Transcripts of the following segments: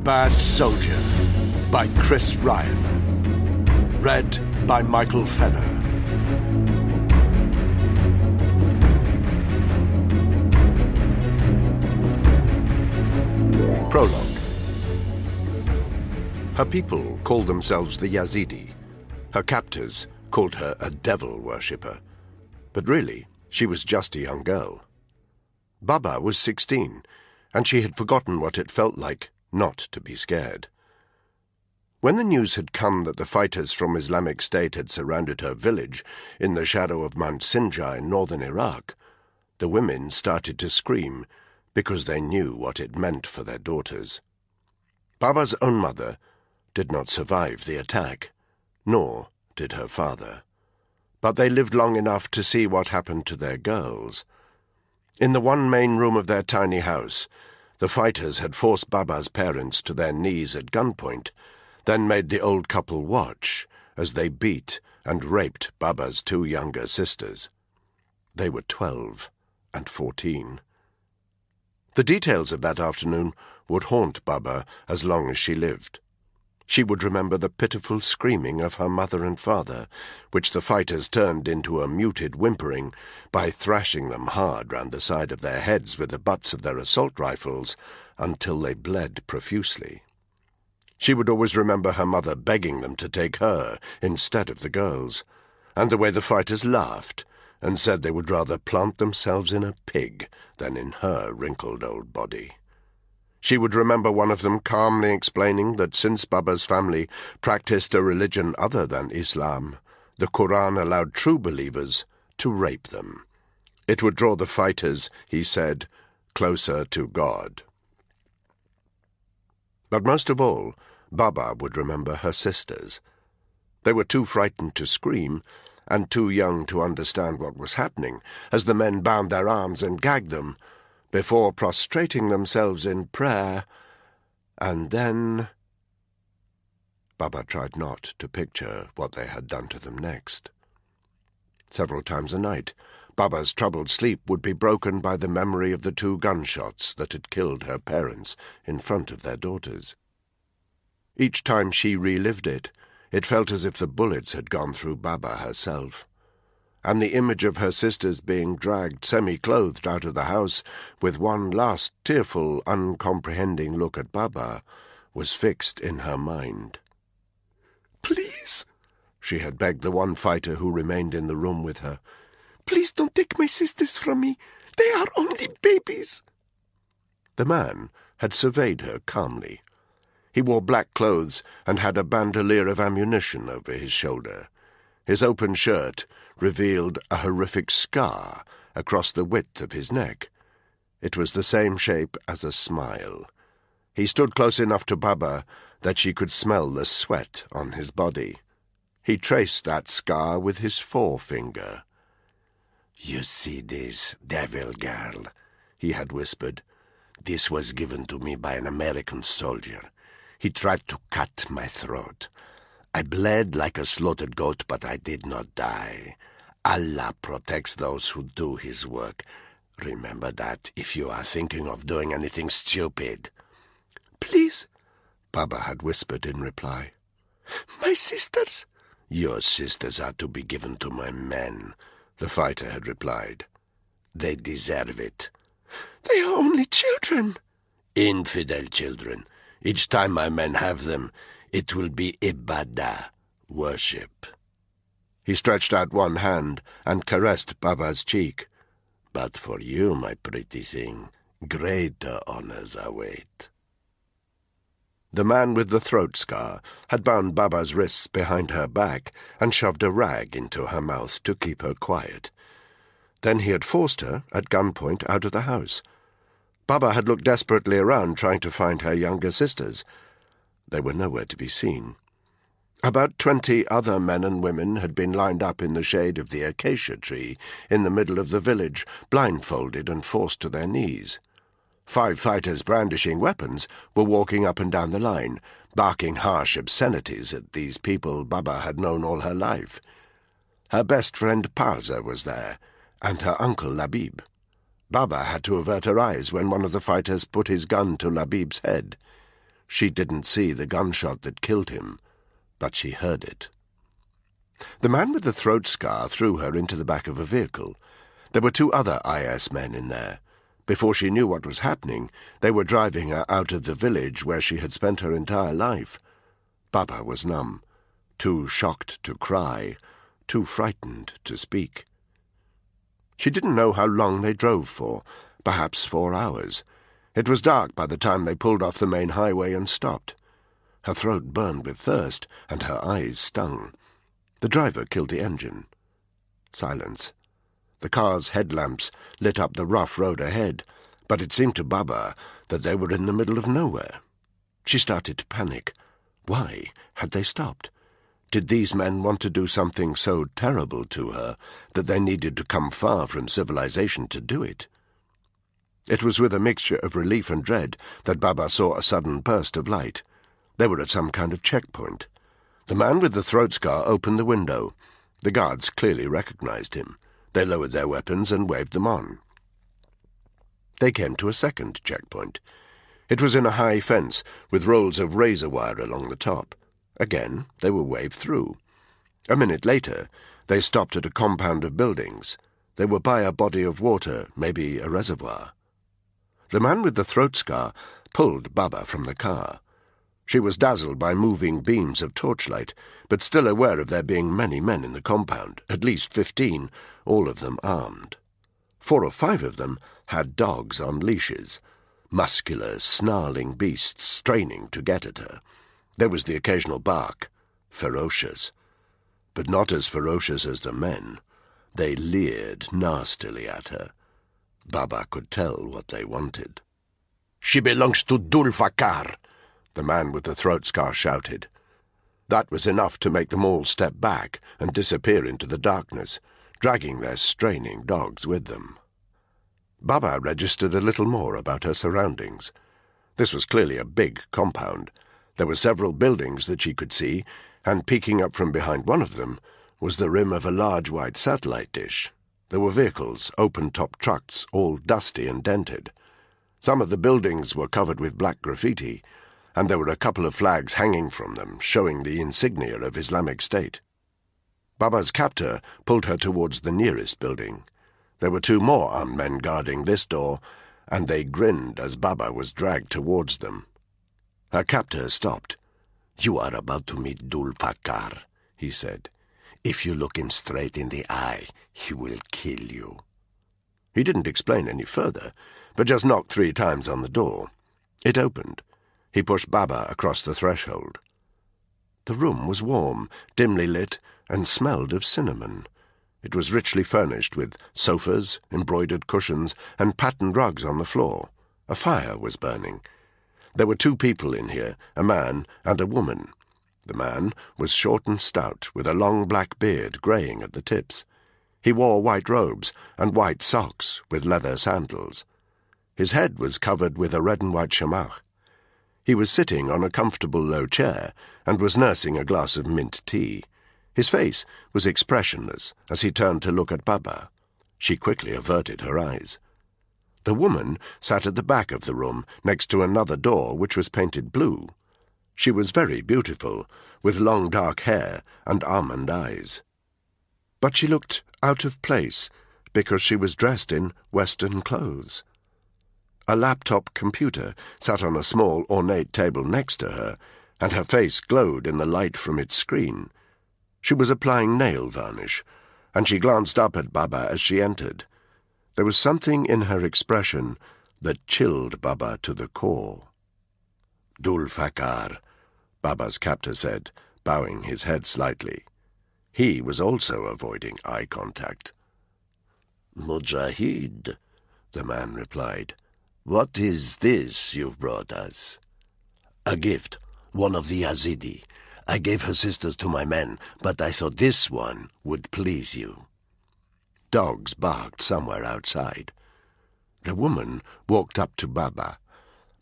Bad Soldier by Chris Ryan. Read by Michael Fenner. Prologue. Her people called themselves the Yazidi. Her captors called her a devil worshipper. But really, she was just a young girl. Baba was 16, and she had forgotten what it felt like not to be scared. When the news had come that the fighters from Islamic State had surrounded her village in the shadow of Mount Sinjar in northern Iraq, the women started to scream because they knew what it meant for their daughters. Baba's own mother did not survive the attack, nor did her father. But they lived long enough to see what happened to their girls. In the one main room of their tiny house, the fighters had forced Baba's parents to their knees at gunpoint, then made the old couple watch as they beat and raped Baba's two younger sisters. They were 12 and 14. The details of that afternoon would haunt Baba as long as she lived. She would remember the pitiful screaming of her mother and father, which the fighters turned into a muted whimpering by thrashing them hard round the side of their heads with the butts of their assault rifles until they bled profusely. She would always remember her mother begging them to take her instead of the girls, and the way the fighters laughed and said they would rather plant themselves in a pig than in her wrinkled old body. She would remember one of them calmly explaining that since Baba's family practiced a religion other than Islam, the Quran allowed true believers to rape them. It would draw the fighters, he said, closer to God. But most of all, Baba would remember her sisters. They were too frightened to scream, and too young to understand what was happening, as the men bound their arms and gagged them, before prostrating themselves in prayer, and then... Baba tried not to picture what they had done to them next. Several times a night, Baba's troubled sleep would be broken by the memory of the 2 gunshots that had killed her parents in front of their daughters. Each time she relived it, it felt as if the bullets had gone through Baba herself, and the image of her sisters being dragged semi-clothed out of the house with one last tearful, uncomprehending look at Baba was fixed in her mind. "Please," she had begged the one fighter who remained in the room with her, "please don't take my sisters from me. They are only babies." The man had surveyed her calmly. He wore black clothes and had a bandolier of ammunition over his shoulder. His open shirt revealed a horrific scar across the width of his neck. It was the same shape as a smile. He stood close enough to Baba that she could smell the sweat on his body. He traced that scar with his forefinger. "You see this, devil girl," he had whispered. "This was given to me by an American soldier. He tried to cut my throat. I bled like a slaughtered goat, but I did not die. Allah protects those who do his work. Remember that if you are thinking of doing anything stupid." "Please," Baba had whispered in reply. "My sisters." "Your sisters are to be given to my men," the fighter had replied. "They deserve it." "They are only children." "Infidel children. Each time my men have them, it will be ibadah, worship." He stretched out one hand and caressed Baba's cheek. "But for you, my pretty thing, greater honors await." The man with the throat scar had bound Baba's wrists behind her back and shoved a rag into her mouth to keep her quiet. Then he had forced her, at gunpoint, out of the house. Baba had looked desperately around, trying to find her younger sisters. They were nowhere to be seen. About 20 other men and women had been lined up in the shade of the acacia tree in the middle of the village, blindfolded and forced to their knees. 5 fighters brandishing weapons were walking up and down the line, barking harsh obscenities at these people Baba had known all her life. Her best friend Parza was there, and her uncle Labib. Baba had to avert her eyes when one of the fighters put his gun to Labib's head. She didn't see the gunshot that killed him, but she heard it. The man with the throat scar threw her into the back of a vehicle. There were 2 other IS men in there. Before she knew what was happening, they were driving her out of the village where she had spent her entire life. Baba was numb, too shocked to cry, too frightened to speak. She didn't know how long they drove for, perhaps 4 hours. It was dark by the time they pulled off the main highway and stopped. Her throat burned with thirst, and her eyes stung. The driver killed the engine. Silence. The car's headlamps lit up the rough road ahead, but it seemed to Baba that they were in the middle of nowhere. She started to panic. Why had they stopped? Did these men want to do something so terrible to her that they needed to come far from civilization to do it? It was with a mixture of relief and dread that Baba saw a sudden burst of light. They were at some kind of checkpoint. The man with the throat scar opened the window. The guards clearly recognized him. They lowered their weapons and waved them on. They came to a second checkpoint. It was in a high fence with rolls of razor wire along the top. Again, they were waved through. A minute later, they stopped at a compound of buildings. They were by a body of water, maybe a reservoir. The man with the throat scar pulled Baba from the car. She was dazzled by moving beams of torchlight, but still aware of there being many men in the compound, at least 15, all of them armed. 4 or 5 of them had dogs on leashes, muscular, snarling beasts straining to get at her. There was the occasional bark, ferocious, but not as ferocious as the men. They leered nastily at her. Baba could tell what they wanted. "She belongs to Dulfakar," the man with the throat scar shouted. That was enough to make them all step back and disappear into the darkness, dragging their straining dogs with them. Baba registered a little more about her surroundings. This was clearly a big compound. There were several buildings that she could see, and peeking up from behind one of them was the rim of a large white satellite dish. There were vehicles, open-top trucks, all dusty and dented. Some of the buildings were covered with black graffiti, and there were a couple of flags hanging from them, showing the insignia of Islamic State. Baba's captor pulled her towards the nearest building. There were 2 more armed men guarding this door, and they grinned as Baba was dragged towards them. Her captor stopped. "You are about to meet Dulfakar," he said. "If you look him straight in the eye, he will kill you." He didn't explain any further, but just knocked 3 times on the door. It opened. He pushed Baba across the threshold. The room was warm, dimly lit, and smelled of cinnamon. It was richly furnished with sofas, embroidered cushions, and patterned rugs on the floor. A fire was burning. There were 2 people in here, a man and a woman. The man was short and stout, with a long black beard greying at the tips. He wore white robes and white socks with leather sandals. His head was covered with a red and white chamar. He was sitting on a comfortable low chair and was nursing a glass of mint tea. His face was expressionless as he turned to look at Baba. She quickly averted her eyes. The woman sat at the back of the room, next to another door which was painted blue. She was very beautiful, with long dark hair and almond eyes. But she looked out of place because she was dressed in Western clothes. A laptop computer sat on a small, ornate table next to her, and her face glowed in the light from its screen. She was applying nail varnish, and she glanced up at Baba as she entered. There was something in her expression that chilled Baba to the core. "Dulfakar," Baba's captor said, bowing his head slightly. He was also avoiding eye contact. "Mujahid," the man replied. "What is this you've brought us?" "A gift, one of the Yazidi. I gave her sisters to my men, but I thought this one would please you." Dogs barked somewhere outside. The woman walked up to Baba.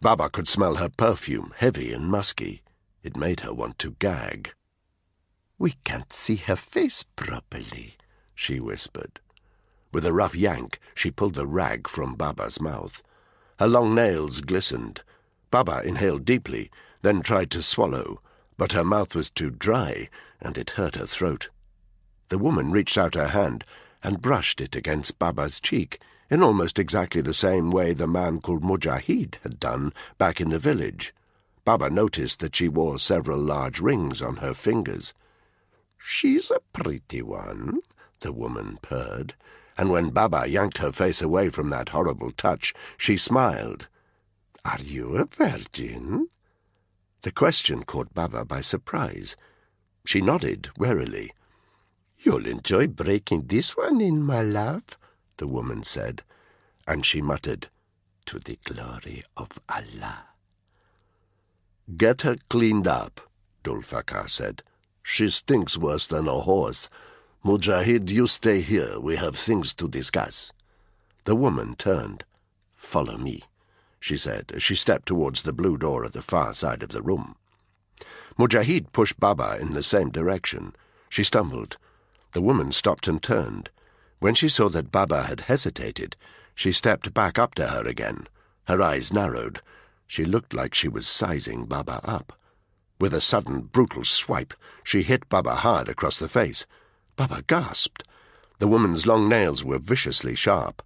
Baba could smell her perfume, heavy and musky. It made her want to gag. "We can't see her face properly," she whispered. With a rough yank, she pulled the rag from Baba's mouth. Her long nails glistened. Baba inhaled deeply, then tried to swallow, but her mouth was too dry, and it hurt her throat. The woman reached out her hand and brushed it against Baba's cheek, in almost exactly the same way the man called Mujahid had done back in the village. Baba noticed that she wore several large rings on her fingers. "She's a pretty one," the woman purred, and when Baba yanked her face away from that horrible touch, she smiled. "Are you a virgin?" The question caught Baba by surprise. She nodded warily. "You'll enjoy breaking this one in, my love," the woman said, and she muttered, "To the glory of Allah." "Get her cleaned up," Dulfakar said. "She stinks worse than a horse. Mujahid, you stay here. We have things to discuss." The woman turned. "Follow me," she said, as she stepped towards the blue door at the far side of the room. Mujahid pushed Baba in the same direction. She stumbled. The woman stopped and turned. When she saw that Baba had hesitated, she stepped back up to her again. Her eyes narrowed. She looked like she was sizing Baba up. With a sudden, brutal swipe, she hit Baba hard across the face. Baba gasped. The woman's long nails were viciously sharp.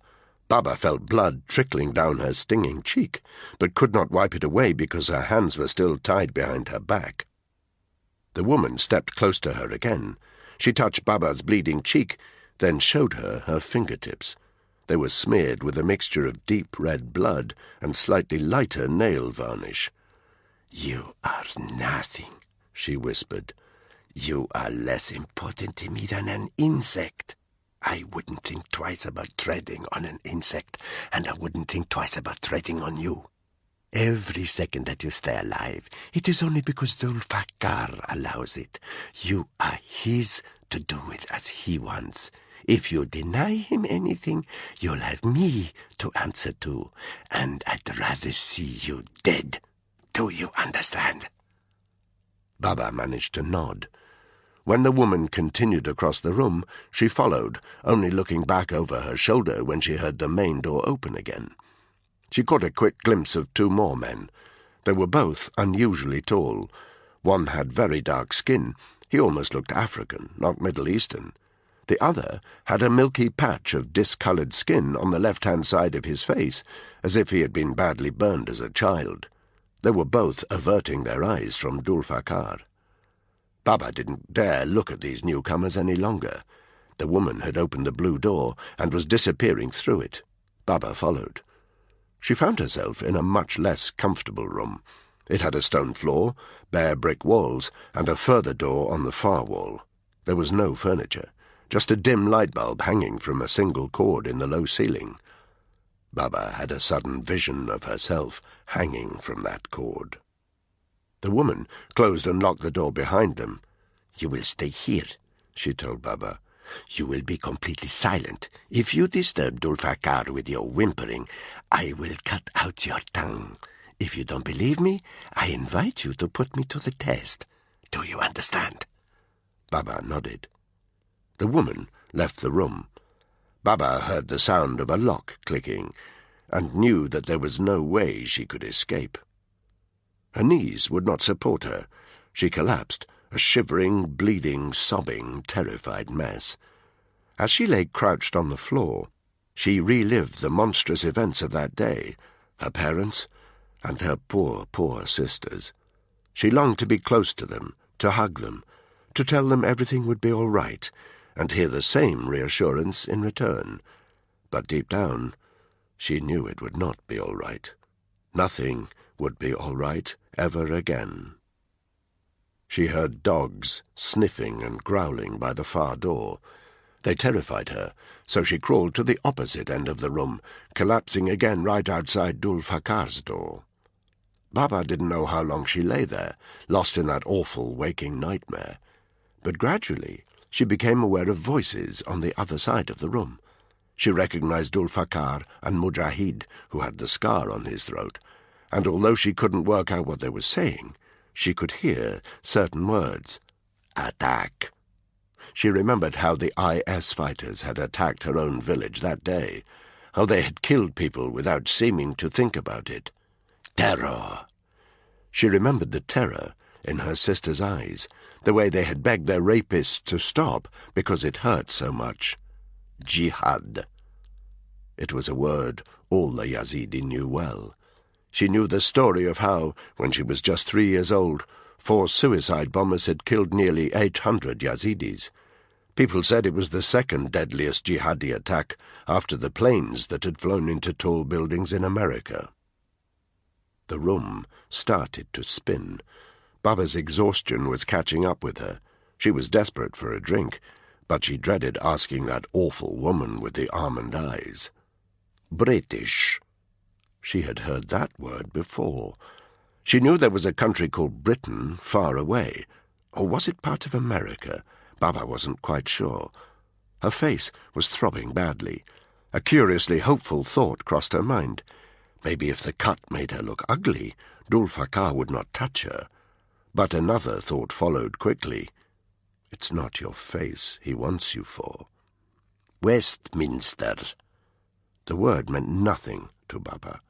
Baba felt blood trickling down her stinging cheek, but could not wipe it away because her hands were still tied behind her back. The woman stepped close to her again. She touched Baba's bleeding cheek, then showed her her fingertips. They were smeared with a mixture of deep red blood and slightly lighter nail varnish. "You are nothing," she whispered. "You are less important to me than an insect. I wouldn't think twice about treading on an insect, and I wouldn't think twice about treading on you. Every second that you stay alive, it is only because Dulfakar allows it. You are his to do with as he wants. If you deny him anything, you'll have me to answer to, and I'd rather see you dead. Do you understand?" Baba managed to nod. When the woman continued across the room, she followed, only looking back over her shoulder when she heard the main door open again. She caught a quick glimpse of two more men. They were both unusually tall. One had very dark skin. He almost looked African, not Middle Eastern. The other had a milky patch of discoloured skin on the left-hand side of his face, as if he had been badly burned as a child. They were both averting their eyes from Dulfakar. Baba didn't dare look at these newcomers any longer. The woman had opened the blue door and was disappearing through it. Baba followed. She found herself in a much less comfortable room. It had a stone floor, bare brick walls, and a further door on the far wall. There was no furniture, just a dim light bulb hanging from a single cord in the low ceiling. Baba had a sudden vision of herself hanging from that cord. The woman closed and locked the door behind them. "You will stay here," she told Baba. "You will be completely silent. If you disturb Dulfakar with your whimpering, I will cut out your tongue. If you don't believe me, I invite you to put me to the test. Do you understand?" Baba nodded. The woman left the room. Baba heard the sound of a lock clicking, and knew that there was no way she could escape. Her knees would not support her. She collapsed, a shivering, bleeding, sobbing, terrified mess. As she lay crouched on the floor, she relived the monstrous events of that day, her parents, and her poor, poor sisters. She longed to be close to them, to hug them, to tell them everything would be all right, and hear the same reassurance in return. But deep down, she knew it would not be all right. Nothing would be all right ever again. She heard dogs sniffing and growling by the far door. They terrified her, so she crawled to the opposite end of the room, collapsing again right outside Dulfakar's door. Baba didn't know how long she lay there, lost in that awful waking nightmare. But gradually she became aware of voices on the other side of the room. She recognized Dulfakar and Mujahid, who had the scar on his throat, and although she couldn't work out what they were saying, she could hear certain words. "Attack." She remembered how the IS fighters had attacked her own village that day, how they had killed people without seeming to think about it. Terror. She remembered the terror in her sister's eyes, the way they had begged their rapists to stop because it hurt so much. Jihad. It was a word all the Yazidi knew well. She knew the story of how, when she was just 3 years old, 4 suicide bombers had killed nearly 800 Yazidis. People said it was the second deadliest jihadi attack after the planes that had flown into tall buildings in America. The room started to spin. Baba's exhaustion was catching up with her. She was desperate for a drink, but she dreaded asking that awful woman with the almond eyes. British. She had heard that word before. She knew there was a country called Britain far away. Or was it part of America? Baba wasn't quite sure. Her face was throbbing badly. A curiously hopeful thought crossed her mind. Maybe if the cut made her look ugly, Dul Fakar would not touch her. But another thought followed quickly. It's not your face he wants you for. Westminster. The word meant nothing to Baba.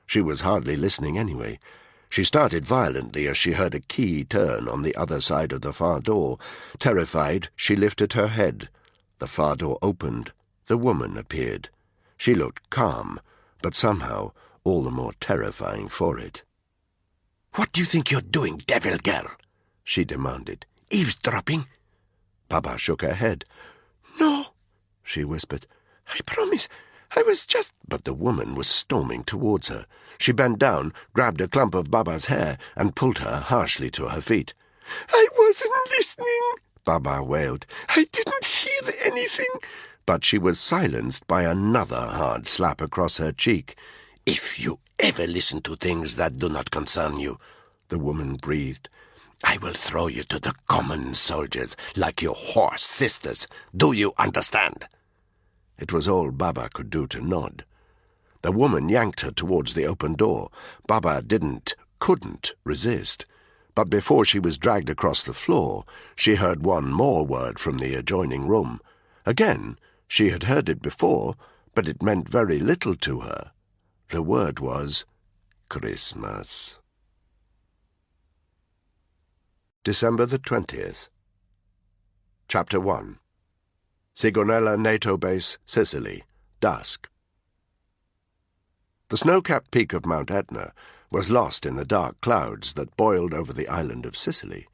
She was hardly listening anyway. She started violently as she heard a key turn on the other side of the far door. Terrified, she lifted her head. The far door opened. The woman appeared. She looked calm, but somehow all the more terrifying for it. "What do you think you're doing, devil girl?" she demanded. "Eavesdropping?" Baba shook her head. "No," she whispered. "I promise. I was just—" But the woman was storming towards her. She bent down, grabbed a clump of Baba's hair, and pulled her harshly to her feet. "I wasn't listening," Baba wailed. "I didn't hear anything." But she was silenced by another hard slap across her cheek. "If you ever listen to things that do not concern you," the woman breathed, "I will throw you to the common soldiers like your whore sisters. Do you understand?" It was all Baba could do to nod. The woman yanked her towards the open door. Baba couldn't resist. But before she was dragged across the floor, she heard one more word from the adjoining room. Again, she had heard it before, but it meant very little to her. The word was Christmas. December the 20th. Chapter 1. Sigonella NATO Base, Sicily. Dusk. The snow-capped peak of Mount Etna was lost in the dark clouds that boiled over the island of Sicily.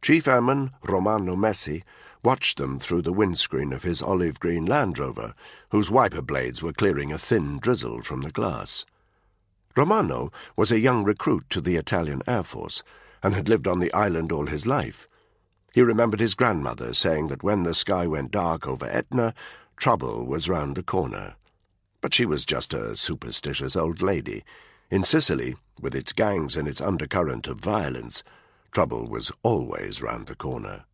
Chief Airman Romano Messi watched them through the windscreen of his olive-green Land Rover, whose wiper blades were clearing a thin drizzle from the glass. Romano was a young recruit to the Italian Air Force, and had lived on the island all his life. He remembered his grandmother saying that when the sky went dark over Etna, trouble was round the corner. But she was just a superstitious old lady. In Sicily, with its gangs and its undercurrent of violence, trouble was always round the corner.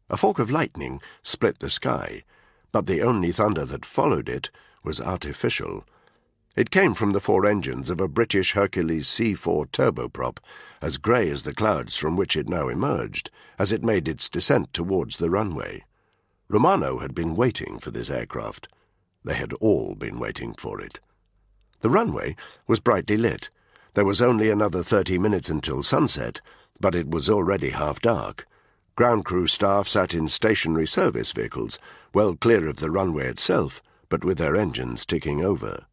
A fork of lightning split the sky, but the only thunder that followed it was artificial. It came from the 4 engines of a British Hercules C-4 turboprop, as grey as the clouds from which it now emerged, as it made its descent towards the runway. Romano had been waiting for this aircraft. They had all been waiting for it. The runway was brightly lit. There was only another 30 minutes until sunset, but it was already half dark. Ground crew staff sat in stationary service vehicles, well clear of the runway itself, but with their engines ticking over.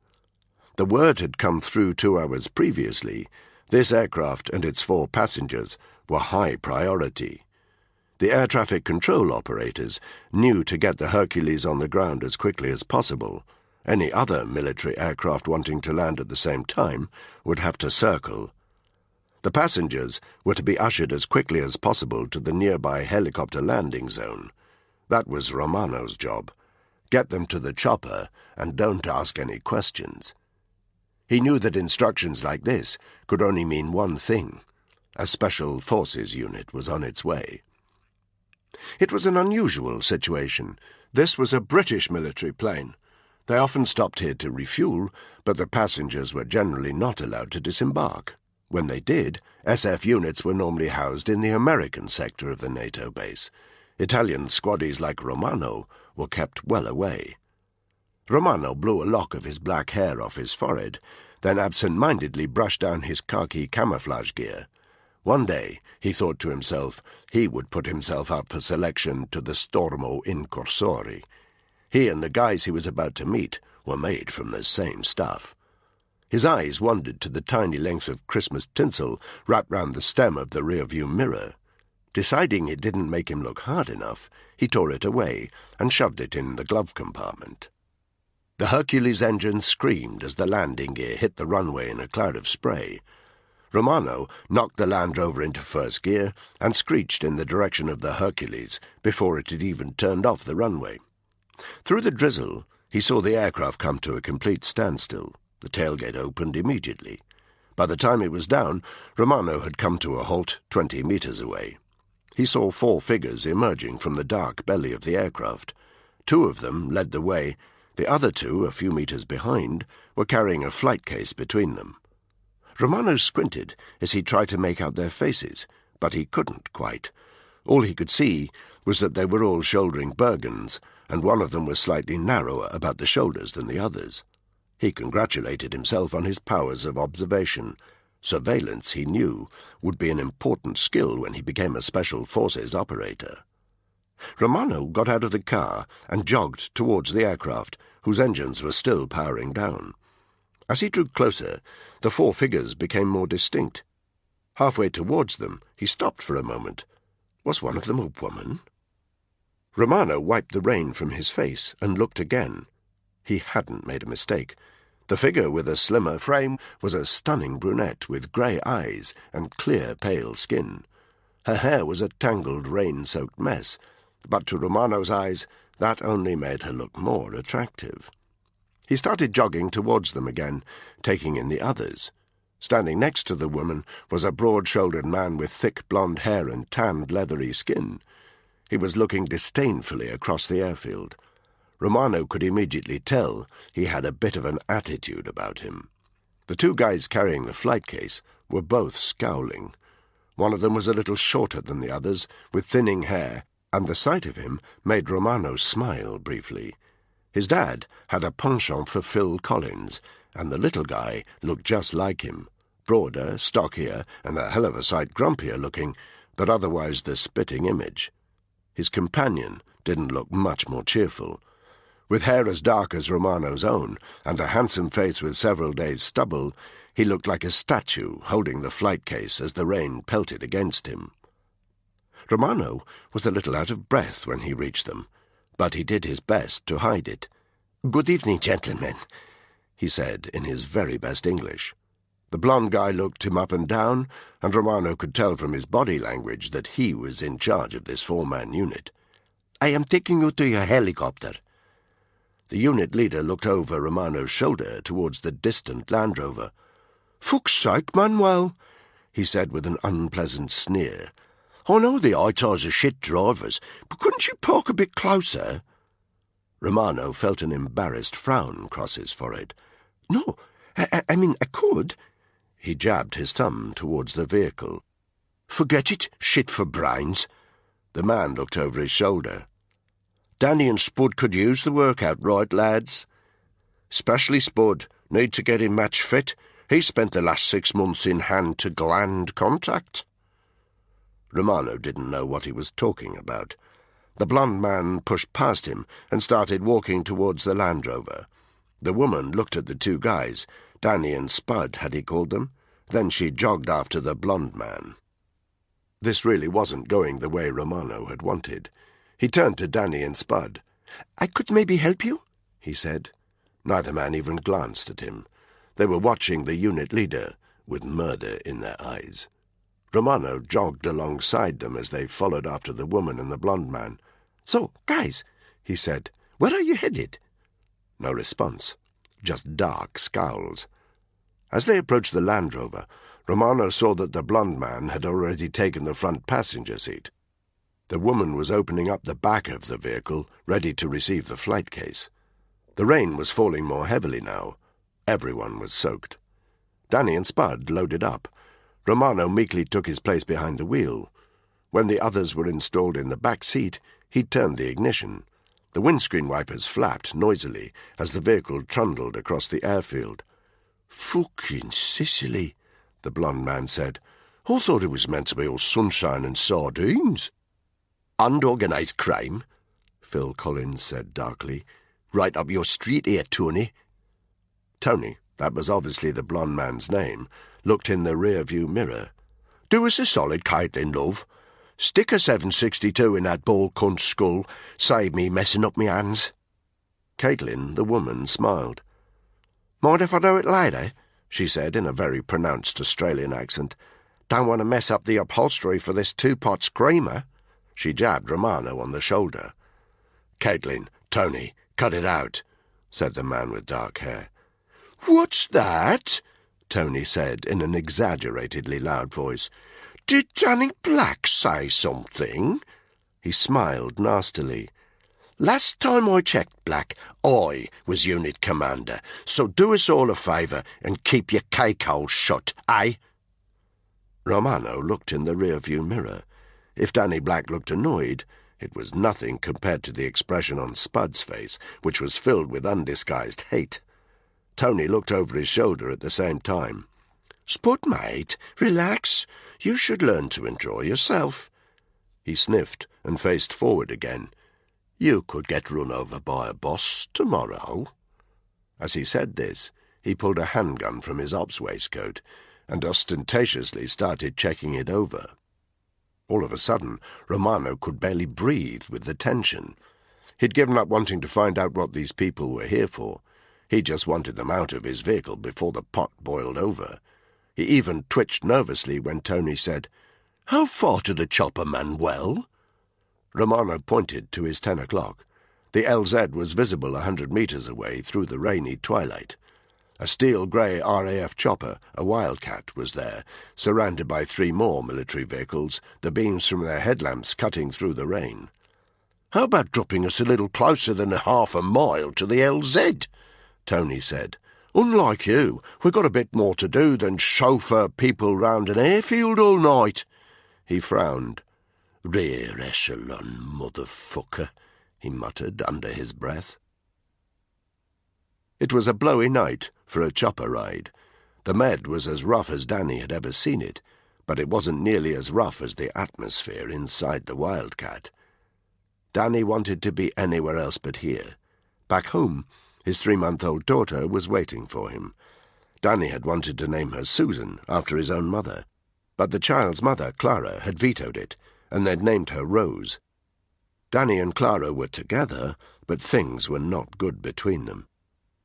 The word had come through 2 hours previously. This aircraft and its 4 passengers were high priority. The air traffic control operators knew to get the Hercules on the ground as quickly as possible. Any other military aircraft wanting to land at the same time would have to circle. The passengers were to be ushered as quickly as possible to the nearby helicopter landing zone. That was Romano's job. Get them to the chopper and don't ask any questions. He knew that instructions like this could only mean one thing. A special forces unit was on its way. It was an unusual situation. This was a British military plane. They often stopped here to refuel, but the passengers were generally not allowed to disembark. When they did, SF units were normally housed in the American sector of the NATO base. Italian squaddies like Romano were kept well away. Romano blew a lock of his black hair off his forehead. then absent-mindedly brushed down his khaki camouflage gear. One day, he thought to himself, he would put himself up for selection to the Stormo Incursori. He and the guys he was about to meet were made from the same stuff. His eyes wandered to the tiny length of Christmas tinsel wrapped round the stem of the rearview mirror. Deciding it didn't make him look hard enough, he tore it away and shoved it in the glove compartment. The Hercules engine screamed as the landing gear hit the runway in a cloud of spray. Romano knocked the Land Rover into first gear and screeched in the direction of the Hercules before it had even turned off the runway. Through the drizzle, he saw the aircraft come to a complete standstill. The tailgate opened immediately. By the time it was down, Romano had come to a halt 20 meters away. He saw 4 figures emerging from the dark belly of the aircraft. 2 of them led the way. The other 2, a few meters behind, were carrying a flight case between them. Romano squinted as he tried to make out their faces, but he couldn't quite. All he could see was that they were all shouldering Bergens, and one of them was slightly narrower about the shoulders than the others. He congratulated himself on his powers of observation. Surveillance, he knew, would be an important skill when he became a Special Forces operator. Romano got out of the car and jogged towards the aircraft, whose engines were still powering down. As he drew closer, the 4 figures became more distinct. Halfway towards them, he stopped for a moment. Was one of them a woman? Romano wiped the rain from his face and looked again. He hadn't made a mistake. The figure with a slimmer frame was a stunning brunette with grey eyes and clear, pale skin. Her hair was a tangled, rain-soaked mess, but to Romano's eyes that only made her look more attractive. He started jogging towards them again, taking in the others. Standing next to the woman was a broad-shouldered man with thick blonde hair and tanned, leathery skin. He was looking disdainfully across the airfield. Romano could immediately tell he had a bit of an attitude about him. The 2 guys carrying the flight case were both scowling. One of them was a little shorter than the others, with thinning hair, and the sight of him made Romano smile briefly. His dad had a penchant for Phil Collins, and the little guy looked just like him, broader, stockier, and a hell of a sight grumpier looking, but otherwise the spitting image. His companion didn't look much more cheerful. With hair as dark as Romano's own, and a handsome face with several days' stubble, he looked like a statue holding the flight case as the rain pelted against him. Romano was a little out of breath when he reached them, but he did his best to hide it. "Good evening, gentlemen," he said in his very best English. The blond guy looked him up and down, and Romano could tell from his body language that he was in charge of this 4-man unit. "I am taking you to your helicopter." The unit leader looked over Romano's shoulder towards the distant Land Rover. "Fuck's sake, Manuel," he said with an unpleasant sneer. "I know the ITARs are shit drivers, but couldn't you park a bit closer?" Romano felt an embarrassed frown cross his forehead. "No, I mean, I could." He jabbed his thumb towards the vehicle. "Forget it, shit for brains." The man looked over his shoulder. "Danny and Spud could use the workout, right, lads?" "Especially Spud. Need to get him match fit. He spent the last 6 months in hand-to-gland contact." Romano didn't know what he was talking about. The blond man pushed past him and started walking towards the Land Rover. The woman looked at the 2 guys. Danny and Spud, had he called them? Then she jogged after the blond man. This really wasn't going the way Romano had wanted. He turned to Danny and Spud. "I could maybe help you?" he said. Neither man even glanced at him. They were watching the unit leader with murder in their eyes. Romano jogged alongside them as they followed after the woman and the blond man. "So, guys," he said, "where are you headed?" No response, just dark scowls. As they approached the Land Rover, Romano saw that the blond man had already taken the front passenger seat. The woman was opening up the back of the vehicle, ready to receive the flight case. The rain was falling more heavily now. Everyone was soaked. Danny and Spud loaded up. Romano meekly took his place behind the wheel. When the others were installed in the back seat, he turned the ignition. The windscreen wipers flapped noisily as the vehicle trundled across the airfield. "Fucking Sicily," the blonde man said. "I thought it was meant to be all sunshine and sardines." "Unorganised crime," Phil Collins said darkly. "Right up your street here, Tony." Tony, that was obviously the blonde man's name, looked in the rear-view mirror. "Do us a solid, Caitlin, love. Stick a 762 in that bald cunt's skull. Save me messing up me hands." Caitlin, the woman, smiled. "Mind if I do it later?" she said in a very pronounced Australian accent. "Don't want to mess up the upholstery for this two-pot screamer." She jabbed Romano on the shoulder. "Caitlin, Tony, cut it out," said the man with dark hair. "What's that?" Tony said in an exaggeratedly loud voice. "Did Danny Black say something?" He smiled nastily. "Last time I checked, Black, I was unit commander, so do us all a favour and keep your cake-hole shut, eh?" Romano looked in the rear-view mirror. If Danny Black looked annoyed, it was nothing compared to the expression on Spud's face, which was filled with undisguised hate. Tony looked over his shoulder at the same time. "Spud, mate, relax. You should learn to enjoy yourself." He sniffed and faced forward again. "You could get run over by a boss tomorrow." As he said this, he pulled a handgun from his ops waistcoat and ostentatiously started checking it over. All of a sudden, Romano could barely breathe with the tension. He'd given up wanting to find out what these people were here for. He just wanted them out of his vehicle before the pot boiled over. He even twitched nervously when Tony said, "How far to the chopper, Manuel?" Romano pointed to his 10 o'clock. The LZ was visible 100 metres away through the rainy twilight. A steel-grey RAF chopper, a Wildcat, was there, surrounded by 3 more military vehicles, the beams from their headlamps cutting through the rain. "How about dropping us a little closer than half a mile to the LZ?" Tony said. "Unlike you, we've got a bit more to do than chauffeur people round an airfield all night." He frowned. "Rear echelon, motherfucker," he muttered under his breath. It was a blowy night for a chopper ride. The Med was as rough as Danny had ever seen it, but it wasn't nearly as rough as the atmosphere inside the Wildcat. Danny wanted to be anywhere else but here. Back home, his 3-month-old daughter was waiting for him. Danny had wanted to name her Susan, after his own mother, but the child's mother, Clara, had vetoed it, and they'd named her Rose. Danny and Clara were together, but things were not good between them.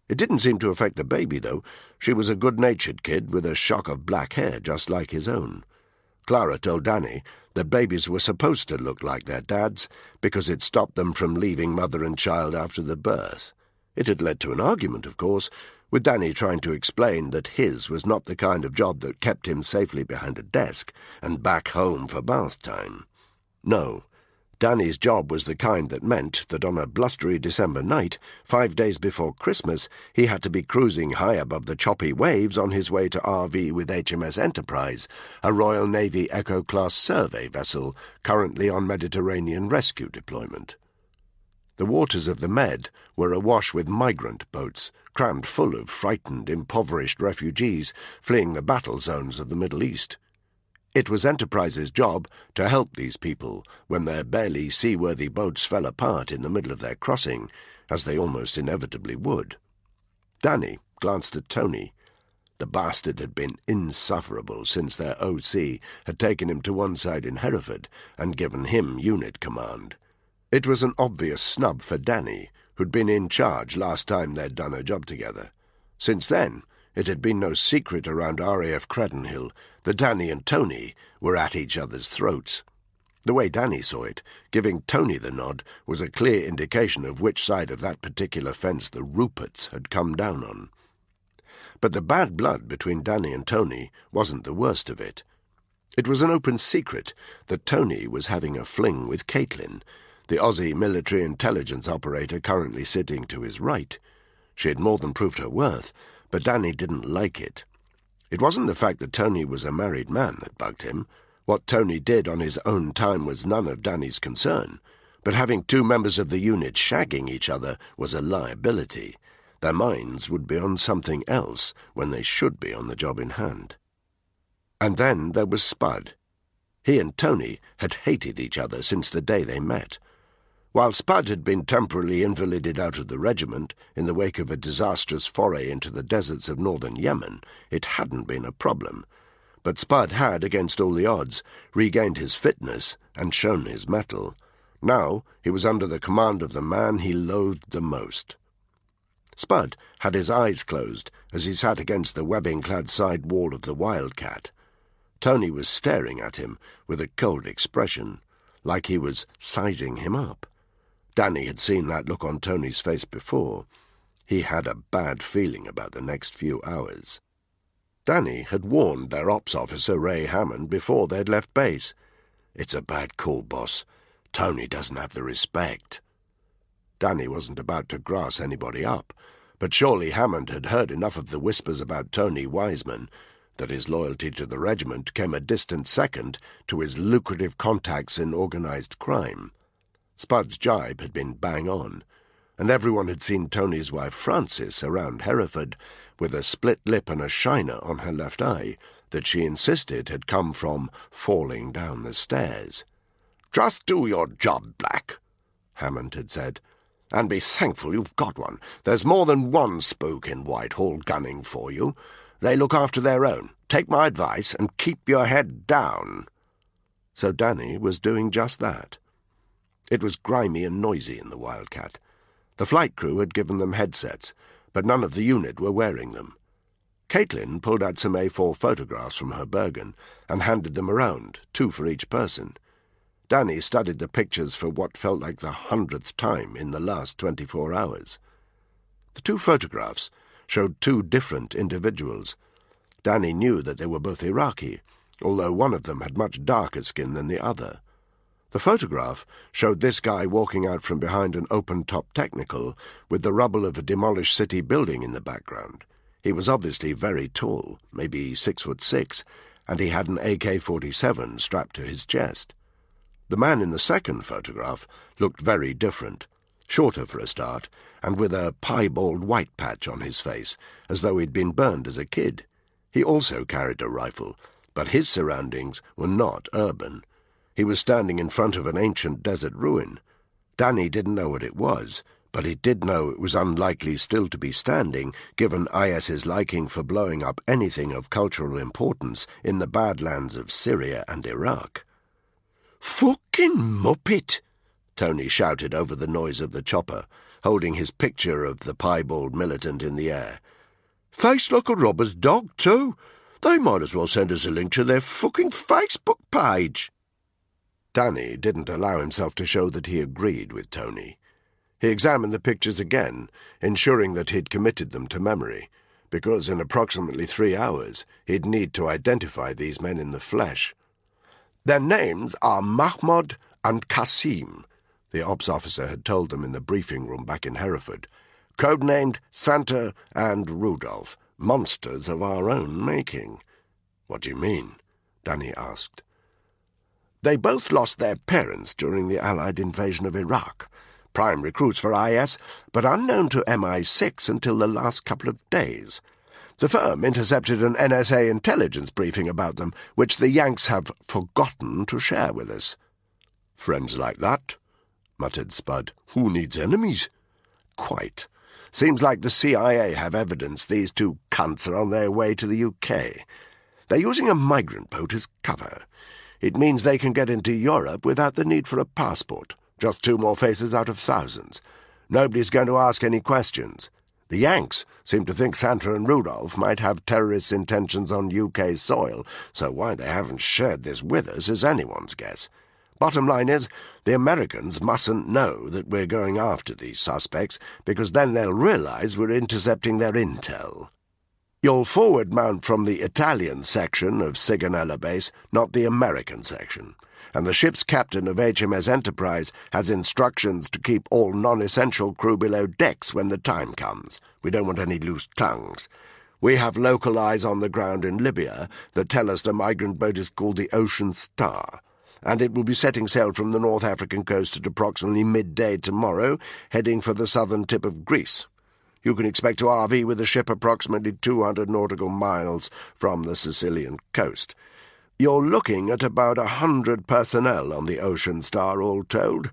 It didn't seem to affect the baby, though. She was a good-natured kid with a shock of black hair just like his own. Clara told Danny that babies were supposed to look like their dads because it stopped them from leaving mother and child after the birth. It had led to an argument, of course, with Danny trying to explain that his was not the kind of job that kept him safely behind a desk and back home for bath time. No, Danny's job was the kind that meant that on a blustery December night, 5 days before Christmas, he had to be cruising high above the choppy waves on his way to RV with HMS Enterprise, a Royal Navy Echo-class survey vessel currently on Mediterranean rescue deployment. The waters of the Med were awash with migrant boats, crammed full of frightened, impoverished refugees fleeing the battle zones of the Middle East. It was Enterprise's job to help these people when their barely seaworthy boats fell apart in the middle of their crossing, as they almost inevitably would. Danny glanced at Tony. The bastard had been insufferable since their OC had taken him to one side in Hereford and given him unit command. It was an obvious snub for Danny, who'd been in charge last time they'd done a job together. Since then, it had been no secret around RAF Credenhill that Danny and Tony were at each other's throats. The way Danny saw it, giving Tony the nod was a clear indication of which side of that particular fence the Ruperts had come down on. But the bad blood between Danny and Tony wasn't the worst of it. It was an open secret that Tony was having a fling with Caitlin, the Aussie military intelligence operator currently sitting to his right. She had more than proved her worth, but Danny didn't like it. It wasn't the fact that Tony was a married man that bugged him. What Tony did on his own time was none of Danny's concern, but having 2 members of the unit shagging each other was a liability. Their minds would be on something else when they should be on the job in hand. And then there was Spud. He and Tony had hated each other since the day they met. While Spud had been temporarily invalided out of the regiment in the wake of a disastrous foray into the deserts of northern Yemen, it hadn't been a problem. But Spud had, against all the odds, regained his fitness and shown his mettle. Now he was under the command of the man he loathed the most. Spud had his eyes closed as he sat against the webbing-clad side wall of the Wildcat. Tony was staring at him with a cold expression, like he was sizing him up. Danny had seen that look on Tony's face before. He had a bad feeling about the next few hours. Danny had warned their ops officer, Ray Hammond, before they'd left base. "It's a bad call, boss. Tony doesn't have the respect." Danny wasn't about to grass anybody up, but surely Hammond had heard enough of the whispers about Tony Wiseman that his loyalty to the regiment came a distant second to his lucrative contacts in organised crime. Spud's jibe had been bang on, and everyone had seen Tony's wife Frances around Hereford with a split lip and a shiner on her left eye that she insisted had come from falling down the stairs. "Just do your job, Black," Hammond had said, "and be thankful you've got one. There's more than one spook in Whitehall gunning for you. They look after their own. Take my advice and keep your head down." So Danny was doing just that. It was grimy and noisy in the Wildcat. The flight crew had given them headsets, but none of the unit were wearing them. Caitlin pulled out some A4 photographs from her Bergen and handed them around, 2 for each person. Danny studied the pictures for what felt like the 100th time in the last 24 hours. The 2 photographs showed 2 different individuals. Danny knew that they were both Iraqi, although one of them had much darker skin than the other. The photograph showed this guy walking out from behind an open-top technical with the rubble of a demolished city building in the background. He was obviously very tall, maybe 6'6", and he had an AK-47 strapped to his chest. The man in the second photograph looked very different, shorter for a start, and with a piebald white patch on his face, as though he'd been burned as a kid. He also carried a rifle, but his surroundings were not urban. He was standing in front of an ancient desert ruin. Danny didn't know what it was, but he did know it was unlikely still to be standing, given IS's liking for blowing up anything of cultural importance in the Badlands of Syria and Iraq. "Fucking muppet!" Tony shouted over the noise of the chopper, holding his picture of the piebald militant in the air. "Face like a robber's dog, too. They might as well send us a link to their fucking Facebook page." Danny didn't allow himself to show that he agreed with Tony. He examined the pictures again, ensuring that he'd committed them to memory, because in approximately 3 hours he'd need to identify these men in the flesh. "Their names are Mahmoud and Qasim," the ops officer had told them in the briefing room back in Hereford. "Codenamed Santa and Rudolph, monsters of our own making." "What do you mean?" Danny asked. "They both lost their parents during the Allied invasion of Iraq. Prime recruits for IS, but unknown to MI6 until the last couple of days. The firm intercepted an NSA intelligence briefing about them, which the Yanks have forgotten to share with us." "Friends like that?" muttered Spud. "Who needs enemies?" "Quite. Seems like the CIA have evidence these 2 cunts are on their way to the UK. They're using a migrant boat as cover. It means they can get into Europe without the need for a passport. Just 2 more faces out of thousands. Nobody's going to ask any questions. The Yanks seem to think Santa and Rudolph might have terrorist intentions on UK soil, so why they haven't shared this with us is anyone's guess. Bottom line is, the Americans mustn't know that we're going after these suspects, because then they'll realise we're intercepting their intel. You'll forward mount from the Italian section of Sigonella Base, not the American section, and the ship's captain of HMS Enterprise has instructions to keep all non-essential crew below decks when the time comes. We don't want any loose tongues. We have local eyes on the ground in Libya that tell us the migrant boat is called the Ocean Star, and it will be setting sail from the North African coast at approximately midday tomorrow, heading for the southern tip of Greece. You can expect to RV with the ship approximately 200 nautical miles from the Sicilian coast. You're looking at about 100 personnel on the Ocean Star, all told.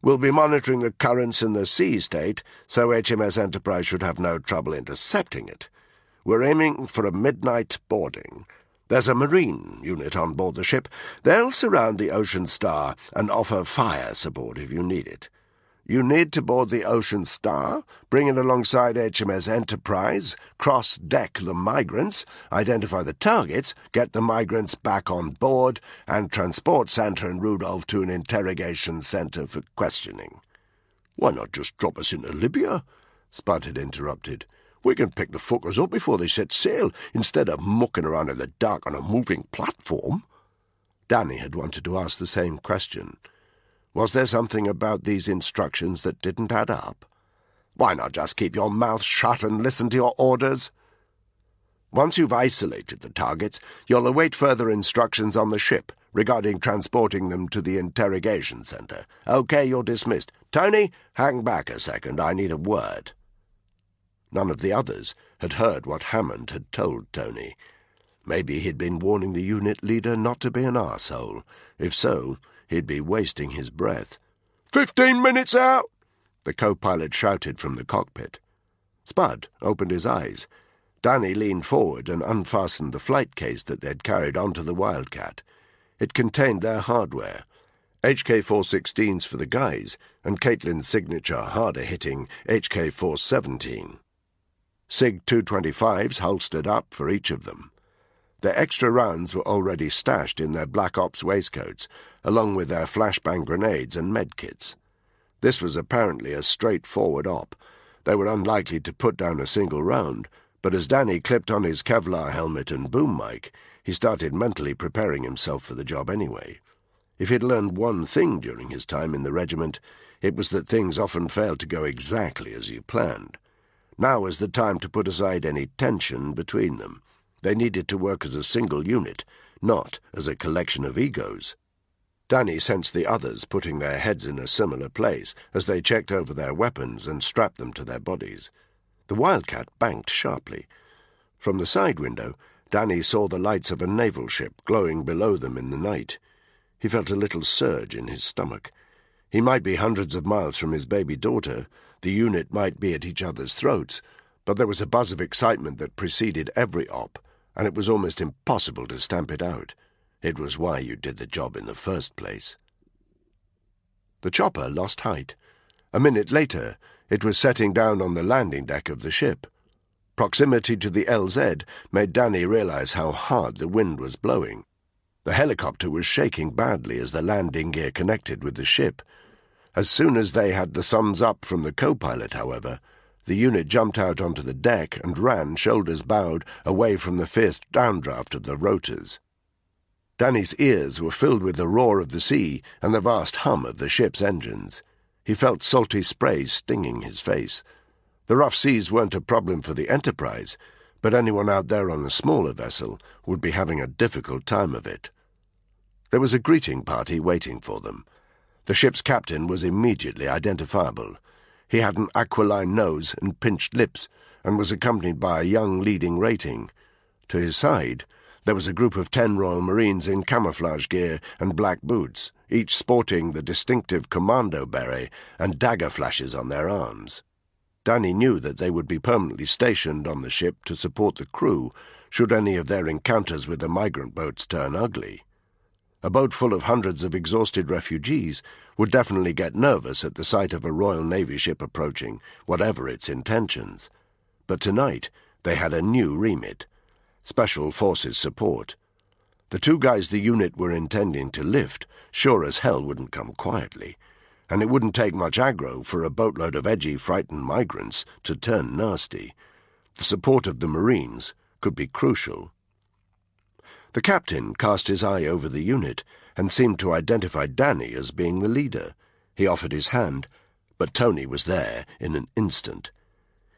We'll be monitoring the currents in the sea state, so HMS Enterprise should have no trouble intercepting it. We're aiming for a midnight boarding. There's a marine unit on board the ship. They'll surround the Ocean Star and offer fire support if you need it. You need to board the Ocean Star, bring it alongside HMS Enterprise, cross-deck the migrants, identify the targets, get the migrants back on board, and transport Santa and Rudolph to an interrogation centre for questioning. "Why not just drop us into Libya?" Spud had interrupted. "We can pick the fuckers up before they set sail, instead of mucking around in the dark on a moving platform." Danny had wanted to ask the same question. Was there something about these instructions that didn't add up? Why not just keep your mouth shut and listen to your orders? Once you've isolated the targets, you'll await further instructions on the ship regarding transporting them to the interrogation centre. Okay, you're dismissed. Tony, hang back a second, I need a word. None of the others had heard what Hammond had told Tony. Maybe he'd been warning the unit leader not to be an arsehole. If so, he'd be wasting his breath. 15 minutes out! The co-pilot shouted from the cockpit. Spud opened his eyes. Danny leaned forward and unfastened the flight case that they'd carried onto the Wildcat. It contained their hardware. HK-416s for the guys, and Caitlin's signature harder-hitting HK-417. SIG-225s holstered up for each of them. Their extra rounds were already stashed in their Black Ops waistcoats, along with their flashbang grenades and medkits. This was apparently a straightforward op. They were unlikely to put down a single round, but as Danny clipped on his Kevlar helmet and boom mic, he started mentally preparing himself for the job anyway. If he'd learned one thing during his time in the regiment, it was that things often failed to go exactly as you planned. Now was the time to put aside any tension between them. They needed to work as a single unit, not as a collection of egos. Danny sensed the others putting their heads in a similar place as they checked over their weapons and strapped them to their bodies. The Wildcat banked sharply. From the side window, Danny saw the lights of a naval ship glowing below them in the night. He felt a little surge in his stomach. He might be hundreds of miles from his baby daughter, the unit might be at each other's throats, but there was a buzz of excitement that preceded every op, and it was almost impossible to stamp it out. It was why you did the job in the first place. The chopper lost height. A minute later, it was setting down on the landing deck of the ship. Proximity to the LZ made Danny realize how hard the wind was blowing. The helicopter was shaking badly as the landing gear connected with the ship. As soon as they had the thumbs up from the co-pilot, however, the unit jumped out onto the deck and ran, shoulders bowed, away from the fierce downdraft of the rotors. Danny's ears were filled with the roar of the sea and the vast hum of the ship's engines. He felt salty sprays stinging his face. The rough seas weren't a problem for the Enterprise, but anyone out there on a smaller vessel would be having a difficult time of it. There was a greeting party waiting for them. The ship's captain was immediately identifiable. He had an aquiline nose and pinched lips, and was accompanied by a young leading rating. To his side, there was a group of 10 Royal Marines in camouflage gear and black boots, each sporting the distinctive commando beret and dagger flashes on their arms. Danny knew that they would be permanently stationed on the ship to support the crew should any of their encounters with the migrant boats turn ugly. A boat full of hundreds of exhausted refugees would definitely get nervous at the sight of a Royal Navy ship approaching, whatever its intentions. But tonight they had a new remit: Special Forces support. The 2 guys the unit were intending to lift sure as hell wouldn't come quietly, and it wouldn't take much aggro for a boatload of edgy, frightened migrants to turn nasty. The support of the Marines could be crucial. The captain cast his eye over the unit and seemed to identify Danny as being the leader. He offered his hand, but Tony was there in an instant.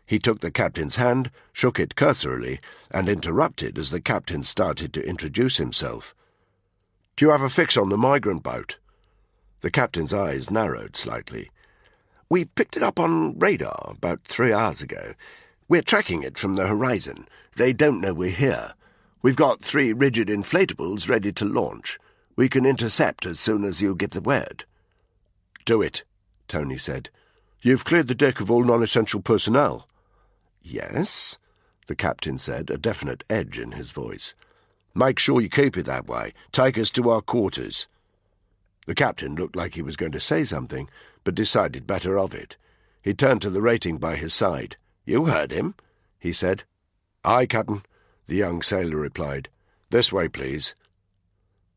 He took the captain's hand, shook it cursorily, and interrupted as the captain started to introduce himself. "Do you have a fix on the migrant boat?" The captain's eyes narrowed slightly. We picked it up on radar about 3 hours ago. We're tracking it from the horizon. They don't know we're here. We've got 3 rigid inflatables ready to launch. We can intercept as soon as you give the word." "Do it," Tony said. "You've cleared the deck of all non-essential personnel." "Yes," the captain said, a definite edge in his voice. "Make sure you keep it that way. Take us to our quarters." The captain looked like he was going to say something, but decided better of it. He turned to the rating by his side. "You heard him," he said. "Aye, Captain," the young sailor replied. "This way, please."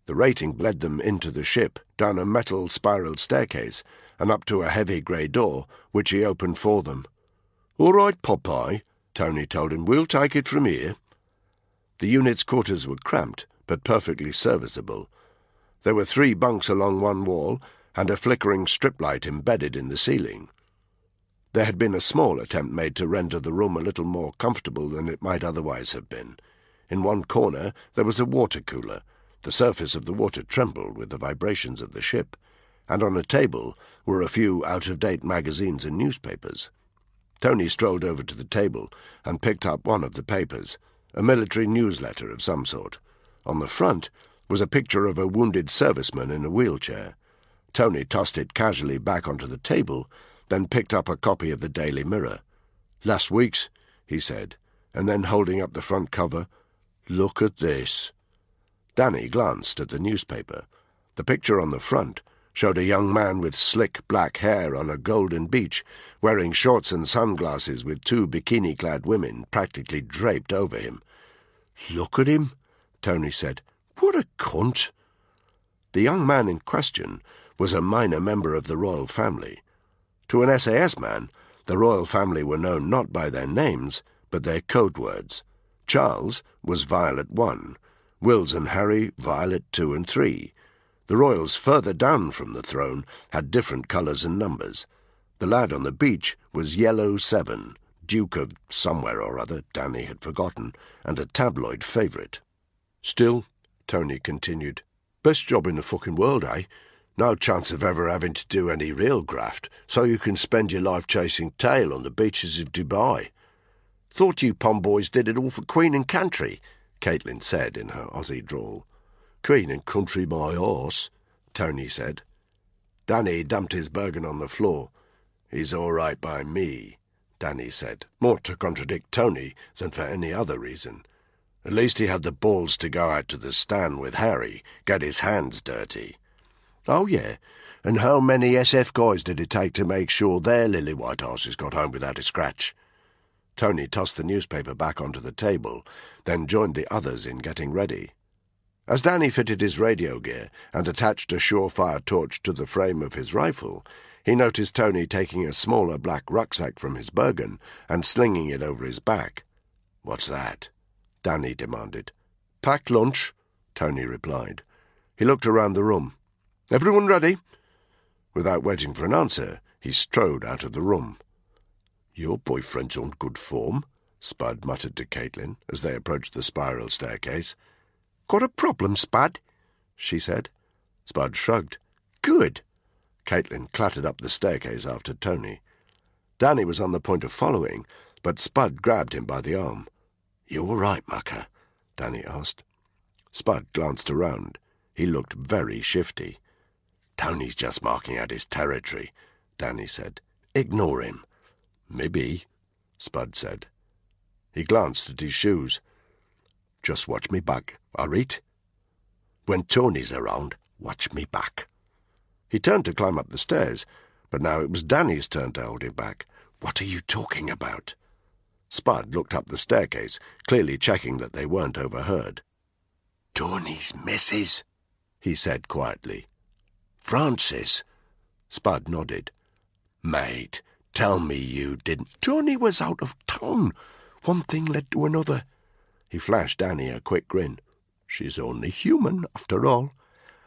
The rating led them into the ship, down a metal spiral staircase, and up to a heavy grey door, which he opened for them. "All right, Popeye," Tony told him. "We'll take it from here." The unit's quarters were cramped, but perfectly serviceable. There were 3 bunks along one wall, and a flickering strip light embedded in the ceiling. There had been a small attempt made to render the room a little more comfortable than it might otherwise have been. In one corner there was a water cooler. The surface of the water trembled with the vibrations of the ship, and on a table were a few out-of-date magazines and newspapers. Tony strolled over to the table and picked up one of the papers, a military newsletter of some sort. On the front was a picture of a wounded serviceman in a wheelchair. Tony tossed it casually back onto the table, then picked up a copy of the Daily Mirror. "Last week's," he said, and then holding up the front cover, "Look at this." Danny glanced at the newspaper. The picture on the front showed a young man with slick black hair on a golden beach, wearing shorts and sunglasses with 2 bikini-clad women practically draped over him. "Look at him," Tony said. "What a cunt." The young man in question was a minor member of the royal family. To an SAS man, the royal family were known not by their names, but their code words. Charles was Violet 1, Wills and Harry Violet 2 and 3. The royals further down from the throne had different colours and numbers. The lad on the beach was Yellow 7, Duke of somewhere or other Danny had forgotten, and a tabloid favourite. "Still," Tony continued, "best job in the fucking world, eh? No chance of ever having to do any real graft, so you can spend your life chasing tail on the beaches of Dubai." "Thought you pom boys did it all for Queen and Country," Caitlin said in her Aussie drawl. "Queen and Country my arse," Tony said. Danny dumped his Bergen on the floor. "He's all right by me," Danny said, more to contradict Tony than for any other reason. "At least he had the balls to go out to the stand with Harry, get his hands dirty." "Oh, yeah, and how many SF guys did it take to make sure their lily white asses got home without a scratch?" Tony tossed the newspaper back onto the table, then joined the others in getting ready. As Danny fitted his radio gear and attached a surefire torch to the frame of his rifle, he noticed Tony taking a smaller black rucksack from his Bergen and slinging it over his back. "What's that?" Danny demanded. "Packed lunch," Tony replied. He looked around the room. "Everyone ready?" Without waiting for an answer, he strode out of the room. "Your boyfriend's on good form," Spud muttered to Caitlin as they approached the spiral staircase. "Got a problem, Spud?" she said. Spud shrugged. "Good." Caitlin clattered up the staircase after Tony. Danny was on the point of following, but Spud grabbed him by the arm. "You all right, mucker?" Danny asked. Spud glanced around. He looked very shifty. "Tony's just marking out his territory," Danny said. "Ignore him." "Maybe," Spud said. He glanced at his shoes. "Just watch me back, all right? When Tony's around, watch me back." He turned to climb up the stairs, but now it was Danny's turn to hold him back. "What are you talking about?" Spud looked up the staircase, clearly checking that they weren't overheard. "Tony's missus," he said quietly. "Francis." Spud nodded. "Mate, tell me you didn't—" "Tony was out of town. One thing led to another." He flashed Danny a quick grin. "She's only human, after all."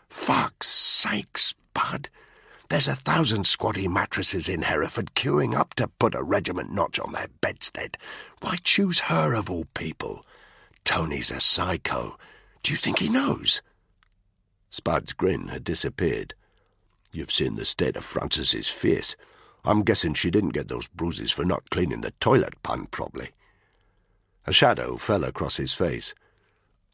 "Fuck's sake, Spud. There's 1,000 squatty mattresses in Hereford queuing up to put a regiment notch on their bedstead. Why choose her of all people? Tony's a psycho. Do you think he knows?" Spud's grin had disappeared. "You've seen the state of Francis's face. I'm guessing she didn't get those bruises for not cleaning the toilet pan properly." A shadow fell across his face.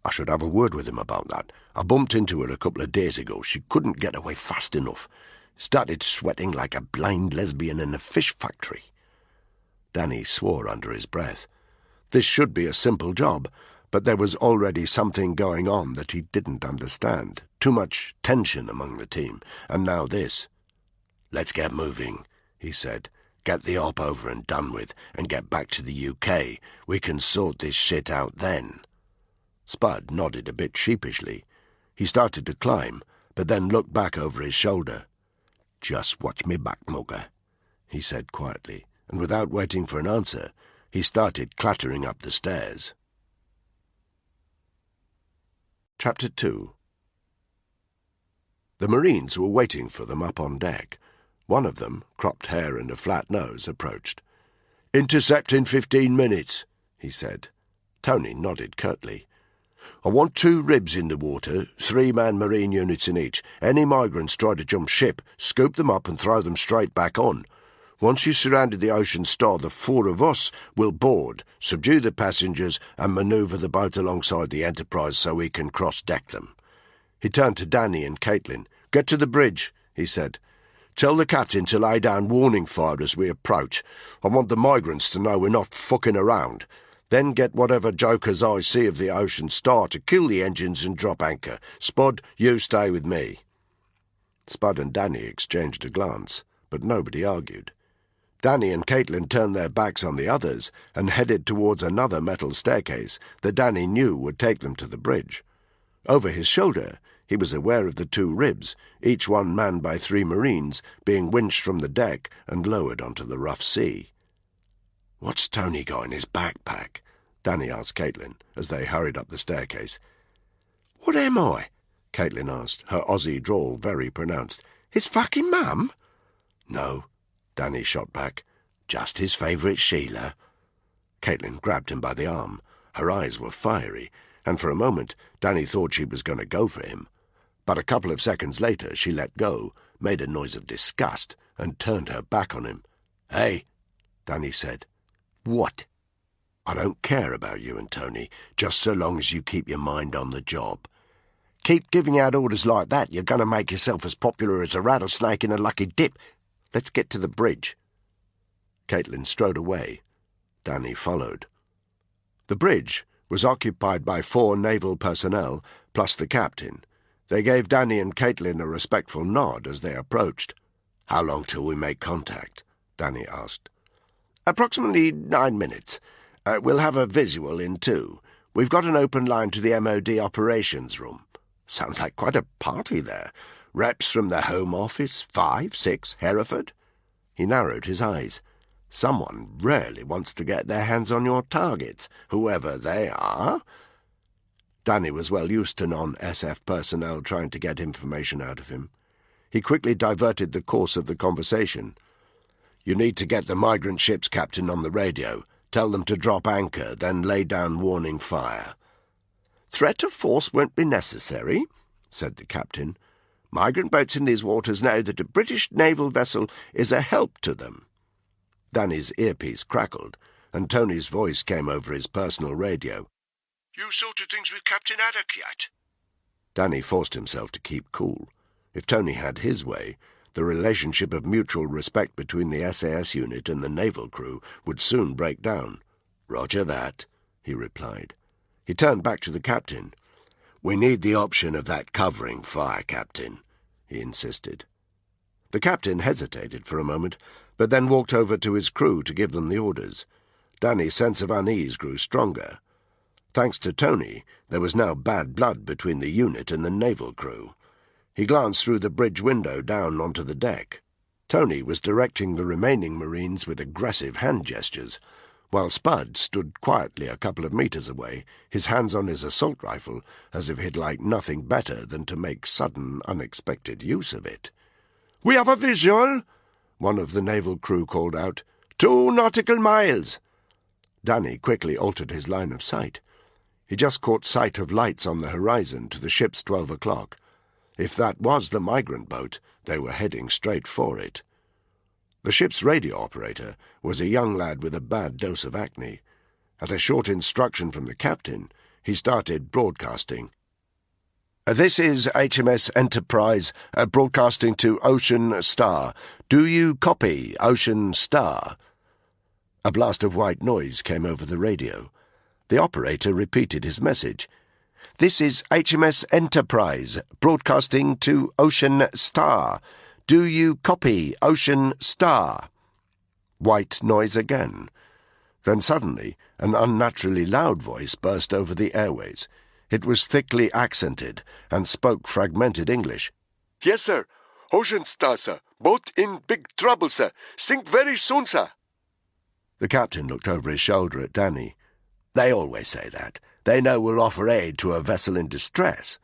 "I should have a word with him about that. I bumped into her a couple of days ago. She couldn't get away fast enough. Started sweating like a blind lesbian in a fish factory." Danny swore under his breath. This should be a simple job, but there was already something going on that he didn't understand. Too much tension among the team, and now this. "Let's get moving," he said. "Get the op over and done with, and get back to the UK. We can sort this shit out then." Spud nodded a bit sheepishly. He started to climb, but then looked back over his shoulder. "Just watch me back, mugger," he said quietly, and without waiting for an answer, he started clattering up the stairs. Chapter 2. The Marines were waiting for them up on deck. One of them, cropped hair and a flat nose, approached. "Intercept in 15 minutes, he said. Tony nodded curtly. "I want 2 ribs in the water, 3-man Marine units in each. Any migrants try to jump ship, scoop them up and throw them straight back on. Once you've surrounded the Ocean Star, the 4 of us will board, subdue the passengers and manoeuvre the boat alongside the Enterprise so we can cross-deck them." He turned to Danny and Caitlin. "Get to the bridge," he said. "Tell the captain to lay down warning fire as we approach. I want the migrants to know we're not fucking around. Then get whatever joker's eye see of the Ocean Star to kill the engines and drop anchor. Spud, you stay with me." Spud and Danny exchanged a glance, but nobody argued. Danny and Caitlin turned their backs on the others and headed towards another metal staircase that Danny knew would take them to the bridge. Over his shoulder, he was aware of the 2 ribs, each one manned by 3 Marines, being winched from the deck and lowered onto the rough sea. "What's Tony got in his backpack?" Danny asked Caitlin as they hurried up the staircase. "What am I?" Caitlin asked, her Aussie drawl very pronounced. "His fucking mum?" "No," Danny shot back. "Just his favourite Sheila." Caitlin grabbed him by the arm. Her eyes were fiery, and for a moment Danny thought she was going to go for him. But a couple of seconds later she let go, made a noise of disgust, and turned her back on him. "Hey," Danny said. "What?" "I don't care about you and Tony, just so long as you keep your mind on the job. Keep giving out orders like that, you're going to make yourself as popular as a rattlesnake in a lucky dip. Let's get to the bridge." Caitlin strode away. Danny followed. The bridge was occupied by 4 naval personnel, plus the captain. They gave Danny and Caitlin a respectful nod as they approached. "How long till we make contact?" Danny asked. "Approximately 9 minutes. We'll have a visual in 2. We've got an open line to the MOD operations room. Sounds like quite a party there. Reps from the Home Office, 5, 6, Hereford." He narrowed his eyes. "Someone rarely wants to get their hands on your targets, whoever they are." Danny was well used to non-SF personnel trying to get information out of him. He quickly diverted the course of the conversation. "You need to get the migrant ship's captain on the radio. Tell them to drop anchor, then lay down warning fire." "Threat of force won't be necessary," said the captain. "Migrant boats in these waters know that a British naval vessel is a help to them." Danny's earpiece crackled, and Tony's voice came over his personal radio. "You sorted things with Captain Haddock yet?" Danny forced himself to keep cool. If Tony had his way, the relationship of mutual respect between the SAS unit and the naval crew would soon break down. "Roger that," he replied. He turned back to the captain. "We need the option of that covering fire, Captain," he insisted. The captain hesitated for a moment, but then walked over to his crew to give them the orders. Danny's sense of unease grew stronger. Thanks to Tony, there was now bad blood between the unit and the naval crew. He glanced through the bridge window down onto the deck. Tony was directing the remaining Marines with aggressive hand gestures, while Spud stood quietly a couple of meters away, his hands on his assault rifle, as if he'd like nothing better than to make sudden, unexpected use of it. "We have a visual," one of the naval crew called out. 2 nautical miles. Danny quickly altered his line of sight. He just caught sight of lights on the horizon to the ship's 12 o'clock. If that was the migrant boat, they were heading straight for it. The ship's radio operator was a young lad with a bad dose of acne. At a short instruction from the captain, he started broadcasting. "This is HMS Enterprise, broadcasting to Ocean Star. Do you copy, Ocean Star?" A blast of white noise came over the radio. The operator repeated his message. "This is HMS Enterprise, broadcasting to Ocean Star. Do you copy, Ocean Star?" White noise again. Then suddenly an unnaturally loud voice burst over the airways. It was thickly accented and spoke fragmented English. "Yes, sir. Ocean Star, sir. Boat in big trouble, sir. Sink very soon, sir." The captain looked over his shoulder at Danny. "They always say that. They know we'll offer aid to a vessel in distress."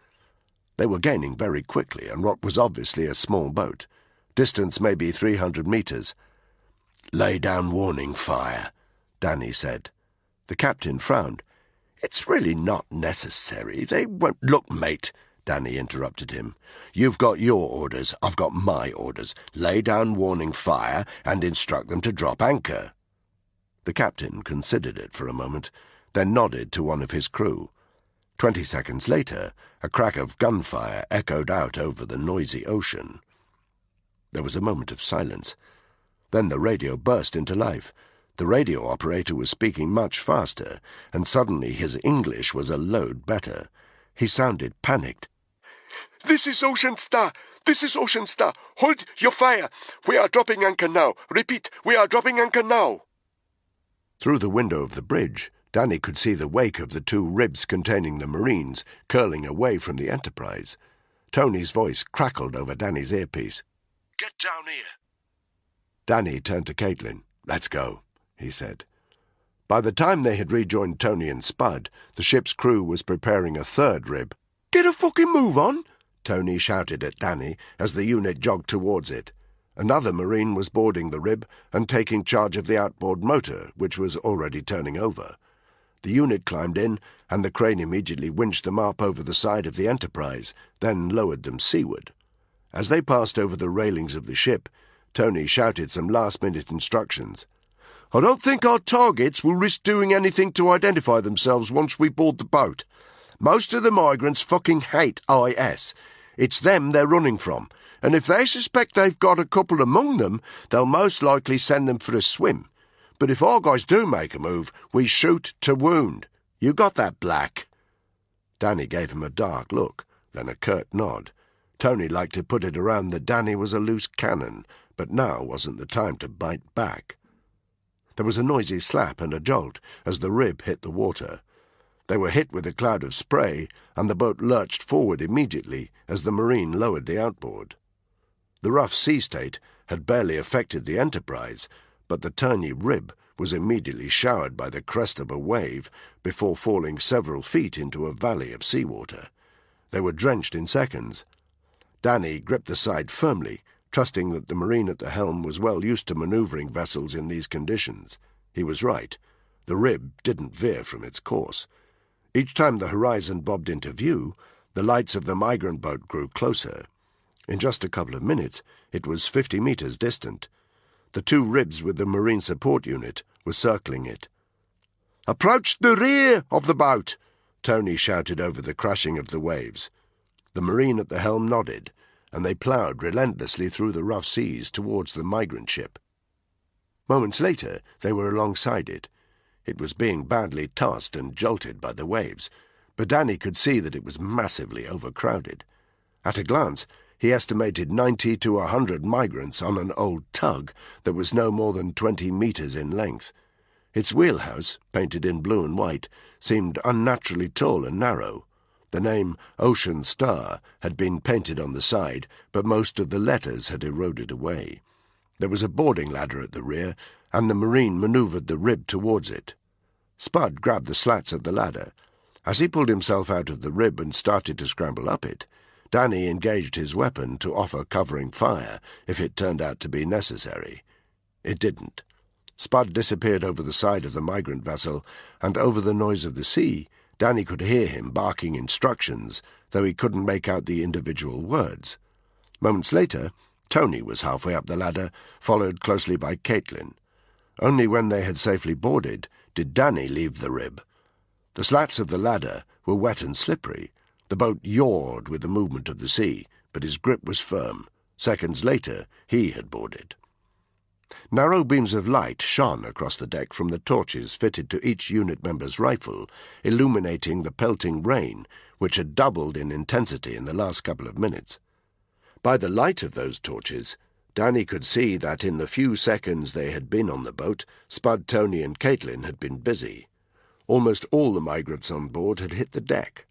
They were gaining very quickly on what was obviously a small boat. Distance maybe 300 metres. "Lay down warning fire," Danny said. The captain frowned. "It's really not necessary. They won't—" "Look, mate," Danny interrupted him. "You've got your orders, I've got my orders. Lay down warning fire and instruct them to drop anchor." The captain considered it for a moment, then nodded to one of his crew. 20 seconds later, a crack of gunfire echoed out over the noisy ocean. There was a moment of silence. Then the radio burst into life. The radio operator was speaking much faster, and suddenly his English was a load better. He sounded panicked. "This is Ocean Star. This is Ocean Star. Hold your fire. We are dropping anchor now. Repeat, we are dropping anchor now." Through the window of the bridge, Danny could see the wake of the 2 ribs containing the Marines curling away from the Enterprise. Tony's voice crackled over Danny's earpiece. "Get down here." Danny turned to Caitlin. "Let's go," he said. By the time they had rejoined Tony and Spud, the ship's crew was preparing a 3rd rib. "Get a fucking move on!" Tony shouted at Danny as the unit jogged towards it. Another Marine was boarding the rib and taking charge of the outboard motor, which was already turning over. The unit climbed in, and the crane immediately winched them up over the side of the Enterprise, then lowered them seaward. As they passed over the railings of the ship, Tony shouted some last-minute instructions. "I don't think our targets will risk doing anything to identify themselves once we board the boat. Most of the migrants fucking hate IS. It's them they're running from, and if they suspect they've got a couple among them, they'll most likely send them for a swim. But if our guys do make a move, we shoot to wound. You got that, Black?" Danny gave him a dark look, then a curt nod. Tony liked to put it around that Danny was a loose cannon, but now wasn't the time to bite back. There was a noisy slap and a jolt as the rib hit the water. They were hit with a cloud of spray, and the boat lurched forward immediately as the Marine lowered the outboard. The rough sea state had barely affected the Enterprise, but the tiny rib was immediately showered by the crest of a wave before falling several feet into a valley of seawater. They were drenched in seconds. Danny gripped the side firmly, trusting that the Marine at the helm was well used to manoeuvring vessels in these conditions. He was right. The rib didn't veer from its course. Each time the horizon bobbed into view, the lights of the migrant boat grew closer. In just a couple of minutes, it was 50 meters distant. The 2 ribs with the Marine support unit were circling it. "Approach the rear of the boat!" Tony shouted over the crashing of the waves. The Marine at the helm nodded, and they ploughed relentlessly through the rough seas towards the migrant ship. Moments later, they were alongside it. It was being badly tossed and jolted by the waves, but Danny could see that it was massively overcrowded. At a glance, he estimated 90 to 100 migrants on an old tug that was no more than 20 meters in length. Its wheelhouse, painted in blue and white, seemed unnaturally tall and narrow. The name Ocean Star had been painted on the side, but most of the letters had eroded away. There was a boarding ladder at the rear, and the Marine manoeuvred the rib towards it. Spud grabbed the slats of the ladder. As he pulled himself out of the rib and started to scramble up it, Danny engaged his weapon to offer covering fire if it turned out to be necessary. It didn't. Spud disappeared over the side of the migrant vessel, and over the noise of the sea, Danny could hear him barking instructions, though he couldn't make out the individual words. Moments later, Tony was halfway up the ladder, followed closely by Caitlin. Only when they had safely boarded did Danny leave the rib. The slats of the ladder were wet and slippery. The boat yawed with the movement of the sea, but his grip was firm. Seconds later, he had boarded. Narrow beams of light shone across the deck from the torches fitted to each unit member's rifle, illuminating the pelting rain, which had doubled in intensity in the last couple of minutes. By the light of those torches, Danny could see that in the few seconds they had been on the boat, Spud, Tony and Caitlin had been busy. Almost all the migrants on board had hit the deck.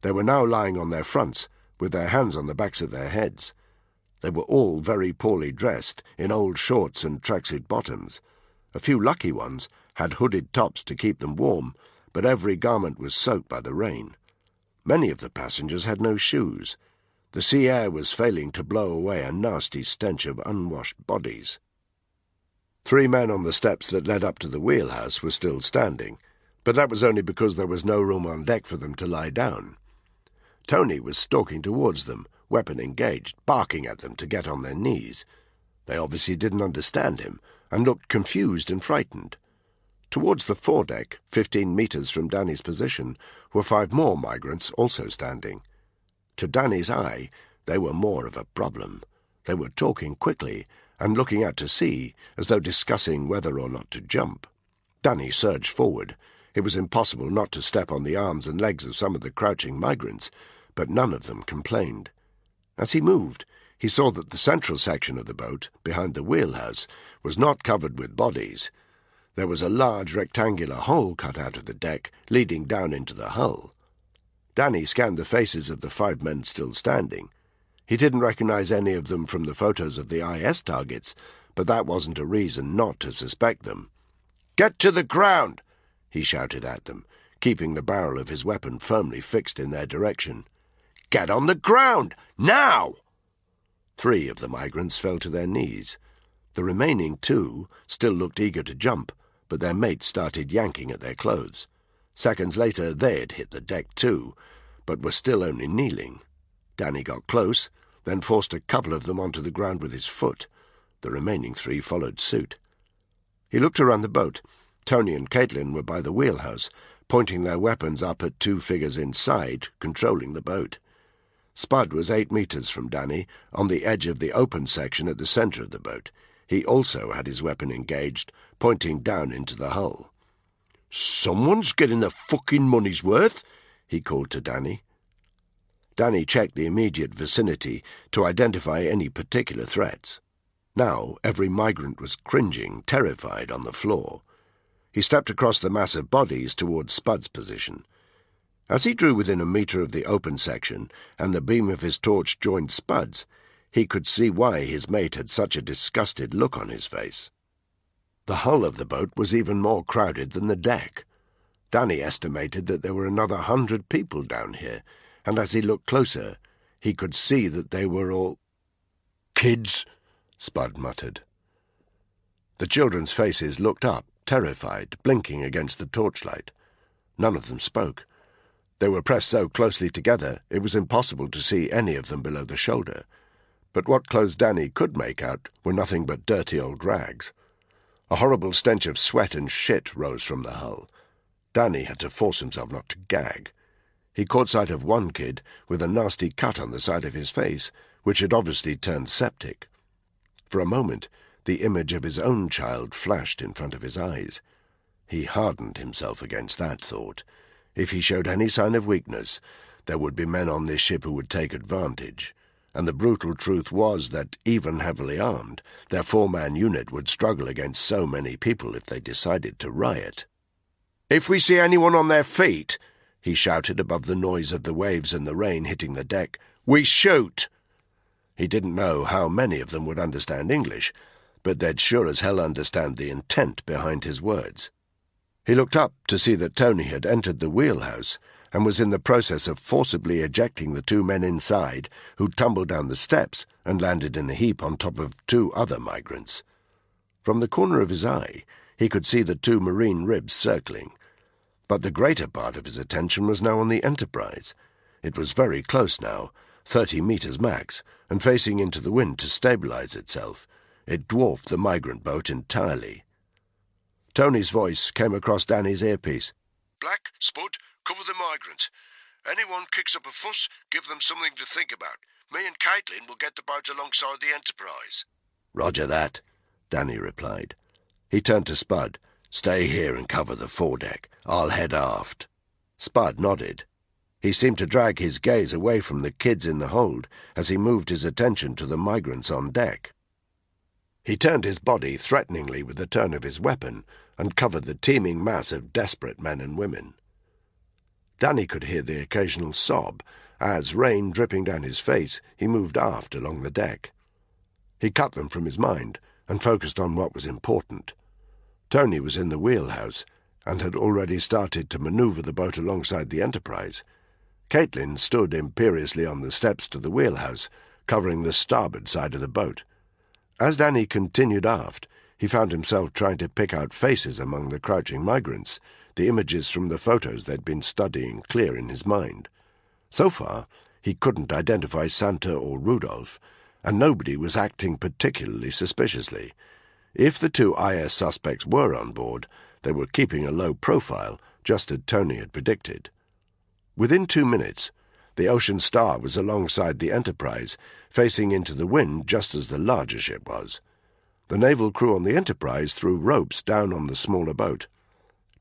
They were now lying on their fronts, with their hands on the backs of their heads. They were all very poorly dressed, in old shorts and tracksuit bottoms. A few lucky ones had hooded tops to keep them warm, but every garment was soaked by the rain. Many of the passengers had no shoes. The sea air was failing to blow away a nasty stench of unwashed bodies. 3 men on the steps that led up to the wheelhouse were still standing, but that was only because there was no room on deck for them to lie down. Tony was stalking towards them, weapon engaged, barking at them to get on their knees. They obviously didn't understand him, and looked confused and frightened. Towards the foredeck, 15 metres from Danny's position, were 5 more migrants also standing. To Danny's eye, they were more of a problem. They were talking quickly and looking out to sea, as though discussing whether or not to jump. Danny surged forward. It was impossible not to step on the arms and legs of some of the crouching migrants, but none of them complained. As he moved, he saw that the central section of the boat, behind the wheelhouse, was not covered with bodies. There was a large rectangular hole cut out of the deck, leading down into the hull. Danny scanned the faces of the 5 men still standing. He didn't recognize any of them from the photos of the IS targets, but that wasn't a reason not to suspect them. "Get to the ground!" he shouted at them, keeping the barrel of his weapon firmly fixed in their direction. "Get on the ground! Now!" 3 of the migrants fell to their knees. The remaining 2 still looked eager to jump, but their mates started yanking at their clothes. Seconds later they had hit the deck too, but were still only kneeling. Danny got close, then forced a couple of them onto the ground with his foot. The remaining 3 followed suit. He looked around the boat. Tony and Caitlin were by the wheelhouse, pointing their weapons up at 2 figures inside, controlling the boat. Spud was 8 metres from Danny, on the edge of the open section at the centre of the boat. He also had his weapon engaged, pointing down into the hull. "Someone's getting their fucking money's worth," he called to Danny. Danny checked the immediate vicinity to identify any particular threats. Now every migrant was cringing, terrified, on the floor. He stepped across the mass of bodies towards Spud's position. As he drew within a metre of the open section, and the beam of his torch joined Spud's, he could see why his mate had such a disgusted look on his face. The hull of the boat was even more crowded than the deck. Danny estimated that there were another 100 people down here, and as he looked closer, he could see that they were all... "Kids," Spud muttered. The children's faces looked up, terrified, blinking against the torchlight. None of them spoke. They were pressed so closely together it was impossible to see any of them below the shoulder. But what clothes Danny could make out were nothing but dirty old rags. A horrible stench of sweat and shit rose from the hull. Danny had to force himself not to gag. He caught sight of one kid with a nasty cut on the side of his face, which had obviously turned septic. For a moment, the image of his own child flashed in front of his eyes. He hardened himself against that thought. If he showed any sign of weakness, there would be men on this ship who would take advantage. And the brutal truth was that, even heavily armed, their 4-man unit would struggle against so many people if they decided to riot. "If we see anyone on their feet," he shouted above the noise of the waves and the rain hitting the deck, "we shoot!" He didn't know how many of them would understand English, but they'd sure as hell understand the intent behind his words. He looked up to see that Tony had entered the wheelhouse and was in the process of forcibly ejecting the 2 men inside, who tumbled down the steps and landed in a heap on top of 2 other migrants. From the corner of his eye, he could see the 2 marine ribs circling. But the greater part of his attention was now on the Enterprise. It was very close now, 30 metres max, and facing into the wind to stabilise itself. It dwarfed the migrant boat entirely. Tony's voice came across Danny's earpiece. Black, Spud, cover the migrants. Anyone kicks up a fuss, give them something to think about. Me and Caitlin will get the boat alongside the Enterprise. Roger that, Danny replied. He turned to Spud. Stay here and cover the foredeck. I'll head aft. Spud nodded. He seemed to drag his gaze away from the kids in the hold as he moved his attention to the migrants on deck. He turned his body threateningly with the turn of his weapon and covered the teeming mass of desperate men and women. Danny could hear the occasional sob as, rain dripping down his face, he moved aft along the deck. He cut them from his mind and focused on what was important. Tony was in the wheelhouse and had already started to manoeuvre the boat alongside the Enterprise. Caitlin stood imperiously on the steps to the wheelhouse, covering the starboard side of the boat. As Danny continued aft, he found himself trying to pick out faces among the crouching migrants, the images from the photos they'd been studying clear in his mind. So far, he couldn't identify Santa or Rudolph, and nobody was acting particularly suspiciously. If the two IS suspects were on board, they were keeping a low profile, just as Tony had predicted. Within 2 minutes, the Ocean Star was alongside the Enterprise, facing into the wind just as the larger ship was. The naval crew on the Enterprise threw ropes down on the smaller boat.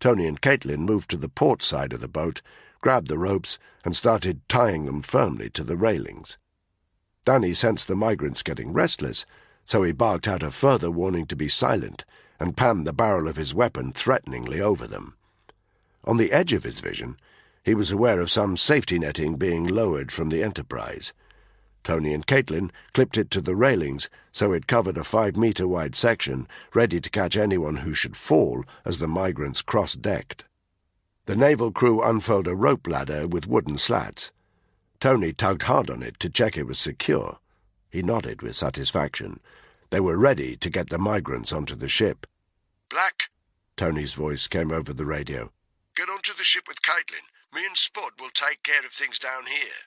Tony and Caitlin moved to the port side of the boat, grabbed the ropes, and started tying them firmly to the railings. Danny sensed the migrants getting restless, so he barked out a further warning to be silent and panned the barrel of his weapon threateningly over them. On the edge of his vision, he was aware of some safety netting being lowered from the Enterprise. Tony and Caitlin clipped it to the railings so it covered a 5-metre-wide section, ready to catch anyone who should fall as the migrants cross-decked. The naval crew unfurled a rope ladder with wooden slats. Tony tugged hard on it to check it was secure. He nodded with satisfaction. They were ready to get the migrants onto the ship. Black, Tony's voice came over the radio. Get onto the ship with Caitlin. Me and Spud will take care of things down here.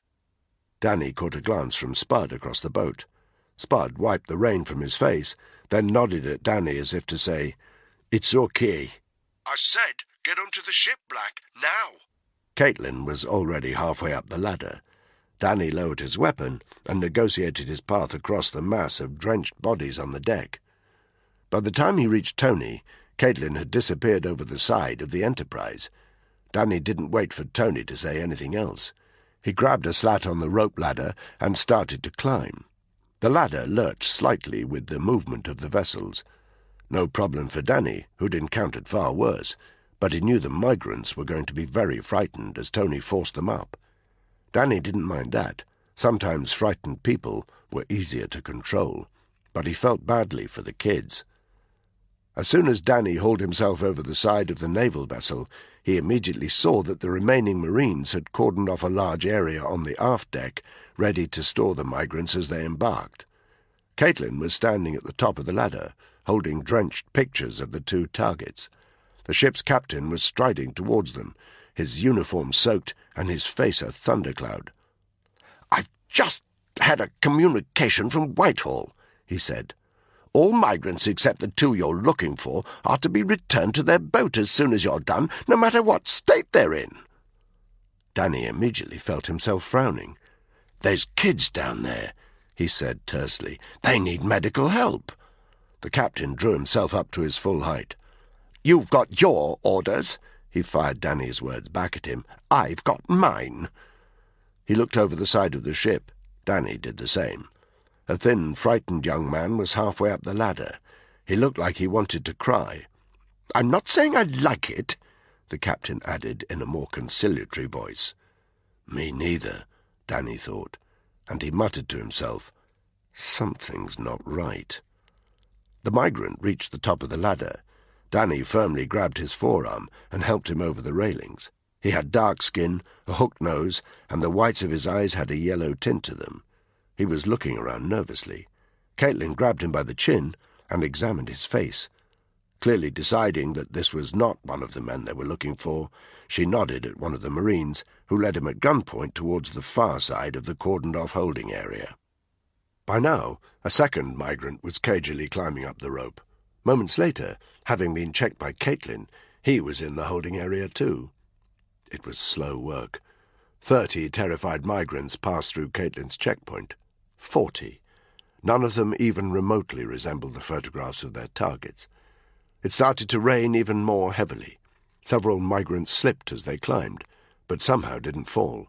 Danny caught a glance from Spud across the boat. Spud wiped the rain from his face, then nodded at Danny as if to say, "It's okay." I said, get onto the ship, Black, now. Caitlin was already halfway up the ladder. Danny lowered his weapon and negotiated his path across the mass of drenched bodies on the deck. By the time he reached Tony, Caitlin had disappeared over the side of the Enterprise. Danny didn't wait for Tony to say anything else. He grabbed a slat on the rope ladder and started to climb. The ladder lurched slightly with the movement of the vessels. No problem for Danny, who'd encountered far worse, but he knew the migrants were going to be very frightened as Tony forced them up. Danny didn't mind that. Sometimes frightened people were easier to control, but he felt badly for the kids. As soon as Danny hauled himself over the side of the naval vessel, he immediately saw that the remaining Marines had cordoned off a large area on the aft deck, ready to store the migrants as they embarked. Caitlin was standing at the top of the ladder, holding drenched pictures of the two targets. The ship's captain was striding towards them, his uniform soaked and his face a thundercloud. "I've just had a communication from Whitehall," he said. "All migrants except the two you're looking for are to be returned to their boat as soon as you're done, no matter what state they're in." Danny immediately felt himself frowning. "There's kids down there," he said tersely. "They need medical help." The captain drew himself up to his full height. "You've got your orders." He fired Danny's words back at him. "I've got mine." He looked over the side of the ship. Danny did the same. A thin, frightened young man was halfway up the ladder. He looked like he wanted to cry. "I'm not saying I like it," the captain added in a more conciliatory voice. Me neither, Danny thought, and he muttered to himself, "Something's not right." The migrant reached the top of the ladder. Danny firmly grabbed his forearm and helped him over the railings. He had dark skin, a hooked nose, and the whites of his eyes had a yellow tint to them. He was looking around nervously. Caitlin grabbed him by the chin and examined his face. Clearly deciding that this was not one of the men they were looking for, she nodded at one of the Marines, who led him at gunpoint towards the far side of the cordoned-off holding area. By now, a second migrant was cagily climbing up the rope. Moments later, having been checked by Caitlin, he was in the holding area too. It was slow work. 30 terrified migrants passed through Caitlin's checkpoint. 40. None of them even remotely resembled the photographs of their targets. It started to rain even more heavily. Several migrants slipped as they climbed, but somehow didn't fall.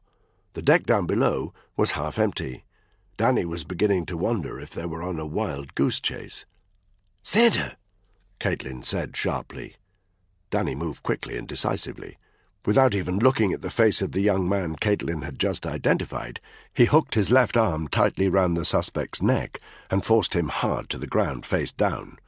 The deck down below was half empty. Danny was beginning to wonder if they were on a wild goose chase. "Santa!" Caitlin said sharply. Danny moved quickly and decisively. Without even looking at the face of the young man Caitlin had just identified, he hooked his left arm tightly round the suspect's neck and forced him hard to the ground face down.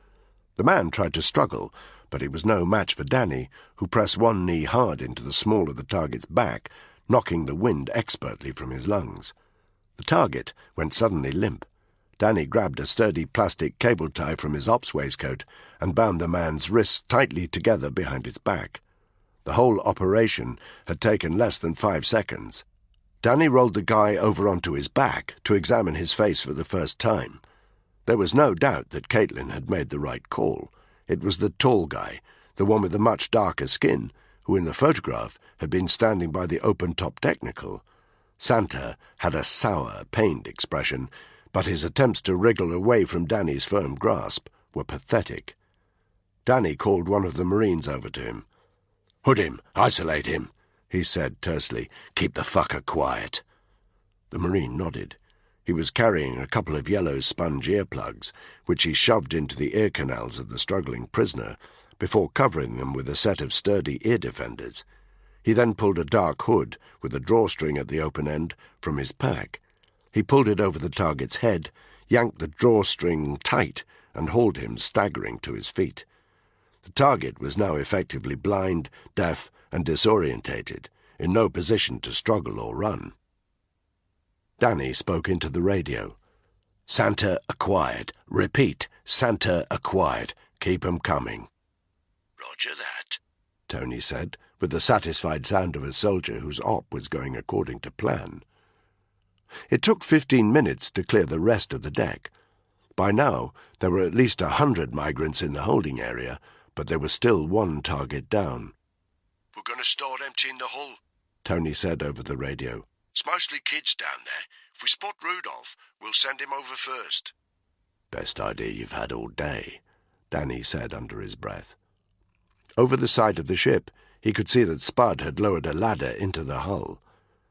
The man tried to struggle, but he was no match for Danny, who pressed one knee hard into the small of the target's back, knocking the wind expertly from his lungs. The target went suddenly limp. Danny grabbed a sturdy plastic cable tie from his ops waistcoat and bound the man's wrists tightly together behind his back. The whole operation had taken less than 5 seconds. Danny rolled the guy over onto his back to examine his face for the first time. There was no doubt that Caitlin had made the right call. It was the tall guy, the one with the much darker skin, who in the photograph had been standing by the open-top technical. Santa had a sour, pained expression, but his attempts to wriggle away from Danny's firm grasp were pathetic. Danny called one of the Marines over to him. "Hood him, isolate him," he said tersely. "Keep the fucker quiet." The Marine nodded. He was carrying a couple of yellow sponge earplugs, which he shoved into the ear canals of the struggling prisoner, before covering them with a set of sturdy ear defenders. He then pulled a dark hood, with a drawstring at the open end, from his pack. He pulled it over the target's head, yanked the drawstring tight, and hauled him staggering to his feet. The target was now effectively blind, deaf, and disorientated, in no position to struggle or run. Danny spoke into the radio. "Santa acquired. Repeat, Santa acquired. Keep 'em coming." "Roger that," Tony said, with the satisfied sound of a soldier whose op was going according to plan. It took 15 minutes to clear the rest of the deck. By now, there were at least 100 migrants in the holding area, but there was still one target down. "We're going to start emptying the hull," Tony said over the radio. "It's mostly kids down there. If we spot Rudolph, we'll send him over first." "Best idea you've had all day," Danny said under his breath. Over the side of the ship, he could see that Spud had lowered a ladder into the hull.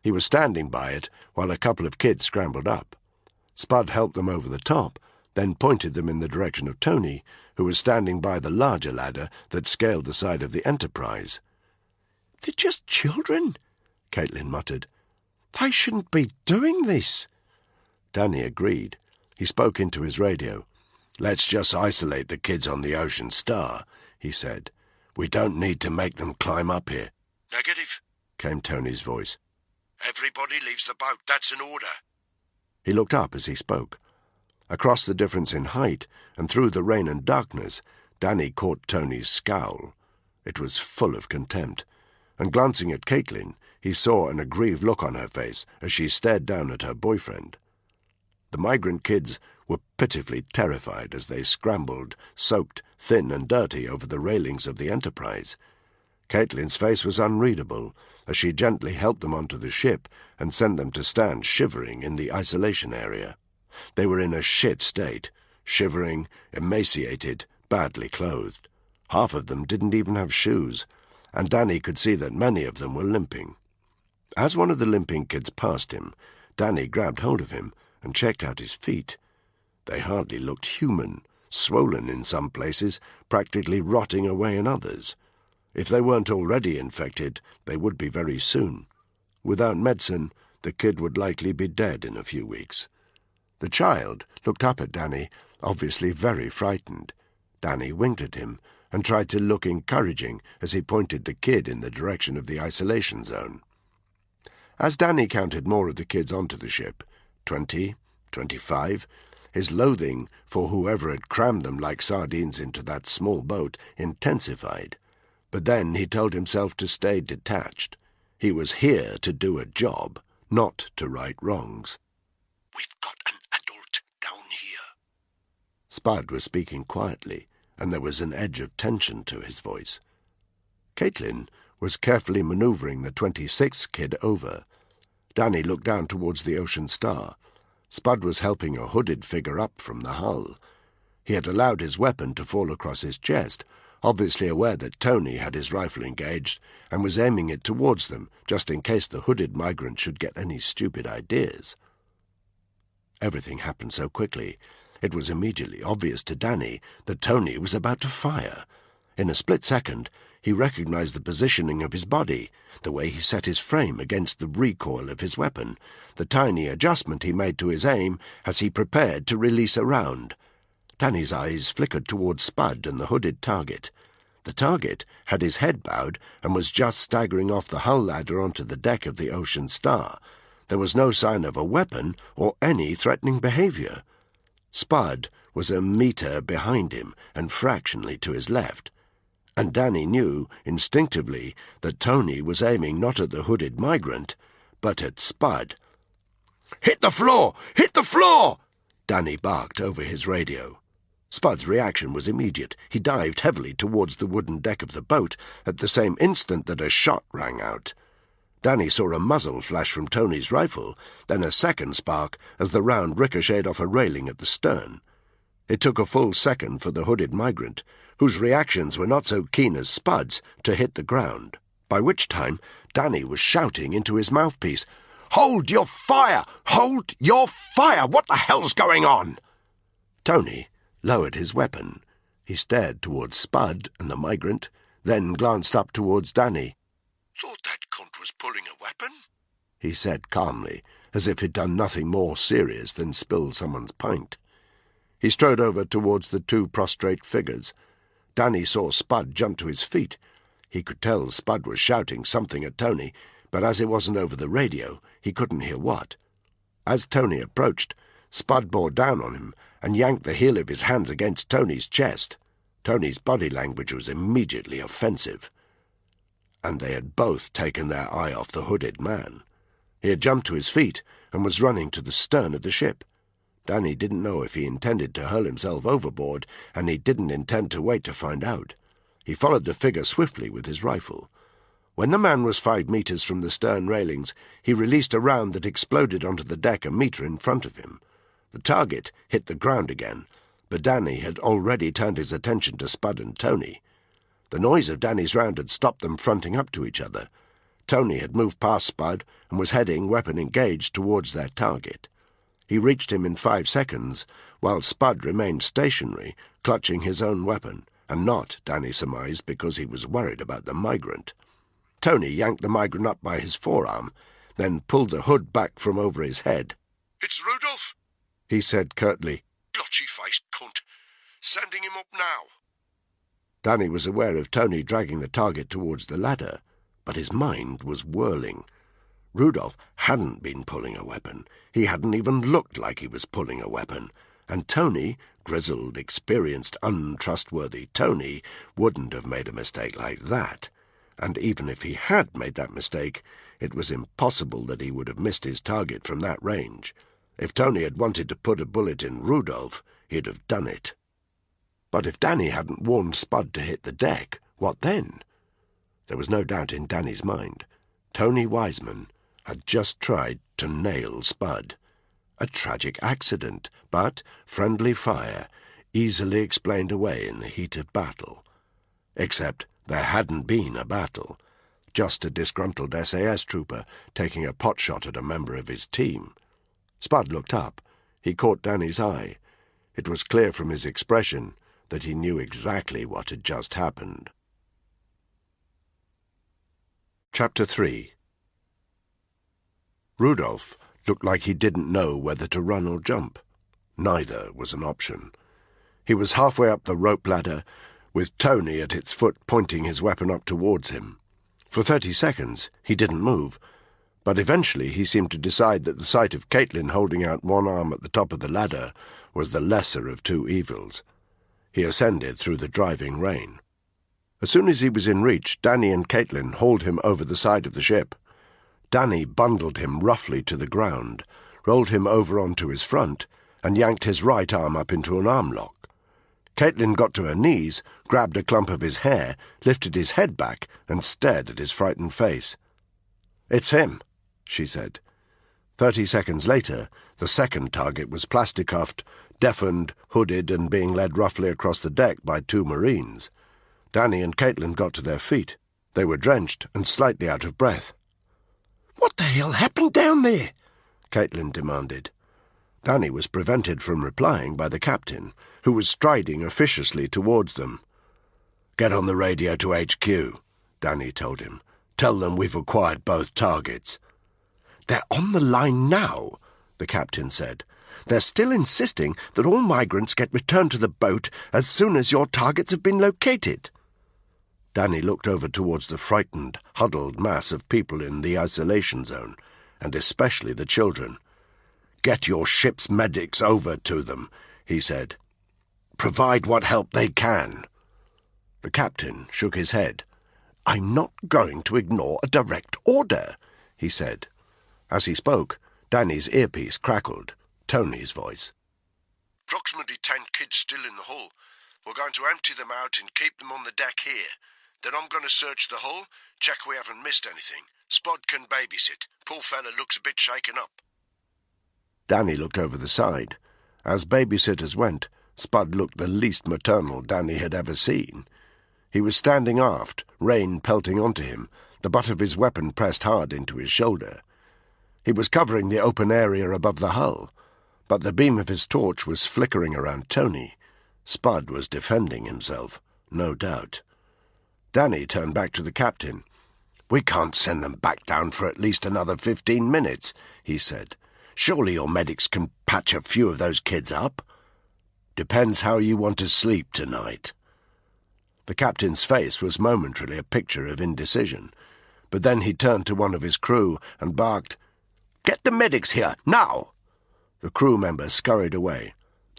He was standing by it while a couple of kids scrambled up. Spud helped them over the top, then pointed them in the direction of Tony, who was standing by the larger ladder that scaled the side of the Enterprise. "They're just children," Caitlin muttered. "They shouldn't be doing this." Danny agreed. He spoke into his radio. "Let's just isolate the kids on the Ocean Star," he said. "We don't need to make them climb up here." "Negative," came Tony's voice. "Everybody leaves the boat. That's an order." He looked up as he spoke. Across the difference in height and through the rain and darkness, Danny caught Tony's scowl. It was full of contempt, and glancing at Caitlin, he saw an aggrieved look on her face as she stared down at her boyfriend. The migrant kids were pitifully terrified as they scrambled, soaked, thin and dirty, over the railings of the Enterprise. Caitlin's face was unreadable as she gently helped them onto the ship and sent them to stand shivering in the isolation area. They were in a shit state, shivering, emaciated, badly clothed. Half of them didn't even have shoes, and Danny could see that many of them were limping. As one of the limping kids passed him, Danny grabbed hold of him and checked out his feet. They hardly looked human, swollen in some places, practically rotting away in others. If they weren't already infected, they would be very soon. Without medicine, the kid would likely be dead in a few weeks. The child looked up at Danny, obviously very frightened. Danny winked at him and tried to look encouraging as he pointed the kid in the direction of the isolation zone. As Danny counted more of the kids onto the ship, 20, 25, His loathing for whoever had crammed them like sardines into that small boat intensified. But then he told himself to stay detached. He was here to do a job, not to right wrongs. "We've got an adult down here." Spud was speaking quietly, and there was an edge of tension to his voice. Caitlin was carefully manoeuvring the 26th kid over. Danny looked down towards the Ocean Star. Spud was helping a hooded figure up from the hull. He had allowed his weapon to fall across his chest, obviously aware that Tony had his rifle engaged and was aiming it towards them, just in case the hooded migrant should get any stupid ideas. Everything happened so quickly. It was immediately obvious to Danny that Tony was about to fire. In a split second, he recognized the positioning of his body, the way he set his frame against the recoil of his weapon, the tiny adjustment he made to his aim as he prepared to release a round. Danny's eyes flickered towards Spud and the hooded target. The target had his head bowed and was just staggering off the hull ladder onto the deck of the Ocean Star. There was no sign of a weapon or any threatening behavior. Spud was a meter behind him and fractionally to his left, and Danny knew instinctively that Tony was aiming not at the hooded migrant, but at Spud. "Hit the floor! Hit the floor!" Danny barked over his radio. Spud's reaction was immediate. He dived heavily towards the wooden deck of the boat at the same instant that a shot rang out. Danny saw a muzzle flash from Tony's rifle, then a second spark as the round ricocheted off a railing at the stern. It took a full second for the hooded migrant, whose reactions were not so keen as Spud's, to hit the ground, by which time Danny was shouting into his mouthpiece, "Hold your fire! Hold your fire! What the hell's going on?" Tony lowered his weapon. He stared towards Spud and the migrant, then glanced up towards Danny. "Thought that cunt was pulling a weapon?" he said calmly, as if he'd done nothing more serious than spill someone's pint. He strode over towards the two prostrate figures. Danny saw Spud jump to his feet. He could tell Spud was shouting something at Tony, but as it wasn't over the radio, he couldn't hear what. As Tony approached, Spud bore down on him and yanked the heel of his hands against Tony's chest. Tony's body language was immediately offensive, and they had both taken their eye off the hooded man. He had jumped to his feet and was running to the stern of the ship. Danny didn't know if he intended to hurl himself overboard, and he didn't intend to wait to find out. He followed the figure swiftly with his rifle. When the man was 5 meters from the stern railings, he released a round that exploded onto the deck a meter in front of him. The target hit the ground again, but Danny had already turned his attention to Spud and Tony. The noise of Danny's round had stopped them fronting up to each other. Tony had moved past Spud and was heading, weapon engaged, towards their target. He reached him in 5 seconds, while Spud remained stationary, clutching his own weapon, and not, Danny surmised, because he was worried about the migrant. Tony yanked the migrant up by his forearm, then pulled the hood back from over his head. "It's Rudolph," he said curtly. "Blotchy-faced cunt. Sending him up now." Danny was aware of Tony dragging the target towards the ladder, but his mind was whirling. Rudolph hadn't been pulling a weapon. He hadn't even looked like he was pulling a weapon. And Tony, grizzled, experienced, untrustworthy Tony, wouldn't have made a mistake like that. And even if he had made that mistake, it was impossible that he would have missed his target from that range. If Tony had wanted to put a bullet in Rudolph, he'd have done it. But if Danny hadn't warned Spud to hit the deck, what then? There was no doubt in Danny's mind. Tony Wiseman had just tried to nail Spud. A tragic accident, but friendly fire, easily explained away in the heat of battle. Except there hadn't been a battle, just a disgruntled SAS trooper taking a potshot at a member of his team. Spud looked up. He caught Danny's eye. It was clear from his expression that he knew exactly what had just happened. Chapter 3. Rudolph looked like he didn't know whether to run or jump. Neither was an option. He was halfway up the rope ladder, with Tony at its foot pointing his weapon up towards him. For 30 seconds he didn't move, But eventually he seemed to decide that the sight of Caitlin holding out one arm at the top of the ladder was the lesser of two evils. He ascended through the driving rain. As soon as he was in reach, Danny and Caitlin hauled him over the side of the ship. Danny bundled him roughly to the ground, rolled him over onto his front, and yanked his right arm up into an arm lock. Caitlin got to her knees, grabbed a clump of his hair, lifted his head back, and stared at his frightened face. "It's him," she said. 30 seconds later, the second target was plastic-cuffed, deafened, hooded, and being led roughly across the deck by 2 Marines. Danny and Caitlin got to their feet. They were drenched and slightly out of breath. "What the hell happened down there?" Caitlin demanded. Danny was prevented from replying by the captain, who was striding officiously towards them. "Get on the radio to HQ," Danny told him. "Tell them we've acquired both targets." "They're on the line now," the captain said. "They're still insisting that all migrants get returned to the boat as soon as your targets have been located." Danny looked over towards the frightened, huddled mass of people in the isolation zone, and especially the children. "Get your ship's medics over to them," he said. "Provide what help they can." The captain shook his head. "I'm not going to ignore a direct order," he said. As he spoke, Danny's earpiece crackled. Tony's voice. "Approximately 10 kids still in the hull. We're going to empty them out and keep them on the deck here. Then I'm going to search the hull, check we haven't missed anything. Spud can babysit. Poor fella looks a bit shaken up." Danny looked over the side. As babysitters went, Spud looked the least maternal Danny had ever seen. He was standing aft, rain pelting onto him, the butt of his weapon pressed hard into his shoulder. He was covering the open area above the hull, but the beam of his torch was flickering around Tony. Spud was defending himself, no doubt. Danny turned back to the captain. "We can't send them back down for at least another 15 minutes, he said. "Surely your medics can patch a few of those kids up?" "Depends how you want to sleep tonight." The captain's face was momentarily a picture of indecision, but then he turned to one of his crew and barked, "Get the medics here, now!" The crew member scurried away.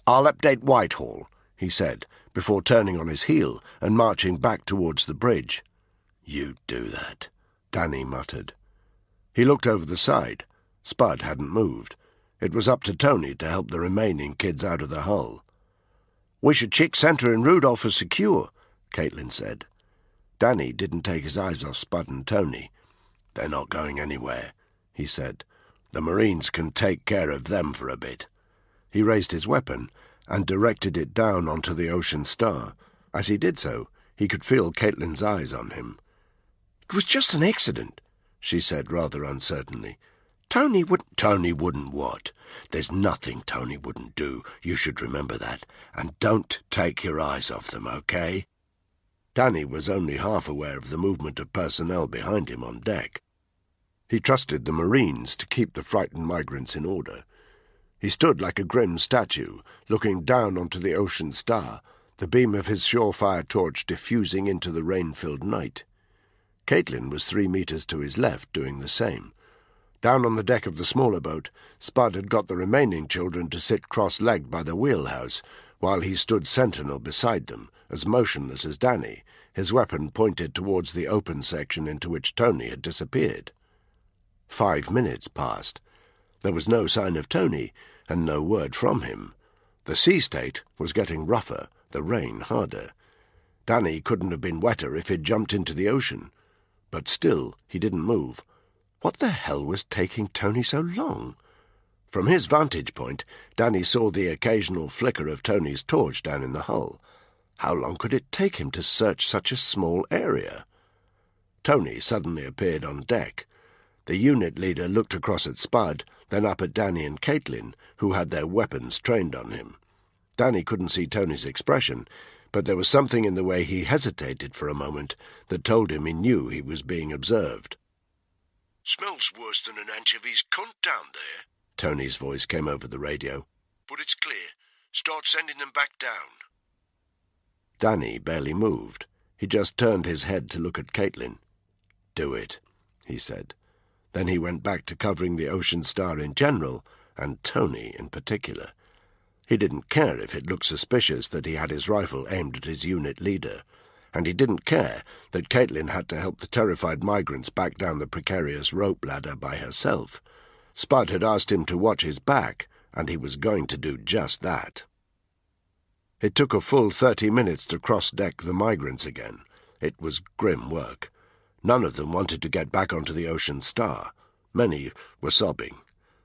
"I'll update Whitehall," he said, before turning on his heel and marching back towards the bridge. "You do that," Danny muttered. He looked over the side. Spud hadn't moved. It was up to Tony to help the remaining kids out of the hull. "We should check Centre and Rudolph as secure," Caitlin said. Danny didn't take his eyes off Spud and Tony. "They're not going anywhere," he said. "The Marines can take care of them for a bit." He raised his weapon and directed it down onto the ocean star. As he did so, he could feel Caitlin's eyes on him. "It was just an accident," she said rather uncertainly. Tony wouldn't what? There's nothing Tony wouldn't do. You should remember that. And don't take your eyes off them, okay?" Danny was only half aware of the movement of personnel behind him on deck. He trusted the Marines to keep the frightened migrants in order. He stood like a grim statue, looking down onto the ocean star, the beam of his surefire torch diffusing into the rain-filled night. Caitlin was 3 meters to his left, doing the same. Down on the deck of the smaller boat, Spud had got the remaining children to sit cross-legged by the wheelhouse, while he stood sentinel beside them, as motionless as Danny, his weapon pointed towards the open section into which Tony had disappeared. 5 minutes passed. There was no sign of Tony, and no word from him. The sea state was getting rougher, the rain harder. Danny couldn't have been wetter if he'd jumped into the ocean. But still, he didn't move. What the hell was taking Tony so long? From his vantage point, Danny saw the occasional flicker of Tony's torch down in the hull. How long could it take him to search such a small area? Tony suddenly appeared on deck. The unit leader looked across at Spud, then up at Danny and Caitlin, who had their weapons trained on him. Danny couldn't see Tony's expression, but there was something in the way he hesitated for a moment that told him he knew he was being observed. "Smells worse than an anchovies cunt down there," Tony's voice came over the radio. "But it's clear. Start sending them back down." Danny barely moved. He just turned his head to look at Caitlin. "Do it," he said. Then he went back to covering the Ocean Star in general, and Tony in particular. He didn't care if it looked suspicious that he had his rifle aimed at his unit leader, and he didn't care that Caitlin had to help the terrified migrants back down the precarious rope ladder by herself. Spud had asked him to watch his back, and he was going to do just that. It took a full 30 minutes to cross-deck the migrants again. It was grim work. None of them wanted to get back onto the Ocean Star. Many were sobbing.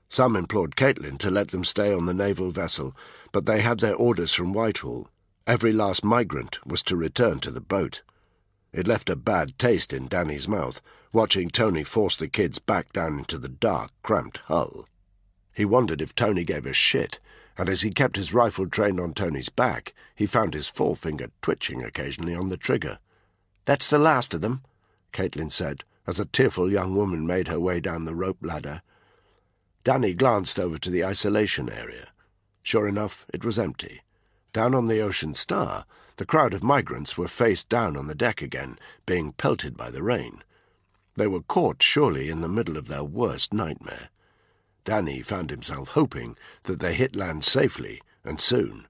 Some implored Caitlin to let them stay on the naval vessel, but they had their orders from Whitehall. Every last migrant was to return to the boat. It left a bad taste in Danny's mouth, watching Tony force the kids back down into the dark, cramped hull. He wondered if Tony gave a shit, and as he kept his rifle trained on Tony's back, he found his forefinger twitching occasionally on the trigger. "That's the last of them," Caitlin said, as a tearful young woman made her way down the rope ladder. Danny glanced over to the isolation area. Sure enough, it was empty. Down on the Ocean Star, the crowd of migrants were face down on the deck again, being pelted by the rain. They were caught surely in the middle of their worst nightmare. Danny found himself hoping that they hit land safely and soon,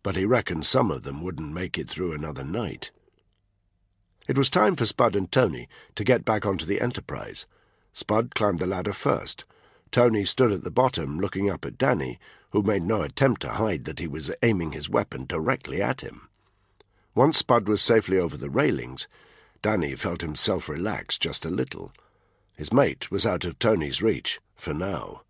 but he reckoned some of them wouldn't make it through another night. It was time for Spud and Tony to get back onto the Enterprise. Spud climbed the ladder first. Tony stood at the bottom looking up at Danny, who made no attempt to hide that he was aiming his weapon directly at him. Once Spud was safely over the railings, Danny felt himself relax just a little. His mate was out of Tony's reach, for now.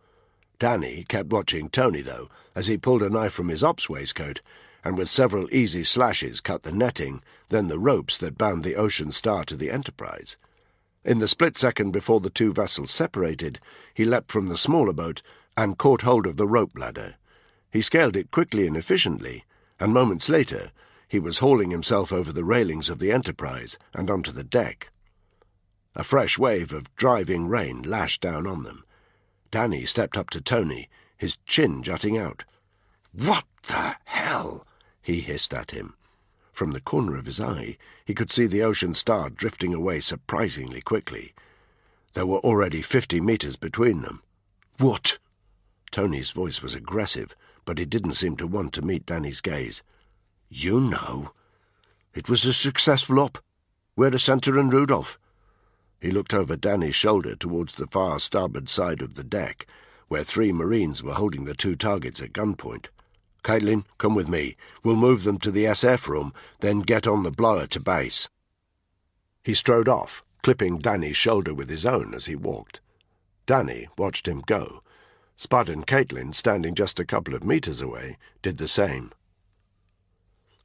Danny kept watching Tony, though, as he pulled a knife from his ops waistcoat, and with several easy slashes cut the netting, then the ropes that bound the Ocean Star to the Enterprise. In the split second before the two vessels separated, he leapt from the smaller boat and caught hold of the rope ladder. He scaled it quickly and efficiently, and moments later he was hauling himself over the railings of the Enterprise and onto the deck. A fresh wave of driving rain lashed down on them. Danny stepped up to Tony, his chin jutting out. "What the hell?" he hissed at him. From the corner of his eye, he could see the Ocean Star drifting away surprisingly quickly. There were already 50 meters between them. "What?" Tony's voice was aggressive, but he didn't seem to want to meet Danny's gaze. "You know. It was a successful op. We're the Center and Rudolph." He looked over Danny's shoulder towards the far starboard side of the deck, where 3 Marines were holding the 2 targets at gunpoint. "Caitlin, come with me. We'll move them to the SF room, then get on the blower to base." He strode off, clipping Danny's shoulder with his own as he walked. Danny watched him go. Spud and Caitlin, standing just a couple of meters away, did the same.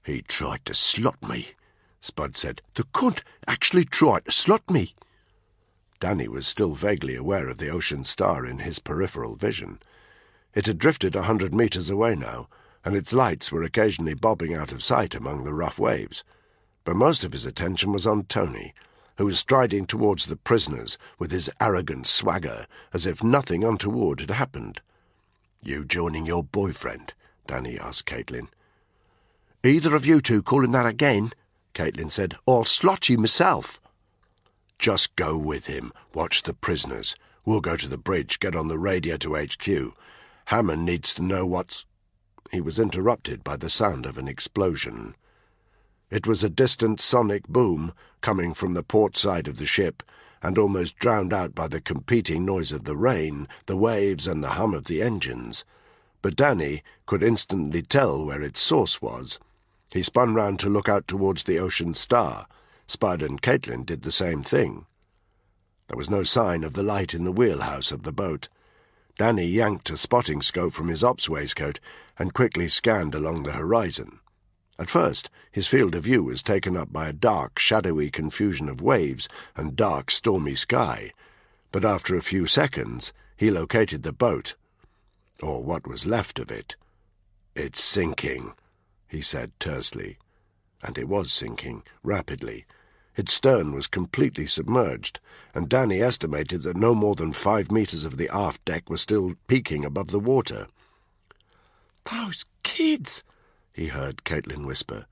"He tried to slot me," Spud said. "The cunt actually tried to slot me." Danny was still vaguely aware of the Ocean Star in his peripheral vision. It had drifted 100 meters away now, and its lights were occasionally bobbing out of sight among the rough waves. But most of his attention was on Tony, who was striding towards the prisoners with his arrogant swagger, as if nothing untoward had happened. "You joining your boyfriend?" Danny asked Caitlin. "Either of you two calling that again," Caitlin said, "or I'll slot you myself." "Just go with him. Watch the prisoners. We'll go to the bridge, get on the radio to HQ. Hammond needs to know what's—" He was interrupted by the sound of an explosion. It was a distant sonic boom coming from the port side of the ship, and almost drowned out by the competing noise of the rain, the waves, and the hum of the engines. But Danny could instantly tell where its source was. He spun round to look out towards the Ocean Star. Spud and Caitlin did the same thing. There was no sign of the light in the wheelhouse of the boat. Danny yanked a spotting scope from his ops waistcoat and quickly scanned along the horizon. At first, his field of view was taken up by a dark, shadowy confusion of waves and dark, stormy sky, but after a few seconds he located the boat, or what was left of it. "It's sinking," he said tersely. And it was sinking, rapidly. Its stern was completely submerged, and Danny estimated that no more than 5 meters of the aft deck was still peaking above the water. "Those kids!" he heard Caitlin whisper,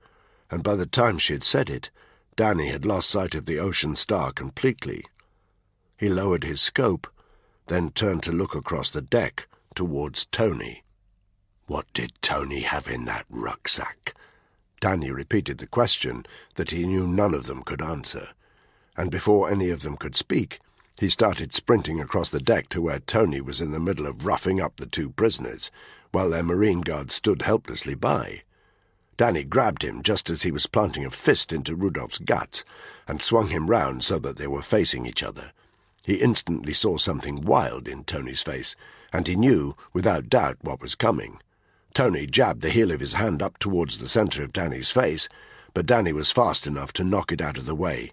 and by the time she had said it, Danny had lost sight of the Ocean Star completely. He lowered his scope, then turned to look across the deck towards Tony. "What did Tony have in that rucksack?" Danny repeated the question that he knew none of them could answer, and before any of them could speak, he started sprinting across the deck to where Tony was in the middle of roughing up the two prisoners, while their marine guards stood helplessly by. Danny grabbed him just as he was planting a fist into Rudolph's guts and swung him round so that they were facing each other. He instantly saw something wild in Tony's face, and he knew, without doubt, what was coming. Tony jabbed the heel of his hand up towards the centre of Danny's face, but Danny was fast enough to knock it out of the way.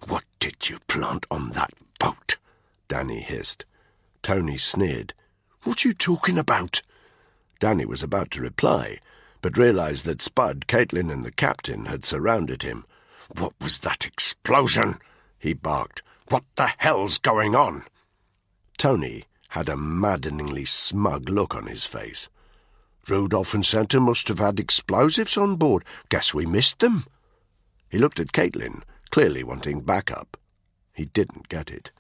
"What did you plant on that boat?" Danny hissed. Tony sneered. "What you talking about?" Danny was about to reply, but realised that Spud, Caitlin, and the captain had surrounded him. "What was that explosion?" he barked. "What the hell's going on?" Tony had a maddeningly smug look on his face. "Rudolph and Santa must have had explosives on board. Guess we missed them." He looked at Caitlin, clearly wanting backup. He didn't get it.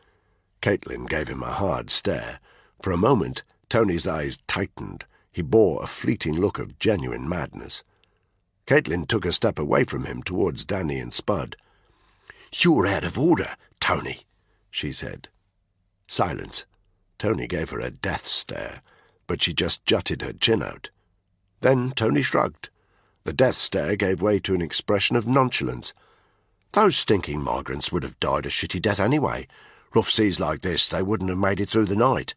Caitlin gave him a hard stare. For a moment, Tony's eyes tightened. He bore a fleeting look of genuine madness. Caitlin took a step away from him towards Danny and Spud. "You're out of order, Tony," she said. Silence. Tony gave her a death stare, but she just jutted her chin out. Then Tony shrugged. The death stare gave way to an expression of nonchalance. "Those stinking migrants would have died a shitty death anyway. Rough seas like this, they wouldn't have made it through the night."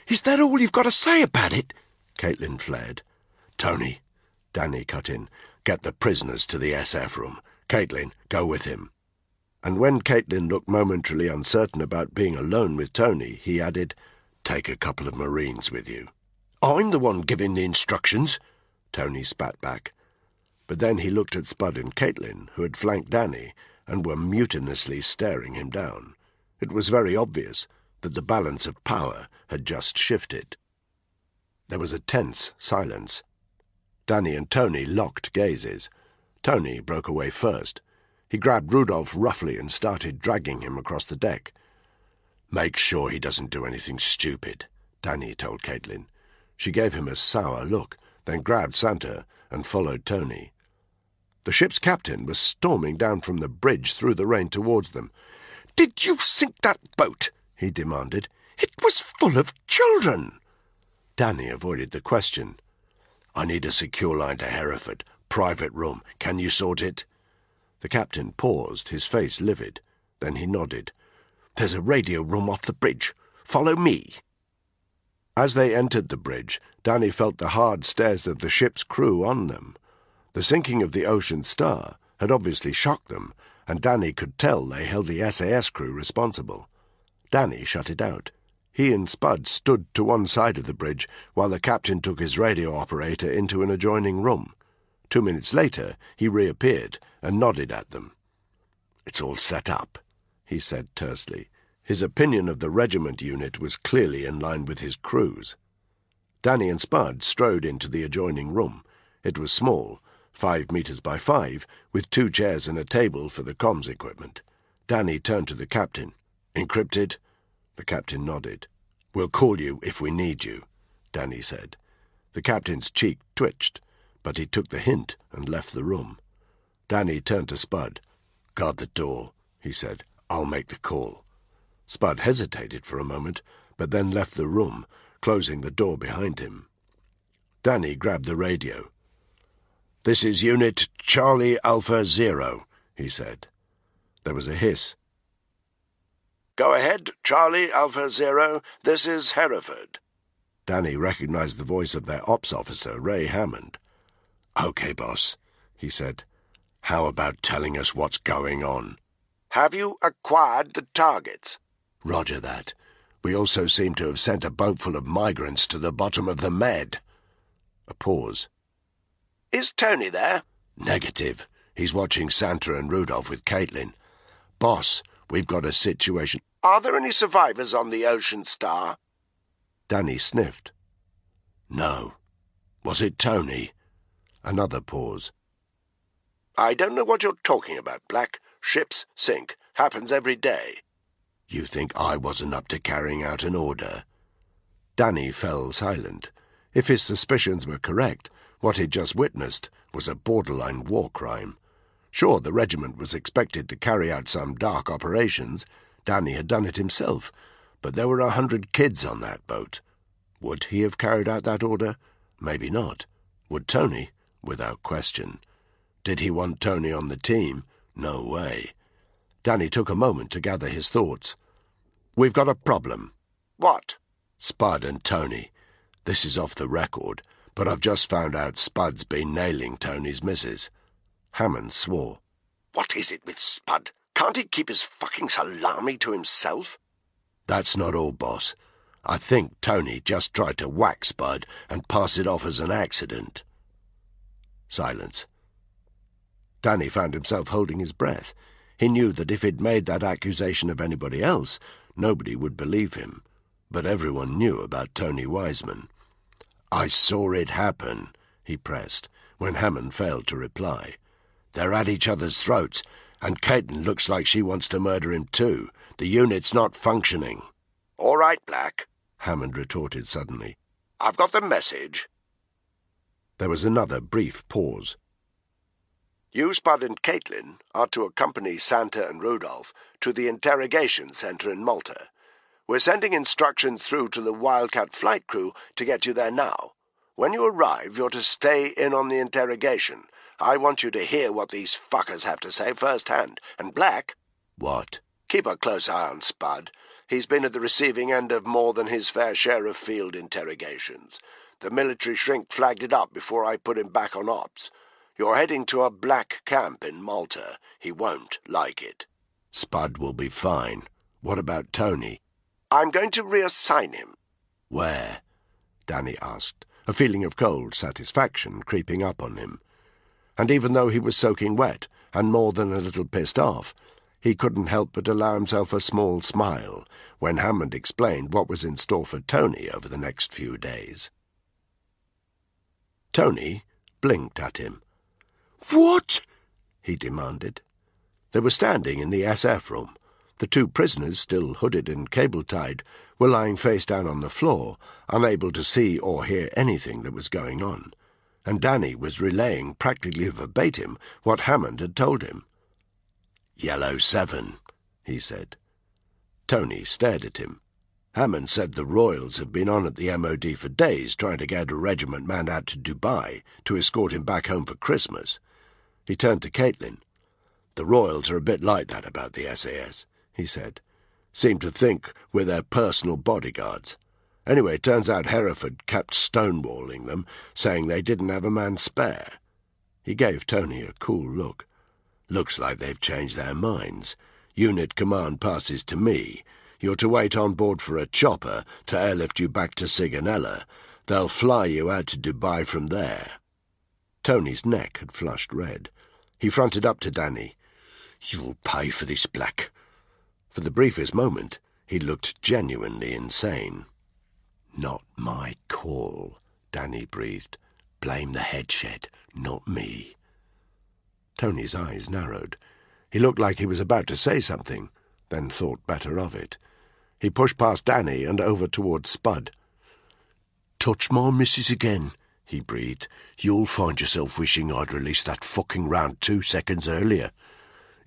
"Is that all you've got to say about it?" Caitlin flared. "Tony," Danny cut in, "get the prisoners to the SF room. Caitlin, go with him." And when Caitlin looked momentarily uncertain about being alone with Tony, he added, "Take a couple of Marines with you." "I'm the one giving the instructions," Tony spat back. But then he looked at Spud and Caitlin, who had flanked Danny, and were mutinously staring him down. It was very obvious that the balance of power had just shifted. There was a tense silence. Danny and Tony locked gazes. Tony broke away first. He grabbed Rudolph roughly and started dragging him across the deck. "Make sure he doesn't do anything stupid," Danny told Caitlin. She gave him a sour look, then grabbed Santa and followed Tony. The ship's captain was storming down from the bridge through the rain towards them. "Did you sink that boat?" he demanded. "It was full of children." Danny avoided the question. "I need a secure line to Hereford. Private room. Can you sort it?" The captain paused, his face livid. Then he nodded. "There's a radio room off the bridge. Follow me." As they entered the bridge, Danny felt the hard stares of the ship's crew on them. The sinking of the Ocean Star had obviously shocked them, and Danny could tell they held the SAS crew responsible. Danny shut it out. He and Spud stood to one side of the bridge while the captain took his radio operator into an adjoining room. 2 minutes later, he reappeared and nodded at them. "It's all set up," he said tersely. His opinion of the regiment unit was clearly in line with his crew's. Danny and Spud strode into the adjoining room. It was small, 5 meters by 5, with 2 chairs and a table for the comms equipment. Danny turned to the captain. "Encrypted?" The captain nodded. "We'll call you if we need you," Danny said. The captain's cheek twitched, but he took the hint and left the room. Danny turned to Spud. "Guard the door," he said. "I'll make the call." Spud hesitated for a moment, but then left the room, closing the door behind him. Danny grabbed the radio. "This is Unit Charlie Alpha Zero," he said. There was a hiss. "Go ahead, Charlie Alpha Zero. This is Hereford." Danny recognized the voice of their ops officer, Ray Hammond. "Okay, boss," he said. "How about telling us what's going on?" "Have you acquired the targets?" "Roger that. We also seem to have sent a boat full of migrants to the bottom of the Med." A pause. "Is Tony there?" "Negative. He's watching Santa and Rudolph with Caitlin. Boss, we've got a situation." "Are there any survivors on the Ocean Star?" Danny sniffed. "No. Was it Tony?" Another pause. "I don't know what you're talking about, Black. Ships sink. Happens every day." You think I wasn't up to carrying out an order?" Danny fell silent. If his suspicions were correct, what he'd just witnessed was a borderline war crime. Sure, the regiment was expected to carry out some dark operations. Danny had done it himself, but there were 100 kids on that boat. Would he have carried out that order? Maybe not. Would Tony? Without question. Did he want Tony on the team? No way. Danny took a moment to gather his thoughts. "We've got a problem." What? "Spud and Tony. This is off the record, but I've just found out Spud's been nailing Tony's missus." Hammond swore. What is it with Spud? Can't he keep his fucking salami to himself? "That's not all, boss. I think Tony just tried to whack Spud and pass it off as an accident." Silence. Danny found himself holding his breath. He knew that if he'd made that accusation of anybody else, nobody would believe him. But everyone knew about Tony Wiseman. "I saw it happen," he pressed, when Hammond failed to reply. "They're at each other's throats, and Caitlin looks like she wants to murder him too. The unit's not functioning." "All right, Black," Hammond retorted suddenly. "I've got the message." There was another brief pause. "You, Spud, and Caitlin are to accompany Santa and Rudolph to the interrogation center in Malta. We're sending instructions through to the Wildcat flight crew to get you there now. When you arrive, you're to stay in on the interrogation. I want you to hear what these fuckers have to say firsthand. And Black..." "What?" "Keep a close eye on Spud. He's been at the receiving end of more than his fair share of field interrogations. The military shrink flagged it up before I put him back on ops. You're heading to a black camp in Malta. He won't like it." "Spud will be fine. What about Tony?" "I'm going to reassign him." "Where?" Danny asked, a feeling of cold satisfaction creeping up on him. And even though he was soaking wet and more than a little pissed off, he couldn't help but allow himself a small smile when Hammond explained what was in store for Tony over the next few days. Tony blinked at him. "What?" he demanded. They were standing in the SF room. The two prisoners, still hooded and cable-tied, were lying face down on the floor, unable to see or hear anything that was going on, and Danny was relaying practically verbatim what Hammond had told him. "Yellow 7, he said. Tony stared at him. "Hammond said the Royals have been on at the MOD for days trying to get a regiment man out to Dubai to escort him back home for Christmas." He turned to Caitlin. "The Royals are a bit like that about the SAS, he said. "Seem to think we're their personal bodyguards. Anyway, it turns out Hereford kept stonewalling them, saying they didn't have a man spare." He gave Tony a cool look. "Looks like they've changed their minds. Unit command passes to me. You're to wait on board for a chopper to airlift you back to Sigonella. They'll fly you out to Dubai from there." Tony's neck had flushed red. He fronted up to Danny. "You'll pay for this, Black." For the briefest moment, he looked genuinely insane. "Not my call," Danny breathed. "Blame the headshed, not me." Tony's eyes narrowed. He looked like he was about to say something, then thought better of it. He pushed past Danny and over towards Spud. "Touch my missus again," he breathed. "You'll find yourself wishing I'd released that fucking round 2 seconds earlier."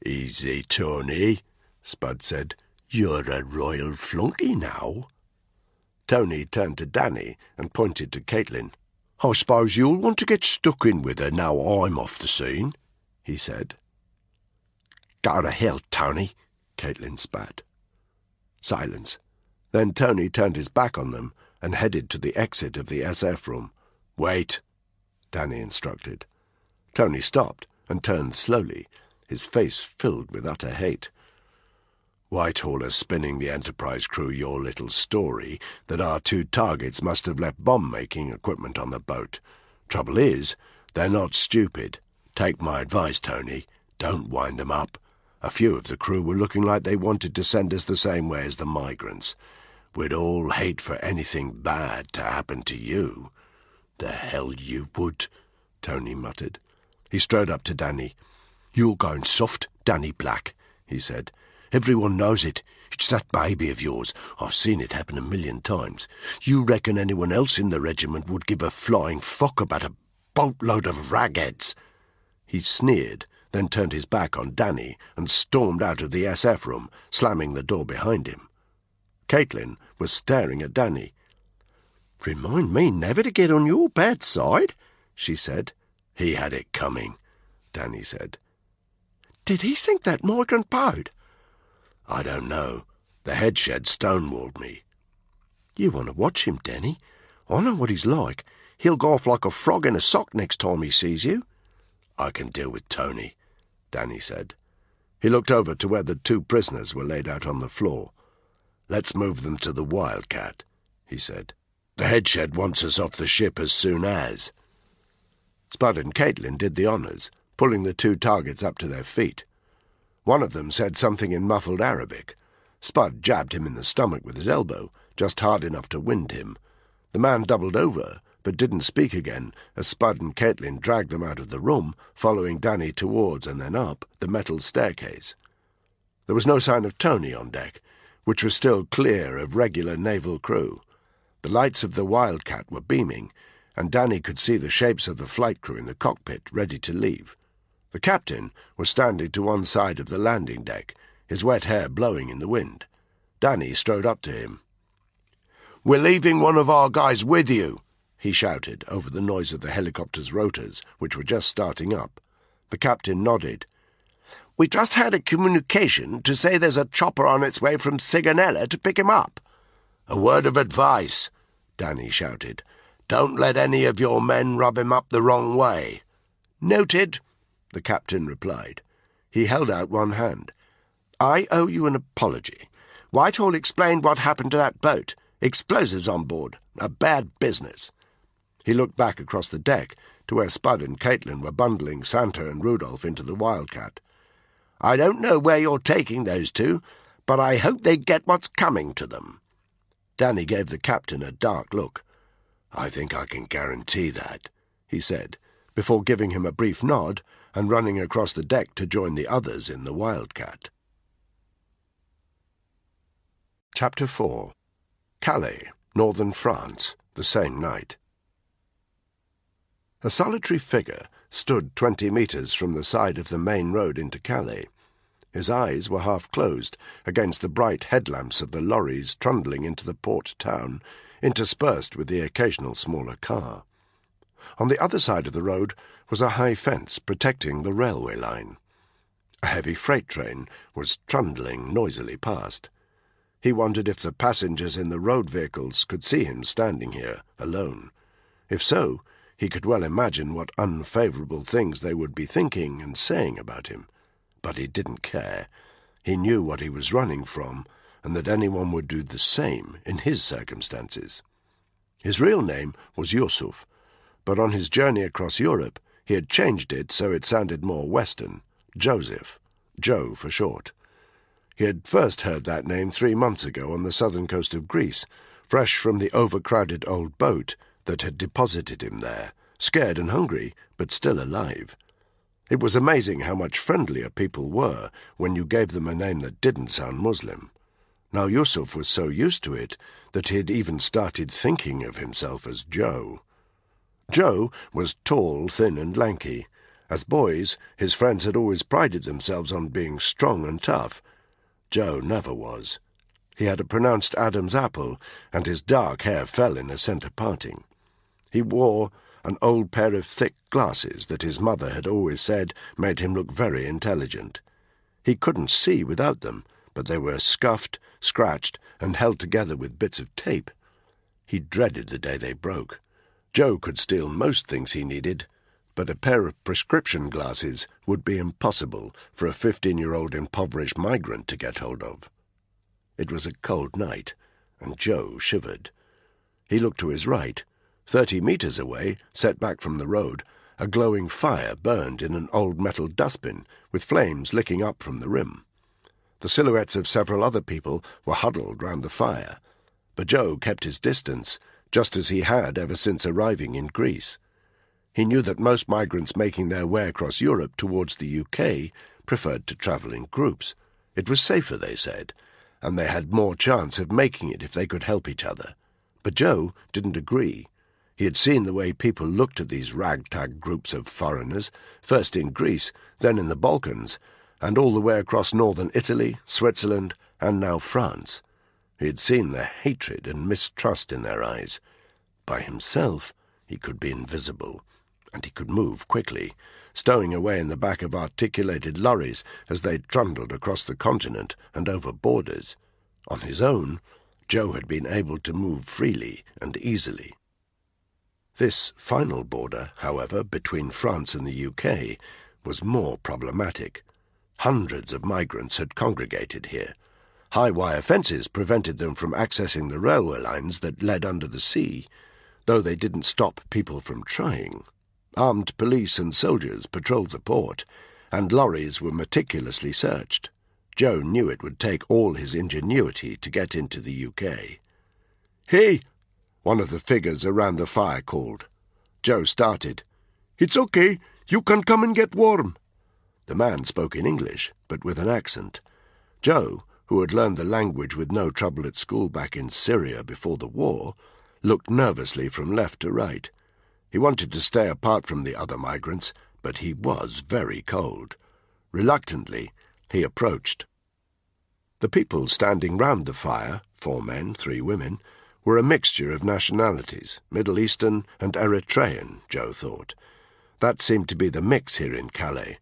"Easy, Tony," Spud said. "You're a royal flunky now." Tony turned to Danny and pointed to Caitlin. "I suppose you'll want to get stuck in with her now I'm off the scene," he said. "Go to hell, Tony," Caitlin spat. Silence. Then Tony turned his back on them and headed to the exit of the SF room. "Wait," Danny instructed. Tony stopped and turned slowly, his face filled with utter hate. "Whitehall is spinning the Enterprise crew your little story that our 2 targets must have left bomb-making equipment on the boat. Trouble is, they're not stupid. Take my advice, Tony. Don't wind them up. A few of the crew were looking like they wanted to send us the same way as the migrants. We'd all hate for anything bad to happen to you." "The hell you would," Tony muttered. He strode up to Danny. "You're going soft, Danny Black," he said. "Everyone knows it. It's that baby of yours. I've seen it happen 1,000,000 times. You reckon anyone else in the regiment would give a flying fuck about a boatload of ragheads?" He sneered, then turned his back on Danny and stormed out of the SF room, slamming the door behind him. Caitlin was staring at Danny. "Remind me never to get on your bad side," she said. "He had it coming," Danny said. "Did he sink that migrant boat?" "I don't know. The head shed stonewalled me." "You want to watch him, Danny. I know what he's like. He'll go off like a frog in a sock next time he sees you." "I can deal with Tony," Danny said. He looked over to where the 2 prisoners were laid out on the floor. "Let's move them to the Wildcat," he said. "The head shed wants us off the ship as soon as." Spud and Caitlin did the honours, pulling the 2 targets up to their feet. One of them said something in muffled Arabic. Spud jabbed him in the stomach with his elbow, just hard enough to wind him. The man doubled over, but didn't speak again as Spud and Caitlin dragged them out of the room, following Danny towards and then up the metal staircase. There was no sign of Tony on deck, which was still clear of regular naval crew. The lights of the Wildcat were beaming, and Danny could see the shapes of the flight crew in the cockpit, ready to leave. The captain was standing to one side of the landing deck, his wet hair blowing in the wind. Danny strode up to him. "We're leaving one of our guys with you," he shouted over the noise of the helicopter's rotors, which were just starting up. The captain nodded. "We just had a communication to say there's a chopper on its way from Sigonella to pick him up." "A word of advice," Danny shouted. "Don't let any of your men rub him up the wrong way." "Noted," the captain replied. He held out one hand. "I owe you an apology. Whitehall explained what happened to that boat. Explosives on board. A bad business." He looked back across the deck to where Spud and Caitlin were bundling Santa and Rudolph into the Wildcat. "I don't know where you're taking those 2, but I hope they get what's coming to them." Danny gave the captain a dark look. "I think I can guarantee that," he said, before giving him a brief nod and running across the deck to join the others in the Wildcat. Chapter 4. Calais, northern France, the same night. A solitary figure stood 20 metres from the side of the main road into Calais. His eyes were half closed against the bright headlamps of the lorries trundling into the port town, interspersed with the occasional smaller car. On the other side of the road was a high fence protecting the railway line. A heavy freight train was trundling noisily past. He wondered if the passengers in the road vehicles could see him standing here, alone. If so, he could well imagine what unfavourable things they would be thinking and saying about him. But he didn't care. He knew what he was running from, and that anyone would do the same in his circumstances. His real name was Yusuf, but on his journey across Europe he had changed it so it sounded more Western, Joseph, Joe for short. He had first heard that name 3 months ago on the southern coast of Greece, fresh from the overcrowded old boat that had deposited him there, scared and hungry, but still alive. It was amazing how much friendlier people were when you gave them a name that didn't sound Muslim. Now Yusuf was so used to it that he had even started thinking of himself as Joe. Joe was tall, thin and lanky. As boys, his friends had always prided themselves on being strong and tough. Joe never was. He had a pronounced Adam's apple, and his dark hair fell in a centre parting. He wore an old pair of thick glasses that his mother had always said made him look very intelligent. He couldn't see without them, but they were scuffed, scratched, and held together with bits of tape. He dreaded the day they broke. Joe could steal most things he needed, but a pair of prescription glasses would be impossible for a 15-year-old impoverished migrant to get hold of. It was a cold night, and Joe shivered. He looked to his right. 30 metres away, set back from the road, a glowing fire burned in an old metal dustbin, with flames licking up from the rim. The silhouettes of several other people were huddled round the fire, but Joe kept his distance, just as he had ever since arriving in Greece. He knew that most migrants making their way across Europe towards the UK preferred to travel in groups. It was safer, they said, and they had more chance of making it if they could help each other. But Joe didn't agree. He had seen the way people looked at these ragtag groups of foreigners, first in Greece, then in the Balkans, and all the way across northern Italy, Switzerland, and now France. He had seen the hatred and mistrust in their eyes. By himself, he could be invisible, and he could move quickly, stowing away in the back of articulated lorries as they trundled across the continent and over borders. On his own, Joe had been able to move freely and easily. This final border, however, between France and the UK, was more problematic. Hundreds of migrants had congregated here. High wire fences prevented them from accessing the railway lines that led under the sea, though they didn't stop people from trying. Armed police and soldiers patrolled the port, and lorries were meticulously searched. Joe knew it would take all his ingenuity to get into the UK. "Hey!" one of the figures around the fire called. Joe started. "It's okay. You can come and get warm." The man spoke in English, but with an accent. Joe, who had learned the language with no trouble at school back in Syria before the war, looked nervously from left to right. He wanted to stay apart from the other migrants, but he was very cold. Reluctantly, he approached. The people standing round the fire, 4 men, 3 women, were a mixture of nationalities, Middle Eastern and Eritrean, Joe thought. That seemed to be the mix here in Calais.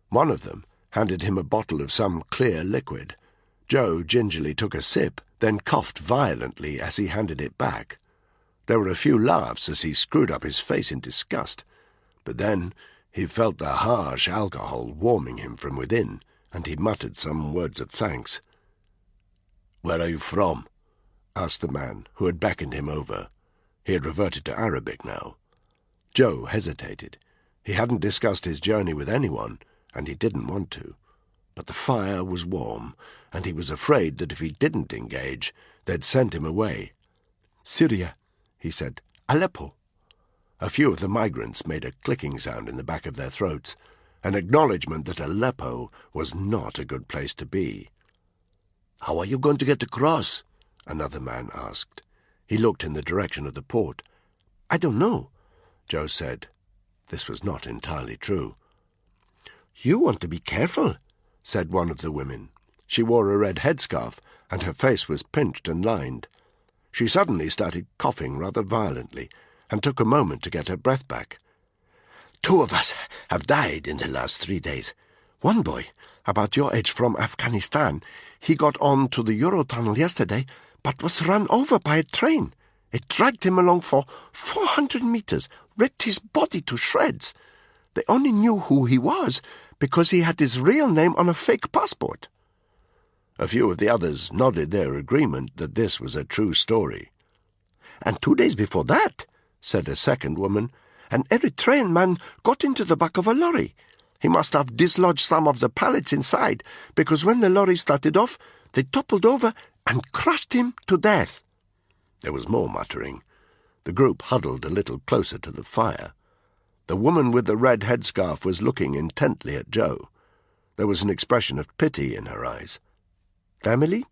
One of them handed him a bottle of some clear liquid. Joe gingerly took a sip, then coughed violently as he handed it back. There were a few laughs as he screwed up his face in disgust, but then he felt the harsh alcohol warming him from within, and he muttered some words of thanks. "Where are you from?" asked the man, who had beckoned him over. He had reverted to Arabic now. Joe hesitated. He hadn't discussed his journey with anyone, and he didn't want to. But the fire was warm, and he was afraid that if he didn't engage, they'd send him away. "Syria," he said. "Aleppo." A few of the migrants made a clicking sound in the back of their throats, an acknowledgement that Aleppo was not a good place to be. "How are you going to get across?" another man asked. He looked in the direction of the port. "I don't know," Joe said. This was not entirely true. "You want to be careful," said one of the women. She wore a red headscarf, and her face was pinched and lined. She suddenly started coughing rather violently, and took a moment to get her breath back. "2 of us have died in the last 3 days. One boy, about your age, from Afghanistan, he got on to the Eurotunnel yesterday, but was run over by a train. It dragged him along for 400 meters, ripped his body to shreds. They only knew who he was because he had his real name on a fake passport." A few of the others nodded their agreement that this was a true story. "And 2 days before that," said a second woman, "an Eritrean man got into the back of a lorry. He must have dislodged some of the pallets inside, because when the lorry started off, they toppled over and crushed him to death." There was more muttering. The group huddled a little closer to the fire. The woman with the red headscarf was looking intently at Joe. There was an expression of pity in her eyes. "Family?"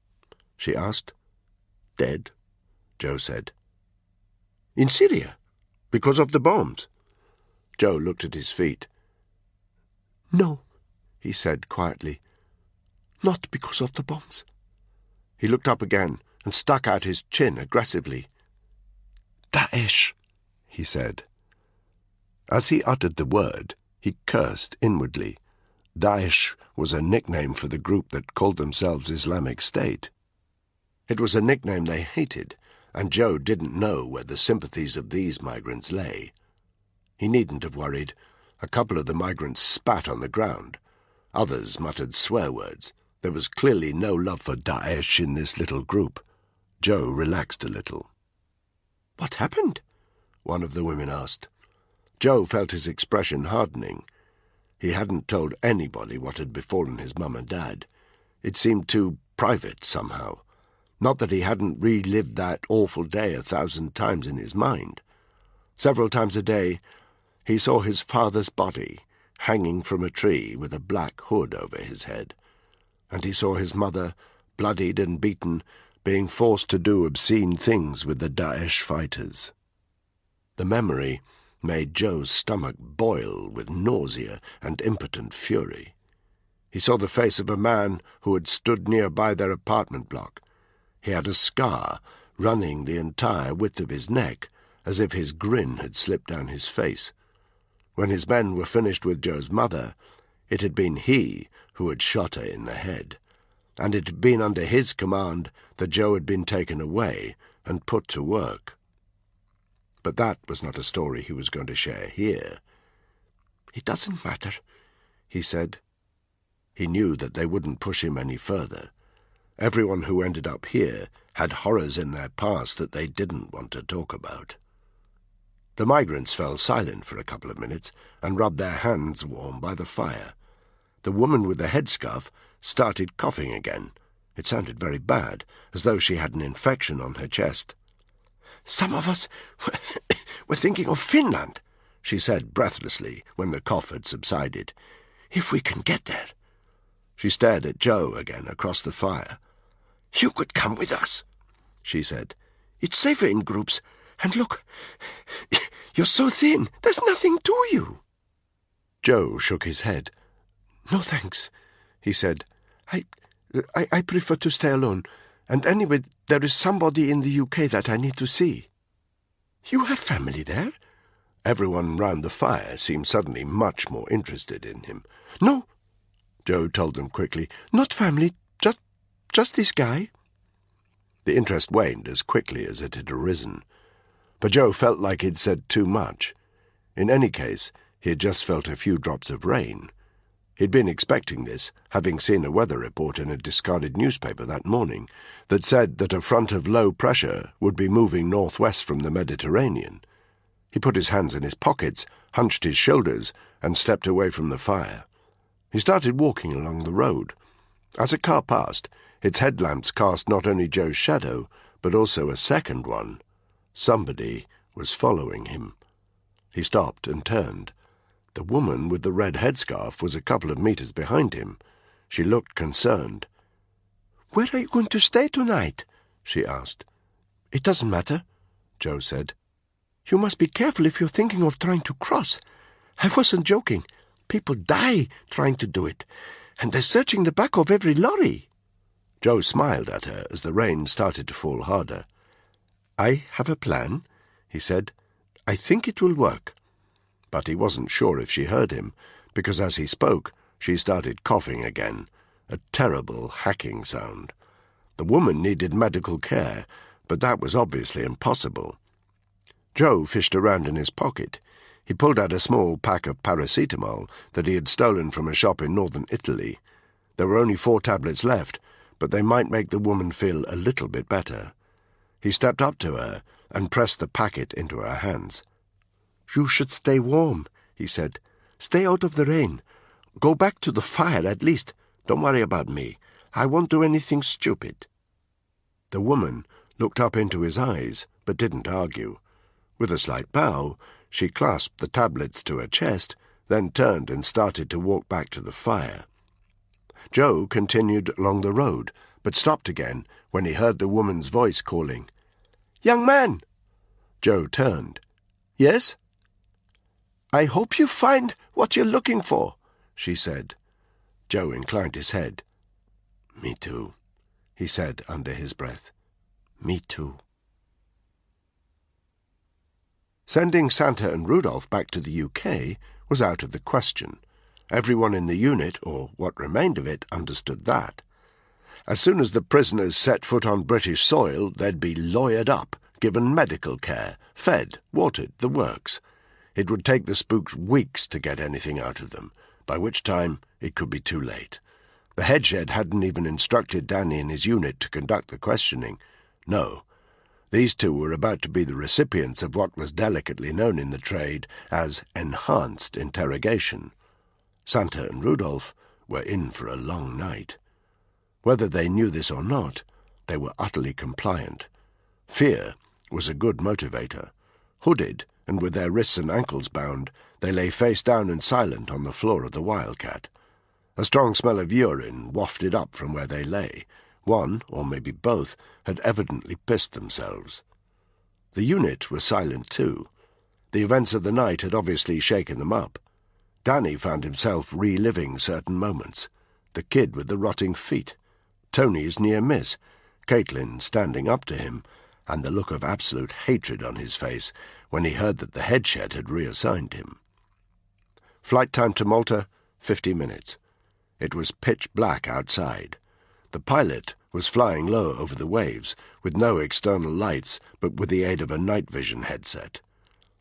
she asked. "Dead," Joe said. "In Syria? Because of the bombs?" Joe looked at his feet. "No," he said quietly. "Not because of the bombs." He looked up again and stuck out his chin aggressively. "Daesh," he said. As he uttered the word, he cursed inwardly. Daesh was a nickname for the group that called themselves Islamic State. It was a nickname they hated, and Joe didn't know where the sympathies of these migrants lay. He needn't have worried. A couple of the migrants spat on the ground. Others muttered swear words. There was clearly no love for Daesh in this little group. Joe relaxed a little. "What happened?" one of the women asked. Joe felt his expression hardening. He hadn't told anybody what had befallen his mum and dad. It seemed too private somehow. Not that he hadn't relived that awful day 1,000 times in his mind. Several times a day he saw his father's body hanging from a tree with a black hood over his head, and he saw his mother bloodied and beaten, being forced to do obscene things with the Daesh fighters. The memory made Joe's stomach boil with nausea and impotent fury. He saw the face of a man who had stood nearby their apartment block. He had a scar running the entire width of his neck, as if his grin had slipped down his face. When his men were finished with Joe's mother, it had been he who had shot her in the head, and it had been under his command that Joe had been taken away and put to work. But that was not a story he was going to share here. "It doesn't matter," he said. He knew that they wouldn't push him any further. Everyone who ended up here had horrors in their past that they didn't want to talk about. The migrants fell silent for a couple of minutes and rubbed their hands warm by the fire. The woman with the headscarf started coughing again. It sounded very bad, as though she had an infection on her chest. "Some of us were thinking of Finland," she said breathlessly when the cough had subsided. "If we can get there." She stared at Joe again across the fire. "You could come with us," she said. "It's safer in groups. And look, you're so thin, there's nothing to you." Joe shook his head. "No thanks," he said. I prefer to stay alone, and anyway, there is somebody in the UK that I need to see." "You have family there?" Everyone round the fire seemed suddenly much more interested in him. "No," Joe told them quickly. "Not family, just this guy." The interest waned as quickly as it had arisen. But Joe felt like he'd said too much. In any case, he had just felt a few drops of rain. He'd been expecting this, having seen a weather report in a discarded newspaper that morning that said that a front of low pressure would be moving northwest from the Mediterranean. He put his hands in his pockets, hunched his shoulders, and stepped away from the fire. He started walking along the road. As a car passed, its headlamps cast not only Joe's shadow, but also a second one. Somebody was following him. He stopped and turned. The woman with the red headscarf was a couple of meters behind him. She looked concerned. "Where are you going to stay tonight?" she asked. "It doesn't matter," Joe said. "You must be careful if you're thinking of trying to cross. I wasn't joking. People die trying to do it, and they're searching the back of every lorry." Joe smiled at her as the rain started to fall harder. "I have a plan," he said. "I think it will work." But he wasn't sure if she heard him, because as he spoke, she started coughing again, a terrible hacking sound. The woman needed medical care, but that was obviously impossible. Joe fished around in his pocket. He pulled out a small pack of paracetamol that he had stolen from a shop in northern Italy. There were only 4 tablets left, but they might make the woman feel a little bit better. He stepped up to her and pressed the packet into her hands. "You should stay warm," he said. "Stay out of the rain. Go back to the fire at least. Don't worry about me. I won't do anything stupid." The woman looked up into his eyes, but didn't argue. With a slight bow, she clasped the tablets to her chest, then turned and started to walk back to the fire. Joe continued along the road, but stopped again when he heard the woman's voice calling, "Young man!" Joe turned. "Yes?" "I hope you find what you're looking for," she said. Joe inclined his head. "Me too," he said under his breath. "Me too." Sending Santa and Rudolph back to the UK was out of the question. Everyone in the unit, or what remained of it, understood that. As soon as the prisoners set foot on British soil, they'd be lawyered up, given medical care, fed, watered, the works. It would take the spooks weeks to get anything out of them, by which time it could be too late. The headshed hadn't even instructed Danny and his unit to conduct the questioning. No. These two were about to be the recipients of what was delicately known in the trade as enhanced interrogation. Santa and Rudolph were in for a long night. Whether they knew this or not, they were utterly compliant. Fear was a good motivator. Hooded, and with their wrists and ankles bound, they lay face down and silent on the floor of the Wildcat. A strong smell of urine wafted up from where they lay, One, or maybe both, had evidently pissed themselves. The unit was silent too. The events of the night had obviously shaken them up. Danny found himself reliving certain moments. The kid with the rotting feet, Tony's near miss, Caitlin standing up to him, and the look of absolute hatred on his face when he heard that the headshed had reassigned him. Flight time to Malta, 50 minutes. It was pitch black outside. The pilot was flying low over the waves, with no external lights but with the aid of a night vision headset.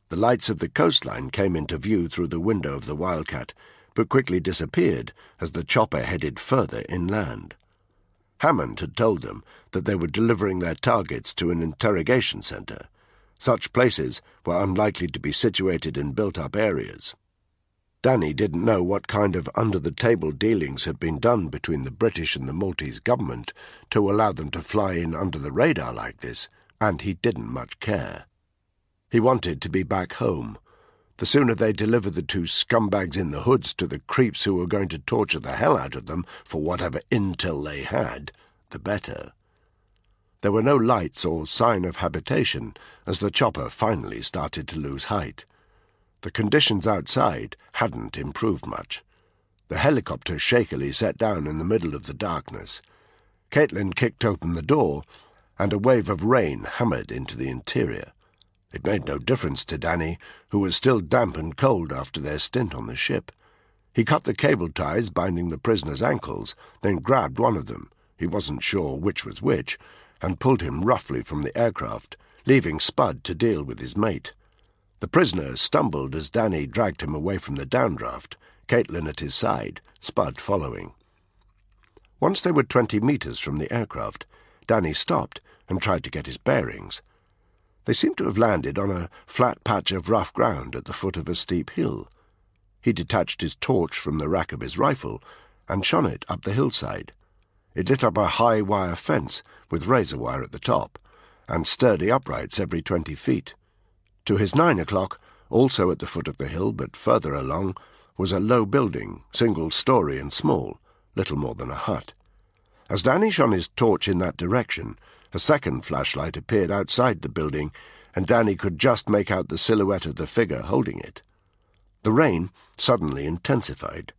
The lights of the coastline came into view through the window of the Wildcat, but quickly disappeared as the chopper headed further inland. Hammond had told them that they were delivering their targets to an interrogation centre. Such places were unlikely to be situated in built-up areas. Danny didn't know what kind of under-the-table dealings had been done between the British and the Maltese government to allow them to fly in under the radar like this, and he didn't much care. He wanted to be back home. The sooner they delivered the two scumbags in the hoods to the creeps who were going to torture the hell out of them for whatever intel they had, the better. There were no lights or sign of habitation as the chopper finally started to lose height. The conditions outside hadn't improved much. The helicopter shakily sat down in the middle of the darkness. Caitlin kicked open the door, and a wave of rain hammered into the interior. It made no difference to Danny, who was still damp and cold after their stint on the ship. He cut the cable ties binding the prisoner's ankles, then grabbed one of them, he wasn't sure which was which, and pulled him roughly from the aircraft, leaving Spud to deal with his mate. The prisoner stumbled as Danny dragged him away from the downdraft, Caitlin at his side, Spud following. Once they were 20 metres from the aircraft, Danny stopped and tried to get his bearings. They seemed to have landed on a flat patch of rough ground at the foot of a steep hill. He detached his torch from the rack of his rifle and shone it up the hillside. It lit up a high wire fence with razor wire at the top, and sturdy uprights every 20 feet. To his 9 o'clock, also at the foot of the hill but further along, was a low building, single-storey and small, little more than a hut. As Danny shone his torch in that direction, a second flashlight appeared outside the building, and Danny could just make out the silhouette of the figure holding it. The rain suddenly intensified.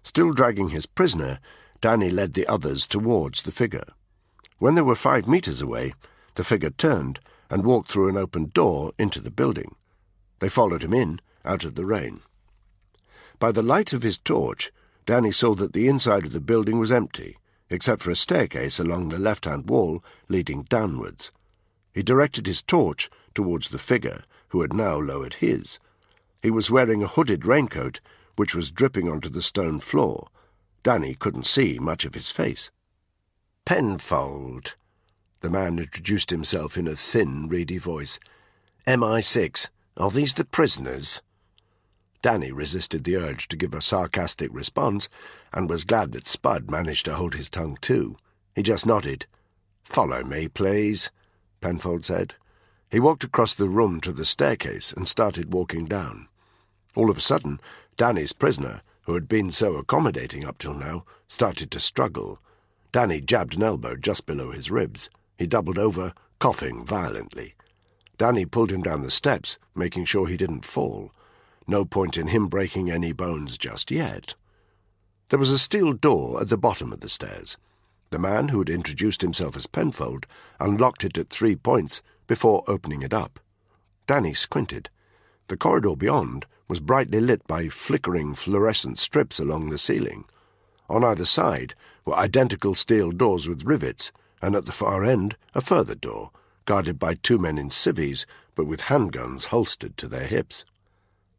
Still dragging his prisoner, Danny led the others towards the figure. When they were 5 metres away, the figure turned and walked through an open door into the building. They followed him in, out of the rain. By the light of his torch, Danny saw that the inside of the building was empty, except for a staircase along the left-hand wall leading downwards. He directed his torch towards the figure, who had now lowered his. He was wearing a hooded raincoat, which was dripping onto the stone floor. Danny couldn't see much of his face. "Penfold," the man introduced himself in a thin, reedy voice. "MI6. Are these the prisoners?" Danny resisted the urge to give a sarcastic response, and was glad that Spud managed to hold his tongue too. He just nodded. "Follow me, please," Penfold said. He walked across the room to the staircase and started walking down. All of a sudden, Danny's prisoner, who had been so accommodating up till now, started to struggle. Danny jabbed an elbow just below his ribs. He doubled over, coughing violently. Danny pulled him down the steps, making sure he didn't fall. No point in him breaking any bones just yet. There was a steel door at the bottom of the stairs. The man who had introduced himself as Penfold unlocked it at 3 points before opening it up. Danny squinted. The corridor beyond was brightly lit by flickering fluorescent strips along the ceiling. On either side were identical steel doors with rivets, and at the far end a further door, guarded by 2 men in civvies, but with handguns holstered to their hips.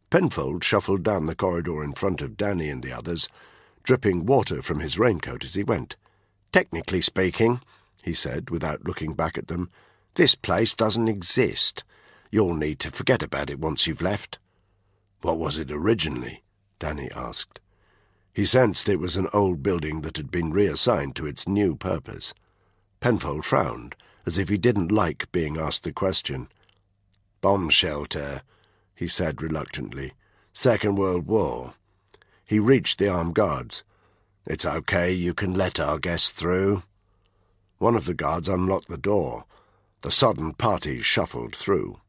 Penfold shuffled down the corridor in front of Danny and the others, dripping water from his raincoat as he went. "Technically speaking," he said, without looking back at them, "this place doesn't exist. You'll need to forget about it once you've left." "What was it originally?" Danny asked. He sensed it was an old building that had been reassigned to its new purpose. Penfold frowned, as if he didn't like being asked the question. "Bomb shelter," he said reluctantly. "Second World War." He reached the armed guards. "It's okay, you can let our guests through." One of the guards unlocked the door. The sodden party shuffled through.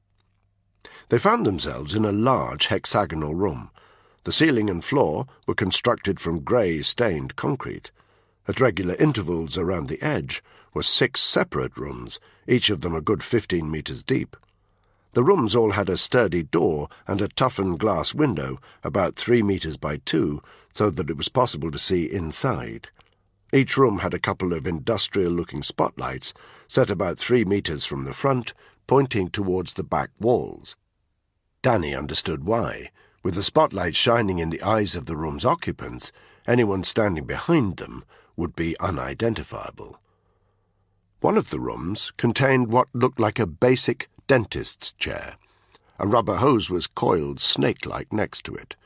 They found themselves in a large hexagonal room. The ceiling and floor were constructed from grey-stained concrete. At regular intervals around the edge were 6 separate rooms, each of them a good 15 metres deep. The rooms all had a sturdy door and a toughened glass window about 3 metres by 2, so that it was possible to see inside. Each room had a couple of industrial-looking spotlights set about 3 metres from the front, pointing towards the back walls. Danny understood why. With the spotlights shining in the eyes of the room's occupants, anyone standing behind them would be unidentifiable. One of the rooms contained what looked like a basic dentist's chair. A rubber hose was coiled snake-like next to it.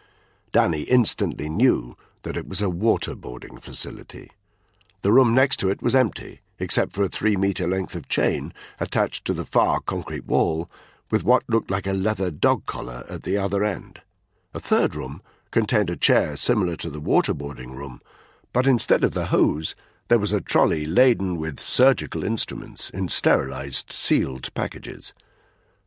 Danny instantly knew that it was a waterboarding facility. The room next to it was empty, except for a 3-metre length of chain attached to the far concrete wall, with what looked like a leather dog collar at the other end. A third room contained a chair similar to the waterboarding room, but instead of the hose, there was a trolley laden with surgical instruments in sterilized, sealed packages.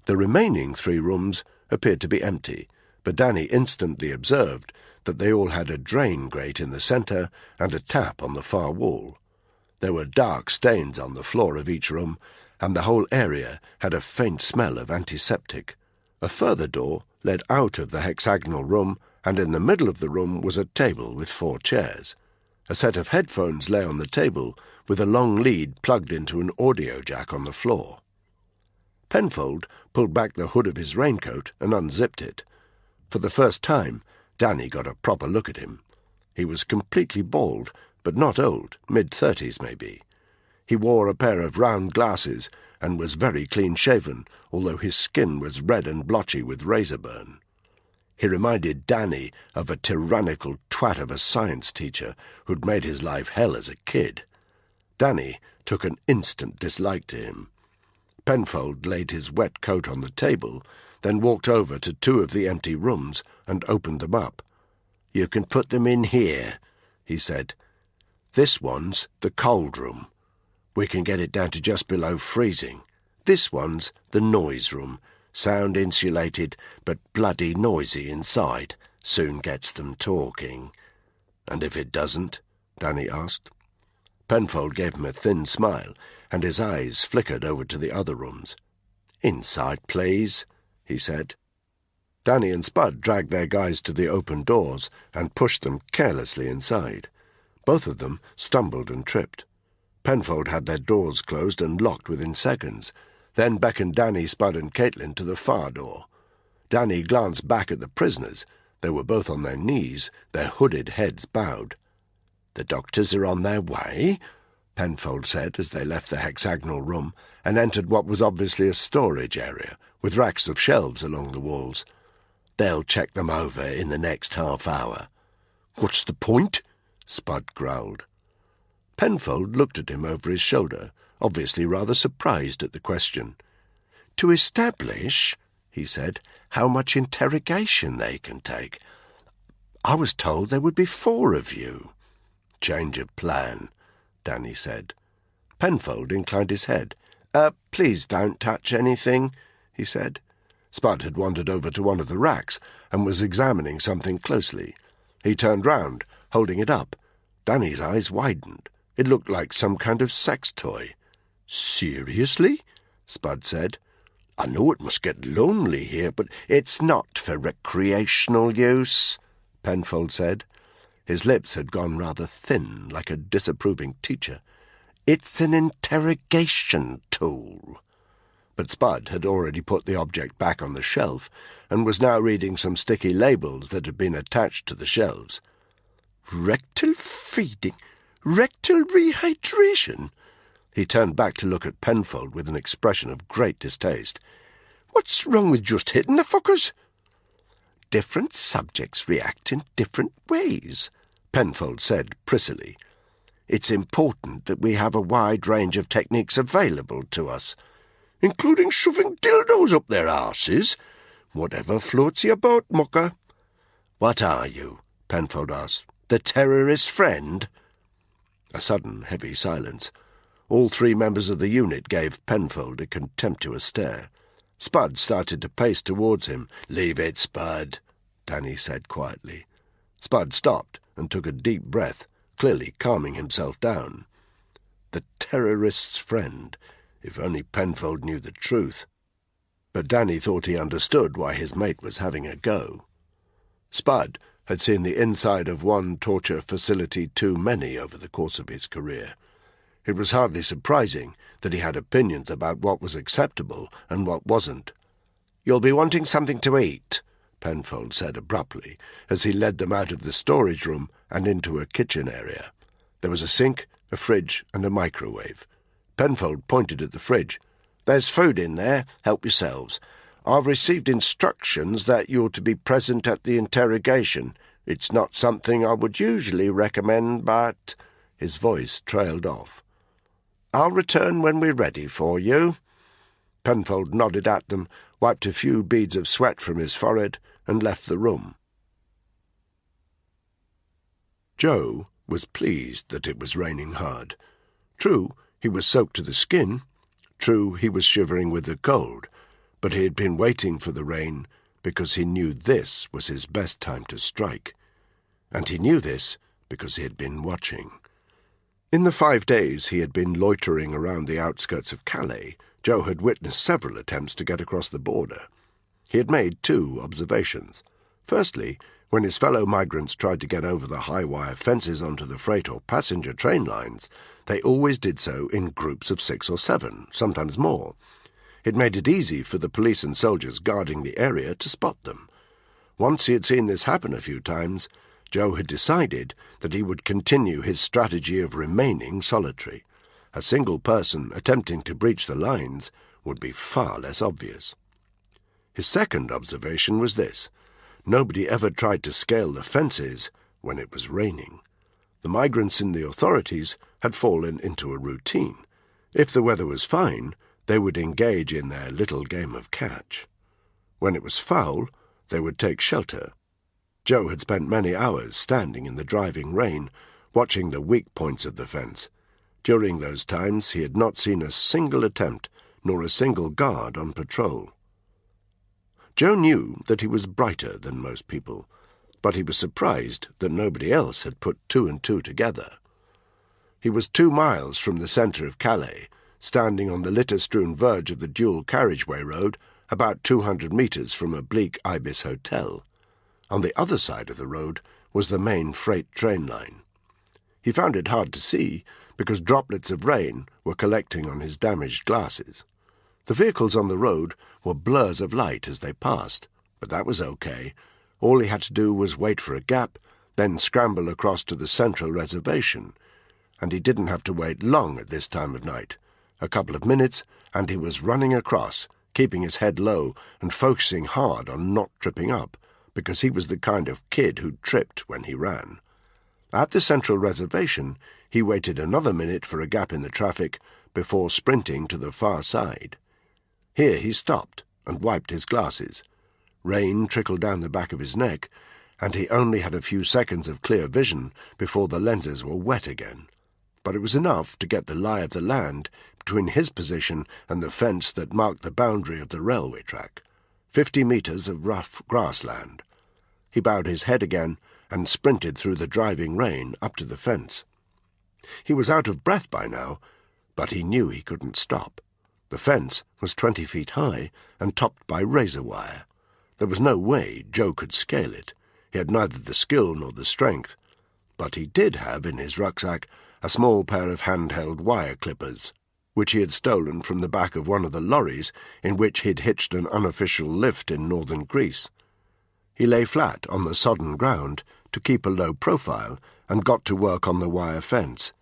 The remaining 3 rooms appeared to be empty, but Danny instantly observed that they all had a drain grate in the centre and a tap on the far wall. There were dark stains on the floor of each room, and the whole area had a faint smell of antiseptic. A further door led out of the hexagonal room, and in the middle of the room was a table with 4 chairs. A set of headphones lay on the table, with a long lead plugged into an audio jack on the floor. Penfold pulled back the hood of his raincoat and unzipped it. For the first time, Danny got a proper look at him. He was completely bald, but not old, mid-30s maybe. He wore a pair of round glasses and was very clean-shaven, although his skin was red and blotchy with razor burn. He reminded Danny of a tyrannical twat of a science teacher who'd made his life hell as a kid. Danny took an instant dislike to him. Penfold laid his wet coat on the table, then walked over to 2 of the empty rooms and opened them up. "You can put them in here," he said. "This one's the cold room. We can get it down to just below freezing. This one's the noise room. Sound-insulated, but bloody noisy inside. Soon gets them talking." "And if it doesn't?" Danny asked. Penfold gave him a thin smile, and his eyes flickered over to the other rooms. "Inside, please," he said. Danny and Spud dragged their guys to the open doors and pushed them carelessly inside. Both of them stumbled and tripped. Penfold had their doors closed and locked within seconds, then beckoned Danny, Spud and Caitlin to the far door. Danny glanced back at the prisoners. They were both on their knees, their hooded heads bowed. "The doctors are on their way," Penfold said as they left the hexagonal room and entered what was obviously a storage area, with racks of shelves along the walls. "They'll check them over in the next half hour." "What's the point?" Spud growled. Penfold looked at him over his shoulder, obviously rather surprised at the question. "To establish," he said, "how much interrogation they can take. I was told there would be 4 of you." "Change of plan," Danny said. Penfold inclined his head. Please don't touch anything," he said. Spud had wandered over to one of the racks and was examining something closely. He turned round, holding it up. Danny's eyes widened. It looked like some kind of sex toy. "Seriously?" Spud said. "I know it must get lonely here, but it's not for recreational use," Penfold said. His lips had gone rather thin, like a disapproving teacher. "It's an interrogation tool." But Spud had already put the object back on the shelf and was now reading some sticky labels that had been attached to the shelves. "Rectal feeding? Rectal rehydration?" He turned back to look at Penfold with an expression of great distaste. "What's wrong with just hitting the fuckers?" "Different subjects react in different ways," Penfold said prissily. "It's important that we have a wide range of techniques available to us." "Including shoving dildos up their arses? Whatever floats your boat, mucker." "What are you?" Penfold asked. "The terrorist friend?" A sudden heavy silence. All three members of the unit gave Penfold a contemptuous stare. Spud started to pace towards him. "Leave it, Spud," Danny said quietly. Spud stopped and took a deep breath, clearly calming himself down. The terrorist's friend, if only Penfold knew the truth. But Danny thought he understood why his mate was having a go. Spud had seen the inside of one torture facility too many over the course of his career. It was hardly surprising that he had opinions about what was acceptable and what wasn't. "You'll be wanting something to eat," Penfold said abruptly, as he led them out of the storage room and into a kitchen area. There was a sink, a fridge, and a microwave. Penfold pointed at the fridge. "There's food in there. Help yourselves. I've received instructions that you're to be present at the interrogation. It's not something I would usually recommend, but—" His voice trailed off. "I'll return when we're ready for you." Penfold nodded at them, wiped a few beads of sweat from his forehead, and left the room. Joe was pleased that it was raining hard. True, he was soaked to the skin. True, he was shivering with the cold, but he had been waiting for the rain because he knew this was his best time to strike. And he knew this because he had been watching. In the 5 days he had been loitering around the outskirts of Calais, Joe had witnessed several attempts to get across the border. He had made 2 observations. Firstly, when his fellow migrants tried to get over the high-wire fences onto the freight or passenger train lines, they always did so in groups of 6 or 7, sometimes more. It made it easy for the police and soldiers guarding the area to spot them. Once he had seen this happen a few times, Joe had decided that he would continue his strategy of remaining solitary. A single person attempting to breach the lines would be far less obvious. His second observation was this: nobody ever tried to scale the fences when it was raining. The migrants and the authorities had fallen into a routine. If the weather was fine, they would engage in their little game of catch. When it was foul, they would take shelter. Joe had spent many hours standing in the driving rain, watching the weak points of the fence. During those times he had not seen a single attempt, nor a single guard on patrol. Joe knew that he was brighter than most people, but he was surprised that nobody else had put 2 and 2 together. He was 2 miles from the centre of Calais, standing on the litter-strewn verge of the dual carriageway road, about 200 metres from a bleak ibis hotel. On the other side of the road was the main freight train line. He found it hard to see because droplets of rain were collecting on his damaged glasses. The vehicles on the road were blurs of light as they passed, but that was okay. All he had to do was wait for a gap, then scramble across to the central reservation. And he didn't have to wait long at this time of night. A couple of minutes, and he was running across, keeping his head low and focusing hard on not tripping up, because he was the kind of kid who tripped when he ran. At the central reservation, he waited another minute for a gap in the traffic before sprinting to the far side. Here he stopped and wiped his glasses. Rain trickled down the back of his neck, and he only had a few seconds of clear vision before the lenses were wet again. But it was enough to get the lie of the land between his position and the fence that marked the boundary of the railway track. 50 metres of rough grassland. He bowed his head again and sprinted through the driving rain up to the fence. He was out of breath by now, but he knew he couldn't stop. The fence was 20 feet high and topped by razor wire. There was no way Joe could scale it. He had neither the skill nor the strength. But he did have in his rucksack a small pair of handheld wire clippers, which he had stolen from the back of one of the lorries in which he'd hitched an unofficial lift in northern Greece. He lay flat on the sodden ground to keep a low profile and got to work on the wire fence.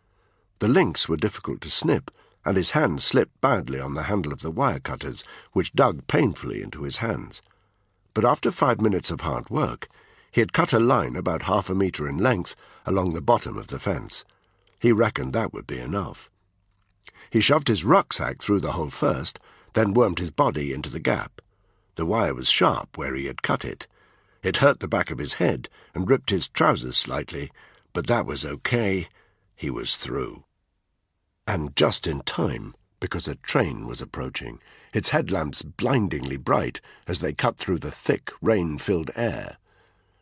The links were difficult to snip, and his hand slipped badly on the handle of the wire cutters, which dug painfully into his hands. But after 5 minutes of hard work, he had cut a line about 1/2 metre in length along the bottom of the fence. He reckoned that would be enough. He shoved his rucksack through the hole first, then wormed his body into the gap. The wire was sharp where he had cut it. It hurt the back of his head and ripped his trousers slightly, but that was okay. He was through. And just in time, because a train was approaching, its headlamps blindingly bright as they cut through the thick, rain-filled air.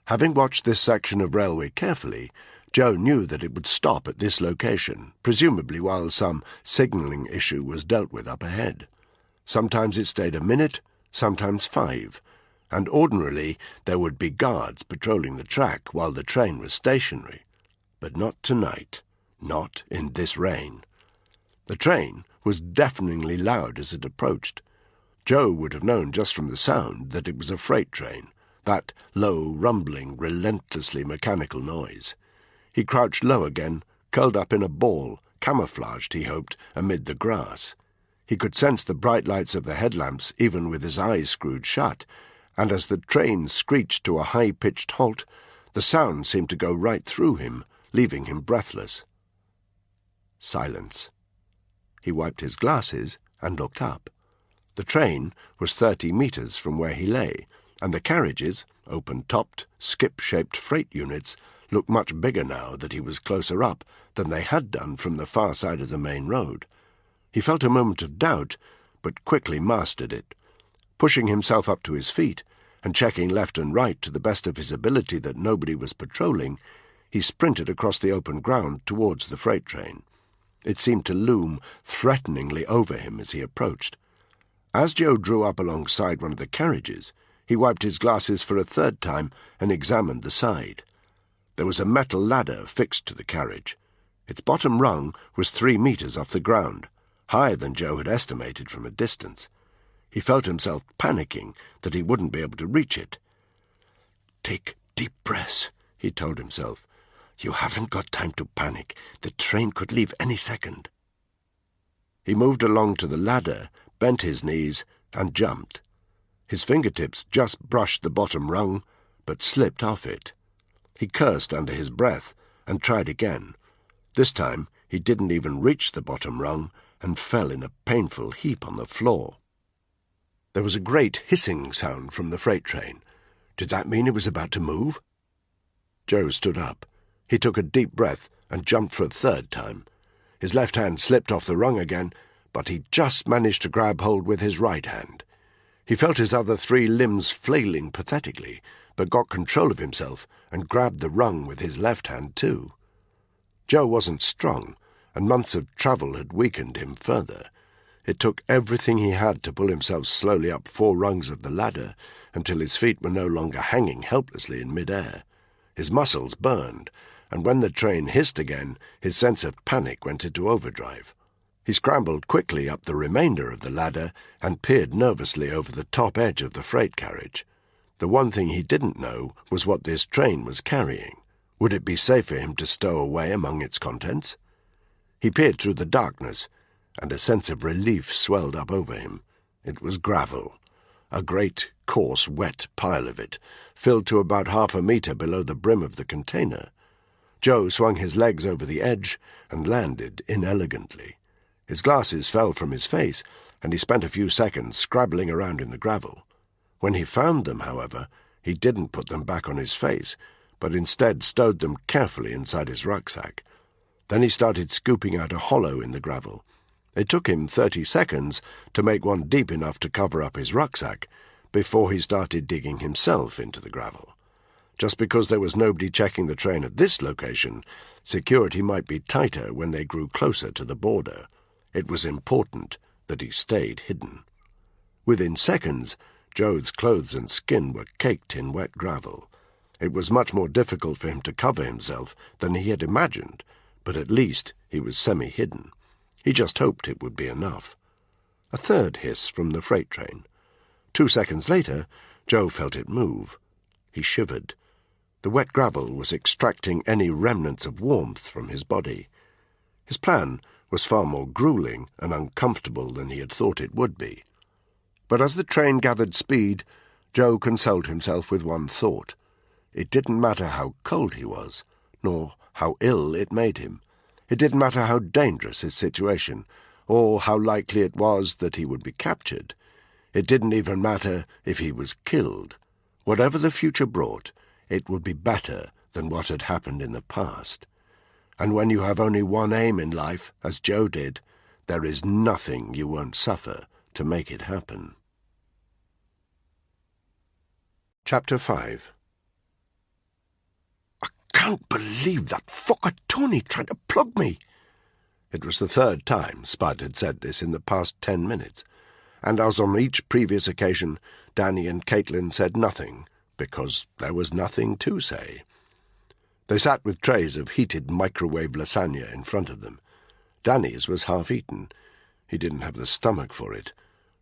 Having watched this section of railway carefully, Joe knew that it would stop at this location, presumably while some signalling issue was dealt with up ahead. Sometimes it stayed a minute, sometimes 5, and ordinarily there would be guards patrolling the track while the train was stationary. But not tonight, not in this rain. The train was deafeningly loud as it approached. Joe would have known just from the sound that it was a freight train, that low, rumbling, relentlessly mechanical noise. He crouched low again, curled up in a ball, camouflaged, he hoped, amid the grass. He could sense the bright lights of the headlamps even with his eyes screwed shut, and as the train screeched to a high-pitched halt, the sound seemed to go right through him, leaving him breathless. Silence. He wiped his glasses and looked up. The train was 30 meters from where he lay, and the carriages, open-topped, skip-shaped freight units, looked much bigger now that he was closer up than they had done from the far side of the main road. He felt a moment of doubt, but quickly mastered it. Pushing himself up to his feet, and checking left and right to the best of his ability that nobody was patrolling, he sprinted across the open ground towards the freight train. It seemed to loom threateningly over him as he approached. As Joe drew up alongside one of the carriages, he wiped his glasses for a third time and examined the side. There was a metal ladder fixed to the carriage. Its bottom rung was 3 meters off the ground, higher than Joe had estimated from a distance. He felt himself panicking that he wouldn't be able to reach it. "Take deep breaths," he told himself. "You haven't got time to panic. The train could leave any second." He moved along to the ladder, bent his knees, and jumped. His fingertips just brushed the bottom rung, but slipped off it. He cursed under his breath and tried again. This time he didn't even reach the bottom rung and fell in a painful heap on the floor. There was a great hissing sound from the freight train. Did that mean it was about to move? Joe stood up. He took a deep breath and jumped for a third time. His left hand slipped off the rung again, but he just managed to grab hold with his right hand. He felt his other 3 limbs flailing pathetically, but got control of himself and grabbed the rung with his left hand too. Joe wasn't strong, and months of travel had weakened him further. It took everything he had to pull himself slowly up 4 rungs of the ladder until his feet were no longer hanging helplessly in mid-air. His muscles burned, and when the train hissed again, his sense of panic went into overdrive. He scrambled quickly up the remainder of the ladder and peered nervously over the top edge of the freight carriage. The one thing he didn't know was what this train was carrying. Would it be safe for him to stow away among its contents? He peered through the darkness, and a sense of relief swelled up over him. It was gravel, a great, coarse, wet pile of it, filled to about 1/2 meter below the brim of the container. Joe swung his legs over the edge and landed inelegantly. His glasses fell from his face, and he spent a few seconds scrabbling around in the gravel. When he found them, however, he didn't put them back on his face, but instead stowed them carefully inside his rucksack. Then he started scooping out a hollow in the gravel. It took him 30 seconds to make one deep enough to cover up his rucksack before he started digging himself into the gravel. Just because there was nobody checking the train at this location, security might be tighter when they grew closer to the border. It was important that he stayed hidden. Within seconds, Joe's clothes and skin were caked in wet gravel. It was much more difficult for him to cover himself than he had imagined, but at least he was semi-hidden. He just hoped it would be enough. A third hiss from the freight train. 2 seconds later, Joe felt it move. He shivered. The wet gravel was extracting any remnants of warmth from his body. His plan was far more grueling and uncomfortable than he had thought it would be. But as the train gathered speed, Joe consoled himself with one thought. It didn't matter how cold he was, nor how ill it made him. It didn't matter how dangerous his situation, or how likely it was that he would be captured. It didn't even matter if he was killed. Whatever the future brought, it would be better than what had happened in the past. And when you have only one aim in life, as Joe did, there is nothing you won't suffer to make it happen. Chapter 5. I can't believe that fucker Tony tried to plug me. It was the third time Spud had said this in the past 10 minutes, and as on each previous occasion, Danny and Caitlin said nothing, because there was nothing to say. They sat with trays of heated microwave lasagna in front of them. Danny's was half-eaten. He didn't have the stomach for it.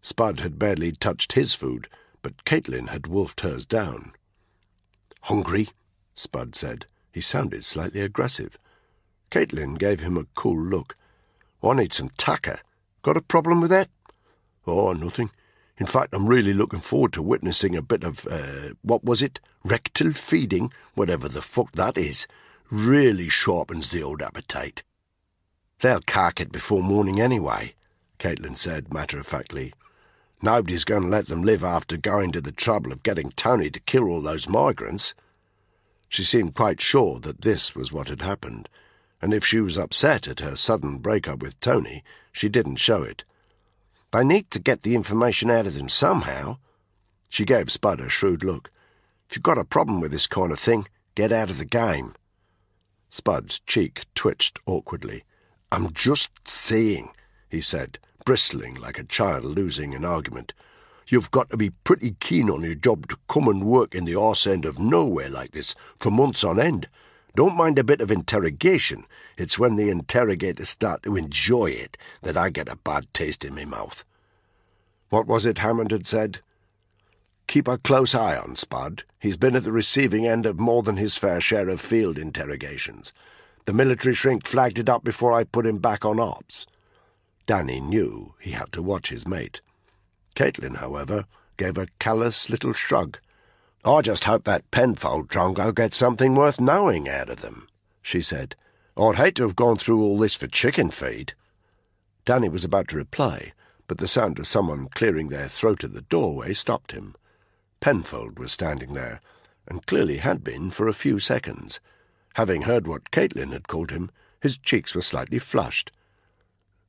Spud had barely touched his food, but Caitlin had wolfed hers down. "Hungry?" Spud said. He sounded slightly aggressive. Caitlin gave him a cool look. "I need some tucker. Got a problem with that?" "Oh, nothing. In fact, I'm really looking forward to witnessing a bit of, what was it? Rectal feeding, whatever the fuck that is. Really sharpens the old appetite." "They'll cark it before morning anyway," Caitlin said matter-of-factly. "Nobody's going to let them live after going to the trouble of getting Tony to kill all those migrants." She seemed quite sure that this was what had happened, and if she was upset at her sudden break-up with Tony, she didn't show it. "They need to get the information out of them somehow." She gave Spud a shrewd look. "If you've got a problem with this kind of thing, get out of the game." Spud's cheek twitched awkwardly. "I'm just saying," he said, bristling like a child losing an argument. "You've got to be pretty keen on your job to come and work in the arse end of nowhere like this for months on end. Don't mind a bit of interrogation. It's when the interrogators start to enjoy it that I get a bad taste in my mouth." What was it Hammond had said? "Keep a close eye on Spud. He's been at the receiving end of more than his fair share of field interrogations. The military shrink flagged it up before I put him back on ops." Danny knew he had to watch his mate. Caitlin, however, gave a callous little shrug. "I just hope that Penfold drongo gets something worth knowing out of them," she said. "I'd hate to have gone through all this for chicken feed." Danny was about to reply, but the sound of someone clearing their throat at the doorway stopped him. Penfold was standing there, and clearly had been for a few seconds. Having heard what Caitlin had called him, his cheeks were slightly flushed.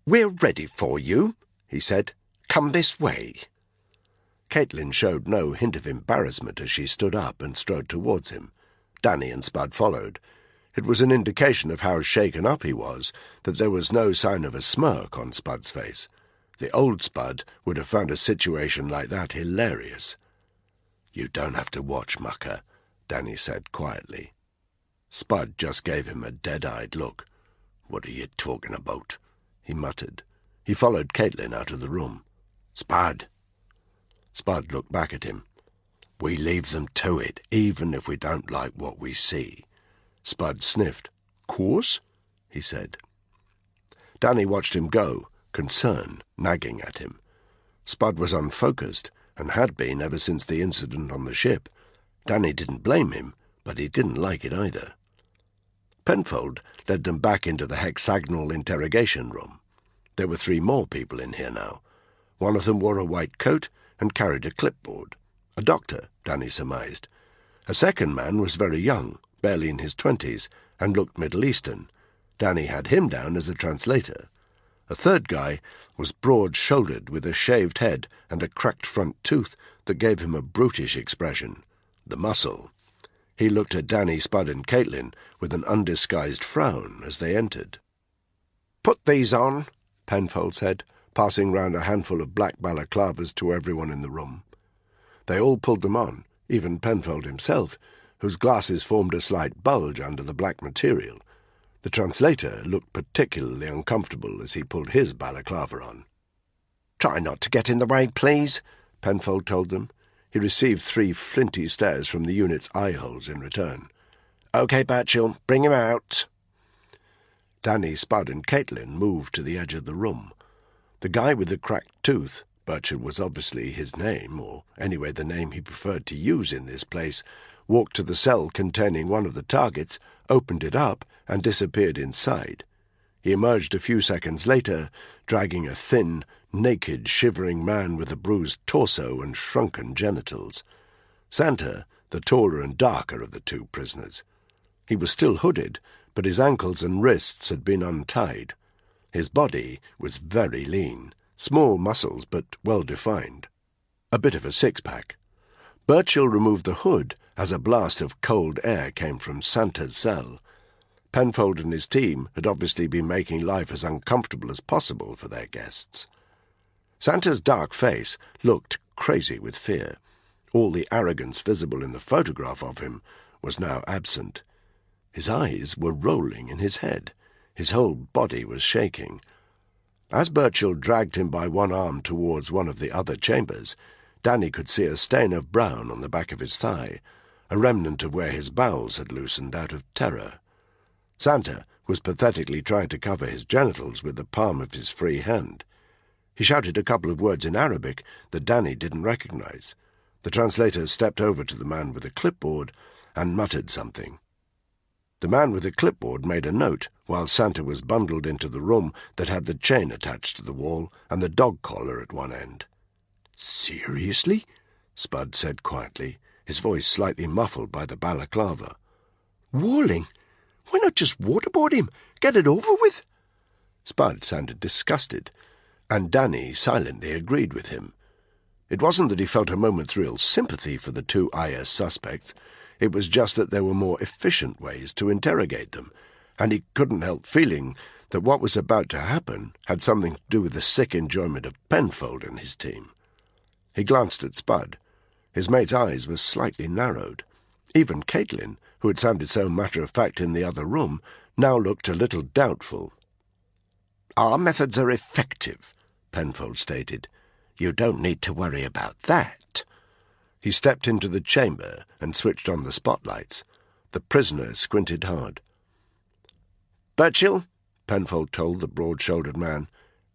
"We're ready for you," he said. "Come this way." Caitlin showed no hint of embarrassment as she stood up and strode towards him. Danny and Spud followed. It was an indication of how shaken up he was that there was no sign of a smirk on Spud's face. The old Spud would have found a situation like that hilarious. "You don't have to watch, mucker," Danny said quietly. Spud just gave him a dead-eyed look. "What are you talking about?" he muttered. He followed Caitlin out of the room. "Spud!" Spud looked back at him. "We leave them to it, even if we don't like what we see." Spud sniffed. "Course," he said. Danny watched him go, concern nagging at him. Spud was unfocused, and had been ever since the incident on the ship. Danny didn't blame him, but he didn't like it either. Penfold led them back into the hexagonal interrogation room. There were 3 more people in here now. One of them wore a white coat and carried a clipboard. A doctor, Danny surmised. A second man was very young, barely in his 20s, and looked Middle Eastern. Danny had him down as a translator. A third guy was broad-shouldered with a shaved head and a cracked front tooth that gave him a brutish expression. The muscle. He looked at Danny, Spud and Caitlin with an undisguised frown as they entered. "Put these on," Penfold said, passing round a handful of black balaclavas to everyone in the room. They all pulled them on, even Penfold himself, whose glasses formed a slight bulge under the black material. The translator looked particularly uncomfortable as he pulled his balaclava on. "Try not to get in the way, please," Penfold told them. He received 3 flinty stares from the unit's eye-holes in return. "OK, Birchall, bring him out." Danny, Spud and Caitlin moved to the edge of the room. The guy with the cracked tooth, Birchall was obviously his name, or anyway the name he preferred to use in this place, walked to the cell containing one of the targets, opened it up, and disappeared inside. He emerged a few seconds later, dragging a thin, naked, shivering man with a bruised torso and shrunken genitals. Santa, the taller and darker of the 2 prisoners. He was still hooded, but his ankles and wrists had been untied. His body was very lean, small muscles but well-defined. A bit of a six-pack. Birchill removed the hood as a blast of cold air came from Santa's cell. Penfold and his team had obviously been making life as uncomfortable as possible for their guests. Santa's dark face looked crazy with fear. All the arrogance visible in the photograph of him was now absent. His eyes were rolling in his head. His whole body was shaking. As Birchill dragged him by one arm towards one of the other chambers, Danny could see a stain of brown on the back of his thigh, a remnant of where his bowels had loosened out of terror. Santa was pathetically trying to cover his genitals with the palm of his free hand. He shouted a couple of words in Arabic that Danny didn't recognize. The translator stepped over to the man with a clipboard and muttered something. The man with the clipboard made a note while Santa was bundled into the room that had the chain attached to the wall and the dog collar at one end. "Seriously?" Spud said quietly, his voice slightly muffled by the balaclava. "Walling? Why not just waterboard him? Get it over with?" Spud sounded disgusted, and Danny silently agreed with him. It wasn't that he felt a moment's real sympathy for the two IS suspects. It was just that there were more efficient ways to interrogate them, and he couldn't help feeling that what was about to happen had something to do with the sick enjoyment of Penfold and his team. He glanced at Spud. His mate's eyes were slightly narrowed. Even Caitlin, who had sounded so matter-of-fact in the other room, now looked a little doubtful. "Our methods are effective," Penfold stated. "You don't need to worry about that." He stepped into the chamber and switched on the spotlights. The prisoner squinted hard. "Birchill," Penfold told the broad-shouldered man,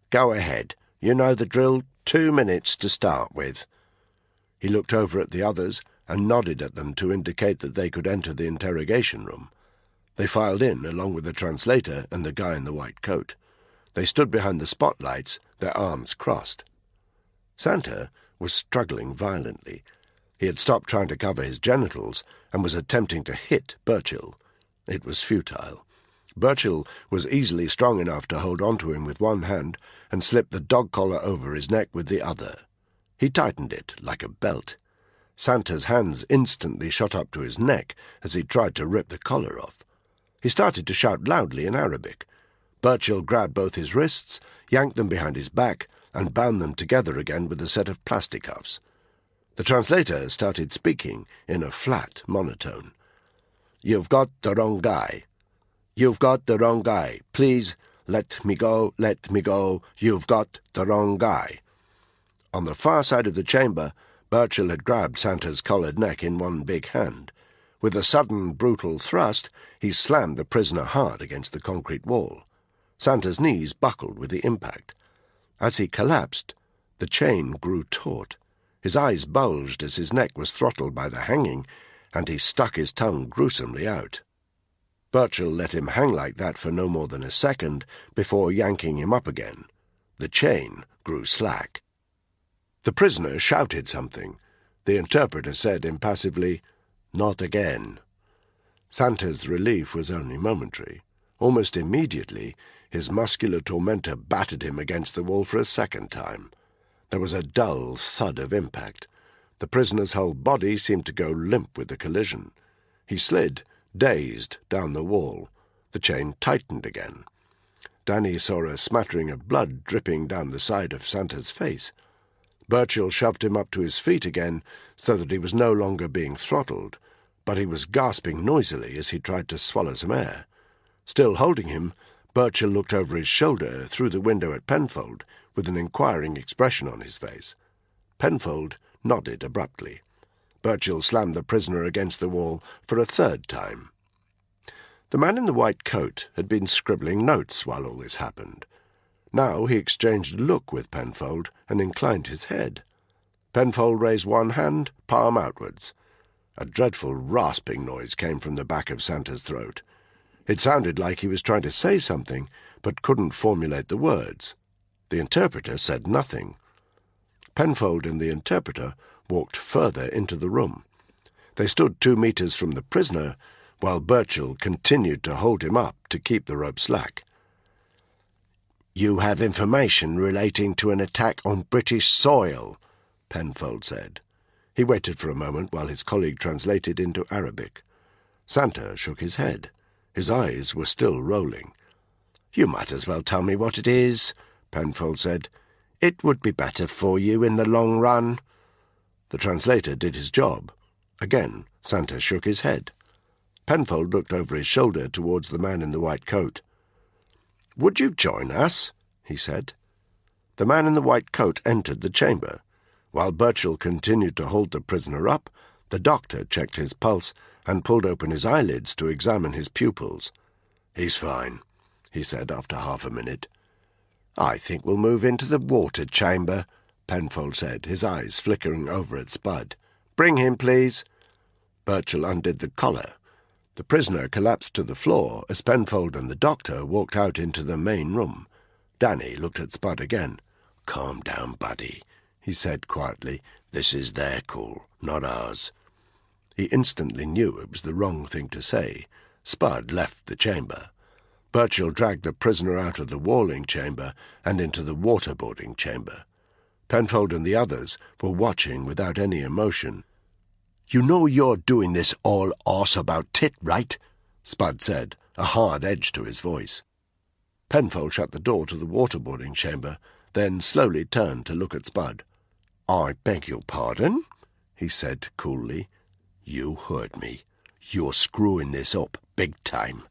"go ahead. You know the drill. 2 minutes to start with." He looked over at the others and nodded at them to indicate that they could enter the interrogation room. They filed in along with the translator and the guy in the white coat. They stood behind the spotlights, their arms crossed. Santa was struggling violently. He had stopped trying to cover his genitals and was attempting to hit Birchill. It was futile. Birchill was easily strong enough to hold onto him with one hand and slip the dog collar over his neck with the other. He tightened it like a belt. Santa's hands instantly shot up to his neck as he tried to rip the collar off. He started to shout loudly in Arabic. Birchill grabbed both his wrists, yanked them behind his back, and bound them together again with a set of plastic cuffs. The translator started speaking in a flat monotone. "You've got the wrong guy. You've got the wrong guy. Please, let me go, let me go. You've got the wrong guy." On the far side of the chamber, Birchill had grabbed Santa's collared neck in one big hand. With a sudden, brutal thrust, he slammed the prisoner hard against the concrete wall. Santa's knees buckled with the impact. As he collapsed, the chain grew taut. His eyes bulged as his neck was throttled by the hanging, and he stuck his tongue gruesomely out. Birchill let him hang like that for no more than a second before yanking him up again. The chain grew slack. The prisoner shouted something. The interpreter said impassively, "Not again." Santa's relief was only momentary. Almost immediately, his muscular tormentor battered him against the wall for a second time. There was a dull thud of impact. The prisoner's whole body seemed to go limp with the collision. He slid, dazed, down the wall. The chain tightened again. Danny saw a smattering of blood dripping down the side of Santa's face. Birchill shoved him up to his feet again so that he was no longer being throttled, but he was gasping noisily as he tried to swallow some air. Still holding him, Birchill looked over his shoulder through the window at Penfold with an inquiring expression on his face. Penfold nodded abruptly. Birchill slammed the prisoner against the wall for a third time. The man in the white coat had been scribbling notes while all this happened. Now he exchanged a look with Penfold and inclined his head. Penfold raised one hand, palm outwards. A dreadful rasping noise came from the back of Santa's throat. It sounded like he was trying to say something, but couldn't formulate the words. The interpreter said nothing. Penfold and the interpreter walked further into the room. They stood 2 meters from the prisoner, while Birchall continued to hold him up to keep the rope slack. "You have information relating to an attack on British soil," Penfold said. He waited for a moment while his colleague translated into Arabic. Santa shook his head. His eyes were still rolling. "You might as well tell me what it is," Penfold said. "It would be better for you in the long run." The translator did his job. Again, Santa shook his head. Penfold looked over his shoulder towards the man in the white coat. "Would you join us?" he said. The man in the white coat entered the chamber. While Birchall continued to hold the prisoner up, the doctor checked his pulse and pulled open his eyelids to examine his pupils. "He's fine," he said after half a minute. "I think we'll move into the water chamber," Penfold said, his eyes flickering over at Spud. "Bring him, please." Birchall undid the collar. The prisoner collapsed to the floor as Penfold and the doctor walked out into the main room. Danny looked at Spud again. "Calm down, buddy," he said quietly. "This is their call, not ours." He instantly knew it was the wrong thing to say. Spud left the chamber. Birchall dragged the prisoner out of the walling chamber and into the waterboarding chamber. Penfold and the others were watching without any emotion. "You know you're doing this all arse about tit, right?" Spud said, a hard edge to his voice. Penfold shut the door to the waterboarding chamber, then slowly turned to look at Spud. "I beg your pardon?" he said coolly. "You heard me. You're screwing this up big time."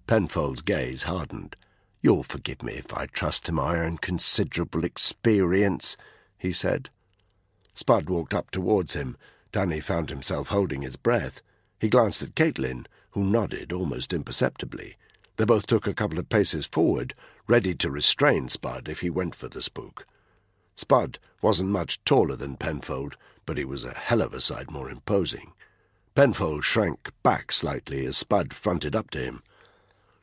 Penfold's gaze hardened. "You'll forgive me if I trust to my own considerable experience," he said. Spud walked up towards him. Danny found himself holding his breath. He glanced at Caitlin, who nodded almost imperceptibly. They both took a couple of paces forward, ready to restrain Spud if he went for the spook. Spud wasn't much taller than Penfold, but he was a hell of a sight more imposing. Penfold shrank back slightly as Spud fronted up to him.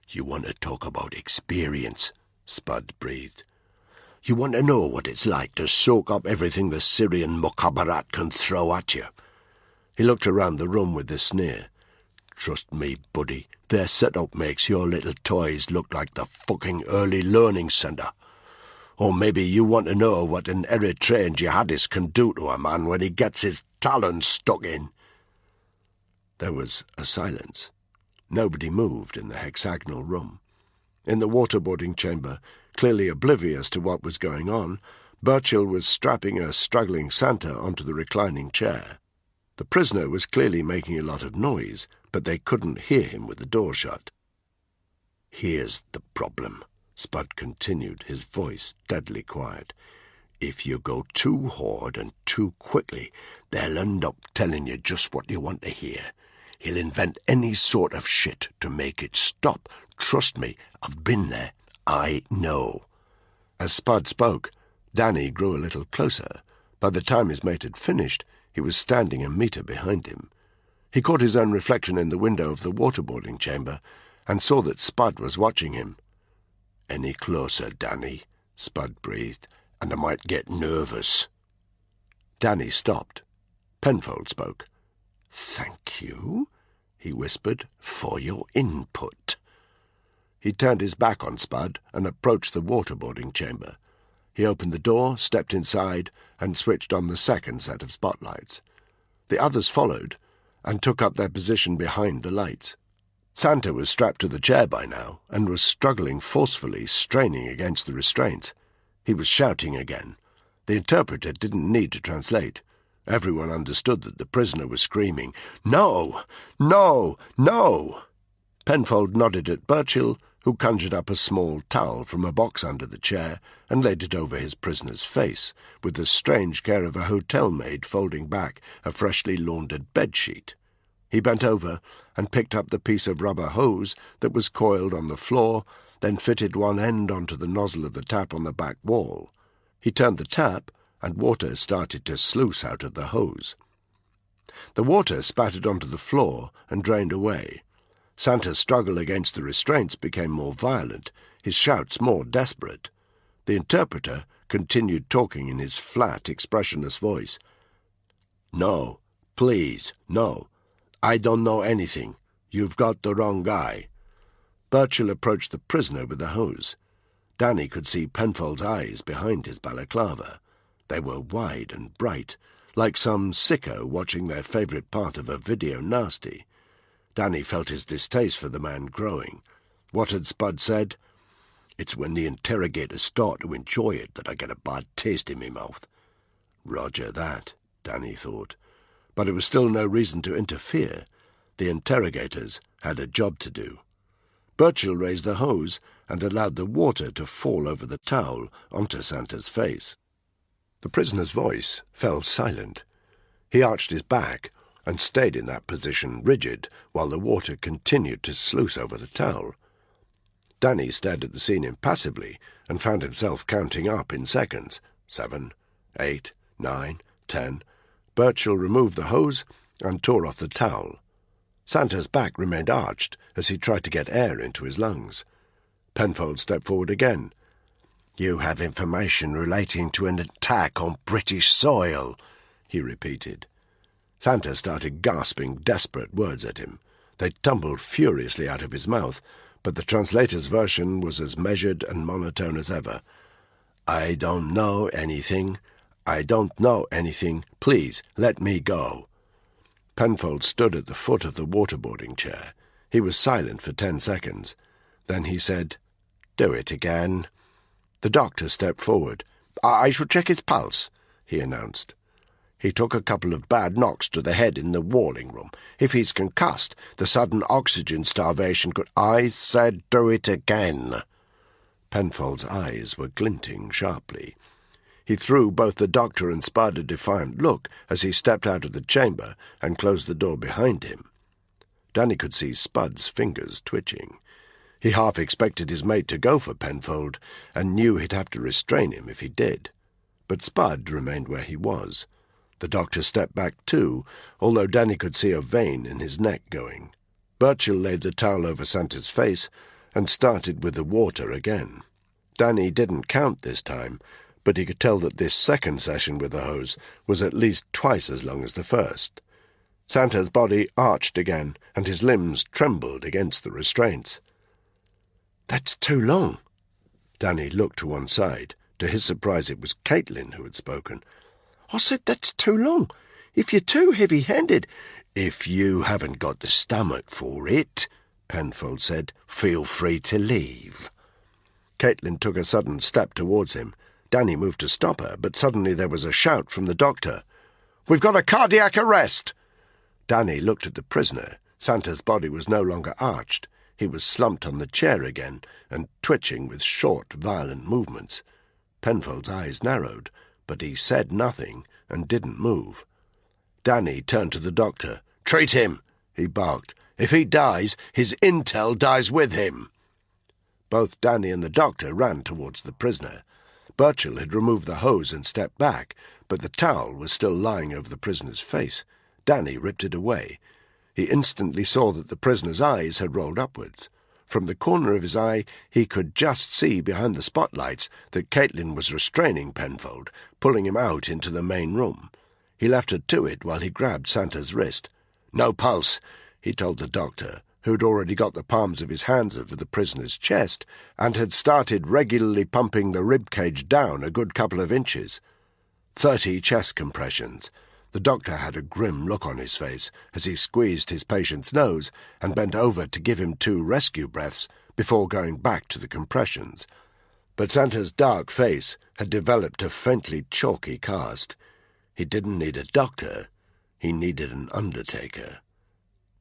"You want to talk about experience," Spud breathed. "You want to know what it's like to soak up everything the Syrian Mukhabarat can throw at you." He looked around the room with a sneer. "Trust me, buddy, their setup makes your little toys look like the fucking early learning centre. Or maybe you want to know what an Eritrean jihadist can do to a man when he gets his talons stuck in." There was a silence. Nobody moved in the hexagonal room. In the waterboarding chamber, clearly oblivious to what was going on, Birchall was strapping a struggling Santa onto the reclining chair. The prisoner was clearly making a lot of noise, but they couldn't hear him with the door shut. "Here's the problem," Spud continued, his voice deadly quiet. "If you go too hard and too quickly, they'll end up telling you just what you want to hear. He'll invent any sort of shit to make it stop. Trust me, I've been there. I know." As Spud spoke, Danny grew a little closer. By the time his mate had finished, he was standing a metre behind him. He caught his own reflection in the window of the waterboarding chamber and saw that Spud was watching him. "Any closer, Danny," Spud breathed, "and I might get nervous." Danny stopped. Penfold spoke. "Thank you," he whispered, "for your input." He turned his back on Spud and approached the waterboarding chamber. He opened the door, stepped inside, and switched on the second set of spotlights. The others followed and took up their position behind the lights. Santa was strapped to the chair by now and was struggling forcefully, straining against the restraints. He was shouting again. The interpreter didn't need to translate. Everyone understood that the prisoner was screaming, "No! No! No!" Penfold nodded at Birchall, who conjured up a small towel from a box under the chair and laid it over his prisoner's face, with the strange care of a hotel maid folding back a freshly laundered bedsheet. He bent over and picked up the piece of rubber hose that was coiled on the floor, then fitted one end onto the nozzle of the tap on the back wall. He turned the tap, and water started to sluice out of the hose. The water spattered onto the floor and drained away. Santa's struggle against the restraints became more violent, his shouts more desperate. The interpreter continued talking in his flat, expressionless voice. "No, please, no. I don't know anything. "You've got the wrong guy." Birchall approached the prisoner with the hose. Danny could see Penfold's eyes behind his balaclava. They were wide and bright, like some sicko watching their favourite part of a video nasty. Danny felt his distaste for the man growing. What had Spud said? "It's when the interrogators start to enjoy it that I get a bad taste in my mouth." Roger that, Danny thought. But it was still no reason to interfere. The interrogators had a job to do. Birchall raised the hose and allowed the water to fall over the towel onto Santa's face. The prisoner's voice fell silent. He arched his back and stayed in that position rigid while the water continued to sluice over the towel. Danny stared at the scene impassively and found himself counting up in seconds. 7, 8, 9, 10. Birchall removed the hose and tore off the towel. Santa's back remained arched as he tried to get air into his lungs. Penfold stepped forward again. "You have information relating to an attack on British soil," he repeated. Santa started gasping desperate words at him. They tumbled furiously out of his mouth, but the translator's version was as measured and monotone as ever. "I don't know anything. I don't know anything. Please, let me go." Penfold stood at the foot of the waterboarding chair. He was silent for 10 seconds. Then he said, "Do it again." The doctor stepped forward. "I shall check his pulse," he announced. "He took a couple of bad knocks to the head in the walling room. If he's concussed, the sudden oxygen starvation could—" "I said do it again." Penfold's eyes were glinting sharply. He threw both the doctor and Spud a defiant look as he stepped out of the chamber and closed the door behind him. Danny could see Spud's fingers twitching. He half expected his mate to go for Penfold, and knew he'd have to restrain him if he did. But Spud remained where he was. The doctor stepped back too, although Danny could see a vein in his neck going. Birchall laid the towel over Santa's face and started with the water again. Danny didn't count this time, but he could tell that this second session with the hose was at least twice as long as the first. Santa's body arched again, and his limbs trembled against the restraints. "That's too long." Danny looked to one side. To his surprise, it was Caitlin who had spoken. "I said that's too long. If you're too heavy-handed—" "If you haven't got the stomach for it," Penfold said, "feel free to leave." Caitlin took a sudden step towards him. Danny moved to stop her, but suddenly there was a shout from the doctor. "We've got a cardiac arrest!" Danny looked at the prisoner. Santa's body was no longer arched. He was slumped on the chair again and twitching with short, violent movements. Penfold's eyes narrowed, but he said nothing and didn't move. Danny turned to the doctor. "Treat him," he barked. "If he dies, his intel dies with him." Both Danny and the doctor ran towards the prisoner. Birchall had removed the hose and stepped back, but the towel was still lying over the prisoner's face. Danny ripped it away. He instantly saw that the prisoner's eyes had rolled upwards. From the corner of his eye he could just see behind the spotlights that Caitlin was restraining Penfold, pulling him out into the main room. He left her to it while he grabbed Santa's wrist. "No pulse," he told the doctor, who had already got the palms of his hands over the prisoner's chest and had started regularly pumping the rib-cage down a good couple of inches. 30 chest compressions. The doctor had a grim look on his face as he squeezed his patient's nose and bent over to give him 2 rescue breaths before going back to the compressions. But Santa's dark face had developed a faintly chalky cast. He didn't need a doctor. He needed an undertaker.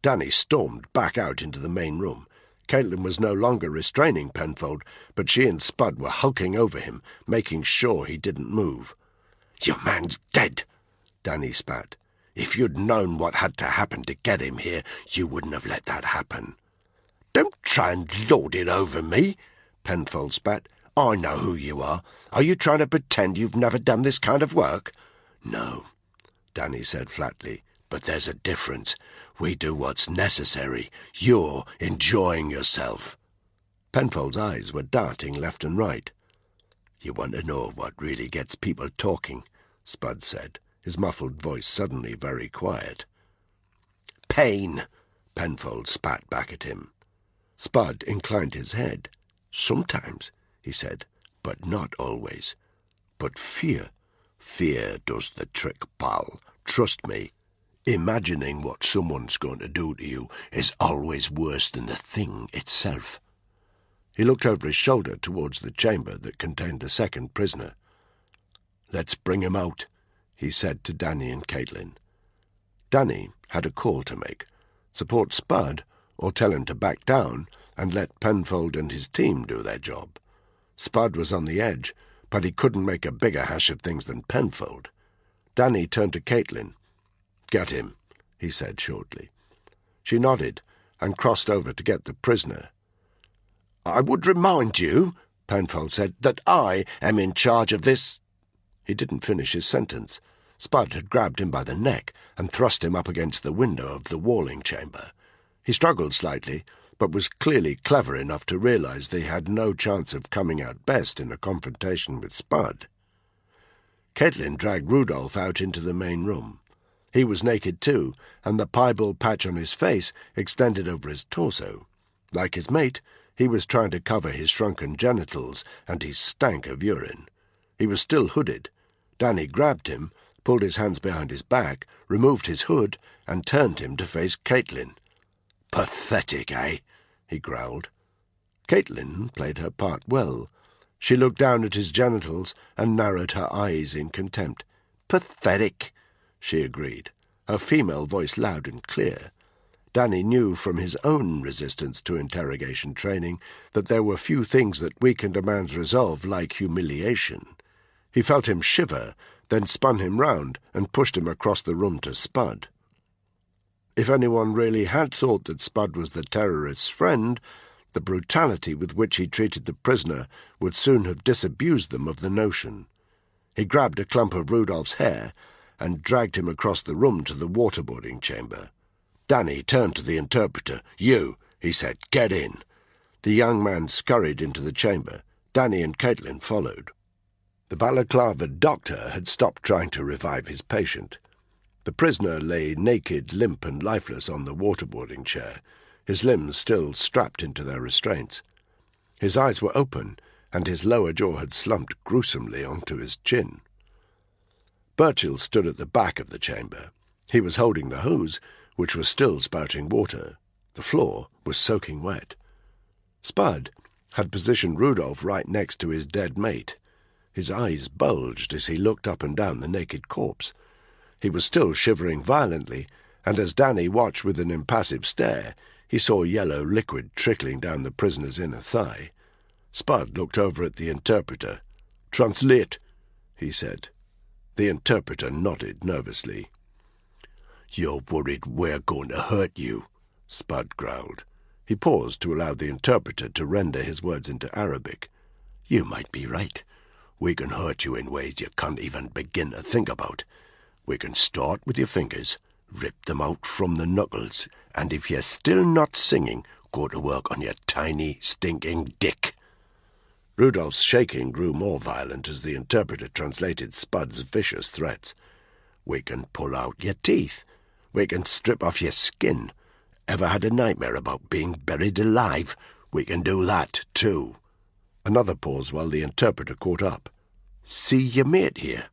Danny stormed back out into the main room. Caitlin was no longer restraining Penfold, but she and Spud were hulking over him, making sure he didn't move. "Your man's dead," Danny spat. "If you'd known what had to happen to get him here, you wouldn't have let that happen." "Don't try and lord it over me," Penfold spat. "I know who you are. Are you trying to pretend you've never done this kind of work?" "No," Danny said flatly, "but there's a difference. We do what's necessary. You're enjoying yourself." Penfold's eyes were darting left and right. "You want to know what really gets people talking?" Spud said, his muffled voice suddenly very quiet. "Pain," Penfold spat back at him. Spud inclined his head. "Sometimes," he said, "but not always. But fear does the trick, pal. Trust me. Imagining what someone's going to do to you is always worse than the thing itself." He looked over his shoulder towards the chamber that contained the second prisoner. "Let's bring him out," he said to Danny and Caitlin. Danny had a call to make: support Spud or tell him to back down and let Penfold and his team do their job. Spud was on the edge, but he couldn't make a bigger hash of things than Penfold. Danny turned to Caitlin. "Get him," he said shortly. She nodded and crossed over to get the prisoner. "I would remind you," Penfold said, "that I am in charge of this—" He didn't finish his sentence. Spud had grabbed him by the neck and thrust him up against the window of the walling chamber. He struggled slightly, but was clearly clever enough to realize that he had no chance of coming out best in a confrontation with Spud. Caitlin dragged Rudolph out into the main room. He was naked too, and the piebald patch on his face extended over his torso. Like his mate, he was trying to cover his shrunken genitals, and he stank of urine. He was still hooded. Danny grabbed him, pulled his hands behind his back, removed his hood, and turned him to face Caitlin. "Pathetic, eh?" he growled. Caitlin played her part well. She looked down at his genitals and narrowed her eyes in contempt. "Pathetic," she agreed, her female voice loud and clear. Danny knew from his own resistance to interrogation training that there were few things that weakened a man's resolve like humiliation. He felt him shiver, then spun him round and pushed him across the room to Spud. If anyone really had thought that Spud was the terrorist's friend, the brutality with which he treated the prisoner would soon have disabused them of the notion. He grabbed a clump of Rudolph's hair and dragged him across the room to the waterboarding chamber. Danny turned to the interpreter. "You," he said, "get in." The young man scurried into the chamber. Danny and Caitlin followed. The balaclavaed doctor had stopped trying to revive his patient. The prisoner lay naked, limp and lifeless on the waterboarding chair, his limbs still strapped into their restraints. His eyes were open, and his lower jaw had slumped gruesomely onto his chin. Burchill stood at the back of the chamber. He was holding the hose, which was still spouting water. The floor was soaking wet. Spud had positioned Rudolph right next to his dead mate. His eyes bulged as he looked up and down the naked corpse. He was still shivering violently, and as Danny watched with an impassive stare, he saw yellow liquid trickling down the prisoner's inner thigh. Spud looked over at the interpreter. "Translate," he said. The interpreter nodded nervously. "You're worried we're going to hurt you," Spud growled. He paused to allow the interpreter to render his words into Arabic. "You might be right. We can hurt you in ways you can't even begin to think about. We can start with your fingers, rip them out from the knuckles, and if you're still not singing, go to work on your tiny, stinking dick." Rudolph's shaking grew more violent as the interpreter translated Spud's vicious threats. "We can pull out your teeth. We can strip off your skin. Ever had a nightmare about being buried alive? We can do that, too." Another pause while the interpreter caught up. "See your mate here?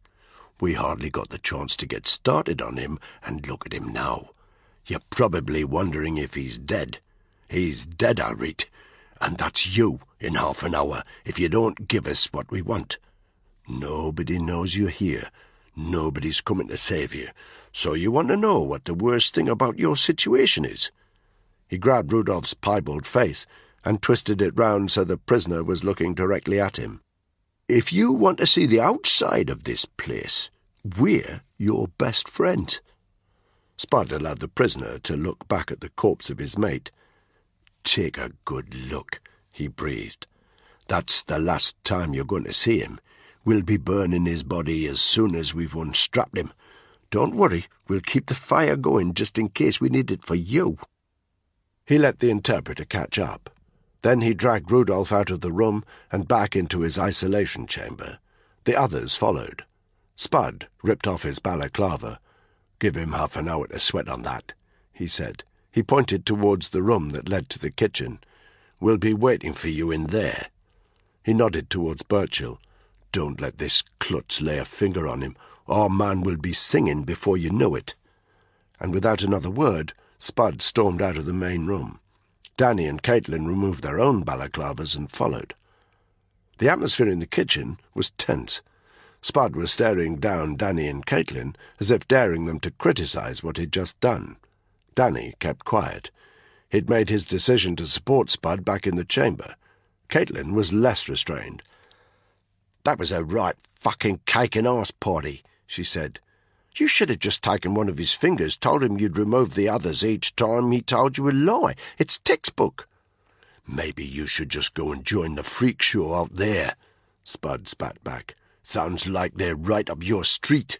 We hardly got the chance to get started on him, and look at him now. You're probably wondering if he's dead. He's dead, all right. And that's you in half an hour if you don't give us what we want. Nobody knows you're here. Nobody's coming to save you. So you want to know what the worst thing about your situation is?" He grabbed Rudolph's piebald face and twisted it round so the prisoner was looking directly at him. "If you want to see the outside of this place, we're your best friends." Spud allowed the prisoner to look back at the corpse of his mate. "Take a good look," he breathed. "That's the last time you're going to see him. We'll be burning his body as soon as we've unstrapped him. Don't worry, we'll keep the fire going just in case we need it for you." He let the interpreter catch up. Then he dragged Rudolph out of the room and back into his isolation chamber. The others followed. Spud ripped off his balaclava. "Give him half an hour to sweat on that," he said. He pointed towards the room that led to the kitchen. "We'll be waiting for you in there." He nodded towards Birchill. "Don't let this klutz lay a finger on him. Our man will be singing before you know it." And without another word, Spud stormed out of the main room. Danny and Caitlin removed their own balaclavas and followed. The atmosphere in the kitchen was tense. Spud was staring down Danny and Caitlin as if daring them to criticize what he'd just done. Danny kept quiet. He'd made his decision to support Spud back in the chamber. Caitlin was less restrained. "That was a right fucking cake-and-arse party," she said. "You should have just taken one of his fingers, told him you'd remove the others each time he told you a lie. It's textbook." "Maybe you should just go and join the freak show out there," Spud spat back. "Sounds like they're right up your street."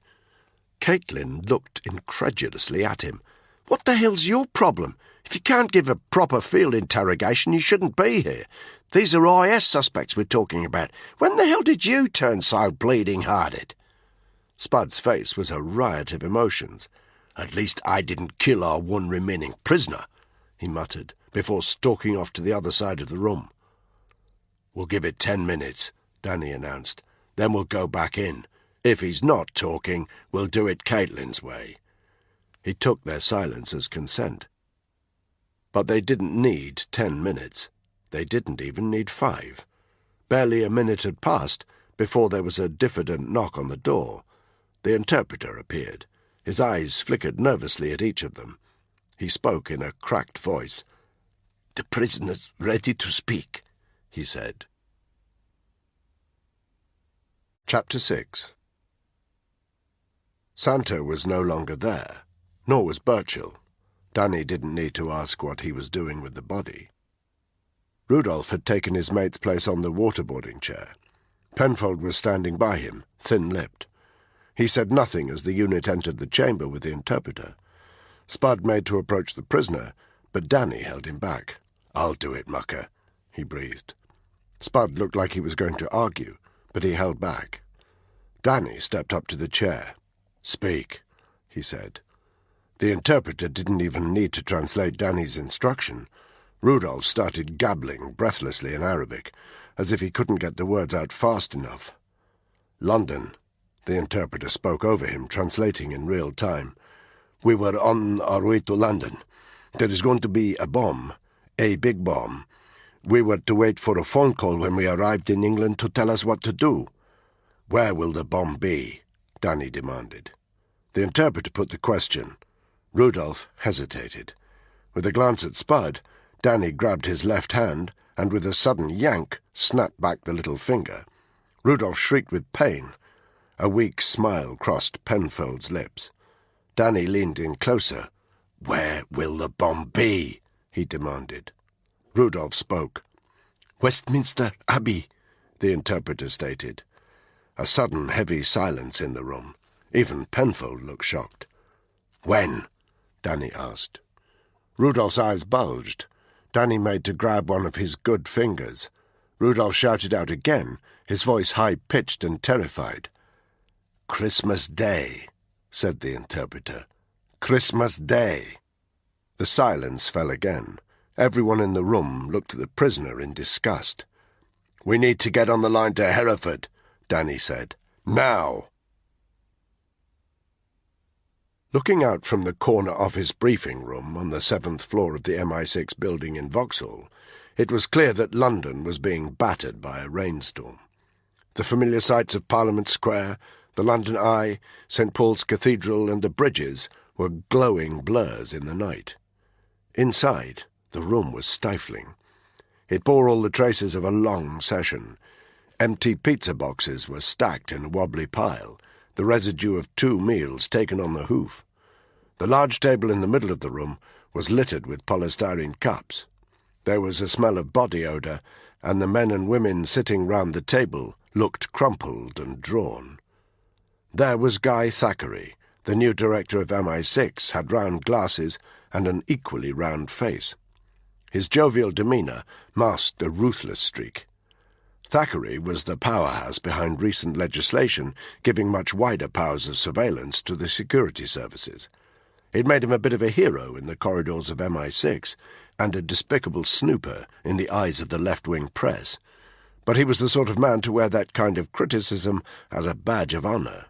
Caitlin looked incredulously at him. "What the hell's your problem? If you can't give a proper field interrogation, you shouldn't be here. These are IS suspects we're talking about. When the hell did you turn so bleeding-hearted?" Spud's face was a riot of emotions. "At least I didn't kill our one remaining prisoner," he muttered, before stalking off to the other side of the room. "We'll give it 10 minutes, Danny announced. "Then we'll go back in. If he's not talking, we'll do it Caitlin's way." He took their silence as consent. But they didn't need 10 minutes. They didn't even need 5. Barely a minute had passed before there was a diffident knock on the door. The interpreter appeared. His eyes flickered nervously at each of them. He spoke in a cracked voice. "The prisoner's ready to speak," he said. Chapter 6. Santa was no longer there, nor was Birchill. Danny didn't need to ask what he was doing with the body. Rudolph had taken his mate's place on the waterboarding chair. Penfold was standing by him, thin-lipped. He said nothing as the unit entered the chamber with the interpreter. Spud made to approach the prisoner, but Danny held him back. "I'll do it, mucker," he breathed. Spud looked like he was going to argue, but he held back. Danny stepped up to the chair. "Speak," he said. The interpreter didn't even need to translate Danny's instruction. Rudolph started gabbling breathlessly in Arabic, as if he couldn't get the words out fast enough. "London," the interpreter spoke over him, translating in real time. "We were on our way to London. There is going to be a bomb, a big bomb. We were to wait for a phone call when we arrived in England to tell us what to do." "Where will the bomb be?" Danny demanded. The interpreter put the question. Rudolph hesitated. With a glance at Spud, Danny grabbed his left hand and with a sudden yank snapped back the little finger. Rudolph shrieked with pain. A weak smile crossed Penfold's lips. Danny leaned in closer. "Where will the bomb be?" he demanded. Rudolph spoke. "Westminster Abbey," the interpreter stated. A sudden heavy silence in the room. Even Penfold looked shocked. "When?" Danny asked. Rudolph's eyes bulged. Danny made to grab one of his good fingers. Rudolph shouted out again, his voice high-pitched and terrified. "Christmas Day," said the interpreter. "Christmas Day." The silence fell again. Everyone in the room looked at the prisoner in disgust. "We need to get on the line to Hereford," Danny said. "Now!" Looking out from the corner office briefing room on the 7th floor of the MI6 building in Vauxhall, it was clear that London was being battered by a rainstorm. The familiar sights of Parliament Square, the London Eye, St. Paul's Cathedral, and the bridges were glowing blurs in the night. Inside, the room was stifling. It bore all the traces of a long session. Empty pizza boxes were stacked in a wobbly pile, the residue of 2 meals taken on the hoof. The large table in the middle of the room was littered with polystyrene cups. There was a smell of body odour, and the men and women sitting round the table looked crumpled and drawn. There was Guy Thackeray. The new director of MI6 had round glasses and an equally round face. His jovial demeanour masked a ruthless streak. Thackeray was the powerhouse behind recent legislation giving much wider powers of surveillance to the security services. It made him a bit of a hero in the corridors of MI6 and a despicable snooper in the eyes of the left-wing press. But he was the sort of man to wear that kind of criticism as a badge of honour.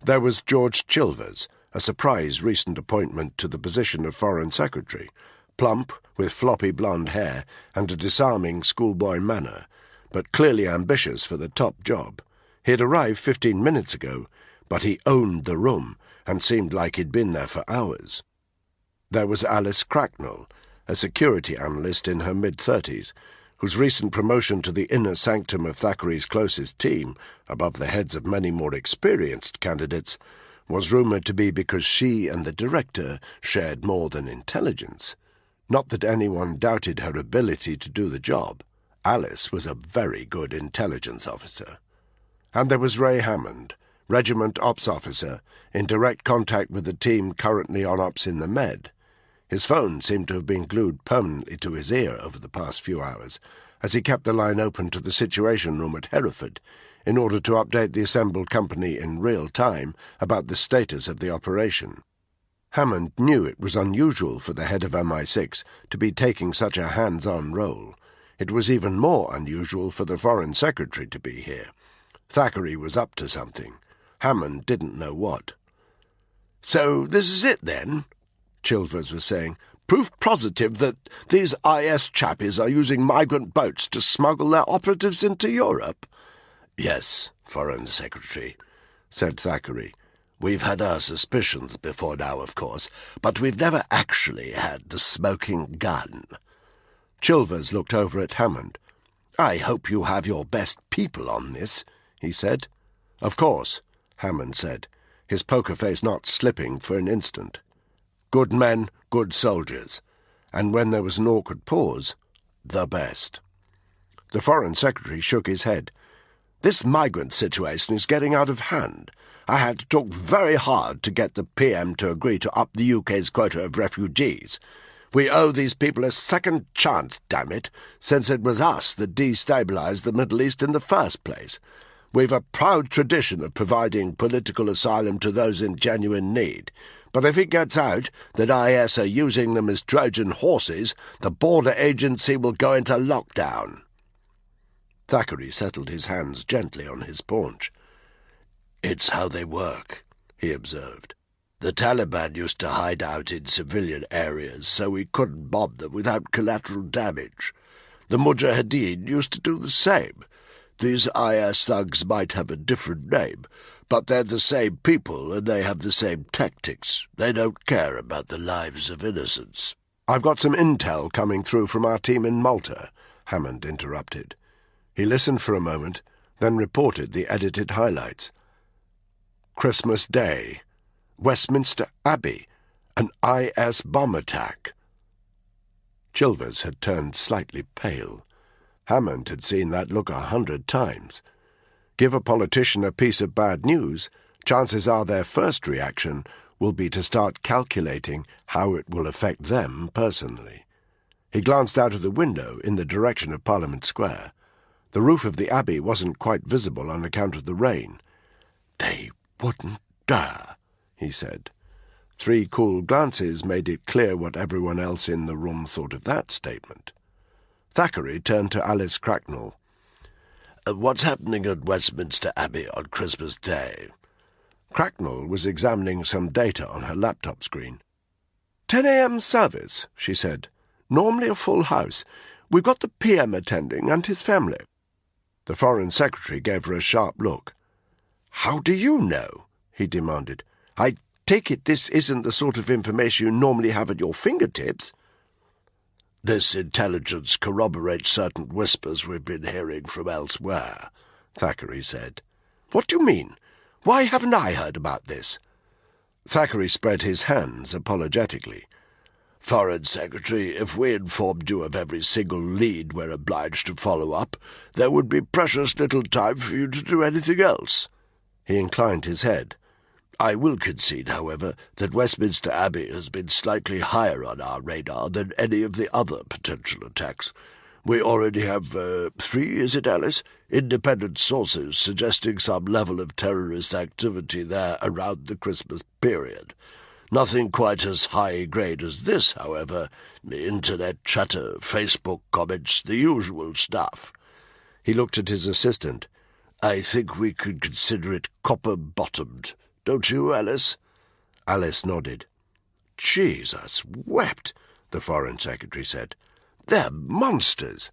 There was George Chilvers, a surprise recent appointment to the position of Foreign Secretary, plump, with floppy blonde hair and a disarming schoolboy manner, but clearly ambitious for the top job. He had arrived 15 minutes ago, but he owned the room and seemed like he'd been there for hours. There was Alice Cracknell, a security analyst in her mid-30s, whose recent promotion to the inner sanctum of Thackeray's closest team, above the heads of many more experienced candidates, was rumoured to be because she and the director shared more than intelligence. Not that anyone doubted her ability to do the job. Alice was a very good intelligence officer. And there was Ray Hammond, Regiment Ops Officer, in direct contact with the team currently on ops in the Med. His phone seemed to have been glued permanently to his ear over the past few hours, as he kept the line open to the Situation Room at Hereford, in order to update the assembled company in real time about the status of the operation. Hammond knew it was unusual for the head of MI6 to be taking such a hands-on role. It was even more unusual for the Foreign Secretary to be here. Thackeray was up to something. Hammond didn't know what. "So this is it, then?" Chilvers was saying. "Proof positive that these IS chappies are using migrant boats to smuggle their operatives into Europe?" "Yes, Foreign Secretary," said Thackeray. "We've had our suspicions before now, of course, but we've never actually had the smoking gun." Chilvers looked over at Hammond. "I hope you have your best people on this," he said. "Of course," Hammond said, his poker face not slipping for an instant. "Good men, good soldiers. And when there was an awkward pause, the best." The Foreign Secretary shook his head. "This migrant situation is getting out of hand. I had to talk very hard to get the PM to agree to up the UK's quota of refugees. We owe these people a second chance, damn it, since it was us that destabilised the Middle East in the first place. We've a proud tradition of providing political asylum to those in genuine need, but if it gets out that IS are using them as Trojan horses, the border agency will go into lockdown." Thackeray settled his hands gently on his paunch. "It's how they work," he observed. "The Taliban used to hide out in civilian areas so we couldn't bomb them without collateral damage. The Mujahideen used to do the same. These IS thugs might have a different name, but they're the same people and they have the same tactics. They don't care about the lives of innocents." "I've got some intel coming through from our team in Malta," Hammond interrupted. He listened for a moment, then reported the edited highlights. Christmas Day, Westminster Abbey, an IS bomb attack. Chilvers had turned slightly pale. Hammond had seen that look 100 times. Give a politician a piece of bad news, chances are their first reaction will be to start calculating how it will affect them personally. He glanced out of the window in the direction of Parliament Square. The roof of the Abbey wasn't quite visible on account of the rain. "They wouldn't dare," he said. 3 cool glances made it clear what everyone else in the room thought of that statement. Thackeray turned to Alice Cracknell. "What's happening at Westminster Abbey on Christmas Day?" Cracknell was examining some data on her laptop screen. 10 a.m. service, she said. Normally a full house. We've got the PM attending and his family. The Foreign Secretary gave her a sharp look. "How do you know?" he demanded. "I take it this isn't the sort of information you normally have at your fingertips." "This intelligence corroborates certain whispers we've been hearing from elsewhere," Thackeray said. "What do you mean? Why haven't I heard about this?" Thackeray spread his hands apologetically. "Foreign Secretary, if we informed you of every single lead we're obliged to follow up, there would be precious little time for you to do anything else." He inclined his head. "I will concede, however, that Westminster Abbey has been slightly higher on our radar than any of the other potential attacks. We already have 3, is it, Alice, independent sources suggesting some level of terrorist activity there around the Christmas period. Nothing quite as high-grade as this, however. Internet chatter, Facebook comments, the usual stuff. He looked at his assistant. I think we could consider it copper-bottomed. Don't you, Alice? Alice nodded. Jesus wept, the Foreign Secretary said. They're monsters.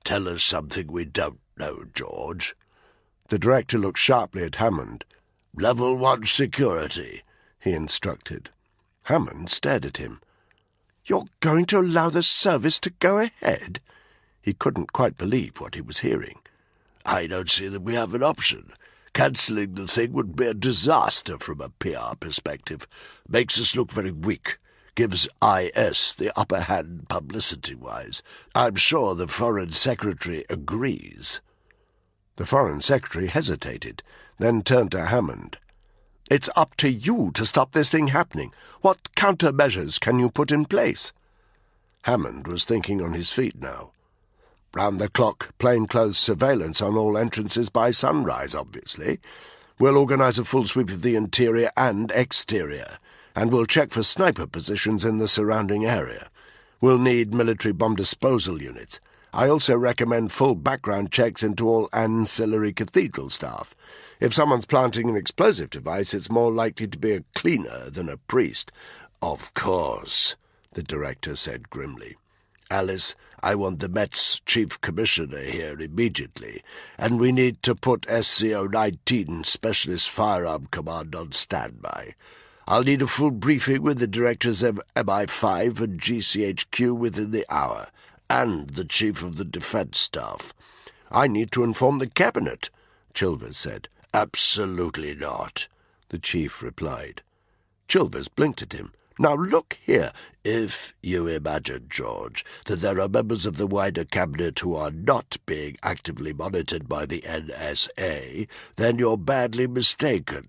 Tell us something we don't know, George. The director looked sharply at Hammond. Level 1 security, he instructed. Hammond stared at him. You're going to allow the service to go ahead? He couldn't quite believe what he was hearing. I don't see that we have an option. Cancelling the thing would be a disaster from a PR perspective. Makes us look very weak. Gives IS the upper hand publicity-wise. I'm sure the Foreign Secretary agrees. The Foreign Secretary hesitated, then turned to Hammond. It's up to you to stop this thing happening. What countermeasures can you put in place? Hammond was thinking on his feet now. Round-the-clock, plainclothes surveillance on all entrances by sunrise, obviously. We'll organise a full sweep of the interior and exterior, and we'll check for sniper positions in the surrounding area. We'll need military bomb disposal units. I also recommend full background checks into all ancillary cathedral staff. If someone's planting an explosive device, it's more likely to be a cleaner than a priest. Of course, the director said grimly. Alice, I want the Met's chief commissioner here immediately, and we need to put SCO-19 Specialist Firearm Command on standby. I'll need a full briefing with the directors of MI5 and GCHQ within the hour, and the chief of the defence staff. I need to inform the cabinet, Chilvers said. Absolutely not, the chief replied. Chilvers blinked at him. Now look here. If you imagine, George, that there are members of the wider cabinet who are not being actively monitored by the NSA, then you're badly mistaken.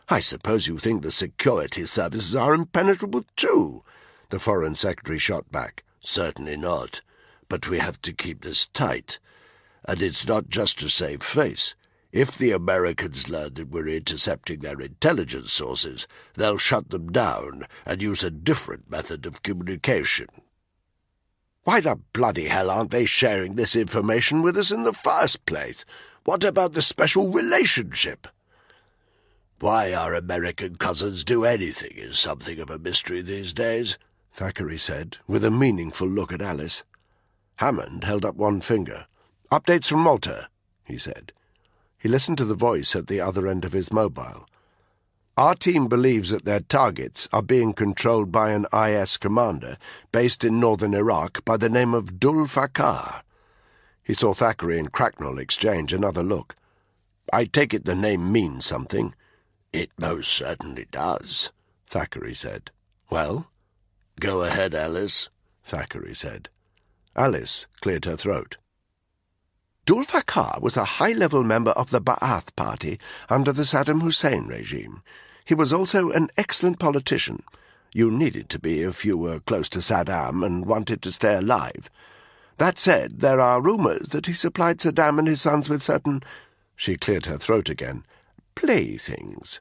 I suppose you think the security services are impenetrable too, the Foreign Secretary shot back. Certainly not, but we have to keep this tight. And it's not just to save face. If the Americans learn that we're intercepting their intelligence sources, they'll shut them down and use a different method of communication. Why the bloody hell aren't they sharing this information with us in the first place? What about the special relationship? Why our American cousins do anything is something of a mystery these days, Thackeray said, with a meaningful look at Alice. Hammond held up one finger. Updates from Malta, he said. He listened to the voice at the other end of his mobile. Our team believes that their targets are being controlled by an IS commander based in northern Iraq by the name of Dul Fakar. He saw Thackeray and Cracknell exchange another look. I take it the name means something. It most certainly does, Thackeray said. Well? Go ahead, Alice, Thackeray said. Alice cleared her throat. Dul Fakar was a high-level member of the Ba'ath Party under the Saddam Hussein regime. He was also an excellent politician. You needed to be if you were close to Saddam and wanted to stay alive. That said, there are rumours that he supplied Saddam and his sons with certain— She cleared her throat again. Playthings.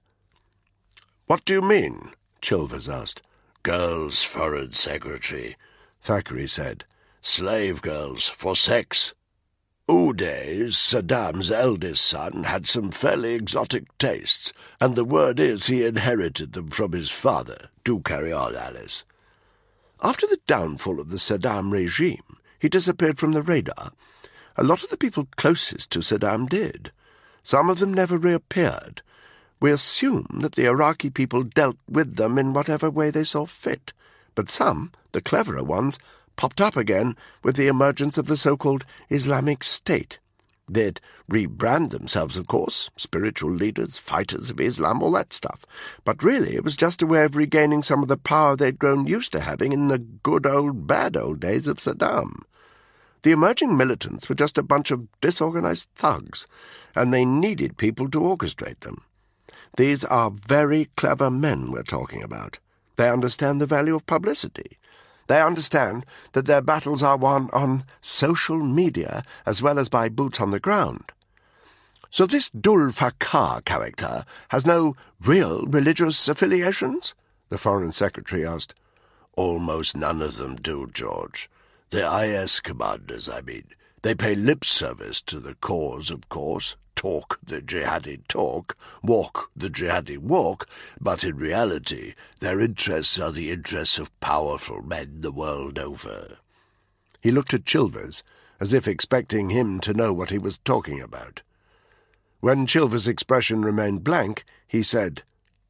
What do you mean? Chilvers asked. Girls, Foreign Secretary, Thackeray said. Slave girls for sex. Uday, Saddam's eldest son, had some fairly exotic tastes, and the word is he inherited them from his father. Do carry on, Alice. After the downfall of the Saddam regime, he disappeared from the radar. A lot of the people closest to Saddam did. Some of them never reappeared. We assume that the Iraqi people dealt with them in whatever way they saw fit, but some, the cleverer ones, popped up again with the emergence of the so-called Islamic State. They'd rebrand themselves, of course, spiritual leaders, fighters of Islam, all that stuff. But really it was just a way of regaining some of the power they'd grown used to having in the good old, bad old days of Saddam. The emerging militants were just a bunch of disorganized thugs, and they needed people to orchestrate them. These are very clever men we're talking about. They understand the value of publicity. They understand that their battles are won on social media as well as by boots on the ground. So this Dul Fakar character has no real religious affiliations? the Foreign Secretary asked. Almost none of them do, George. The IS commanders, I mean. They pay lip service to the cause, of course, talk the jihadi talk, walk the jihadi walk, but in reality their interests are the interests of powerful men the world over. He looked at Chilvers, as if expecting him to know what he was talking about. When Chilvers' expression remained blank, he said,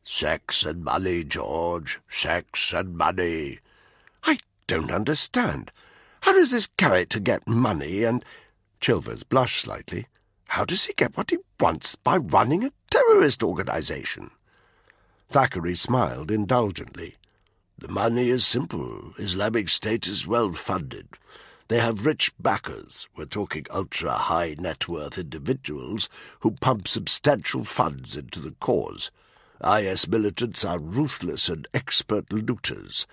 "Sex and money, George, sex and money." "I don't understand. How does this character get money and—" Chilvers blushed slightly. "How does he get what he wants by running a terrorist organization?" Thackeray smiled indulgently. "The money is simple. Islamic State is well funded. They have rich backers. We're talking ultra-high net-worth individuals who pump substantial funds into the cause. IS militants are ruthless and expert looters.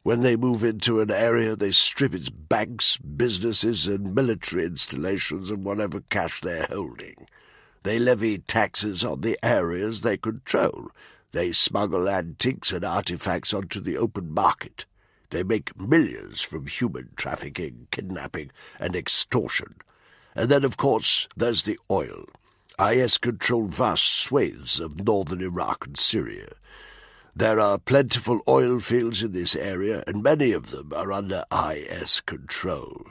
When they move into an area, they strip its banks, businesses, and military installations of whatever cash they're holding. They levy taxes on the areas they control. They smuggle antiques and artifacts onto the open market. They make millions from human trafficking, kidnapping, and extortion. And then, of course, there's the oil. IS control vast swathes of northern Iraq and Syria. There are plentiful oil fields in this area, and many of them are under IS control."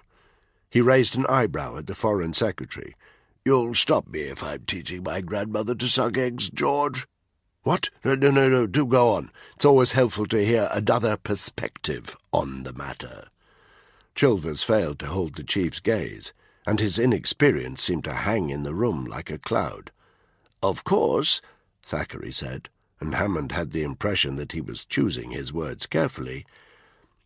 He raised an eyebrow at the Foreign Secretary. "You'll stop me if I'm teaching my grandmother to suck eggs, George." "What? No, do go on. It's always helpful to hear another perspective on the matter." Chilvers failed to hold the chief's gaze, and his inexperience seemed to hang in the room like a cloud. "Of course," Thackeray said, and Hammond had the impression that he was choosing his words carefully,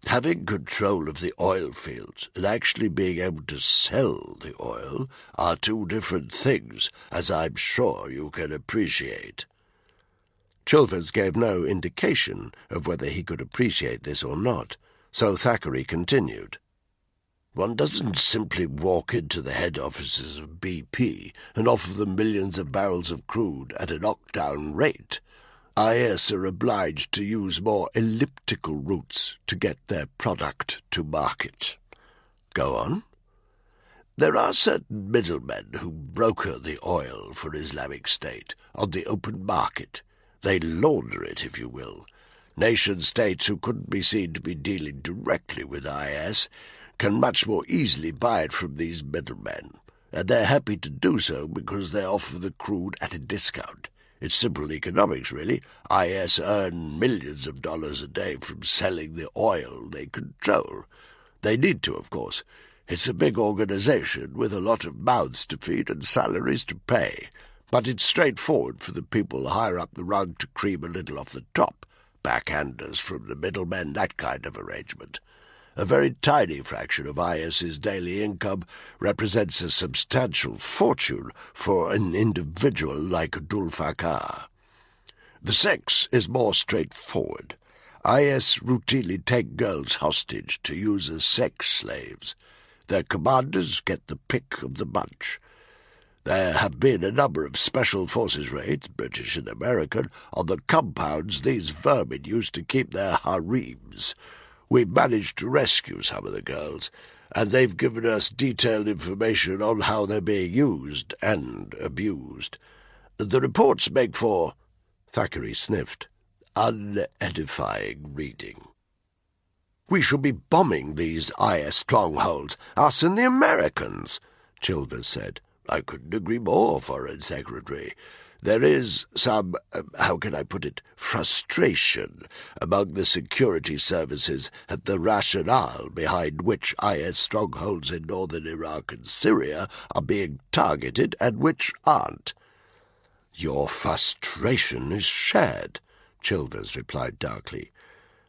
"having control of the oil fields and actually being able to sell the oil are two different things, as I'm sure you can appreciate." Chilvers gave no indication of whether he could appreciate this or not, so Thackeray continued. "One doesn't simply walk into the head offices of BP and offer them millions of barrels of crude at an octane rate. IS are obliged to use more elliptical routes to get their product to market." "Go on." "There are certain middlemen who broker the oil for Islamic State on the open market. They launder it, if you will. Nation-states who couldn't be seen to be dealing directly with IS can much more easily buy it from these middlemen, and they're happy to do so because they offer the crude at a discount. It's simple economics, really. IS earn millions of dollars a day from selling the oil they control. They need to, of course. It's a big organization with a lot of mouths to feed and salaries to pay. But it's straightforward for the people higher up the rung to cream a little off the top. Backhanders from the middlemen, that kind of arrangement. A very tiny fraction of IS's daily income represents a substantial fortune for an individual like Abdul Fakkar. The sex is more straightforward. IS routinely take girls hostage to use as sex slaves. Their commanders get the pick of the bunch. There have been a number of special forces raids, British and American, on the compounds these vermin used to keep their harems. We've managed to rescue some of the girls, and they've given us detailed information on how they're being used and abused. The reports make for," Thackeray sniffed, "unedifying reading." "We should be bombing these IS strongholds, us and the Americans," Chilvers said. "I couldn't agree more, Foreign Secretary. There is some, how can I put it, frustration among the security services at the rationale behind which IS strongholds in northern Iraq and Syria are being targeted and which aren't." "Your frustration is shared," Chilvers replied darkly.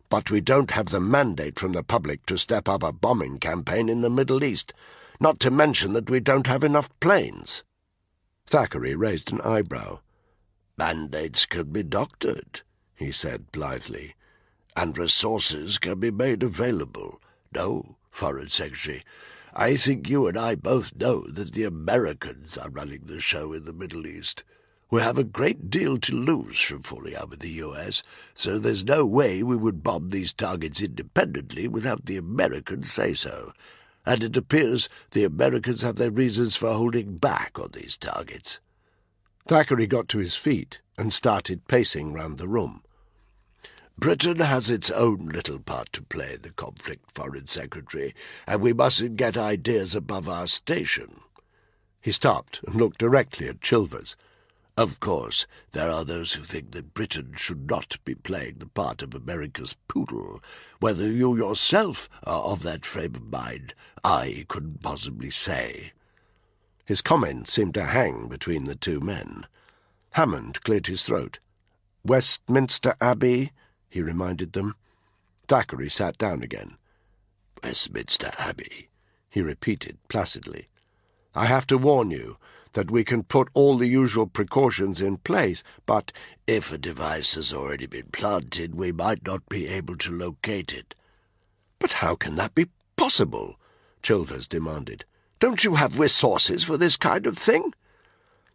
"But we don't have the mandate from the public to step up a bombing campaign in the Middle East, not to mention that we don't have enough planes." Thackeray raised an eyebrow. "Mandates can be doctored," he said blithely, "and resources can be made available. No, Foreign Secretary, I think you and I both know that the Americans are running the show in the Middle East. We have a great deal to lose from falling out with the US, so there's no way we would bomb these targets independently without the Americans say so. And it appears the Americans have their reasons for holding back on these targets." Thackeray got to his feet and started pacing round the room. "Britain has its own little part to play in the conflict, Foreign Secretary, and we mustn't get ideas above our station." He stopped and looked directly at Chilvers. "Of course, there are those who think that Britain should not be playing the part of America's poodle. Whether you yourself are of that frame of mind, I couldn't possibly say." His comment seemed to hang between the two men. Hammond cleared his throat. "Westminster Abbey," he reminded them. Thackeray sat down again. "Westminster Abbey," he repeated placidly. "I have to warn you that we can put all the usual precautions in place, but if a device has already been planted, we might not be able to locate it." "But how can that be possible?" Chilvers demanded. "Don't you have resources for this kind of thing?"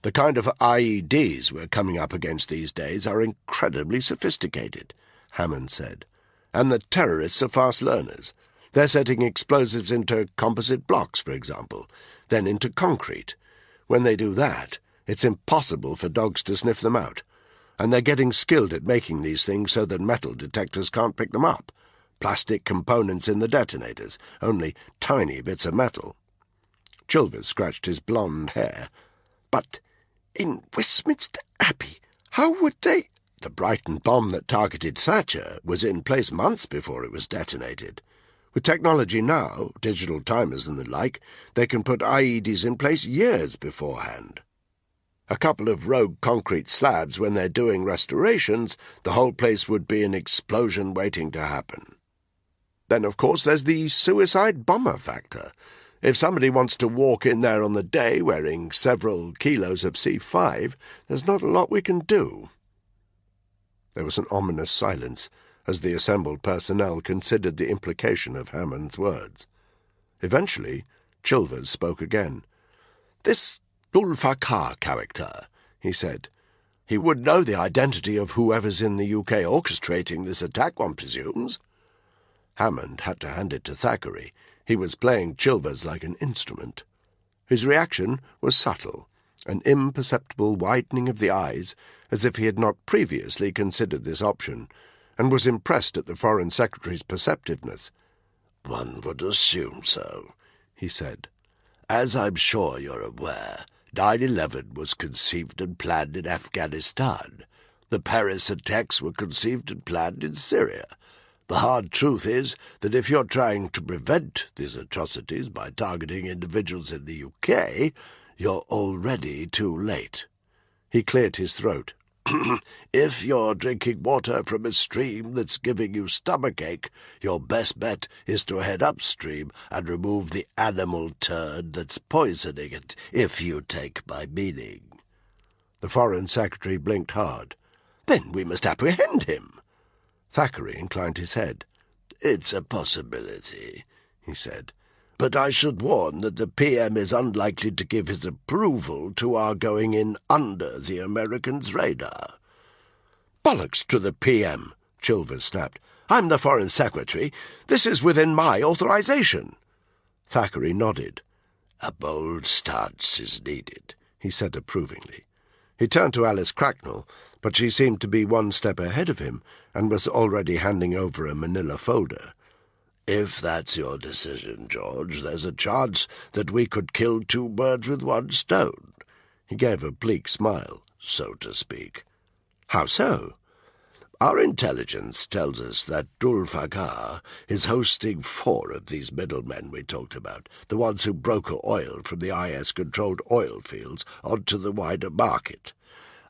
"The kind of IEDs we're coming up against these days are incredibly sophisticated," Hammond said. "And the terrorists are fast learners. They're setting explosives into composite blocks, for example, then into concrete. When they do that, it's impossible for dogs to sniff them out. And they're getting skilled at making these things so that metal detectors can't pick them up. Plastic components in the detonators, only tiny bits of metal." Chilvers scratched his blonde hair. "But in Westminster Abbey, how would they—" "The Brighton bomb that targeted Thatcher was in place months before it was detonated. With technology now, digital timers and the like, they can put IEDs in place years beforehand. A couple of rogue concrete slabs when they're doing restorations, the whole place would be an explosion waiting to happen. Then, of course, there's the suicide bomber factor. If somebody wants to walk in there on the day wearing several kilos of C5, there's not a lot we can do." There was an ominous silence as the assembled personnel considered the implication of Hammond's words. Eventually, Chilvers spoke again. "This Dulfakar character," he said. "He would know the identity of whoever's in the UK orchestrating this attack, one presumes." Hammond had to hand it to Thackeray. He was playing Chilvers like an instrument. His reaction was subtle, an imperceptible widening of the eyes, as if he had not previously considered this option, and was impressed at the Foreign Secretary's perceptiveness. "One would assume so," he said. "As I'm sure you're aware, 9/11 was conceived and planned in Afghanistan. The Paris attacks were conceived and planned in Syria. The hard truth is that if you're trying to prevent these atrocities by targeting individuals in the UK, you're already too late." He cleared his throat. "If you're drinking water from a stream that's giving you stomachache, your best bet is to head upstream and remove the animal turd that's poisoning it, if you take my meaning." The Foreign Secretary blinked hard. "Then we must apprehend him." Thackeray inclined his head. "It's a possibility," he said. "But I should warn that the PM is unlikely to give his approval to our going in under the Americans' radar." "Bollocks to the PM," Chilvers snapped. "I'm the Foreign Secretary. This is within my authorization." Thackeray nodded. "A bold stance is needed," he said approvingly. He turned to Alice Cracknell, but she seemed to be one step ahead of him and was already handing over a manila folder. "If that's your decision, George, there's a chance that we could kill two birds with one stone." He gave a bleak smile, so to speak. "How so?" "Our intelligence tells us that Dulfakar is hosting 4 of these middlemen we talked about, the ones who broker oil from the IS-controlled oil fields onto the wider market.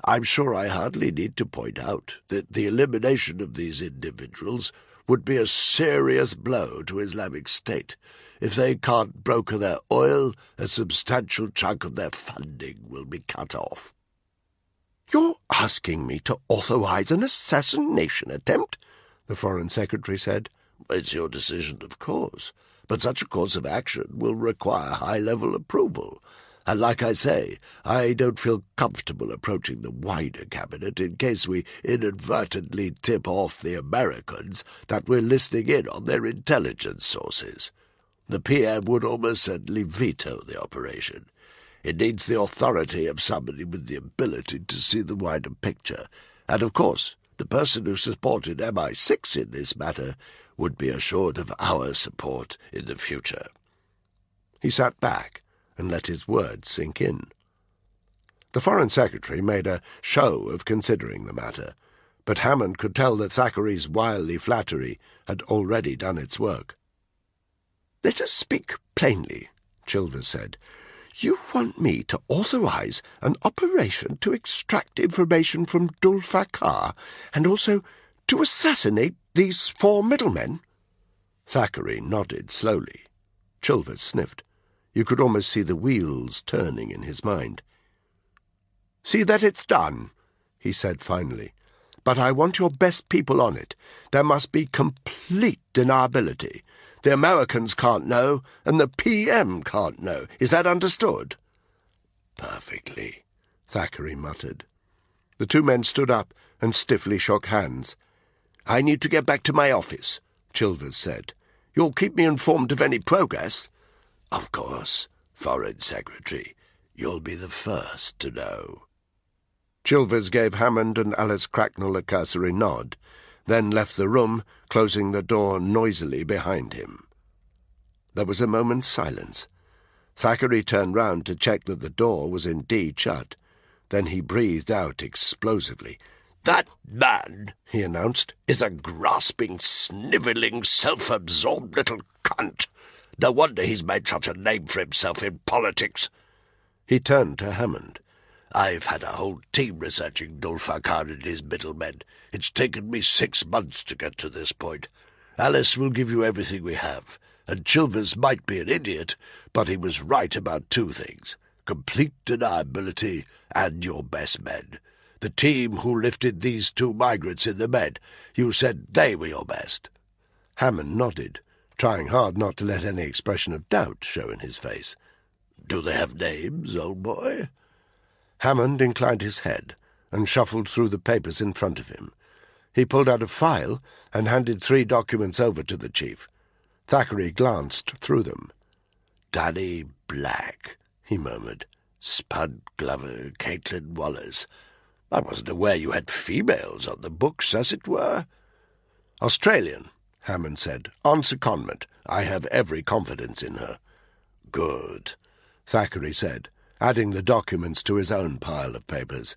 I'm sure I hardly need to point out that the elimination of these individuals would be a serious blow to Islamic State. If they can't broker their oil, a substantial chunk of their funding will be cut off." "You're asking me to authorize an assassination attempt?" the Foreign Secretary said. "It's your decision, of course, but such a course of action will require high-level approval. And like I say, I don't feel comfortable approaching the wider cabinet in case we inadvertently tip off the Americans that we're listening in on their intelligence sources. The PM would almost certainly veto the operation. It needs the authority of somebody with the ability to see the wider picture, and of course the person who supported MI6 in this matter would be assured of our support in the future. He sat back and let his words sink in. The Foreign Secretary made a show of considering the matter, but Hammond could tell that Thackeray's wily flattery had already done its work. "Let us speak plainly," Chilvers said. "You want me to authorize an operation to extract information from Dulfakar and also to assassinate these 4 middlemen?" Thackeray nodded slowly. Chilvers sniffed. You could almost see the wheels turning in his mind. "See that it's done," he said finally. "But I want your best people on it. There must be complete deniability. The Americans can't know, and the PM can't know. Is that understood?" "Perfectly," Thackeray muttered. The 2 men stood up and stiffly shook hands. "I need to get back to my office," Chilvers said. "You'll keep me informed of any progress?" "Of course, Foreign Secretary. You'll be the first to know." Chilvers gave Hammond and Alice Cracknell a cursory nod, then left the room, closing the door noisily behind him. There was a moment's silence. Thackeray turned round to check that the door was indeed shut. Then he breathed out explosively. "That man," he announced, "is a grasping, snivelling, self-absorbed little cunt. No wonder he's made such a name for himself in politics." He turned to Hammond. "I've had a whole team researching Dulfakar and his middlemen. It's taken me 6 months to get to this point. Alice will give you everything we have, and Chilvers might be an idiot, but he was right about 2 things: complete deniability and your best men. The team who lifted these 2 migrants in the Med, you said they were your best." Hammond nodded, trying hard not to let any expression of doubt show in his face. "Do they have names, old boy?" Hammond inclined his head and shuffled through the papers in front of him. He pulled out a file and handed 3 documents over to the chief. Thackeray glanced through them. "Danny Black," he murmured. "Spud Glover, Caitlin Wallace. I wasn't aware you had females on the books, as it were." "Australian," Hammond said, "on secondment. I have every confidence in her." "Good," Thackeray said, adding the documents to his own pile of papers.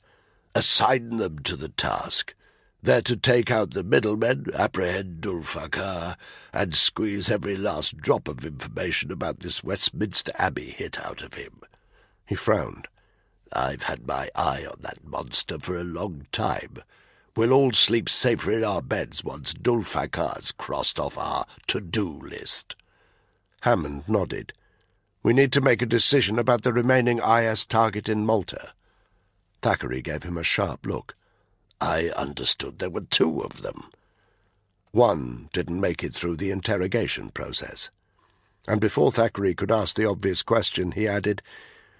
"Assign them to the task. They're to take out the middlemen, apprehend Dulfakar, and squeeze every last drop of information about this Westminster Abbey hit out of him." He frowned. "I've had my eye on that monster for a long time. We'll all sleep safer in our beds once Dulfakar's crossed off our to-do list." Hammond nodded. "We need to make a decision about the remaining IS target in Malta." Thackeray gave him a sharp look. "I understood there were 2 of them." "One didn't make it through the interrogation process." And before Thackeray could ask the obvious question, he added,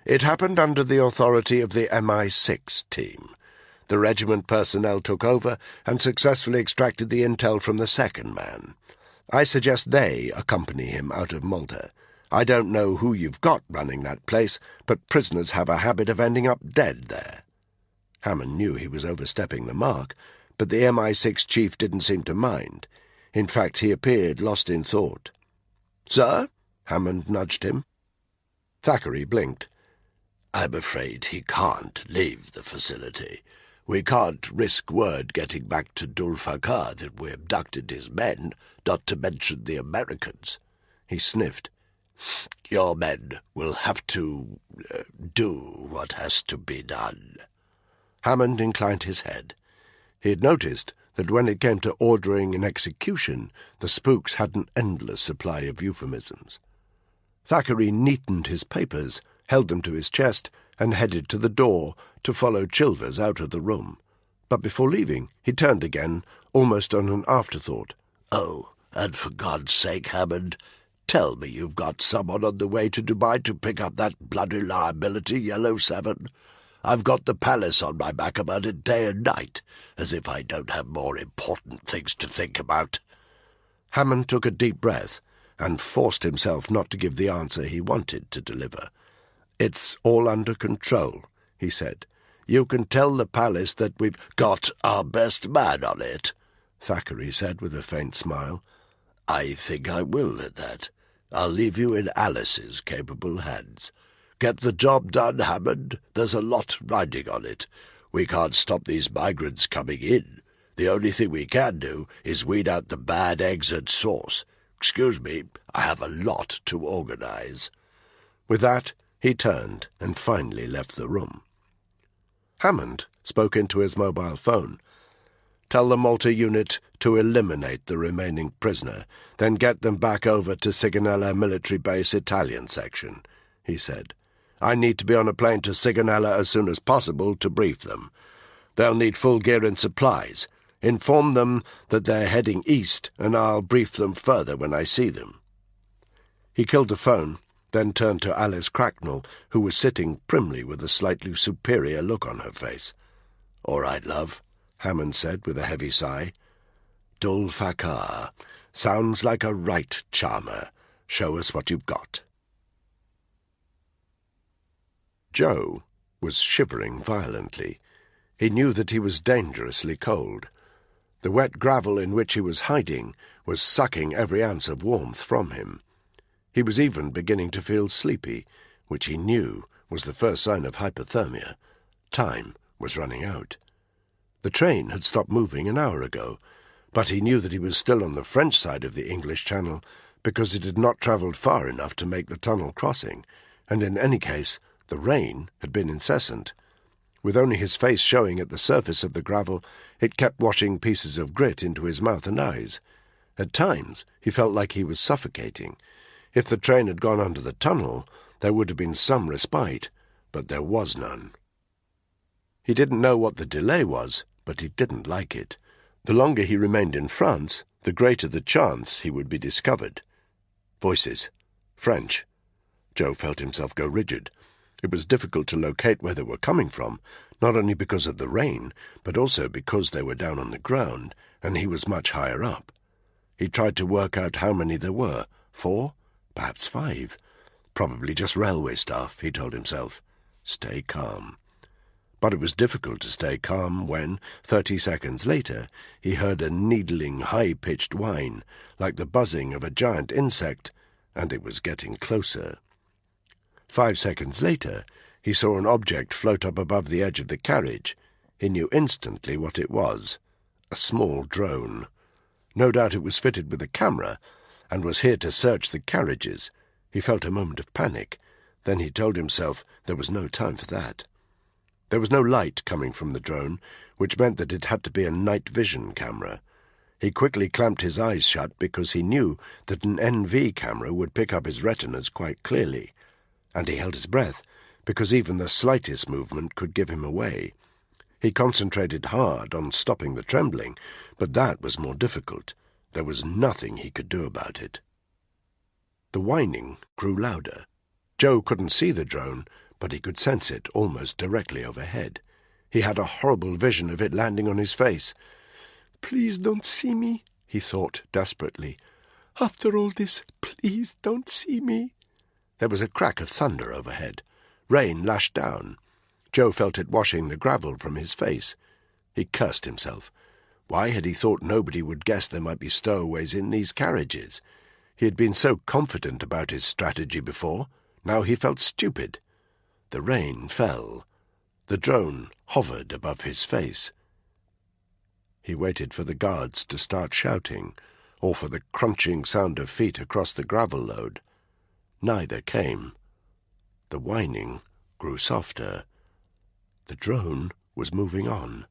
"It happened under the authority of the MI6 team. The regiment personnel took over and successfully extracted the intel from the second man. I suggest they accompany him out of Malta. I don't know who you've got running that place, but prisoners have a habit of ending up dead there." Hammond knew he was overstepping the mark, but the MI6 chief didn't seem to mind. In fact, he appeared lost in thought. "Sir?" Hammond nudged him. Thackeray blinked. "I'm afraid he can't leave the facility. We can't risk word getting back to Dulfakar that we abducted his men, not to mention the Americans." He sniffed. "Your men will have to do what has to be done." Hammond inclined his head. He had noticed that when it came to ordering an execution, the spooks had an endless supply of euphemisms. Thackeray neatened his papers, held them to his chest, and headed to the door to follow Chilvers out of the room. But before leaving, he turned again, almost on an afterthought. "Oh, and for God's sake, Hammond, tell me you've got someone on the way to Dubai to pick up that bloody liability, Yellow 7. I've got the palace on my back about it day and night, as if I don't have more important things to think about." Hammond took a deep breath and forced himself not to give the answer he wanted to deliver. "It's all under control," he said. "You can tell the palace that we've—" "Got our best man on it," Thackeray said with a faint smile. "I think I will at that. I'll leave you in Alice's capable hands. Get the job done, Hammond. There's a lot riding on it. We can't stop these migrants coming in. The only thing we can do is weed out the bad eggs at source. Excuse me, I have a lot to organize." With that, he turned and finally left the room. Hammond spoke into his mobile phone. "Tell the Malta unit to eliminate the remaining prisoner, then get them back over to Sigonella Military Base Italian section," he said. "I need to be on a plane to Sigonella as soon as possible to brief them. They'll need full gear and supplies. Inform them that they're heading east, and I'll brief them further when I see them." He killed the phone, then turned to Alice Cracknell, who was sitting primly with a slightly superior look on her face. "All right, love," Hammond said with a heavy sigh. "Dul Fakar. Sounds like a right charmer. Show us what you've got." Joe was shivering violently. He knew that he was dangerously cold. The wet gravel in which he was hiding was sucking every ounce of warmth from him. He was even beginning to feel sleepy, which he knew was the first sign of hypothermia. Time was running out. The train had stopped moving an hour ago, but he knew that he was still on the French side of the English Channel because it had not travelled far enough to make the tunnel crossing, and in any case the rain had been incessant. With only his face showing at the surface of the gravel, it kept washing pieces of grit into his mouth and eyes. At times he felt like he was suffocating. If the train had gone under the tunnel, there would have been some respite, but there was none. He didn't know what the delay was, but he didn't like it. The longer he remained in France, the greater the chance he would be discovered. Voices. French. Joe felt himself go rigid. It was difficult to locate where they were coming from, not only because of the rain, but also because they were down on the ground, and he was much higher up. He tried to work out how many there were. 4? Perhaps 5. Probably just railway staff, he told himself. Stay calm. But it was difficult to stay calm when, 30 seconds later, he heard a needling, high-pitched whine, like the buzzing of a giant insect, and it was getting closer. 5 seconds later, he saw an object float up above the edge of the carriage. He knew instantly what it was. A small drone. No doubt it was fitted with a camera, and was here to search the carriages. He felt a moment of panic. Then he told himself there was no time for that. There was no light coming from the drone, which meant that it had to be a night vision camera. He quickly clamped his eyes shut because he knew that an NV camera would pick up his retinas quite clearly. And he held his breath, because even the slightest movement could give him away. He concentrated hard on stopping the trembling, but that was more difficult. There was nothing he could do about it. The whining grew louder. Joe couldn't see the drone, but he could sense it almost directly overhead. He had a horrible vision of it landing on his face. "Please don't see me," he thought desperately. "After all this, please don't see me." There was a crack of thunder overhead. Rain lashed down. Joe felt it washing the gravel from his face. He cursed himself. Why had he thought nobody would guess there might be stowaways in these carriages? He had been so confident about his strategy before. Now he felt stupid. The rain fell. The drone hovered above his face. He waited for the guards to start shouting, or for the crunching sound of feet across the gravel load. Neither came. The whining grew softer. The drone was moving on.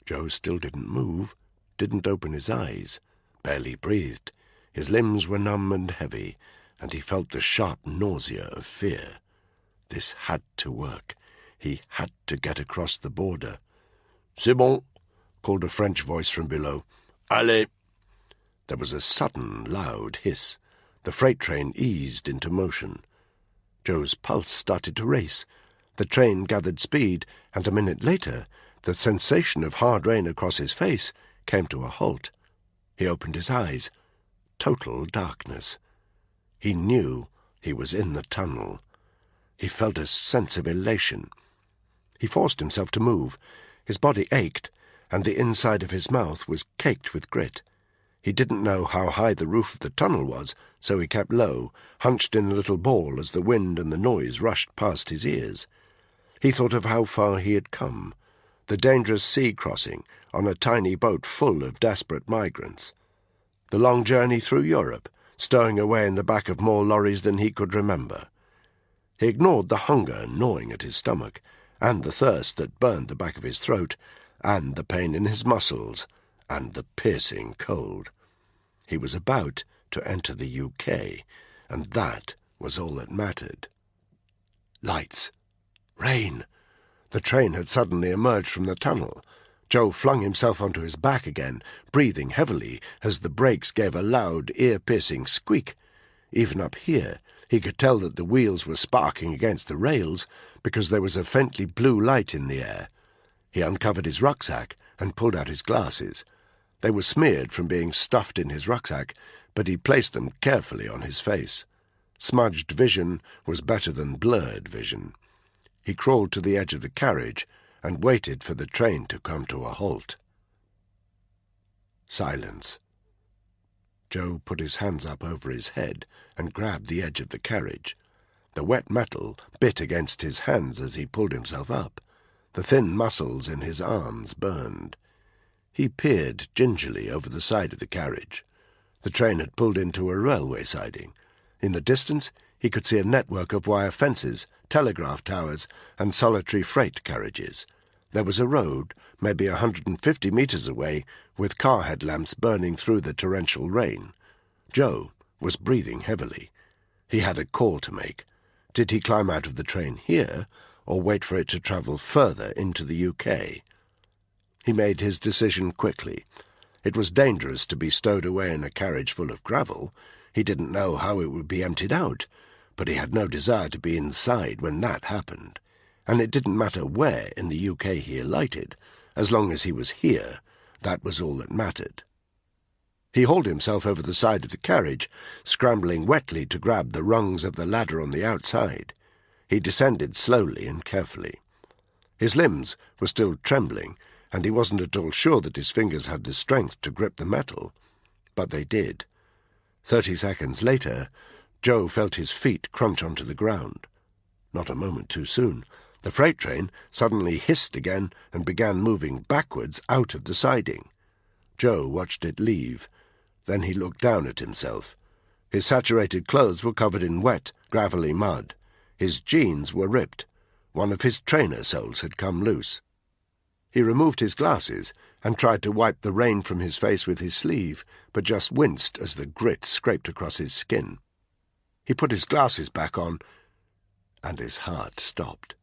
Joe still didn't move, didn't open his eyes, barely breathed. His limbs were numb and heavy, and he felt the sharp nausea of fear. This had to work. He had to get across the border. "C'est bon," called a French voice from below. "Allez." There was a sudden, loud hiss. The freight train eased into motion. Joe's pulse started to race. The train gathered speed, and a minute later, the sensation of hard rain across his face came to a halt. He opened his eyes. Total darkness. He knew he was in the tunnel. He felt a sense of elation. He forced himself to move. His body ached, and the inside of his mouth was caked with grit. He didn't know how high the roof of the tunnel was, so he kept low, hunched in a little ball as the wind and the noise rushed past his ears. He thought of how far he had come, the dangerous sea crossing on a tiny boat full of desperate migrants, the long journey through Europe, stowing away in the back of more lorries than he could remember. He ignored the hunger gnawing at his stomach, and the thirst that burned the back of his throat, and the pain in his muscles, and the piercing cold. He was about to enter the UK, and that was all that mattered. Lights. Rain. The train had suddenly emerged from the tunnel. Joe flung himself onto his back again, breathing heavily as the brakes gave a loud, ear-piercing squeak. Even up here, he could tell that the wheels were sparking against the rails because there was a faintly blue light in the air. He uncovered his rucksack and pulled out his glasses. They were smeared from being stuffed in his rucksack, but he placed them carefully on his face. Smudged vision was better than blurred vision. He crawled to the edge of the carriage and waited for the train to come to a halt. Silence. Joe put his hands up over his head and grabbed the edge of the carriage. The wet metal bit against his hands as he pulled himself up. The thin muscles in his arms burned. He peered gingerly over the side of the carriage. The train had pulled into a railway siding. In the distance, he could see a network of wire fences, telegraph towers, and solitary freight carriages. There was a road, maybe 150 metres away, with car headlamps burning through the torrential rain. Joe was breathing heavily. He had a call to make. Did he climb out of the train here, or wait for it to travel further into the UK? He made his decision quickly. It was dangerous to be stowed away in a carriage full of gravel. He didn't know how it would be emptied out, but he had no desire to be inside when that happened. And it didn't matter where in the UK he alighted. As long as he was here, that was all that mattered. He hauled himself over the side of the carriage, scrambling wetly to grab the rungs of the ladder on the outside. He descended slowly and carefully. His limbs were still trembling, and he wasn't at all sure that his fingers had the strength to grip the metal. But they did. 30 seconds later, Joe felt his feet crunch onto the ground. Not a moment too soon. The freight train suddenly hissed again and began moving backwards out of the siding. Joe watched it leave. Then he looked down at himself. His saturated clothes were covered in wet, gravelly mud. His jeans were ripped. One of his trainer soles had come loose. He removed his glasses and tried to wipe the rain from his face with his sleeve, but just winced as the grit scraped across his skin. He put his glasses back on, and his heart stopped.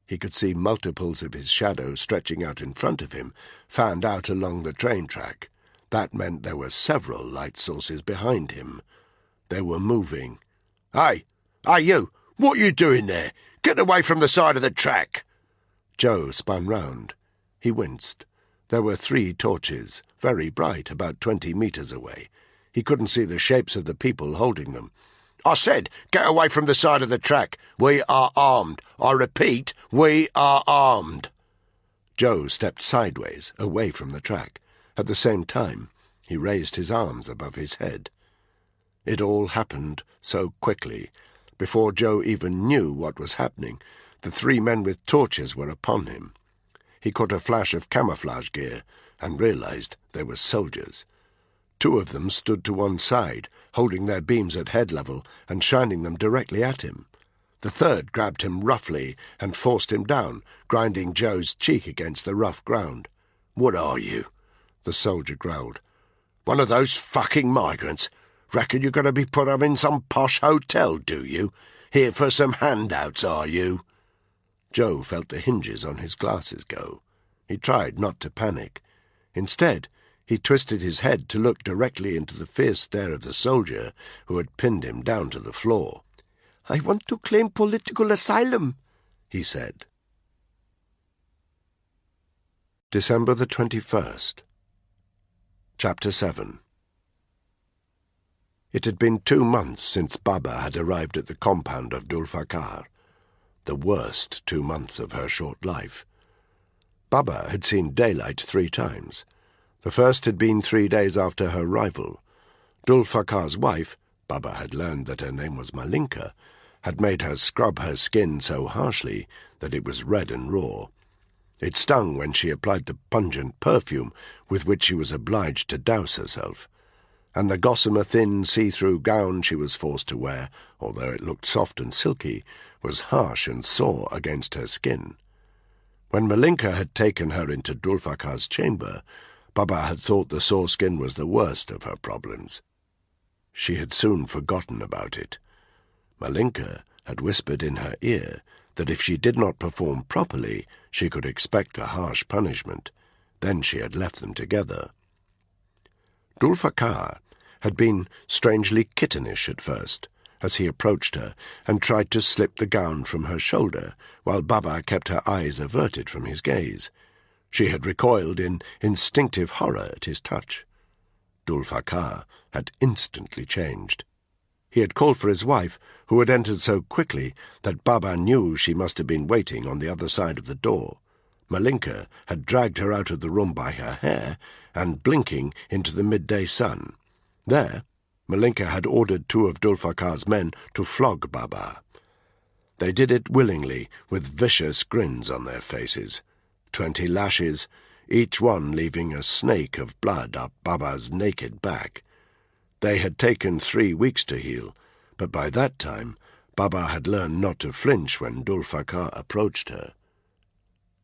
He could see multiples of his shadow stretching out in front of him, fanned out along the train track. That meant there were several light sources behind him. They were moving. "Hey! Hey, you! What are you doing there? Get away from the side of the track!" Joe spun round. He winced. There were 3 torches, very bright, about 20 metres away. He couldn't see the shapes of the people holding them. "I said, get away from the side of the track. We are armed. I repeat, we are armed." Joe stepped sideways, away from the track. At the same time, he raised his arms above his head. It all happened so quickly. Before Joe even knew what was happening, the 3 men with torches were upon him. He caught a flash of camouflage gear and realized they were soldiers. 2 of them stood to one side, holding their beams at head level and shining them directly at him. The 3rd grabbed him roughly and forced him down, grinding Joe's cheek against the rough ground. "What are you?" the soldier growled. "One of those fucking migrants? Reckon you're going to be put up in some posh hotel, do you? Here for some handouts, are you?" Joe felt the hinges on his glasses go. He tried not to panic. Instead, He twisted his head to look directly into the fierce stare of the soldier who had pinned him down to the floor. "I want to claim political asylum," he said. December the 21st. Chapter 7. It had been 2 months since Baba had arrived at the compound of Dulfakar, the worst 2 months of her short life. Baba had seen daylight 3 times. The first had been 3 days after her arrival. Dulfakar's wife, Baba had learned that her name was Malinka, had made her scrub her skin so harshly that it was red and raw. It stung when she applied the pungent perfume with which she was obliged to douse herself, and the gossamer thin see-through gown she was forced to wear, although it looked soft and silky, was harsh and sore against her skin. When Malinka had taken her into Dulfakar's chamber, Baba had thought the sore skin was the worst of her problems. She had soon forgotten about it. Malinka had whispered in her ear that if she did not perform properly, she could expect a harsh punishment. Then she had left them together. Dulfakar had been strangely kittenish at first, as he approached her and tried to slip the gown from her shoulder, while Baba kept her eyes averted from his gaze. She had recoiled in instinctive horror at his touch. Dulfakar had instantly changed. He had called for his wife, who had entered so quickly that Baba knew she must have been waiting on the other side of the door. Malinka had dragged her out of the room by her hair and blinking into the midday sun. There, Malinka had ordered 2 of Dulfakar's men to flog Baba. They did it willingly, with vicious grins on their faces. 20 lashes, each one leaving a snake of blood up Baba's naked back. They had taken 3 weeks to heal, but by that time Baba had learned not to flinch when Dulfakar approached her.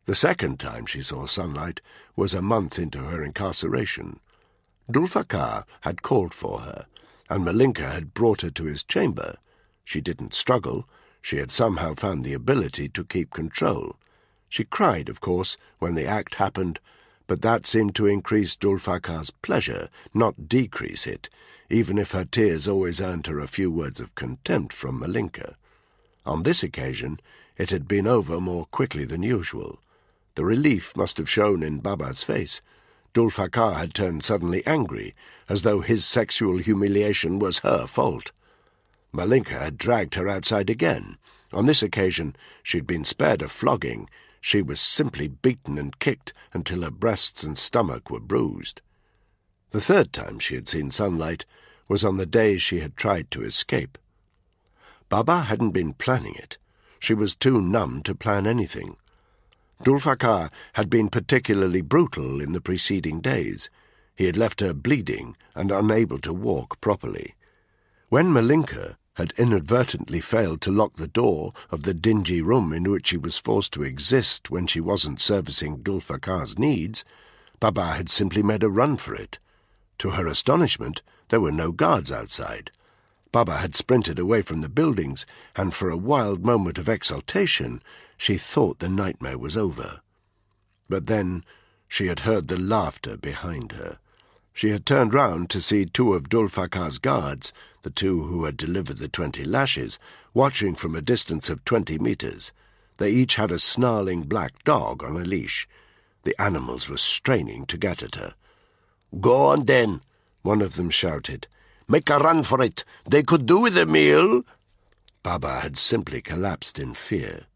The second time she saw sunlight was a month into her incarceration. Dulfakar had called for her, and Malinka had brought her to his chamber. She didn't struggle. She had somehow found the ability to keep control. She cried, of course, when the act happened, but that seemed to increase Dulfakar's pleasure, not decrease it, even if her tears always earned her a few words of contempt from Malinka. On this occasion it had been over more quickly than usual. The relief must have shown in Baba's face. Dulfakar had turned suddenly angry, as though his sexual humiliation was her fault. Malinka had dragged her outside again. On this occasion she had been spared a flogging. She was simply beaten and kicked until her breasts and stomach were bruised. The third time she had seen sunlight was on the day she had tried to escape. Baba hadn't been planning it. She was too numb to plan anything. Dulfakar had been particularly brutal in the preceding days. He had left her bleeding and unable to walk properly. When Malinka had inadvertently failed to lock the door of the dingy room in which she was forced to exist when she wasn't servicing Dulfakar's needs, Baba had simply made a run for it. To her astonishment, there were no guards outside. Baba had sprinted away from the buildings, and for a wild moment of exultation she thought the nightmare was over. But then she had heard the laughter behind her. She had turned round to see 2 of Dulfakar's guards, the 2 who had delivered the 20 lashes, watching from a distance of 20 meters. They each had a snarling black dog on a leash. The animals were straining to get at her. "Go on, then," one of them shouted. "Make a run for it. They could do with a meal." Baba had simply collapsed in fear.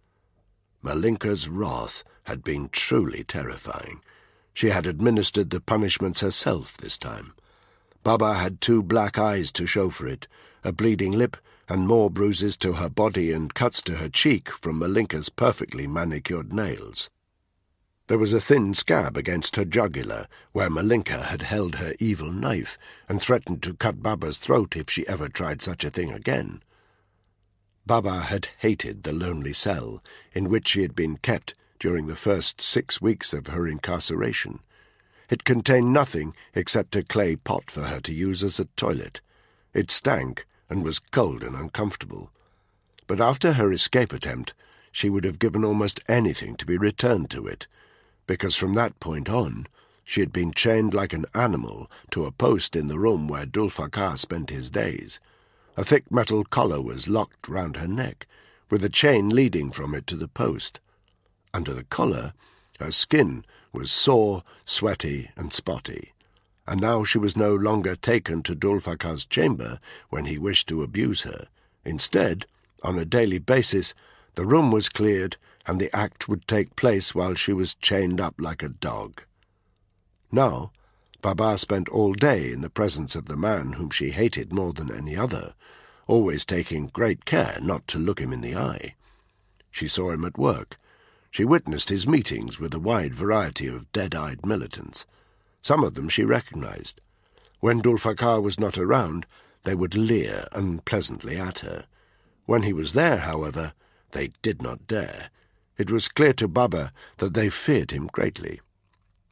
Malinka's wrath had been truly terrifying. She had administered the punishments herself this time. Baba had 2 black eyes to show for it, a bleeding lip, and more bruises to her body and cuts to her cheek from Malinka's perfectly manicured nails. There was a thin scab against her jugular, where Malinka had held her evil knife and threatened to cut Baba's throat if she ever tried such a thing again. Baba had hated the lonely cell in which she had been kept during the first 6 weeks of her incarceration. It contained nothing except a clay pot for her to use as a toilet. It stank and was cold and uncomfortable. But after her escape attempt, she would have given almost anything to be returned to it, because from that point on, She had been chained like an animal to a post in the room where Dulfakar spent his days. A thick metal collar was locked round her neck, with a chain leading from it to the post. Under the collar, her skin was sore, sweaty, and spotty, and now she was no longer taken to Dulfakar's chamber when he wished to abuse her. Instead, on a daily basis, the room was cleared, and the act would take place while she was chained up like a dog. Now, Baba spent all day in the presence of the man whom she hated more than any other, always taking great care not to look him in the eye. She saw him at work. She witnessed his meetings with a wide variety of dead-eyed militants. Some of them she recognized. When Dulfakar was not around, they would leer unpleasantly at her. When he was there, however, they did not dare. It was clear to Baba that they feared him greatly.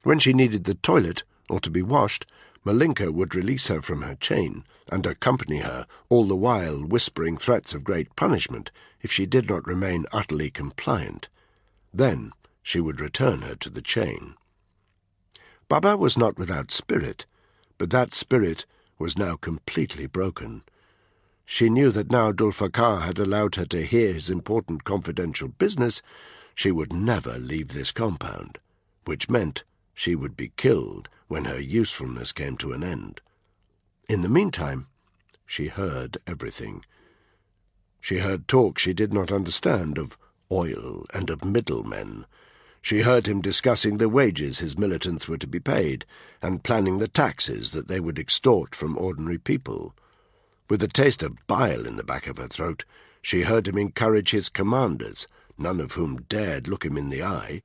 When she needed the toilet, or to be washed, Malinka would release her from her chain and accompany her, all the while whispering threats of great punishment if she did not remain utterly compliant. Then she would return her to the chain. Baba was not without spirit, but that spirit was now completely broken. She knew that now Dulfakar had allowed her to hear his important confidential business, she would never leave this compound, which meant she would be killed when her usefulness came to an end. In the meantime, she heard everything. She heard talk she did not understand of oil and of middlemen. She heard him discussing the wages his militants were to be paid, and planning the taxes that they would extort from ordinary people. With a taste of bile in the back of her throat, she heard him encourage his commanders, none of whom dared look him in the eye,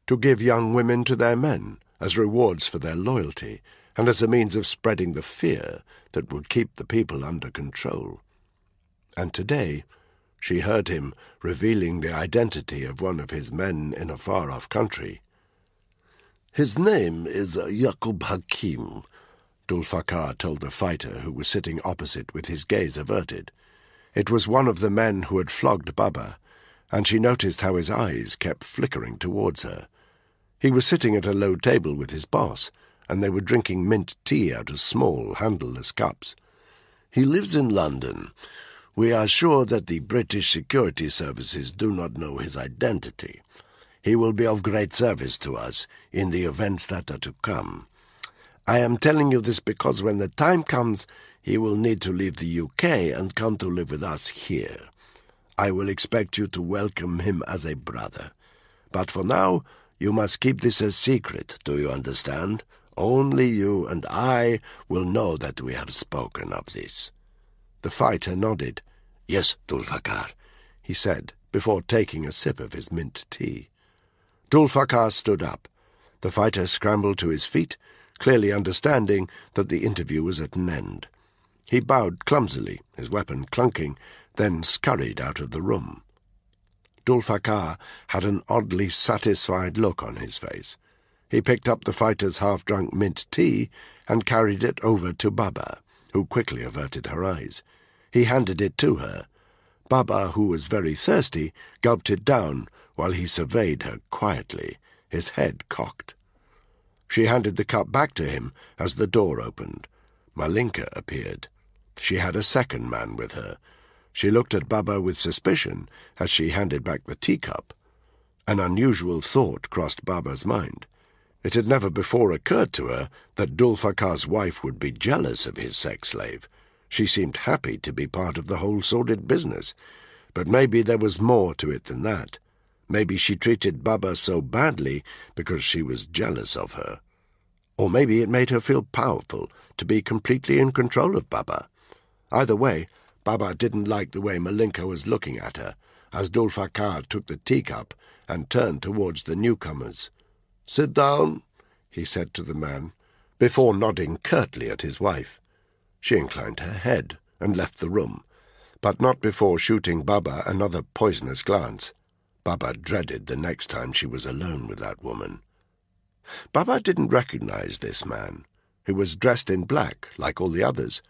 to give young women to their men as rewards for their loyalty and as a means of spreading the fear that would keep the people under control. And today she heard him revealing the identity of one of his men in a far-off country. "His name is Yaqub Hakim," Dulfakar told the fighter who was sitting opposite with his gaze averted. It was one of the men who had flogged Baba, and she noticed how his eyes kept flickering towards her. He was sitting at a low table with his boss, and they were drinking mint tea out of small, handleless cups. "He lives in London. We are sure that the British security services do not know his identity. He will be of great service to us in the events that are to come. I am telling you this because when the time comes, he will need to leave the UK and come to live with us here. I will expect you to welcome him as a brother. But for now, you must keep this a secret, do you understand? Only you and I will know that we have spoken of this." The fighter nodded. "Yes, Dulfakar," he said, before taking a sip of his mint tea. Dulfakar stood up. The fighter scrambled to his feet, clearly understanding that the interview was at an end. He bowed clumsily, his weapon clunking, then scurried out of the room. Dulfakar had an oddly satisfied look on his face. He picked up the fighter's half-drunk mint tea and carried it over to Baba, who quickly averted her eyes. He handed it to her. Baba, who was very thirsty, gulped it down while he surveyed her quietly, his head cocked. She handed the cup back to him as the door opened. Malinka appeared. She had a second man with her. She looked at Baba with suspicion as she handed back the teacup. An unusual thought crossed Baba's mind. It had never before occurred to her that Dulfakar's wife would be jealous of his sex slave. She seemed happy to be part of the whole sordid business, but maybe there was more to it than that. Maybe she treated Baba so badly because she was jealous of her. Or maybe it made her feel powerful to be completely in control of Baba. Either way, Baba didn't like the way Malinka was looking at her, as Dulfakar took the teacup and turned towards the newcomers. "Sit down," he said to the man, before nodding curtly at his wife. She inclined her head and left the room, but not before shooting Baba another poisonous glance. Baba dreaded the next time she was alone with that woman. Baba didn't recognize this man. He was dressed in black, like all the others.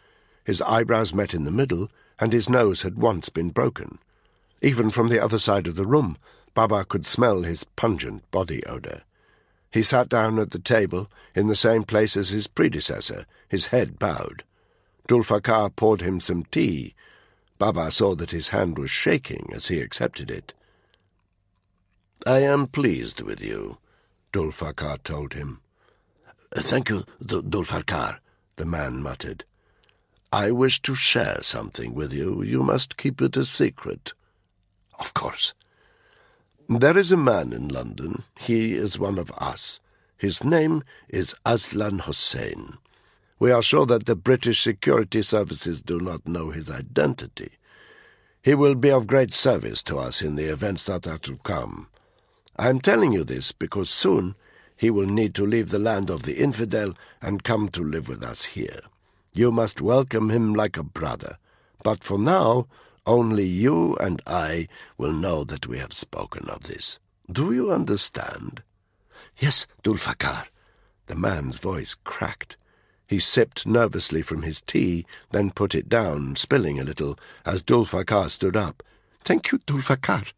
His eyebrows met in the middle, and his nose had once been broken. Even from the other side of the room, Baba could smell his pungent body odor. He sat down at the table in the same place as his predecessor, his head bowed. Dulfakar poured him some tea. Baba saw that his hand was shaking as he accepted it. "I am pleased with you," Dulfakar told him. "Thank you, Dulfakar," the man muttered. "I wish to share something with you. You must keep it a secret." "Of course." "There is a man in London. He is one of us. His name is Aslan Hussein. We are sure that the British security services do not know his identity. He will be of great service to us in the events that are to come. I am telling you this because soon he will need to leave the land of the infidel and come to live with us here. You must welcome him like a brother, but for now only you and I will know that we have spoken of this. Do you understand?" "Yes, Dulfakar." The man's voice cracked. He sipped nervously from his tea, then put it down, spilling a little, as Dulfakar stood up. "Thank you, Dulfakar,"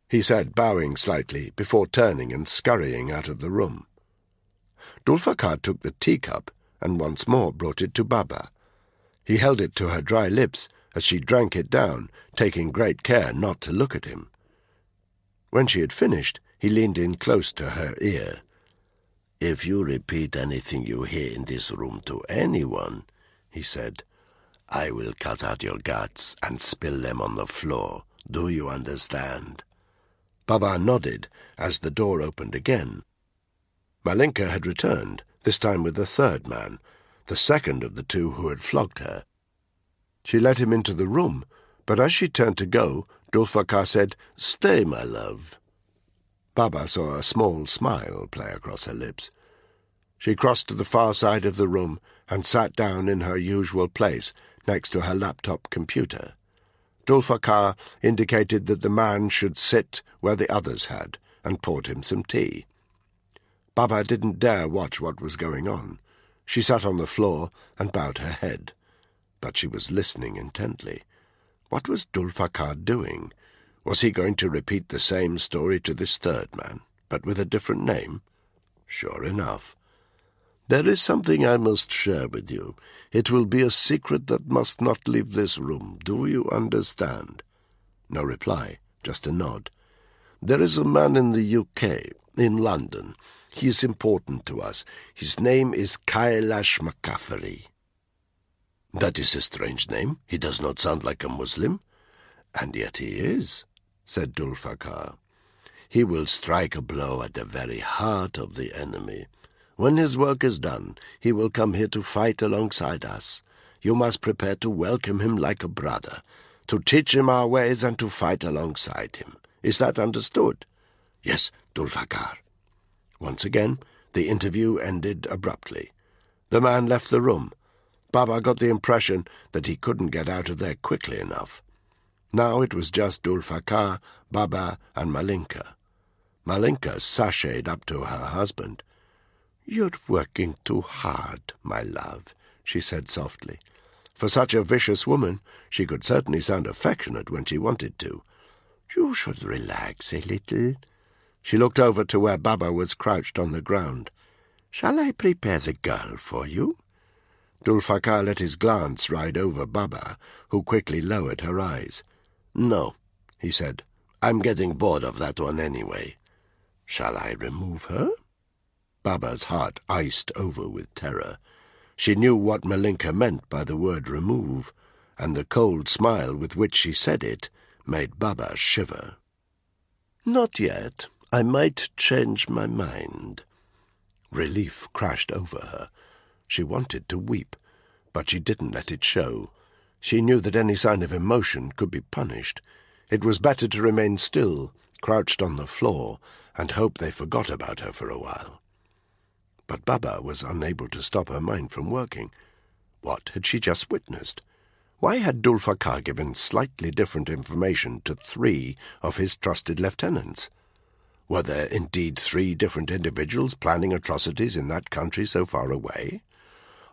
he said, bowing slightly, before turning and scurrying out of the room. Dulfakar took the teacup and once more brought it to Baba. He held it to her dry lips as she drank it down, taking great care not to look at him. When she had finished, he leaned in close to her ear. "If you repeat anything you hear in this room to anyone," he said, "I will cut out your guts and spill them on the floor. Do you understand?" Baba nodded as the door opened again. Malinka had returned, this time with the third man, the second of the two who had flogged her. She led him into the room, but as she turned to go, Dulfakar said, "Stay, my love." Baba saw a small smile play across her lips. She crossed to the far side of the room and sat down in her usual place next to her laptop computer. Dulfakar indicated that the man should sit where the others had, and poured him some tea. Baba didn't dare watch what was going on. She sat on the floor and bowed her head. But she was listening intently. What was Dulfakar doing? Was he going to repeat the same story to this third man, but with a different name? Sure enough. "There is something I must share with you. It will be a secret that must not leave this room. Do you understand?" No reply, just a nod. "There is a man in the UK, in London. He is important to us. His name is Kailash McCaffery." "That is a strange name. He does not sound like a Muslim." "And yet he is," said Dulfakar. "He will strike a blow at the very heart of the enemy. When his work is done, he will come here to fight alongside us. You must prepare to welcome him like a brother, to teach him our ways and to fight alongside him. Is that understood?" "Yes, Dulfakar." Once again, the interview ended abruptly. The man left the room. Baba got the impression that he couldn't get out of there quickly enough. Now it was just Dulfakar, Baba, and Malinka. Malinka sashayed up to her husband. "You're working too hard, my love," she said softly. For such a vicious woman, she could certainly sound affectionate when she wanted to. "You should relax a little." She looked over to where Baba was crouched on the ground. "Shall I prepare the girl for you?" Dulfakar let his glance ride over Baba, who quickly lowered her eyes. "No," he said. "I'm getting bored of that one anyway." "Shall I remove her?" Baba's heart iced over with terror. She knew what Malinka meant by the word remove, and the cold smile with which she said it made Baba shiver. "Not yet. I might change my mind." Relief crashed over her. She wanted to weep, but she didn't let it show. She knew that any sign of emotion could be punished. It was better to remain still, crouched on the floor, and hope they forgot about her for a while. But Baba was unable to stop her mind from working. What had she just witnessed? Why had Dulfakar given slightly different information to 3 of his trusted lieutenants? Were there indeed 3 different individuals planning atrocities in that country so far away?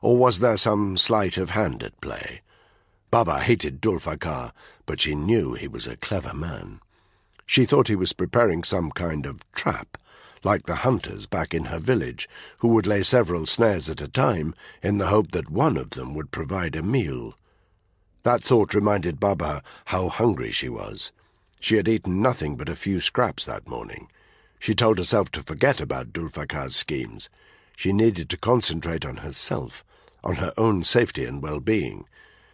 Or was there some sleight of hand at play? Baba hated Dulfakar, but she knew he was a clever man. She thought he was preparing some kind of trap, like the hunters back in her village, who would lay several snares at a time in the hope that one of them would provide a meal. That thought reminded Baba how hungry she was. She had eaten nothing but a few scraps that morning. She told herself to forget about Dulfakar's schemes. She needed to concentrate on herself, on her own safety and well-being.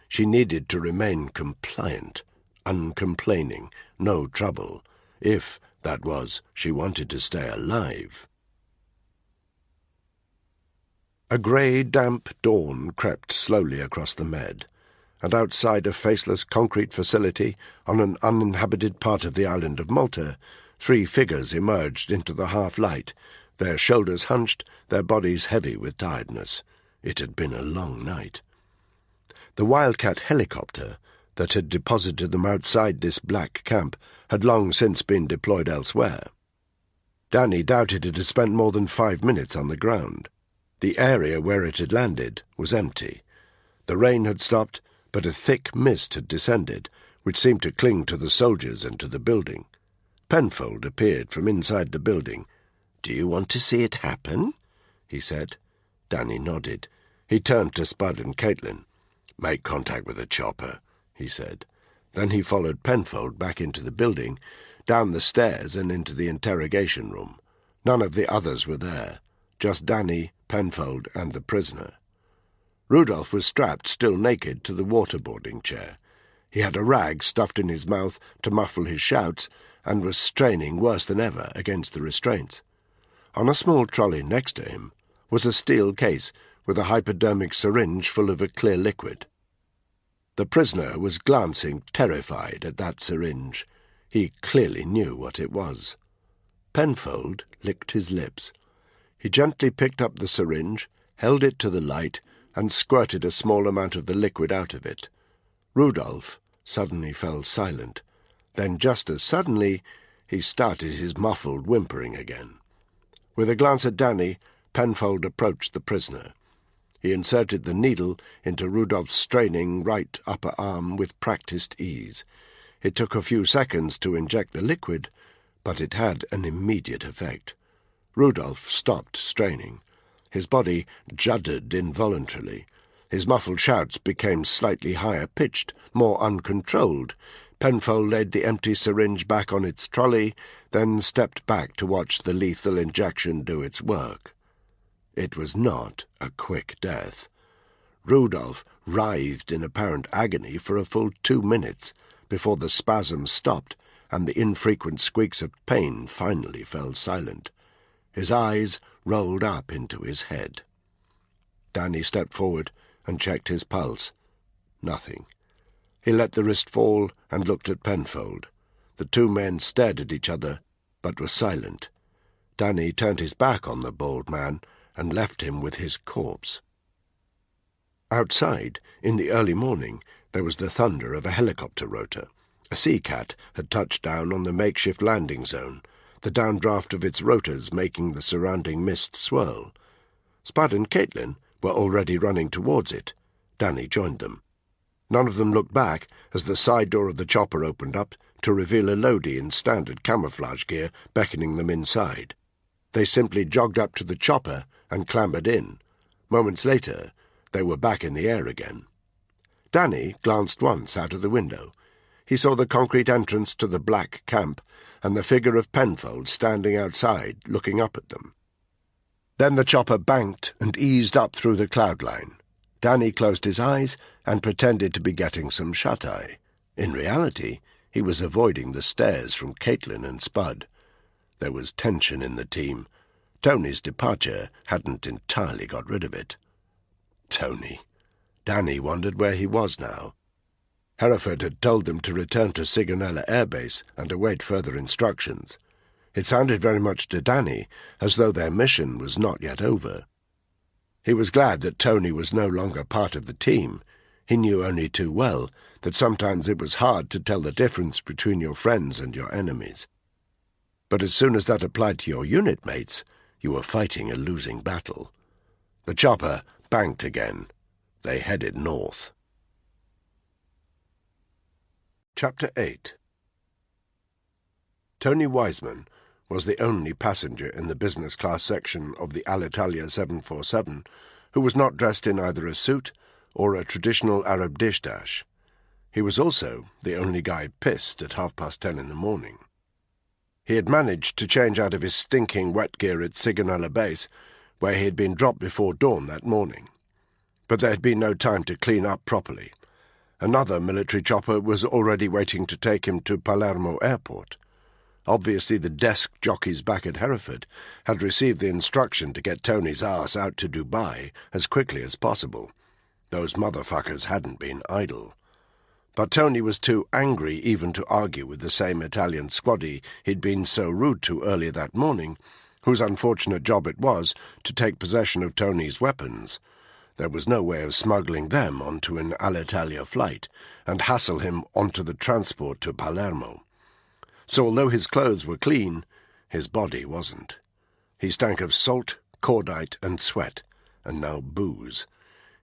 She needed to remain compliant, uncomplaining, no trouble, if, that was, she wanted to stay alive. A grey, damp dawn crept slowly across the Med, and outside a faceless concrete facility on an uninhabited part of the island of Malta, 3 figures emerged into the half-light, their shoulders hunched, their bodies heavy with tiredness. It had been a long night. The Wildcat helicopter that had deposited them outside this black camp had long since been deployed elsewhere. Danny doubted it had spent more than 5 minutes on the ground. The area where it had landed was empty. The rain had stopped, but a thick mist had descended, which seemed to cling to the soldiers and to the building. Penfold appeared from inside the building. "Do you want to see it happen?" he said. Danny nodded. He turned to Spud and Caitlin. "Make contact with the chopper," he said. Then he followed Penfold back into the building, down the stairs and into the interrogation room. None of the others were there, just Danny, Penfold, and the prisoner. Rudolph was strapped, still naked, to the waterboarding chair. He had a rag stuffed in his mouth to muffle his shouts, and was straining worse than ever against the restraints. On a small trolley next to him was a steel case with a hypodermic syringe full of a clear liquid. The prisoner was glancing, terrified, at that syringe. He clearly knew what it was. Penfold licked his lips. He gently picked up the syringe, held it to the light, and squirted a small amount of the liquid out of it. Rudolph suddenly fell silent. Then, just as suddenly, he started his muffled whimpering again. With a glance at Danny, Penfold approached the prisoner. He inserted the needle into Rudolph's straining right upper arm with practised ease. It took a few seconds to inject the liquid, but it had an immediate effect. Rudolph stopped straining. His body juddered involuntarily. His muffled shouts became slightly higher-pitched, more uncontrolled. Penfold laid the empty syringe back on its trolley, then stepped back to watch the lethal injection do its work. It was not a quick death. Rudolph writhed in apparent agony for a full 2 minutes before the spasm stopped and the infrequent squeaks of pain finally fell silent. His eyes rolled up into his head. Danny stepped forward and checked his pulse. Nothing. He let the wrist fall and looked at Penfold. The 2 men stared at each other, but were silent. Danny turned his back on the bald man and left him with his corpse. Outside, in the early morning, there was the thunder of a helicopter rotor. A sea cat had touched down on the makeshift landing zone, the downdraft of its rotors making the surrounding mist swirl. Spud and Caitlin were already running towards it. Danny joined them. None of them looked back as the side door of the chopper opened up to reveal a Lodi in standard camouflage gear beckoning them inside. They simply jogged up to the chopper and clambered in. Moments later, they were back in the air again. Danny glanced once out of the window. He saw the concrete entrance to the black camp and the figure of Penfold standing outside, looking up at them. Then the chopper banked and eased up through the cloud line. Danny closed his eyes and pretended to be getting some shut-eye. In reality, he was avoiding the stares from Caitlin and Spud. There was tension in the team. Tony's departure hadn't entirely got rid of it. Tony. Danny wondered where he was now. Hereford had told them to return to Sigonella Air Base and await further instructions. It sounded very much to Danny as though their mission was not yet over. He was glad that Tony was no longer part of the team. He knew only too well that sometimes it was hard to tell the difference between your friends and your enemies. But as soon as that applied to your unit mates, you were fighting a losing battle. The chopper banked again. They headed north. Chapter 8. Tony Wiseman was the only passenger in the business-class section of the Alitalia 747 who was not dressed in either a suit or a traditional Arab dish-dash. He was also the only guy pissed at 10:30 in the morning. He had managed to change out of his stinking wet gear at Sigonella Base, where he had been dropped before dawn that morning. But there had been no time to clean up properly. Another military chopper was already waiting to take him to Palermo Airport. Obviously the desk jockeys back at Hereford had received the instruction to get Tony's ass out to Dubai as quickly as possible. Those motherfuckers hadn't been idle. But Tony was too angry even to argue with the same Italian squaddy he'd been so rude to earlier that morning, whose unfortunate job it was to take possession of Tony's weapons. There was no way of smuggling them onto an Alitalia flight and hassle him onto the transport to Palermo. So although his clothes were clean, his body wasn't. He stank of salt, cordite, and sweat, and now booze.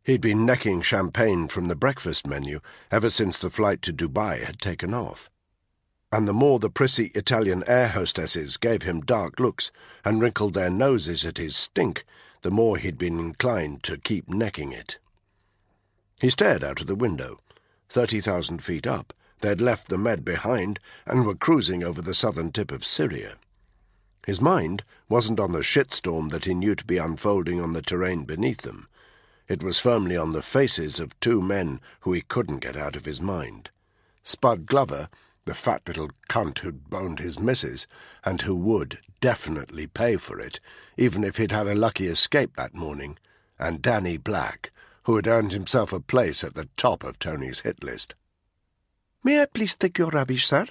He'd been necking champagne from the breakfast menu ever since the flight to Dubai had taken off. And the more the prissy Italian air hostesses gave him dark looks and wrinkled their noses at his stink, the more he'd been inclined to keep necking it. He stared out of the window. 30,000 feet up, they'd left the Med behind and were cruising over the southern tip of Syria. His mind wasn't on the shitstorm that he knew to be unfolding on the terrain beneath them. It was firmly on the faces of two men who he couldn't get out of his mind. Spud Glover, the fat little cunt who'd boned his missus, and who would definitely pay for it, even if he'd had a lucky escape that morning, and Danny Black, who had earned himself a place at the top of Tony's hit list. "May I please take your rubbish, sir?"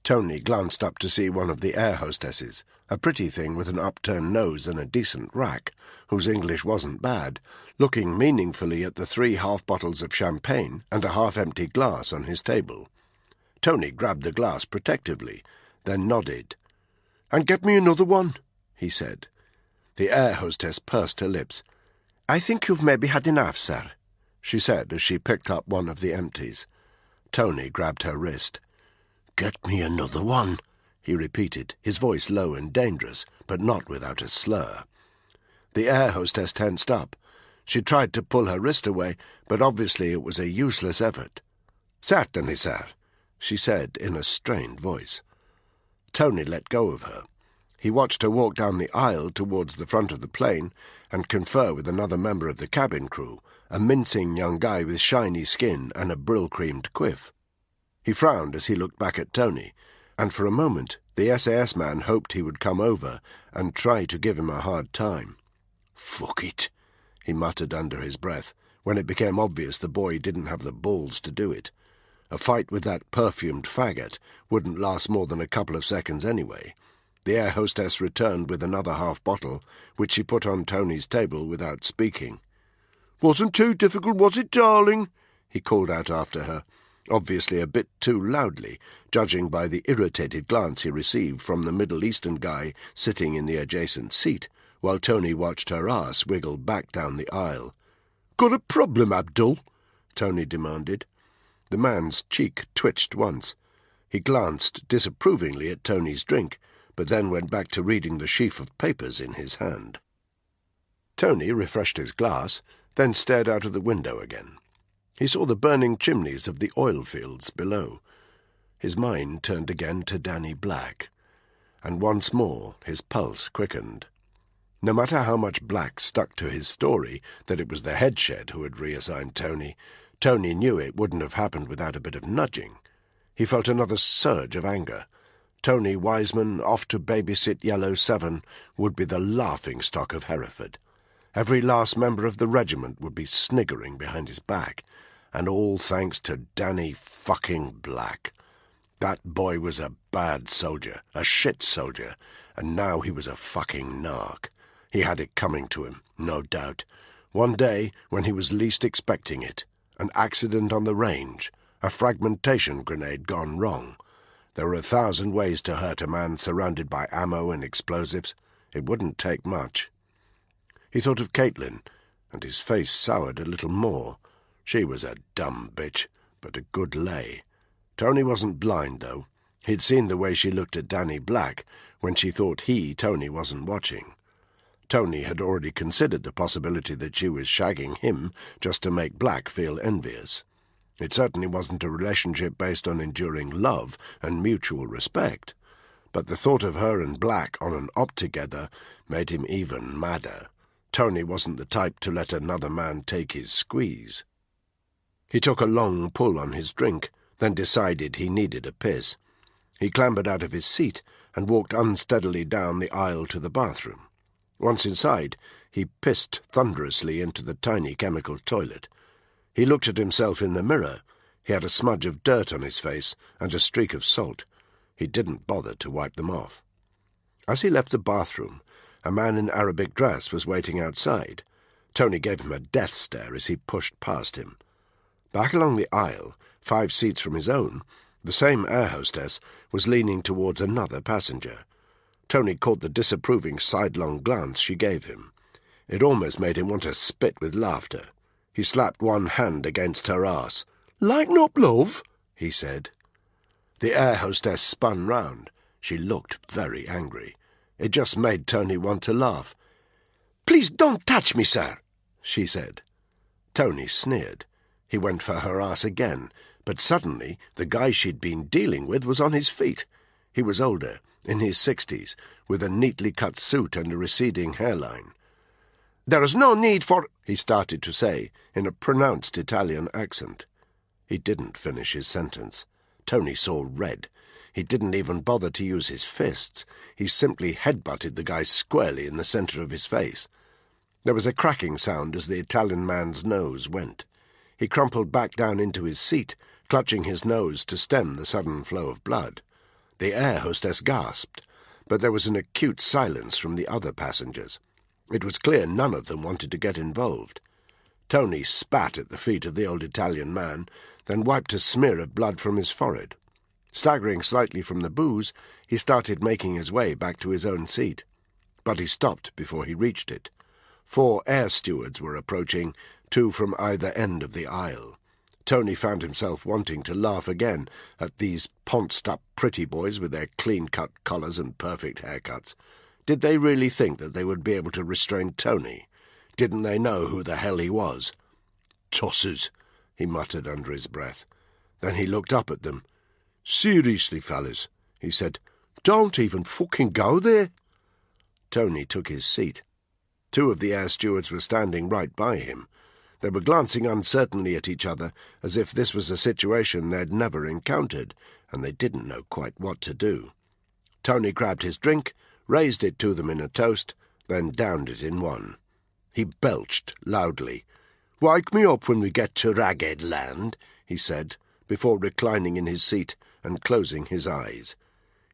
Tony glanced up to see one of the air hostesses, a pretty thing with an upturned nose and a decent rack, whose English wasn't bad, looking meaningfully at the 3 half bottles of champagne and a half-empty glass on his table. Tony grabbed the glass protectively, then nodded. "And get me another one," he said. The air hostess pursed her lips. "I think you've maybe had enough, sir," she said as she picked up one of the empties. Tony grabbed her wrist. "Get me another one," he repeated, his voice low and dangerous, but not without a slur. The air hostess tensed up. She tried to pull her wrist away, but obviously it was a useless effort. "Certainly, sir," she said in a strained voice. Tony let go of her. He watched her walk down the aisle towards the front of the plane and confer with another member of the cabin crew, a mincing young guy with shiny skin and a brill-creamed quiff. He frowned as he looked back at Tony, and for a moment the SAS man hoped he would come over and try to give him a hard time. "Fuck it," he muttered under his breath, when it became obvious the boy didn't have the balls to do it. A fight with that perfumed faggot wouldn't last more than a couple of seconds anyway. The air hostess returned with another half bottle, which she put on Tony's table without speaking. "Wasn't too difficult, was it, darling?" he called out after her, obviously a bit too loudly, judging by the irritated glance he received from the Middle Eastern guy sitting in the adjacent seat, while Tony watched her ass wiggle back down the aisle. "Got a problem, Abdul?" Tony demanded. The man's cheek twitched once. He glanced disapprovingly at Tony's drink, but then went back to reading the sheaf of papers in his hand. Tony refreshed his glass, then stared out of the window again. He saw the burning chimneys of the oil fields below. His mind turned again to Danny Black, and once more his pulse quickened. No matter how much Black stuck to his story that it was the headshed who had reassigned Tony, Tony knew it wouldn't have happened without a bit of nudging. He felt another surge of anger. Tony Wiseman, off to babysit Yellow 7, would be the laughing-stock of Hereford. Every last member of the regiment would be sniggering behind his back, and all thanks to Danny fucking Black. That boy was a bad soldier, a shit soldier, and now he was a fucking narc. He had it coming to him, no doubt. One day, when he was least expecting it, an accident on the range, a fragmentation grenade gone wrong. There were 1,000 ways to hurt a man surrounded by ammo and explosives. It wouldn't take much. He thought of Caitlin, and his face soured a little more. She was a dumb bitch, but a good lay. Tony wasn't blind, though. He'd seen the way she looked at Danny Black when she thought Tony, wasn't watching. Tony had already considered the possibility that she was shagging him just to make Black feel envious. It certainly wasn't a relationship based on enduring love and mutual respect, but the thought of her and Black on an op together made him even madder. Tony wasn't the type to let another man take his squeeze. He took a long pull on his drink, then decided he needed a piss. He clambered out of his seat and walked unsteadily down the aisle to the bathroom. Once inside, he pissed thunderously into the tiny chemical toilet. He looked at himself in the mirror. He had a smudge of dirt on his face and a streak of salt. He didn't bother to wipe them off. As he left the bathroom, a man in Arabic dress was waiting outside. Tony gave him a death stare as he pushed past him. Back along the aisle, 5 seats from his own, the same air hostess was leaning towards another passenger. Tony caught the disapproving sidelong glance she gave him. It almost made him want to spit with laughter. He slapped one hand against her arse. "Lighten up, love," he said. The air hostess spun round. She looked very angry. It just made Tony want to laugh. "Please don't touch me, sir," she said. Tony sneered. He went for her arse again, but suddenly the guy she'd been dealing with was on his feet. He was older, in his 60s, with a neatly cut suit and a receding hairline. "There is no need for—" he started to say, in a pronounced Italian accent. He didn't finish his sentence. Tony saw red. He didn't even bother to use his fists. He simply headbutted the guy squarely in the centre of his face. There was a cracking sound as the Italian man's nose went. He crumpled back down into his seat, clutching his nose to stem the sudden flow of blood. The air hostess gasped, but there was an acute silence from the other passengers. It was clear none of them wanted to get involved. Tony spat at the feet of the old Italian man, then wiped a smear of blood from his forehead. Staggering slightly from the booze, he started making his way back to his own seat. But he stopped before he reached it. 4 air stewards were approaching, 2 from either end of the aisle. Tony found himself wanting to laugh again at these ponced-up pretty boys with their clean-cut collars and perfect haircuts. Did they really think that they would be able to restrain Tony? Didn't they know who the hell he was? "Tossers," he muttered under his breath. Then he looked up at them. "Seriously, fellas," he said, "don't even fucking go there." Tony took his seat. 2 of the air stewards were standing right by him. They were glancing uncertainly at each other, as if this was a situation they'd never encountered, and they didn't know quite what to do. Tony grabbed his drink, raised it to them in a toast, then downed it in one. He belched loudly. "Wake me up when we get to Ragged Land," he said, before reclining in his seat and closing his eyes.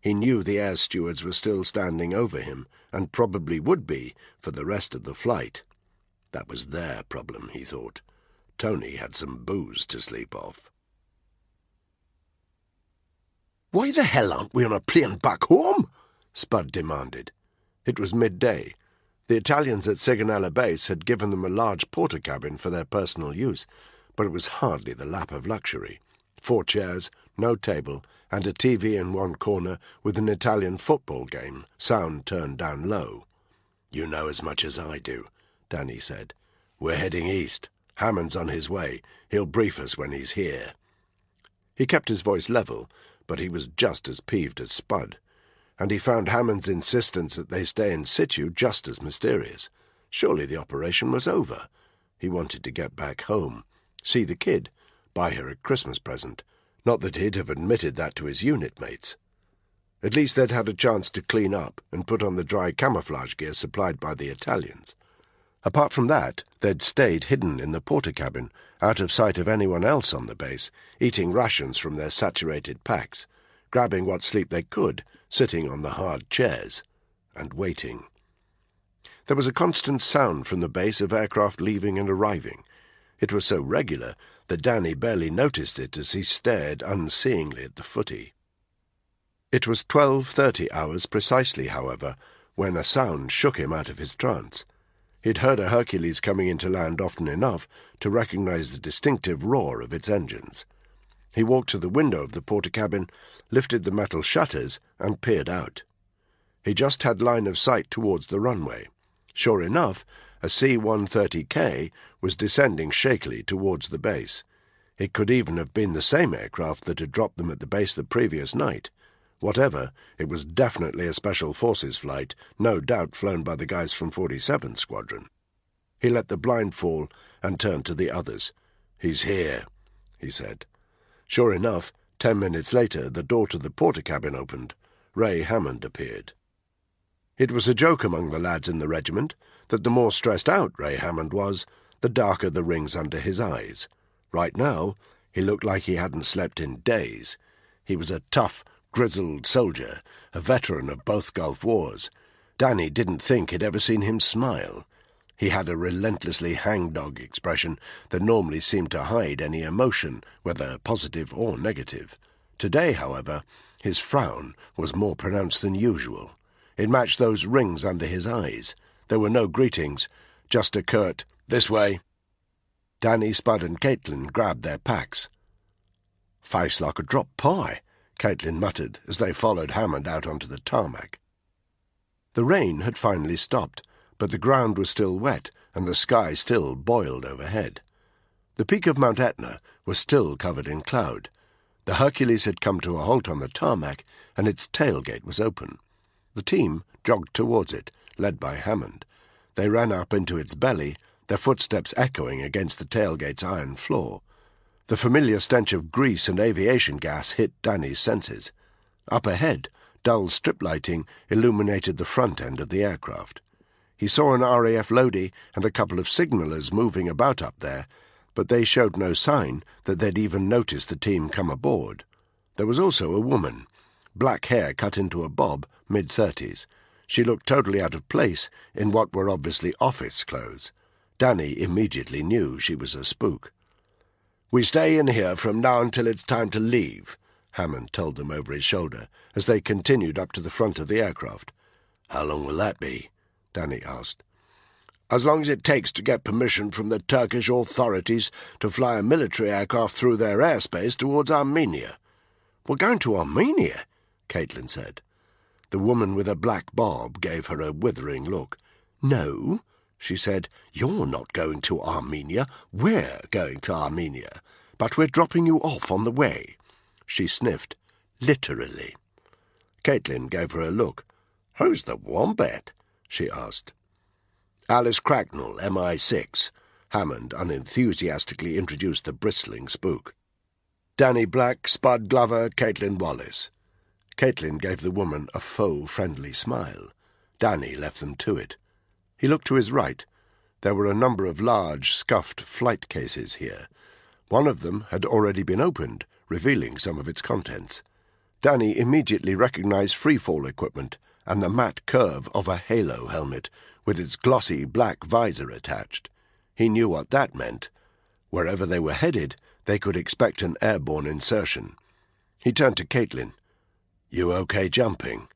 He knew the air stewards were still standing over him, and probably would be for the rest of the flight. That was their problem, he thought. Tony had some booze to sleep off. "Why the hell aren't we on a plane back home?" Spud demanded. It was midday. The Italians at Sigonella Base had given them a large porter cabin for their personal use, but it was hardly the lap of luxury. 4 chairs, no table, and a TV in one corner with an Italian football game, sound turned down low. "You know as much as I do," Danny said. "We're heading east. Hammond's on his way. He'll brief us when he's here." He kept his voice level, but he was just as peeved as Spud, and he found Hammond's insistence that they stay in situ just as mysterious. Surely the operation was over. He wanted to get back home, see the kid, buy her a Christmas present. Not that he'd have admitted that to his unit mates. At least they'd had a chance to clean up and put on the dry camouflage gear supplied by the Italians. Apart from that, they'd stayed hidden in the porter cabin, out of sight of anyone else on the base, eating rations from their saturated packs, grabbing what sleep they could, sitting on the hard chairs, and waiting. There was a constant sound from the base of aircraft leaving and arriving. It was so regular that Danny barely noticed it as he stared unseeingly at the footy. It was 12:30 hours precisely, however, when a sound shook him out of his trance. He'd heard a Hercules coming into land often enough to recognize the distinctive roar of its engines. He walked to the window of the porter-cabin, lifted the metal shutters, and peered out. He just had line of sight towards the runway. Sure enough, a C-130K was descending shakily towards the base. It could even have been the same aircraft that had dropped them at the base the previous night. Whatever, it was definitely a Special Forces flight, no doubt flown by the guys from 47 Squadron. He let the blind fall and turned to the others. "He's here," he said. Sure enough, 10 minutes later, the door to the porter-cabin opened. Ray Hammond appeared. It was a joke among the lads in the regiment that the more stressed out Ray Hammond was, the darker the rings under his eyes. Right now, he looked like he hadn't slept in days. He was a tough, grizzled soldier, a veteran of both Gulf Wars. Danny didn't think he'd ever seen him smile. He had a relentlessly hangdog expression that normally seemed to hide any emotion, whether positive or negative. Today, however, his frown was more pronounced than usual. It matched those rings under his eyes. There were no greetings, just a curt, "This way." Danny, Spud and Caitlin grabbed their packs. "Face like a drop pie," Caitlin muttered as they followed Hammond out onto the tarmac. The rain had finally stopped, but the ground was still wet and the sky still boiled overhead. The peak of Mount Etna was still covered in cloud. The Hercules had come to a halt on the tarmac and its tailgate was open. The team jogged towards it, led by Hammond. They ran up into its belly, their footsteps echoing against the tailgate's iron floor. The familiar stench of grease and aviation gas hit Danny's senses. Up ahead, dull strip lighting illuminated the front end of the aircraft. He saw an RAF Lodi and a couple of signallers moving about up there, but they showed no sign that they'd even noticed the team come aboard. There was also a woman, black hair cut into a bob, mid-30s. She looked totally out of place in what were obviously office clothes. Danny immediately knew she was a spook. "We stay in here from now until it's time to leave," Hammond told them over his shoulder as they continued up to the front of the aircraft. "How long will that be?" Danny asked. "As long as it takes to get permission from the Turkish authorities to fly a military aircraft through their airspace towards Armenia." "We're going to Armenia?" Caitlin said. The woman with a black bob gave her a withering look. "No," she said, "you're not going to Armenia. We're going to Armenia. But we're dropping you off on the way." She sniffed. "Literally." Caitlin gave her a look. "Who's the wombat?" she asked. "Alice Cracknell, MI6. Hammond unenthusiastically introduced the bristling spook. "Danny Black, Spud Glover, Caitlin Wallace." Caitlin gave the woman a faux friendly smile. Danny left them to it. He looked to his right. There were a number of large, scuffed flight cases here. One of them had already been opened, revealing some of its contents. Danny immediately recognized freefall equipment and the matte curve of a halo helmet with its glossy black visor attached. He knew what that meant. Wherever they were headed, they could expect an airborne insertion. He turned to Caitlin. "You okay jumping?"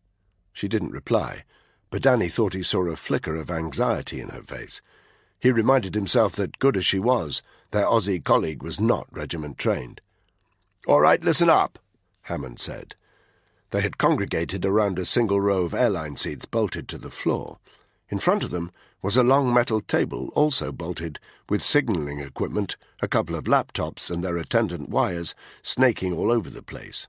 She didn't reply, but Danny thought he saw a flicker of anxiety in her face. He reminded himself that, good as she was, their Aussie colleague was not regiment-trained. "All right, listen up," Hammond said. They had congregated around a single row of airline seats bolted to the floor. In front of them was a long metal table, also bolted, with signalling equipment, a couple of laptops and their attendant wires snaking all over the place.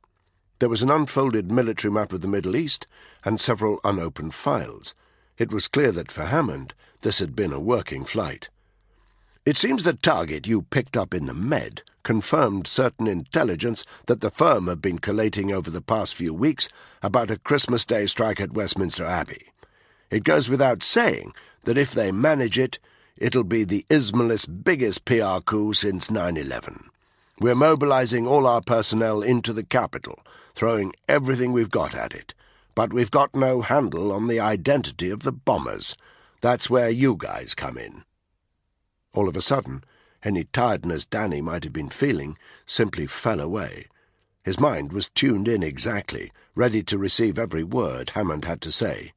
There was an unfolded military map of the Middle East and several unopened files. It was clear that for Hammond this had been a working flight. "It seems the target you picked up in the Med confirmed certain intelligence that the firm have been collating over the past few weeks about a Christmas Day strike at Westminster Abbey. It goes without saying that if they manage it, it'll be the Ismailist biggest PR coup since 9/11. We're mobilizing all our personnel into the capital, throwing everything we've got at it. But we've got no handle on the identity of the bombers. That's where you guys come in." All of a sudden, any tiredness Danny might have been feeling simply fell away. His mind was tuned in exactly, ready to receive every word Hammond had to say.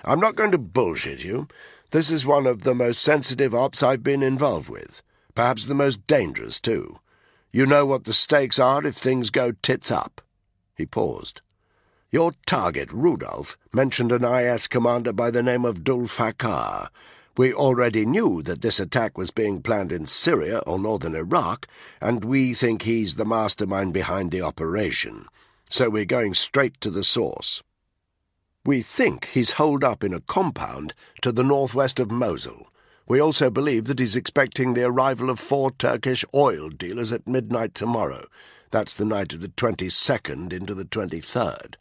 "I'm not going to bullshit you. This is one of the most sensitive ops I've been involved with. Perhaps the most dangerous, too. You know what the stakes are if things go tits up." He paused. "Your target, Rudolph, mentioned an IS commander by the name of Dul-Fakar. We already knew that this attack was being planned in Syria or northern Iraq, and we think he's the mastermind behind the operation. So we're going straight to the source. We think he's holed up in a compound to the northwest of Mosul. We also believe that he's expecting the arrival of 4 Turkish oil dealers at midnight tomorrow. That's the night of the 22nd into the 23rd.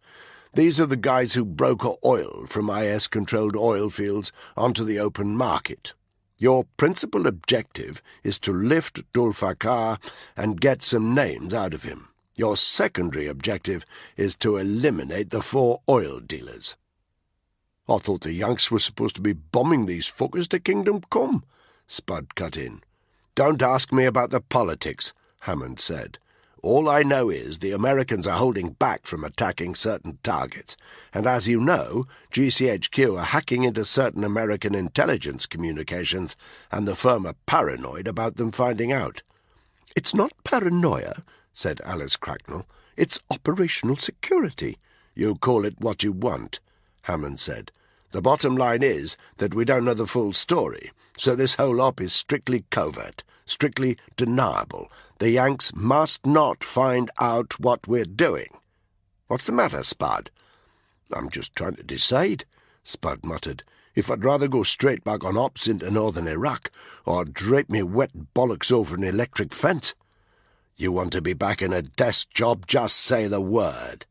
These are the guys who broker oil from IS-controlled oil fields onto the open market. Your principal objective is to lift Dul-Fakar and get some names out of him. Your secondary objective is to eliminate the 4 oil dealers." "I thought the Yanks were supposed to be bombing these fuckers to Kingdom Come," Spud cut in. "Don't ask me about the politics," Hammond said. "All I know is the Americans are holding back from attacking certain targets, and as you know, GCHQ are hacking into certain American intelligence communications, and the firm are paranoid about them finding out." "It's not paranoia," said Alice Cracknell. "It's operational security." "You call it what you want," Hammond said. "The bottom line is that we don't know the full story, so this whole op is strictly covert, strictly deniable. The Yanks must not find out what we're doing." "What's the matter, Spud?" "I'm just trying to decide," Spud muttered, "if I'd rather go straight back on ops into northern Iraq, or drape me wet bollocks over an electric fence." "You want to be back in a desk job? Just say the word."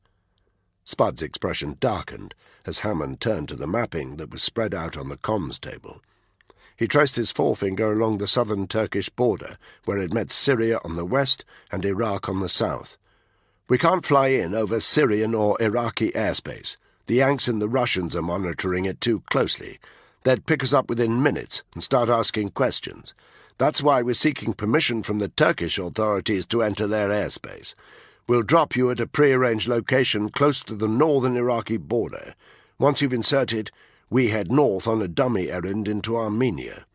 Spud's expression darkened as Hammond turned to the mapping that was spread out on the comms table. He traced his forefinger along the southern Turkish border, where it met Syria on the west and Iraq on the south. "We can't fly in over Syrian or Iraqi airspace. The Yanks and the Russians are monitoring it too closely. They'd pick us up within minutes and start asking questions. That's why we're seeking permission from the Turkish authorities to enter their airspace. We'll drop you at a prearranged location close to the northern Iraqi border. Once you've inserted, we head north on a dummy errand into Armenia."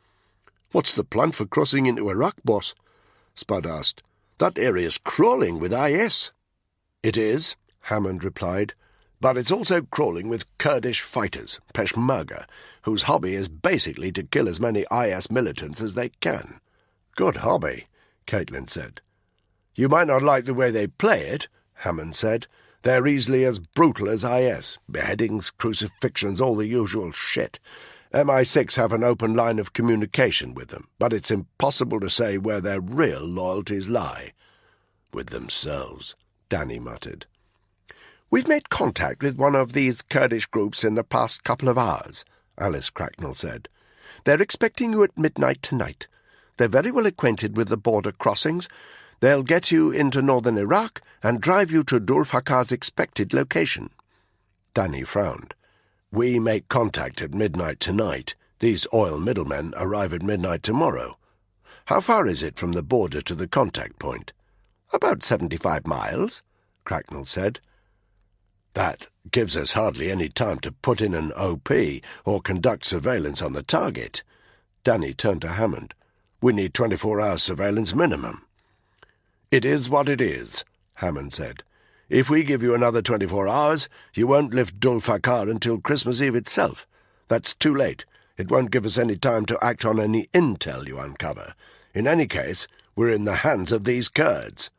"What's the plan for crossing into Iraq, boss?" Spud asked. "That area's crawling with IS." "It is," Hammond replied, "but it's also crawling with Kurdish fighters, Peshmerga, whose hobby is basically to kill as many IS militants as they can." "Good hobby," Caitlin said. "You might not like the way they play it," Hammond said. "They're easily as brutal as IS. Beheadings, crucifixions, all the usual shit. MI6 have an open line of communication with them, but it's impossible to say where their real loyalties lie." "With themselves," Danny muttered. "We've made contact with one of these Kurdish groups in the past couple of hours," Alice Cracknell said. "They're expecting you at midnight tonight. They're very well acquainted with the border crossings. They'll get you into northern Iraq and drive you to Dul-Fakar's expected location." Danny frowned. "We make contact at midnight tonight. These oil middlemen arrive at midnight tomorrow. How far is it from the border to the contact point?" "About 75 miles, Cracknell said. "That gives us hardly any time to put in an OP or conduct surveillance on the target." Danny turned to Hammond. "We need 24-hour surveillance minimum." "It is what it is," Hammond said. "If we give you another 24 hours, you won't lift Dul-Fakar until Christmas Eve itself. That's too late. It won't give us any time to act on any intel you uncover. In any case, we're in the hands of these Kurds."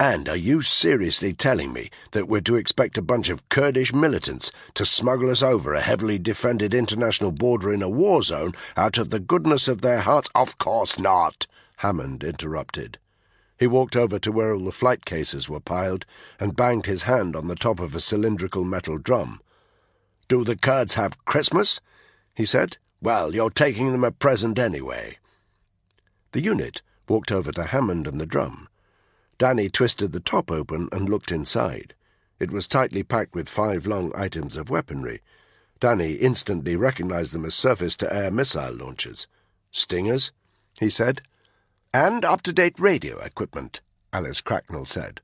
"And are you seriously telling me that we're to expect a bunch of Kurdish militants to smuggle us over a heavily defended international border in a war zone out of the goodness of their hearts?" "Of course not," Hammond interrupted. He walked over to where all the flight cases were piled and banged his hand on the top of a cylindrical metal drum. "Do the Kurds have Christmas?" he said. "Well, you're taking them a present anyway." The unit walked over to Hammond and the drum. Danny twisted the top open and looked inside. It was tightly packed with 5 long items of weaponry. Danny instantly recognized them as surface-to-air missile launchers. "Stingers?" he said. "And up-to-date radio equipment," Alice Cracknell said.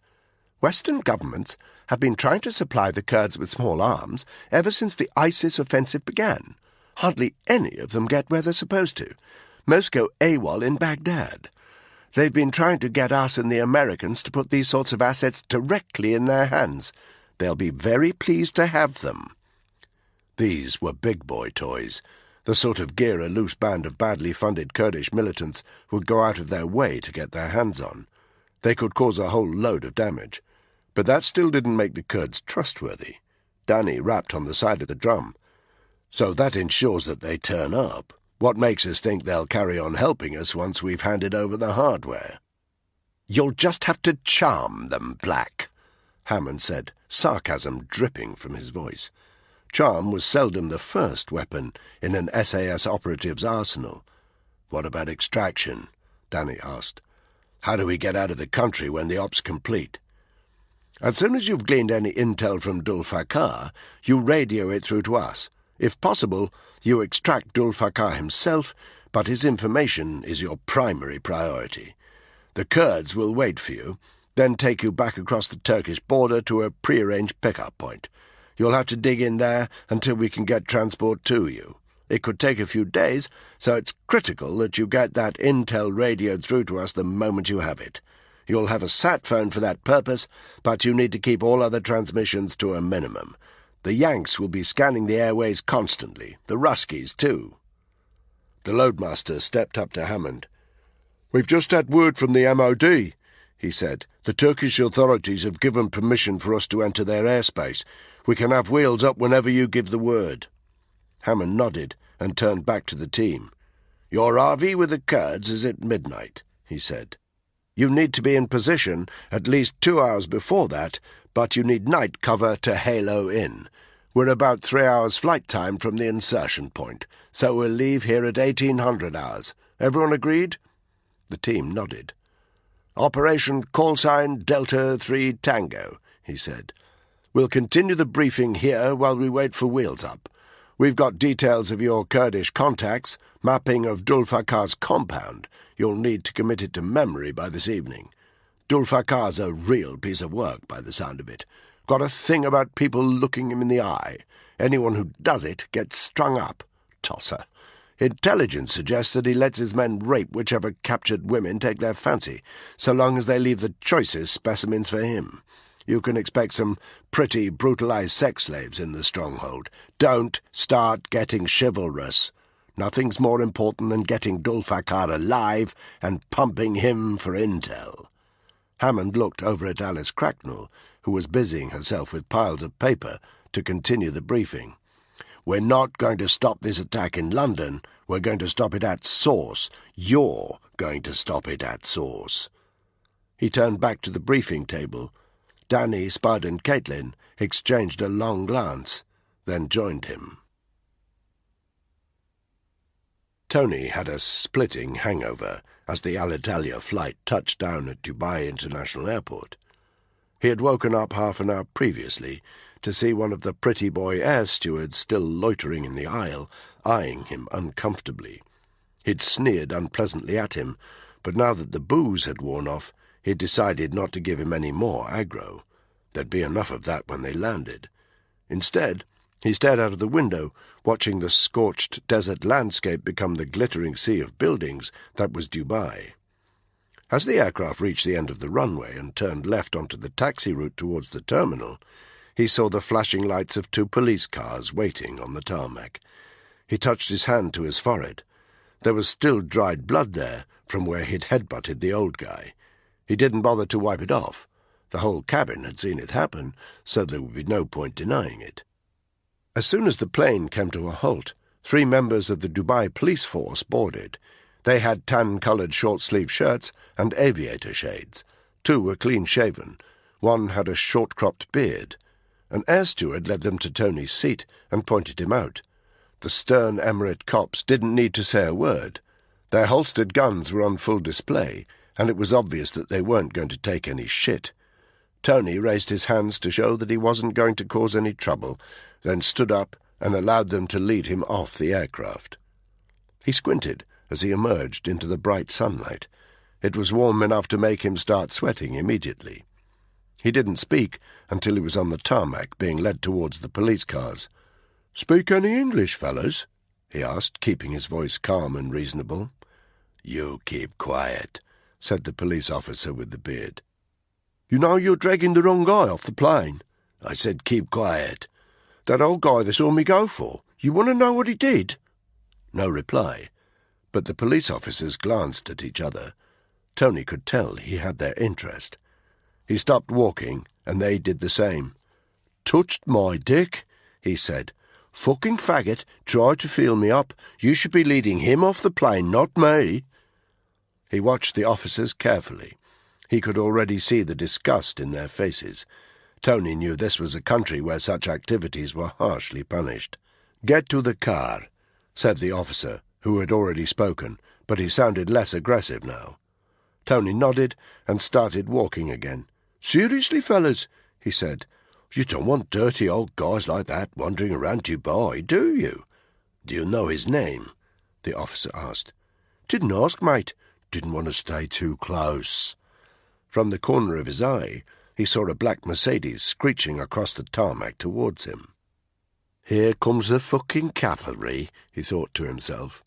"Western governments have been trying to supply the Kurds with small arms ever since the ISIS offensive began. Hardly any of them get where they're supposed to. Most go AWOL in Baghdad. They've been trying to get us and the Americans to put these sorts of assets directly in their hands. They'll be very pleased to have them." These were big boy toys, the sort of gear a loose band of badly funded Kurdish militants would go out of their way to get their hands on. They could cause a whole load of damage, but that still didn't make the Kurds trustworthy. Danny rapped on the side of the drum. "So that ensures that they turn up. What makes us think they'll carry on helping us once we've handed over the hardware?" "You'll just have to charm them, Black," Hammond said, sarcasm dripping from his voice. Charm was seldom the first weapon in an SAS operative's arsenal. "What about extraction?" Danny asked. "How do we get out of the country when the op's complete?" "As soon as you've gleaned any intel from Dul Fakar, you radio it through to us. If possible, you extract Dul Fakar himself, but his information is your primary priority. The Kurds will wait for you, then take you back across the Turkish border to a prearranged pickup point. You'll have to dig in there until we can get transport to you. It could take a few days, so it's critical that you get that intel radioed through to us the moment you have it. You'll have a sat phone for that purpose, but you need to keep all other transmissions to a minimum. The Yanks will be scanning the airways constantly, the Ruskies too." The loadmaster stepped up to Hammond. "We've just had word from the MOD," he said. "The Turkish authorities have given permission for us to enter their airspace. We can have wheels up whenever you give the word." Hammond nodded and turned back to the team. "Your RV with the Kurds is at midnight," he said. "You need to be in position at least 2 hours before that, but you need night cover to halo in. We're about 3 hours flight time from the insertion point, so we'll leave here at 1800 hours. Everyone agreed?" The team nodded. "Operation callsign Delta 3 Tango," he said. "We'll continue the briefing here while we wait for wheels up. We've got details of your Kurdish contacts, mapping of Dul Fakar's compound. You'll need to commit it to memory by this evening. Dul Fakar's a real piece of work by the sound of it. Got a thing about people looking him in the eye. Anyone who does it gets strung up. Tosser. Intelligence suggests that he lets his men rape whichever captured women take their fancy, so long as they leave the choicest specimens for him. You can expect some pretty brutalized sex slaves in the stronghold. Don't start getting chivalrous. Nothing's more important than getting Dul Fakar alive and pumping him for intel." Hammond looked over at Alice Cracknell, who was busying herself with piles of paper, to continue the briefing. "We're not going to stop this attack in London. We're going to stop it at source. You're going to stop it at source." He turned back to the briefing table. Danny, Spud, and Caitlin exchanged a long glance, then joined him. Tony had a splitting hangover as the Alitalia flight touched down at Dubai International Airport. He had woken up half an hour previously to see one of the pretty boy air stewards still loitering in the aisle, eyeing him uncomfortably. He'd sneered unpleasantly at him, but now that the booze had worn off, he'd decided not to give him any more aggro. There'd be enough of that when they landed. Instead, he stared out of the window, watching the scorched desert landscape become the glittering sea of buildings that was Dubai. As the aircraft reached the end of the runway and turned left onto the taxi route towards the terminal, he saw the flashing lights of 2 police cars waiting on the tarmac. He touched his hand to his forehead. There was still dried blood there from where he'd headbutted the old guy. He didn't bother to wipe it off. The whole cabin had seen it happen, so there would be no point denying it. As soon as the plane came to a halt, 3 members of the Dubai police force boarded. They had tan-coloured short-sleeved shirts and aviator shades. 2 were clean-shaven. 1 had a short-cropped beard. An air steward led them to Tony's seat and pointed him out. The stern Emirate cops didn't need to say a word. Their holstered guns were on full display, and it was obvious that they weren't going to take any shit. Tony raised his hands to show that he wasn't going to cause any trouble, then stood up and allowed them to lead him off the aircraft. He squinted as he emerged into the bright sunlight. It was warm enough to make him start sweating immediately. He didn't speak until he was on the tarmac, being led towards the police cars. "Speak any English, fellas?" he asked, keeping his voice calm and reasonable. "You keep quiet," said the police officer with the beard. "You know you're dragging the wrong guy off the plane." I said, "Keep quiet." "That old guy they saw me go for. You want to know what he did?" No reply, but the police officers glanced at each other. Tony could tell he had their interest. He stopped walking, and they did the same. "Touched my dick," he said. "Fucking faggot, tried to feel me up. You should be leading him off the plane, not me." He watched the officers carefully. He could already see the disgust in their faces. Tony knew this was a country where such activities were harshly punished. "Get to the car," said the officer, who had already spoken, but he sounded less aggressive now. Tony nodded and started walking again. "Seriously, fellas," he said, "you don't want dirty old guys like that wandering around Dubai, do you?" "Do you know his name?" the officer asked. "Didn't ask, mate. Didn't want to stay too close." From the corner of his eye, he saw a black Mercedes screeching across the tarmac towards him. "Here comes the fucking cavalry," he thought to himself.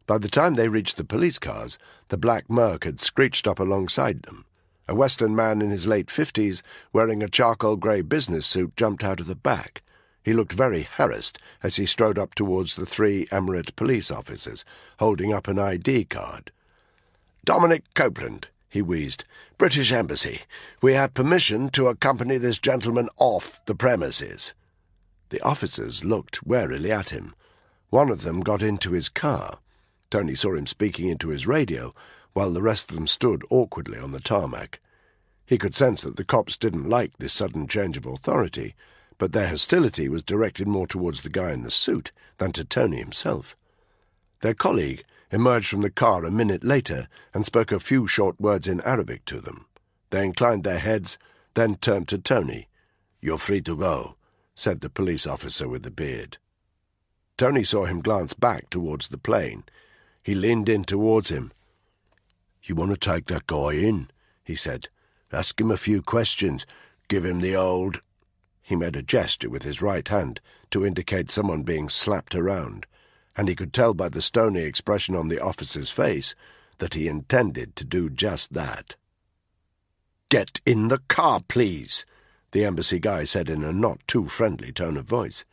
By the time they reached the police cars, the black Merc had screeched up alongside them. A Western man in his late 50s, wearing a charcoal-grey business suit, jumped out of the back. He looked very harassed as he strode up towards the 3 Emirate police officers, holding up an ID card. "Dominic Copeland," he wheezed. "British Embassy. We had permission to accompany this gentleman off the premises." The officers looked warily at him. One of them got into his car. Tony saw him speaking into his radio, while the rest of them stood awkwardly on the tarmac. He could sense that the cops didn't like this sudden change of authority, but their hostility was directed more towards the guy in the suit than to Tony himself. Their colleague emerged from the car a minute later and spoke a few short words in Arabic to them. They inclined their heads, then turned to Tony. "You're free to go," said the police officer with the beard. Tony saw him glance back towards the plane. He leaned in towards him. "You want to take that guy in?" he said. "Ask him a few questions. Give him the old—" He made a gesture with his right hand to indicate someone being slapped around, and he could tell by the stony expression on the officer's face that he intended to do just that. "Get in the car, please," the embassy guy said in a not-too-friendly tone of voice.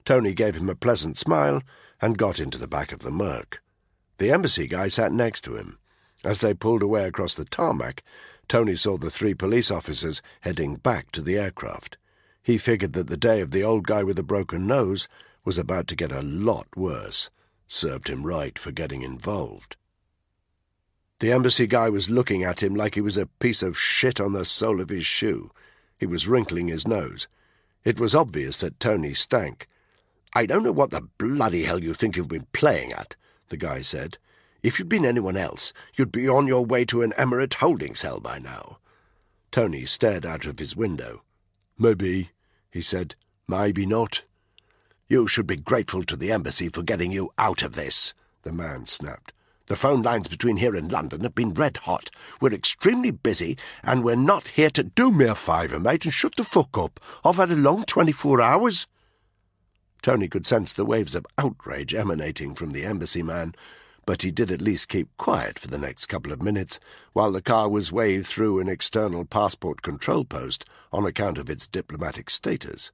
Tony gave him a pleasant smile and got into the back of the Merc. The embassy guy sat next to him. As they pulled away across the tarmac, Tony saw the 3 police officers heading back to the aircraft. He figured that the day of the old guy with the broken nose was about to get a lot worse. Served him right for getting involved. The embassy guy was looking at him like he was a piece of shit on the sole of his shoe. He was wrinkling his nose. It was obvious that Tony stank. "I don't know what the bloody hell you think you've been playing at," the guy said. "If you'd been anyone else, you'd be on your way to an Emirate holding cell by now." Tony stared out of his window. "Maybe," he said. "Maybe not." "You should be grateful to the embassy for getting you out of this," the man snapped. "The phone lines between here and London have been red-hot. We're extremely busy, and we're not here to—" "Do me a favour, mate, and shut the fuck up. I've had a long 24 hours. Tony could sense the waves of outrage emanating from the embassy man, but he did at least keep quiet for the next couple of minutes, while the car was waved through an external passport control post on account of its diplomatic status.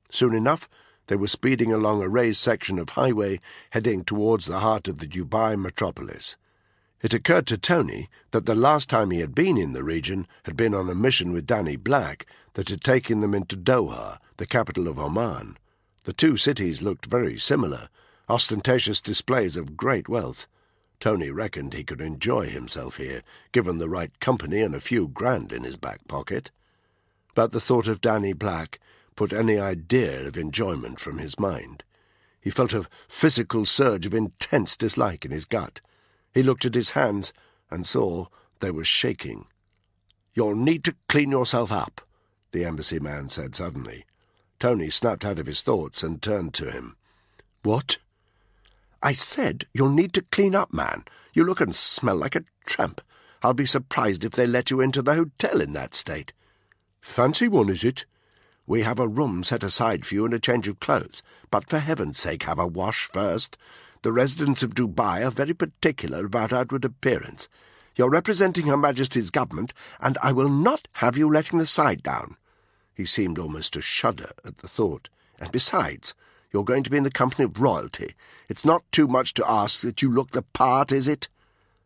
Soon enough, they were speeding along a raised section of highway, heading towards the heart of the Dubai metropolis. It occurred to Tony that the last time he had been in the region had been on a mission with Danny Black that had taken them into Doha, the capital of Oman. The 2 cities looked very similar, ostentatious displays of great wealth. Tony reckoned he could enjoy himself here, given the right company and a few grand in his back pocket. But the thought of Danny Black put any idea of enjoyment from his mind. He felt a physical surge of intense dislike in his gut. He looked at his hands and saw they were shaking. "You'll need to clean yourself up," the embassy man said suddenly. Tony snapped out of his thoughts and turned to him. "What?" "I said you'll need to clean up, man. You look and smell like a tramp. I'll be surprised if they let you into the hotel in that state." "Fancy one, is it?" "We have a room set aside for you and a change of clothes, but for heaven's sake have a wash first. The residents of Dubai are very particular about outward appearance. You're representing Her Majesty's government, and I will not have you letting the side down." He seemed almost to shudder at the thought. "And besides, you're going to be in the company of royalty. It's not too much to ask that you look the part, is it?"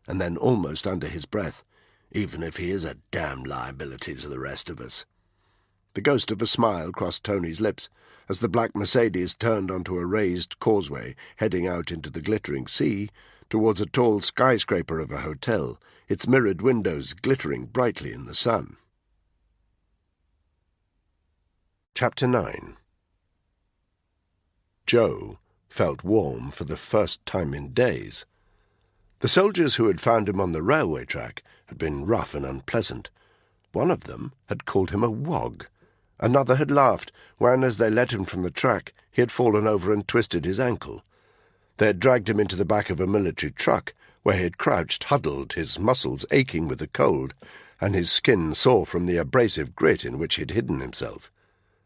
And then, almost under his breath, "Even if he is a damned liability to the rest of us." The ghost of a smile crossed Tony's lips as the black Mercedes turned onto a raised causeway heading out into the glittering sea towards a tall skyscraper of a hotel, its mirrored windows glittering brightly in the sun. Chapter 9. Joe felt warm for the first time in days. The soldiers who had found him on the railway track had been rough and unpleasant. One of them had called him a wog. Another had laughed when, as they led him from the track, he had fallen over and twisted his ankle. They had dragged him into the back of a military truck, where he had crouched huddled, his muscles aching with the cold, and his skin sore from the abrasive grit in which he had hidden himself.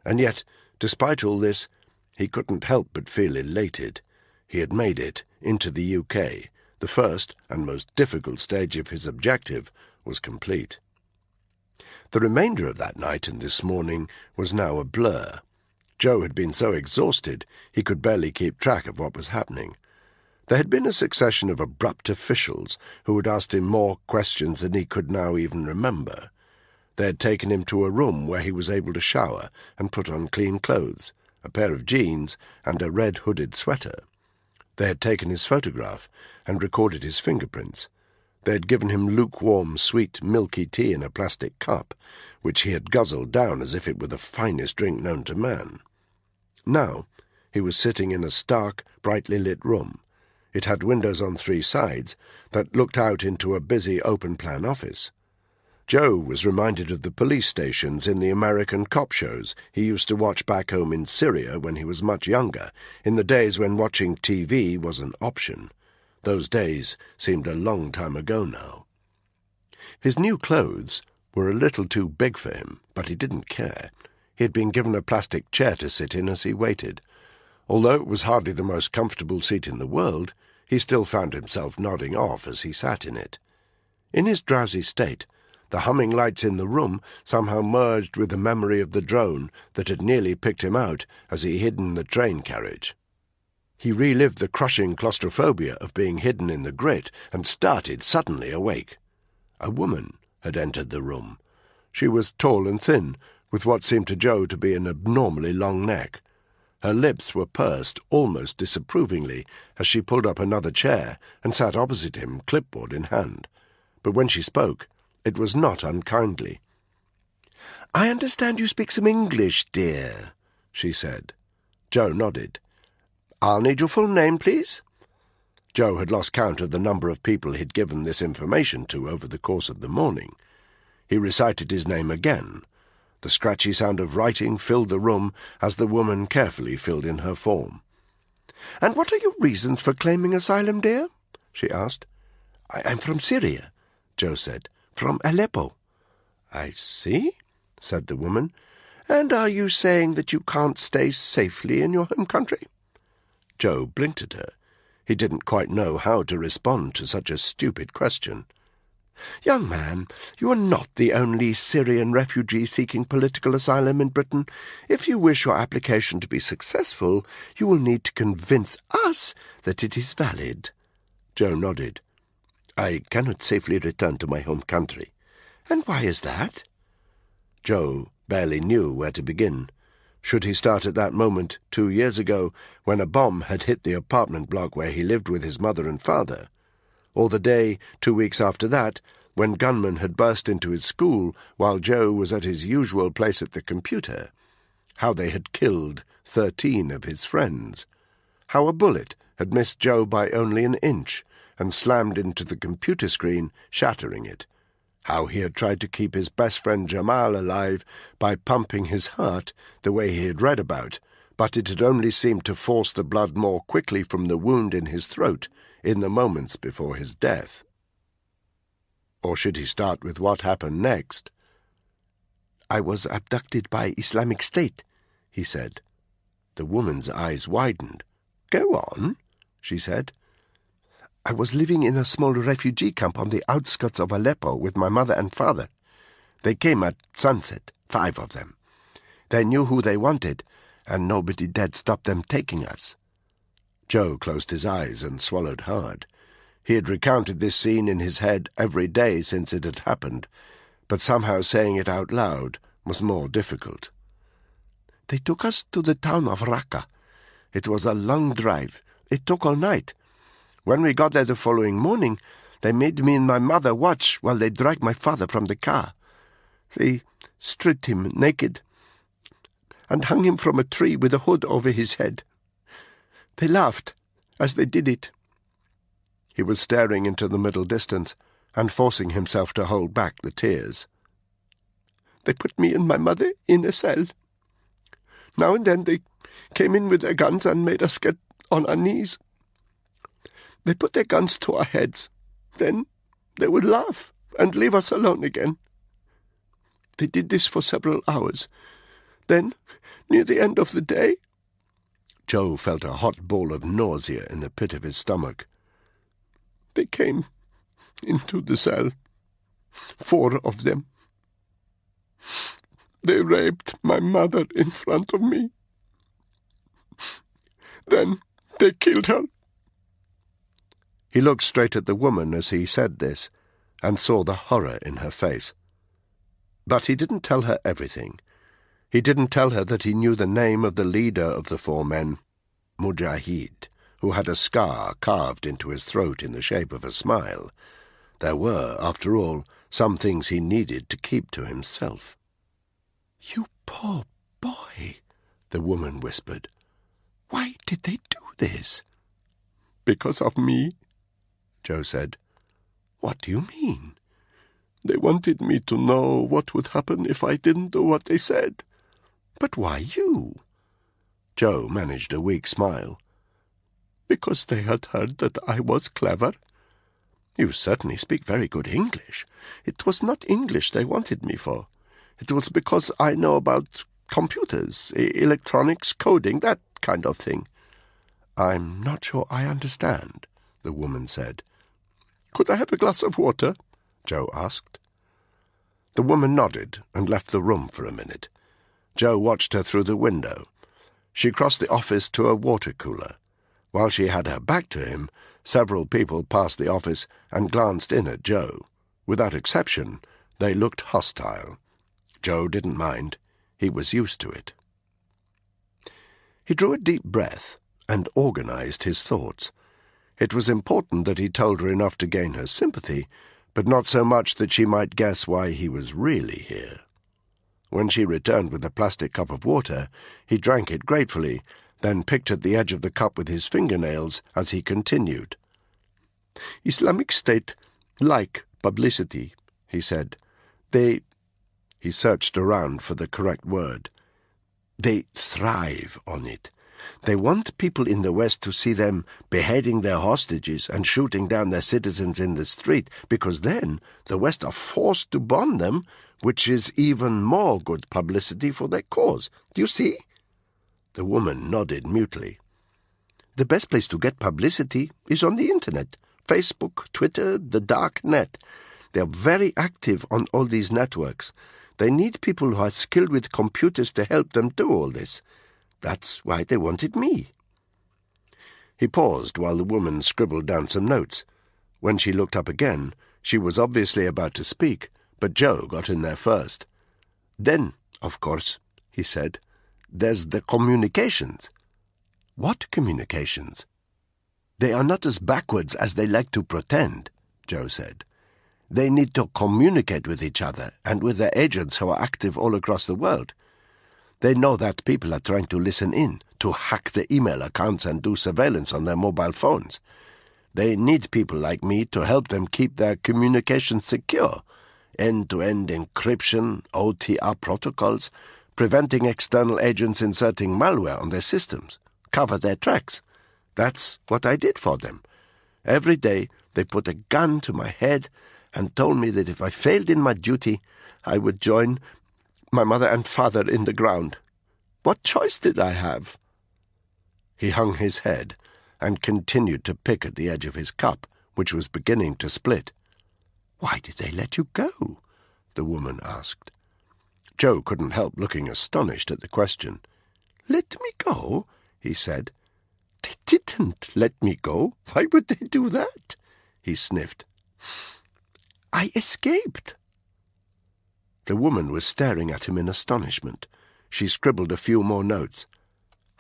And yet, despite all this, he couldn't help but feel elated. He had made it into the UK. The first and most difficult stage of his objective was complete. The remainder of that night and this morning was now a blur. Joe had been so exhausted he could barely keep track of what was happening. There had been a succession of abrupt officials who had asked him more questions than he could now even remember. They had taken him to a room where he was able to shower and put on clean clothes, a pair of jeans and a red hooded sweater. They had taken his photograph and recorded his fingerprints. They had given him lukewarm, sweet, milky tea in a plastic cup, which he had guzzled down as if it were the finest drink known to man. Now he was sitting in a stark, brightly lit room. It had windows on 3 sides that looked out into a busy open-plan office. Joe was reminded of the police stations in the American cop shows he used to watch back home in Syria when he was much younger, in the days when watching TV was an option. Those days seemed a long time ago now. His new clothes were a little too big for him, but he didn't care. He had been given a plastic chair to sit in as he waited. Although it was hardly the most comfortable seat in the world, he still found himself nodding off as he sat in it. In his drowsy state, the humming lights in the room somehow merged with the memory of the drone that had nearly picked him out as he hid in the train carriage. He relived the crushing claustrophobia of being hidden in the grit and started suddenly awake. A woman had entered the room. She was tall and thin, with what seemed to Joe to be an abnormally long neck. Her lips were pursed almost disapprovingly as she pulled up another chair and sat opposite him, clipboard in hand. But when she spoke, it was not unkindly. "I understand you speak some English, dear," she said. Joe nodded. "I'll need your full name, please." Joe had lost count of the number of people he'd given this information to over the course of the morning. He recited his name again. The scratchy sound of writing filled the room as the woman carefully filled in her form. "And what are your reasons for claiming asylum, dear?" she asked. I'm from Syria," Joe said. "From Aleppo." "I see," said the woman. "And are you saying that you can't stay safely in your home country?" Joe blinked at her. He didn't quite know how to respond to such a stupid question. "Young man, you are not the only Syrian refugee seeking political asylum in Britain. If you wish your application to be successful, you will need to convince us that it is valid." Joe nodded. "I cannot safely return to my home country." "And why is that?" Joe barely knew where to begin. Should he start at that moment 2 years ago, when a bomb had hit the apartment block where he lived with his mother and father? Or the day, 2 weeks after that, when gunmen had burst into his school while Joe was at his usual place at the computer? How they had killed 13 of his friends? How a bullet had missed Joe by only an inch and slammed into the computer screen, shattering it? How he had tried to keep his best friend Jamal alive by pumping his heart the way he had read about, but it had only seemed to force the blood more quickly from the wound in his throat in the moments before his death. Or should he start with what happened next? "I was abducted by Islamic State," he said. The woman's eyes widened. "Go on," she said. I was living in a small refugee camp on the outskirts of Aleppo with my mother and father. They came at sunset, 5 of them. They knew who they wanted, and nobody dared stop them taking us." Joe closed his eyes and swallowed hard. He had recounted this scene in his head every day since it had happened, but somehow saying it out loud was more difficult. "They took us to the town of Raqqa. It was a long drive. It took all night. When we got there the following morning, they made me and my mother watch while they dragged my father from the car. They stripped him naked and hung him from a tree with a hood over his head. They laughed as they did it." He was staring into the middle distance and forcing himself to hold back the tears. "They put me and my mother in a cell. Now and then they came in with their guns and made us get on our knees. They put their guns to our heads. Then they would laugh and leave us alone again. They did this for several hours. Then, near the end of the day—" Joe felt a hot ball of nausea in the pit of his stomach. "They came into the cell, 4 of them. They raped my mother in front of me. Then they killed her." He looked straight at the woman as he said this, and saw the horror in her face. But he didn't tell her everything. He didn't tell her that he knew the name of the leader of the 4 men, Mujahid, who had a scar carved into his throat in the shape of a smile. There were, after all, some things he needed to keep to himself. "You poor boy," the woman whispered. "Why did they do this?" "Because of me," Joe said. "What do you mean?" "They wanted me to know what would happen if I didn't do what they said." "But why you?" Joe managed a weak smile. "Because they had heard that I was clever." "You certainly speak very good English." "It was not English they wanted me for. It was because I know about computers, electronics, coding, that kind of thing." "I'm not sure I understand," the woman said. "Could I have a glass of water?" Joe asked. The woman nodded and left the room for a minute. Joe watched her through the window. She crossed the office to a water cooler. While she had her back to him, several people passed the office and glanced in at Joe. Without exception, they looked hostile. Joe didn't mind. He was used to it. He drew a deep breath and organized his thoughts. It was important that he told her enough to gain her sympathy, but not so much that she might guess why he was really here. When she returned with a plastic cup of water, he drank it gratefully, then picked at the edge of the cup with his fingernails as he continued. "Islamic State like publicity," he said. He searched around for the correct word. They thrive on it. They want people in the West to see them beheading their hostages and shooting down their citizens in the street, because then the West are forced to bomb them, which is even more good publicity for their cause. Do you see?" The woman nodded mutely. "The best place to get publicity is on the Internet. Facebook, Twitter, the dark net. They are very active on all these networks. They need people who are skilled with computers to help them do all this. That's why they wanted me." He paused while the woman scribbled down some notes. When she looked up again, she was obviously about to speak, but Joe got in there first. "Then, of course," he said, "there's the communications." "What communications?" "They are not as backwards as they like to pretend," Joe said. "They need to communicate with each other and with their agents who are active all across the world. They know that people are trying to listen in, to hack the email accounts and do surveillance on their mobile phones. They need people like me to help them keep their communications secure. End-to-end encryption, OTR protocols, preventing external agents inserting malware on their systems, cover their tracks. That's what I did for them. Every day they put a gun to my head and told me that if I failed in my duty, I would join my mother and father in the ground. What choice did I have?" He hung his head and continued to pick at the edge of his cup, which was beginning to split. "Why did they let you go?" the woman asked. Joe couldn't help looking astonished at the question. "Let me go?" he said. "They didn't let me go. Why would they do that?" he sniffed. "I escaped." The woman was staring at him in astonishment. She scribbled a few more notes.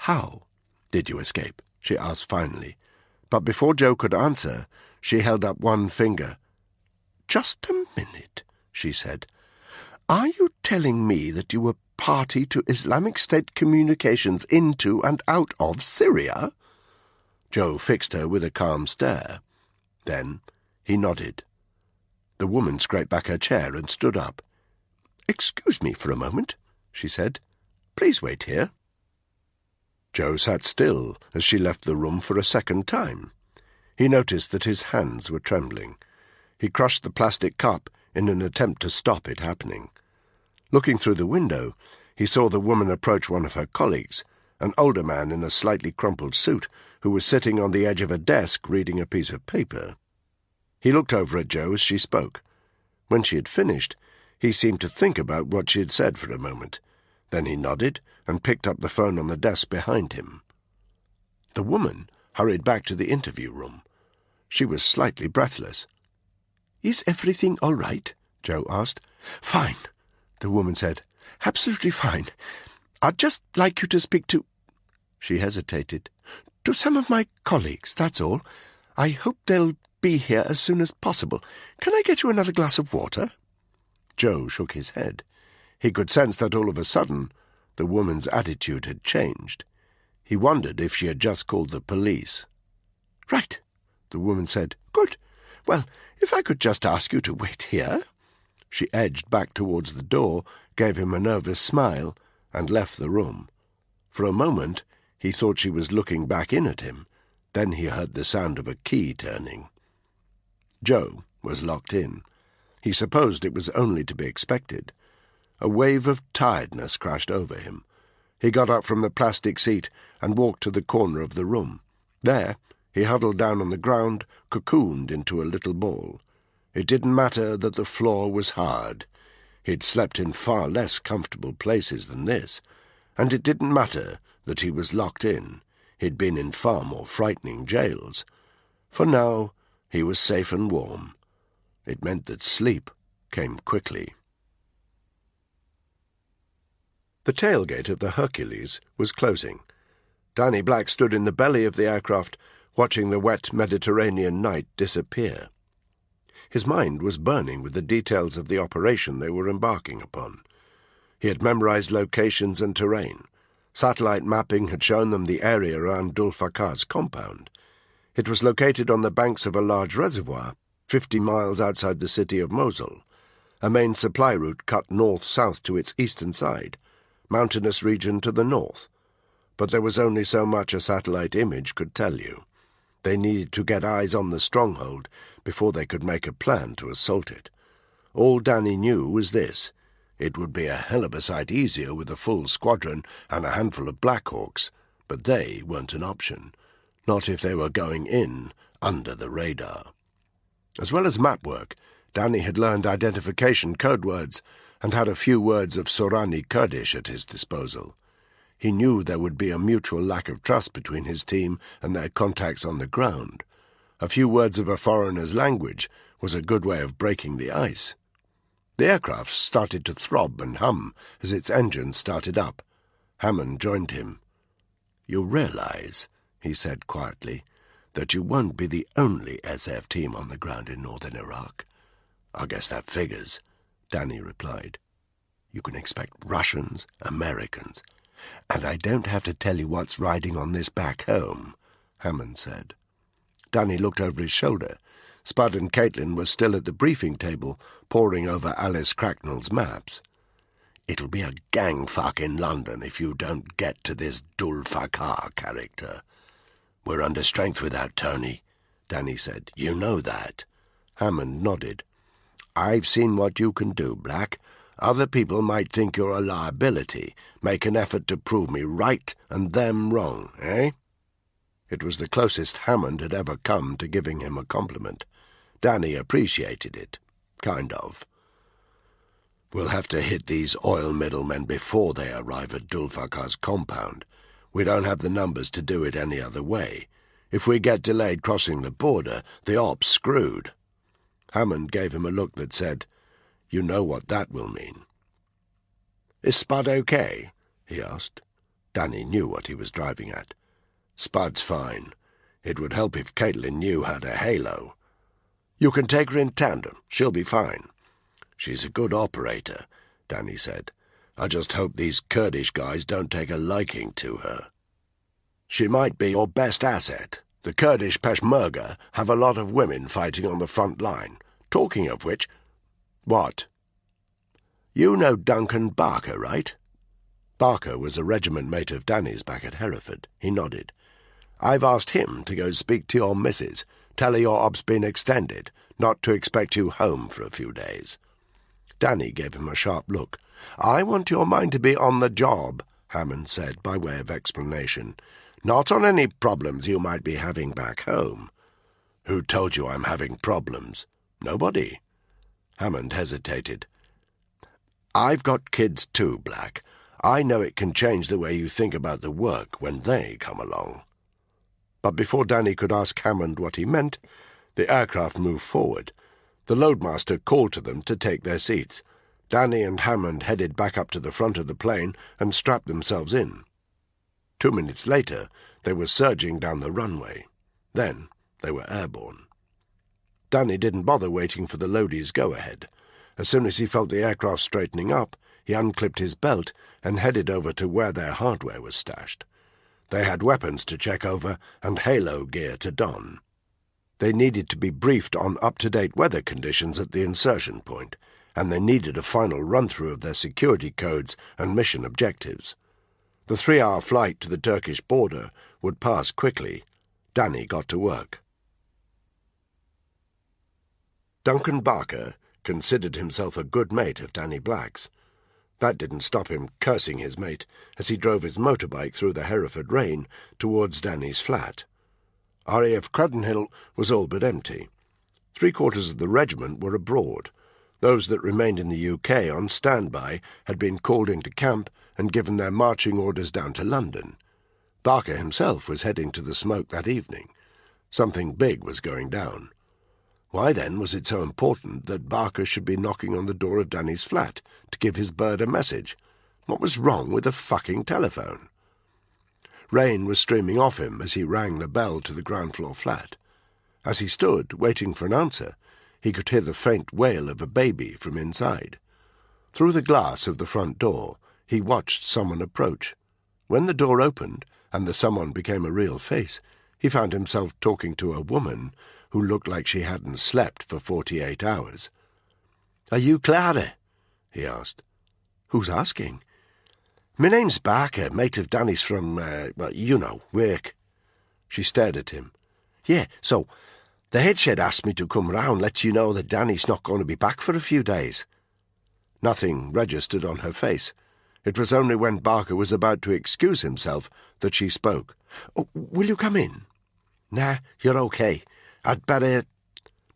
"How did you escape?" she asked finally. But before Joe could answer, she held up one finger. "Just a minute," she said. "Are you telling me that you were party to Islamic State communications into and out of Syria?" Joe fixed her with a calm stare. Then he nodded. The woman scraped back her chair and stood up. "Excuse me for a moment," she said. "Please wait here." Joe sat still as she left the room for a second time. He noticed that his hands were trembling. He crushed the plastic cup in an attempt to stop it happening. Looking through the window, he saw the woman approach one of her colleagues, an older man in a slightly crumpled suit, who was sitting on the edge of a desk reading a piece of paper. He looked over at Joe as she spoke. When she had finished, he seemed to think about what she had said for a moment. Then he nodded and picked up the phone on the desk behind him. The woman hurried back to the interview room. She was slightly breathless. "Is everything all right?" Joe asked. "Fine," the woman said. "Absolutely fine. I'd just like you to speak to—" She hesitated. "To some of my colleagues, that's all. I hope they'll be here as soon as possible. Can I get you another glass of water?" Joe shook his head. He could sense that all of a sudden the woman's attitude had changed. He wondered if she had just called the police. "Right," the woman said. "Good. Well, if I could just ask you to wait here." She edged back towards the door, gave him a nervous smile, and left the room. For a moment he thought she was looking back in at him. Then he heard the sound of a key turning. Joe was locked in. He supposed it was only to be expected. A wave of tiredness crashed over him. He got up from the plastic seat and walked to the corner of the room. There he huddled down on the ground, cocooned into a little ball. It didn't matter that the floor was hard. He'd slept in far less comfortable places than this, and it didn't matter that he was locked in. He'd been in far more frightening jails. For now he was safe and warm. It meant that sleep came quickly. The tailgate of the Hercules was closing. Danny Black stood in the belly of the aircraft, watching the wet Mediterranean night disappear. His mind was burning with the details of the operation they were embarking upon. He had memorized locations and terrain. Satellite mapping had shown them the area around Dul Fakar's compound. It was located on the banks of a large reservoir, 50 miles outside the city of Mosul. A main supply route cut north-south to its eastern side, mountainous region to the north. But there was only so much a satellite image could tell you. They needed to get eyes on the stronghold before they could make a plan to assault it. All Danny knew was this: it would be a hell of a sight easier with a full squadron and a handful of Blackhawks, but they weren't an option, not if they were going in under the radar. As well as map work, Danny had learned identification code words and had a few words of Sorani Kurdish at his disposal. He knew there would be a mutual lack of trust between his team and their contacts on the ground. A few words of a foreigner's language was a good way of breaking the ice. The aircraft started to throb and hum as its engines started up. Hammond joined him. "You realize," he said quietly, "that you won't be the only SF team on the ground in northern Iraq?" "I guess that figures," Danny replied. "You can expect Russians, Americans, and I don't have to tell you what's riding on this back home," Hammond said. Danny looked over his shoulder. Spud and Caitlin were still at the briefing table, poring over Alice Cracknell's maps. "It'll be a gang fuck in London if you don't get to this Dul Fakar character." "We're under strength without Tony," Danny said. "You know that." Hammond nodded. "I've seen what you can do, Black. Other people might think you're a liability, make an effort to prove me right and them wrong, eh?" It was the closest Hammond had ever come to giving him a compliment. Danny appreciated it. Kind of. "We'll have to hit these oil middlemen before they arrive at Dulfakar's compound. We don't have the numbers to do it any other way. If we get delayed crossing the border, the op's screwed." Hammond gave him a look that said, "You know what that will mean." "Is Spud okay?" he asked. Danny knew what he was driving at. "Spud's fine. It would help if Caitlin knew how to halo. You can take her in tandem. She'll be fine." "She's a good operator," Danny said. "I just hope these Kurdish guys don't take a liking to her." "She might be your best asset. The Kurdish Peshmerga have a lot of women fighting on the front line. Talking of which—" "What?" "You know Duncan Barker, right?" Barker was a regiment mate of Danny's back at Hereford. He nodded. "I've asked him to go speak to your missus. Tell her your ob's been extended, not to expect you home for a few days." Danny gave him a sharp look. "I want your mind to be on the job," Hammond said by way of explanation. "Not on any problems you might be having back home." "Who told you I'm having problems?" "Nobody." Hammond hesitated. "I've got kids too, Black. I know it can change the way you think about the work when they come along." But before Danny could ask Hammond what he meant, the aircraft moved forward. The loadmaster called to them to take their seats. Danny and Hammond headed back up to the front of the plane and strapped themselves in. 2 minutes later, they were surging down the runway. Then they were airborne. Danny didn't bother waiting for the loadies' go-ahead. As soon as he felt the aircraft straightening up, he unclipped his belt and headed over to where their hardware was stashed. They had weapons to check over and halo gear to don. They needed to be briefed on up-to-date weather conditions at the insertion point, and they needed a final run-through of their security codes and mission objectives. The 3-hour flight to the Turkish border would pass quickly. Danny got to work. Duncan Barker considered himself a good mate of Danny Black's. That didn't stop him cursing his mate as he drove his motorbike through the Hereford rain towards Danny's flat. RAF Cruddenhill was all but empty. 3/4 of the regiment were abroad. Those that remained in the UK on standby had been called into camp and given their marching orders down to London. Barker himself was heading to the smoke that evening. Something big was going down. Why, then, was it so important that Barker should be knocking on the door of Danny's flat to give his bird a message? What was wrong with the fucking telephone? Rain was streaming off him as he rang the bell to the ground-floor flat. As he stood, waiting for an answer, he could hear the faint wail of a baby from inside. Through the glass of the front door, he watched someone approach. When the door opened, and the someone became a real face, he found himself talking to a woman who looked like she hadn't slept for 48 hours. "Are you Clara?" he asked. "Who's asking?" "My name's Barker, mate of Danny's from, work." She stared at him. "Yeah, so the head shed asked me to come round, let you know that Danny's not going to be back for a few days." Nothing registered on her face. It was only when Barker was about to excuse himself that she spoke. "Oh, will you come in?" "Nah, you're okay. I'd better—"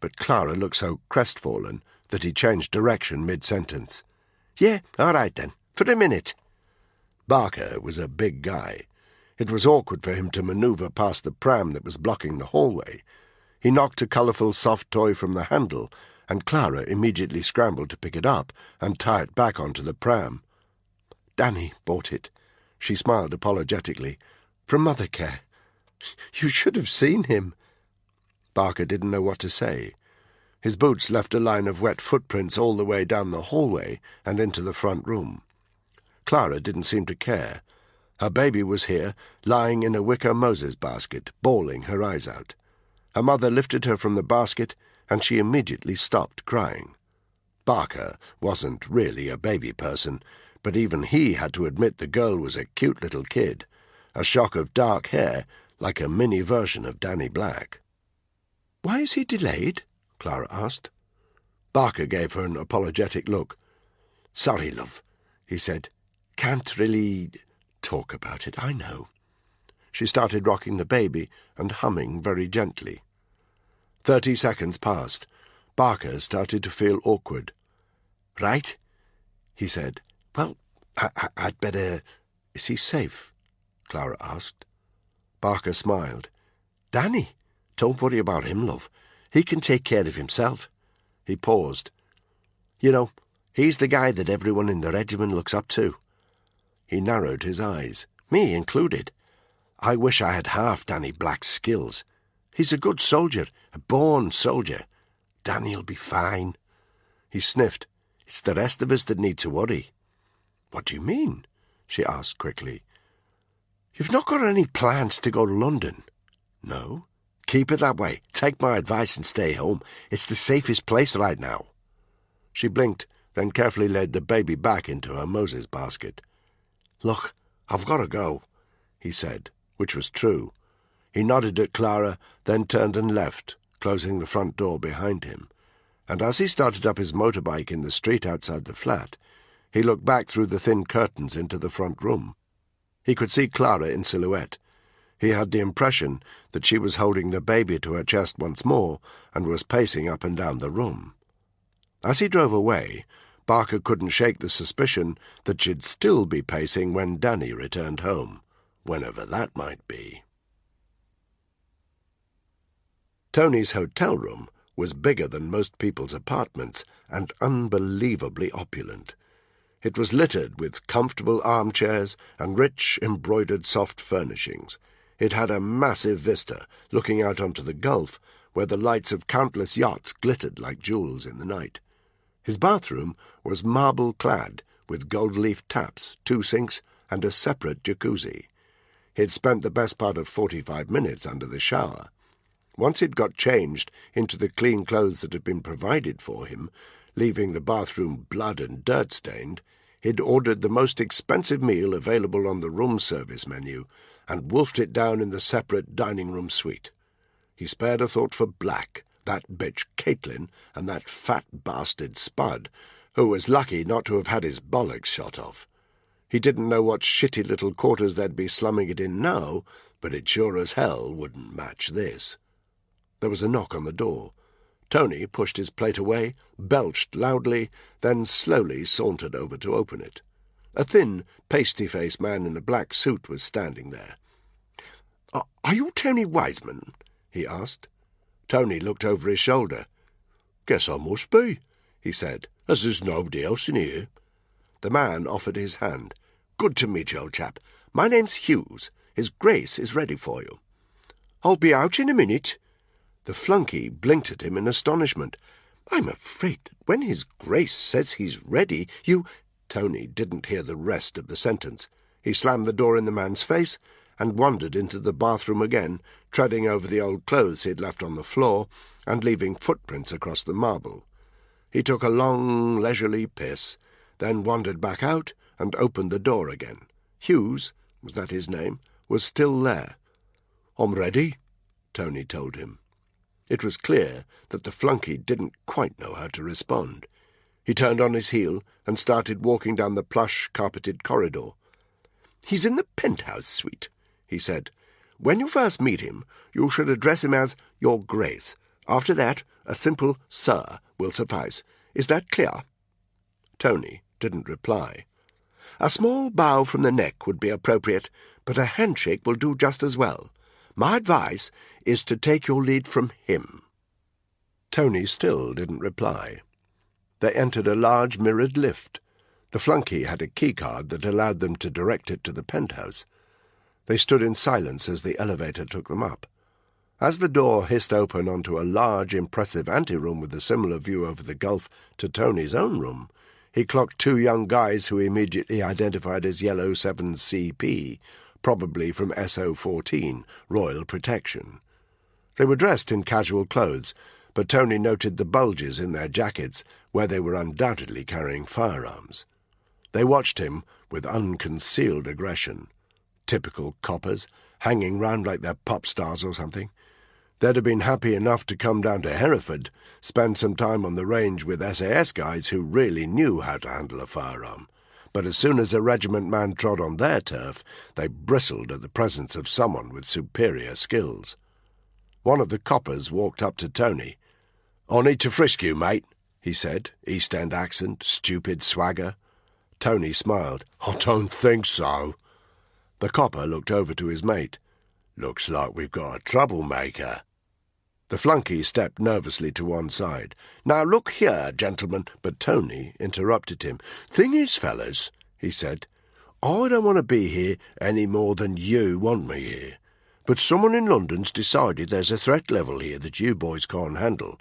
But Clara looked so crestfallen that he changed direction mid-sentence. "Yeah, all right then, for a minute." Barker was a big guy. It was awkward for him to manoeuvre past the pram that was blocking the hallway. He knocked a colourful soft toy from the handle, and Clara immediately scrambled to pick it up and tie it back onto the pram. "Danny bought it." She smiled apologetically. "From Mother Care. You should have seen him." Barker didn't know what to say. His boots left a line of wet footprints all the way down the hallway and into the front room. Clara didn't seem to care. Her baby was here, lying in a wicker Moses basket, bawling her eyes out. Her mother lifted her from the basket, and she immediately stopped crying. Barker wasn't really a baby person, but even he had to admit the girl was a cute little kid, a shock of dark hair like a mini version of Danny Black. "Why is he delayed?" Clara asked. Barker gave her an apologetic look. "Sorry, love," he said. "Can't really talk about it, I know." she started rocking the baby and humming very gently. 30 seconds passed. Barker started to feel awkward. "Right," he said. "Well, I'd better—" "Is he safe?" Clara asked. Barker smiled. "Danny, don't worry about him, love. He can take care of himself." He paused. "You know, he's the guy that everyone in the regiment looks up to." He narrowed his eyes. "Me included. I wish I had half Danny Black's skills. He's a good soldier, a born soldier. Danny'll be fine." He sniffed. "It's the rest of us that need to worry." "What do you mean?" she asked quickly. "You've not got any plans to go to London?" "No." "Keep it that way. Take my advice and stay home. It's the safest place right now." She blinked, then carefully laid the baby back into her Moses basket. "Look, I've got to go," he said, which was true. He nodded at Clara, then turned and left, closing the front door behind him. And as he started up his motorbike in the street outside the flat, he looked back through the thin curtains into the front room. He could see Clara in silhouette. He had the impression that she was holding the baby to her chest once more and was pacing up and down the room. As he drove away, Barker couldn't shake the suspicion that she'd still be pacing when Danny returned home, whenever that might be. Tony's hotel room was bigger than most people's apartments and unbelievably opulent. It was littered with comfortable armchairs and rich embroidered soft furnishings. It had a massive vista looking out onto the Gulf, where the lights of countless yachts glittered like jewels in the night. His bathroom was marble-clad, with gold-leaf taps, 2 sinks, and a separate jacuzzi. He'd spent the best part of 45 minutes under the shower. Once he'd got changed into the clean clothes that had been provided for him, leaving the bathroom blood and dirt-stained, he'd ordered the most expensive meal available on the room service menu and wolfed it down in the separate dining-room suite. He spared a thought for Black, that bitch Caitlin, and that fat bastard Spud, who was lucky not to have had his bollocks shot off. He didn't know what shitty little quarters they'd be slumming it in now, but it sure as hell wouldn't match this. There was a knock on the door. Tony pushed his plate away, belched loudly, then slowly sauntered over to open it. A thin, pasty-faced man in a black suit was standing there. "Are you Tony Wiseman?" he asked. Tony looked over his shoulder. "Guess I must be," he said, "as there's nobody else in here." The man offered his hand. "Good to meet you, old chap. My name's Hughes. His Grace is ready for you." "I'll be out in a minute." The flunky blinked at him in astonishment. "I'm afraid that when His Grace says he's ready, you—" Tony didn't hear the rest of the sentence. He slammed the door in the man's face and wandered into the bathroom again, treading over the old clothes he'd left on the floor and leaving footprints across the marble. He took a long, leisurely piss, then wandered back out and opened the door again. Hughes, was that his name, was still there. "I'm ready," Tony told him. It was clear that the flunky didn't quite know how to respond. He turned on his heel and started walking down the plush, carpeted corridor. "He's in the penthouse suite," he said. "When you first meet him, you should address him as Your Grace. After that, a simple Sir will suffice. Is that clear?" Tony didn't reply. "A small bow from the neck would be appropriate, but a handshake will do just as well. My advice is to take your lead from him." Tony still didn't reply. They entered a large mirrored lift. The flunky had a keycard that allowed them to direct it to the penthouse. They stood in silence as the elevator took them up. As the door hissed open onto a large, impressive anteroom with a similar view over the Gulf to Tony's own room, he clocked 2 young guys who immediately identified as Yellow 7CP, probably from SO14, Royal Protection. They were dressed in casual clothes, but Tony noted the bulges in their jackets where they were undoubtedly carrying firearms. They watched him with unconcealed aggression. Typical coppers, hanging round like they're pop stars or something. They'd have been happy enough to come down to Hereford, spend some time on the range with SAS guys who really knew how to handle a firearm. but as soon as a regiment man trod on their turf, they bristled at the presence of someone with superior skills. One of the coppers walked up to Tony. "I need to frisk you, mate," he said, East End accent, stupid swagger. Tony smiled. "I don't think so." The copper looked over to his mate. "Looks like we've got a troublemaker." The flunky stepped nervously to one side. "Now look here, gentlemen," but Tony interrupted him. "Thing is, fellas," he said, "I don't want to be here any more than you want me here. But someone in London's decided there's a threat level here that you boys can't handle.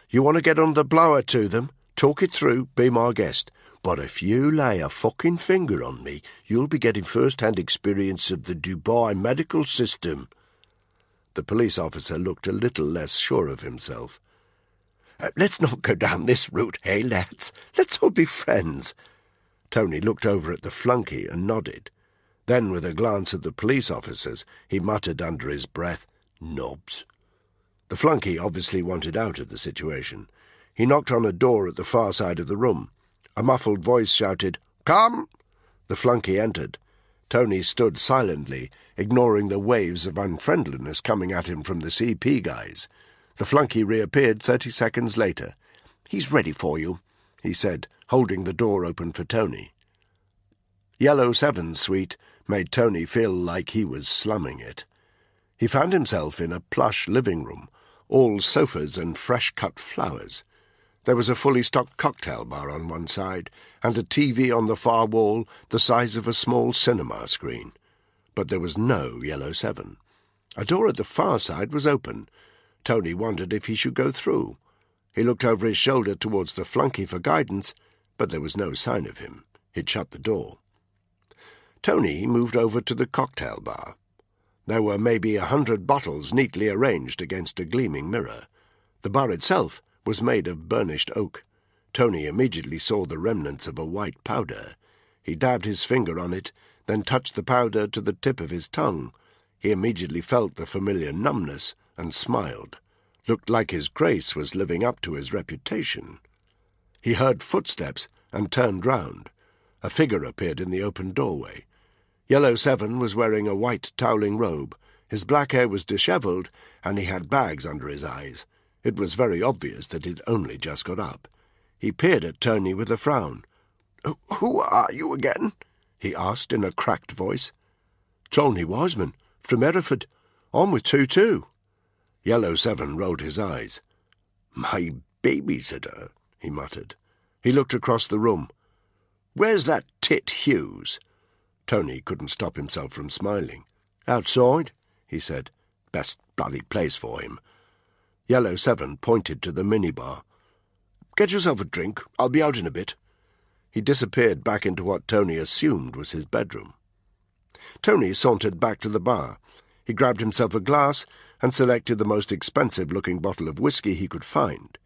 You want to get on the blower to them, talk it through, be my guest. But if you lay a fucking finger on me, you'll be getting first-hand experience of the Dubai medical system." The police officer looked a little less sure of himself. "Let's not go down this route, hey, lads? Let's all be friends." Tony looked over at the flunky and nodded. Then, with a glance at the police officers, he muttered under his breath, "Knobs." The flunky obviously wanted out of the situation. He knocked on a door at the far side of the room. A muffled voice shouted, "Come!" The flunky entered. Tony stood silently, ignoring the waves of unfriendliness coming at him from the CP guys. The flunky reappeared 30 seconds later. "He's ready for you," he said, holding the door open for Tony. Yellow 7's suite made Tony feel like he was slumming it. He found himself in a plush living room, all sofas and fresh-cut flowers. There was a fully stocked cocktail bar on one side, and a TV on the far wall the size of a small cinema screen. But there was no Yellow 7. A door at the far side was open. Tony wondered if he should go through. He looked over his shoulder towards the flunky for guidance, but there was no sign of him. He'd shut the door. Tony moved over to the cocktail bar. There were maybe 100 bottles neatly arranged against a gleaming mirror. The bar itself was made of burnished oak. Tony immediately saw the remnants of a white powder. He dabbed his finger on it, then touched the powder to the tip of his tongue. He immediately felt the familiar numbness and smiled. Looked like his grace was living up to his reputation. He heard footsteps and turned round. A figure appeared in the open doorway. Yellow 7 was wearing a white toweling robe. His black hair was dishevelled, and he had bags under his eyes. It was very obvious that he'd only just got up. He peered at Tony with a frown. "Who are you again?" he asked in a cracked voice. "Tony Wiseman, from Hereford. I'm with 2-2. Yellow 7 rolled his eyes. "My babysitter," he muttered. He looked across the room. "Where's that tit Hughes?" Tony couldn't stop himself from smiling. "Outside," he said. "Best bloody place for him." Yellow 7 pointed to the minibar. "Get yourself a drink. I'll be out in a bit." He disappeared back into what Tony assumed was his bedroom. Tony sauntered back to the bar. He grabbed himself a glass and selected the most expensive-looking bottle of whiskey he could find.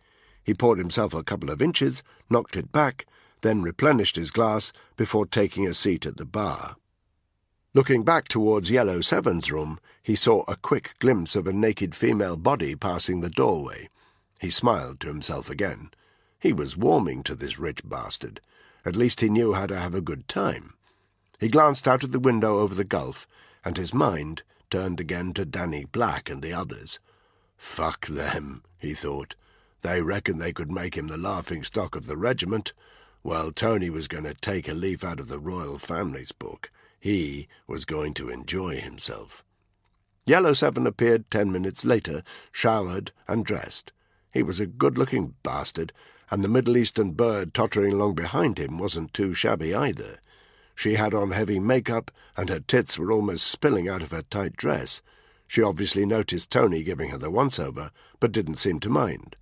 He poured himself a couple of inches, knocked it back, then replenished his glass before taking a seat at the bar. Looking back towards Yellow 7's room, he saw a quick glimpse of a naked female body passing the doorway. He smiled to himself again. He was warming to this rich bastard. At least he knew how to have a good time. He glanced out of the window over the gulf, and his mind turned again to Danny Black and the others. "Fuck them," he thought. "They reckoned they could make him the laughing-stock of the regiment. Well, Tony was going to take a leaf out of the royal family's book. He was going to enjoy himself." Yellow 7 appeared 10 minutes later, showered and dressed. He was a good-looking bastard, and the Middle Eastern bird tottering along behind him wasn't too shabby either. She had on heavy makeup, and her tits were almost spilling out of her tight dress. She obviously noticed Tony giving her the once-over, but didn't seem to mind.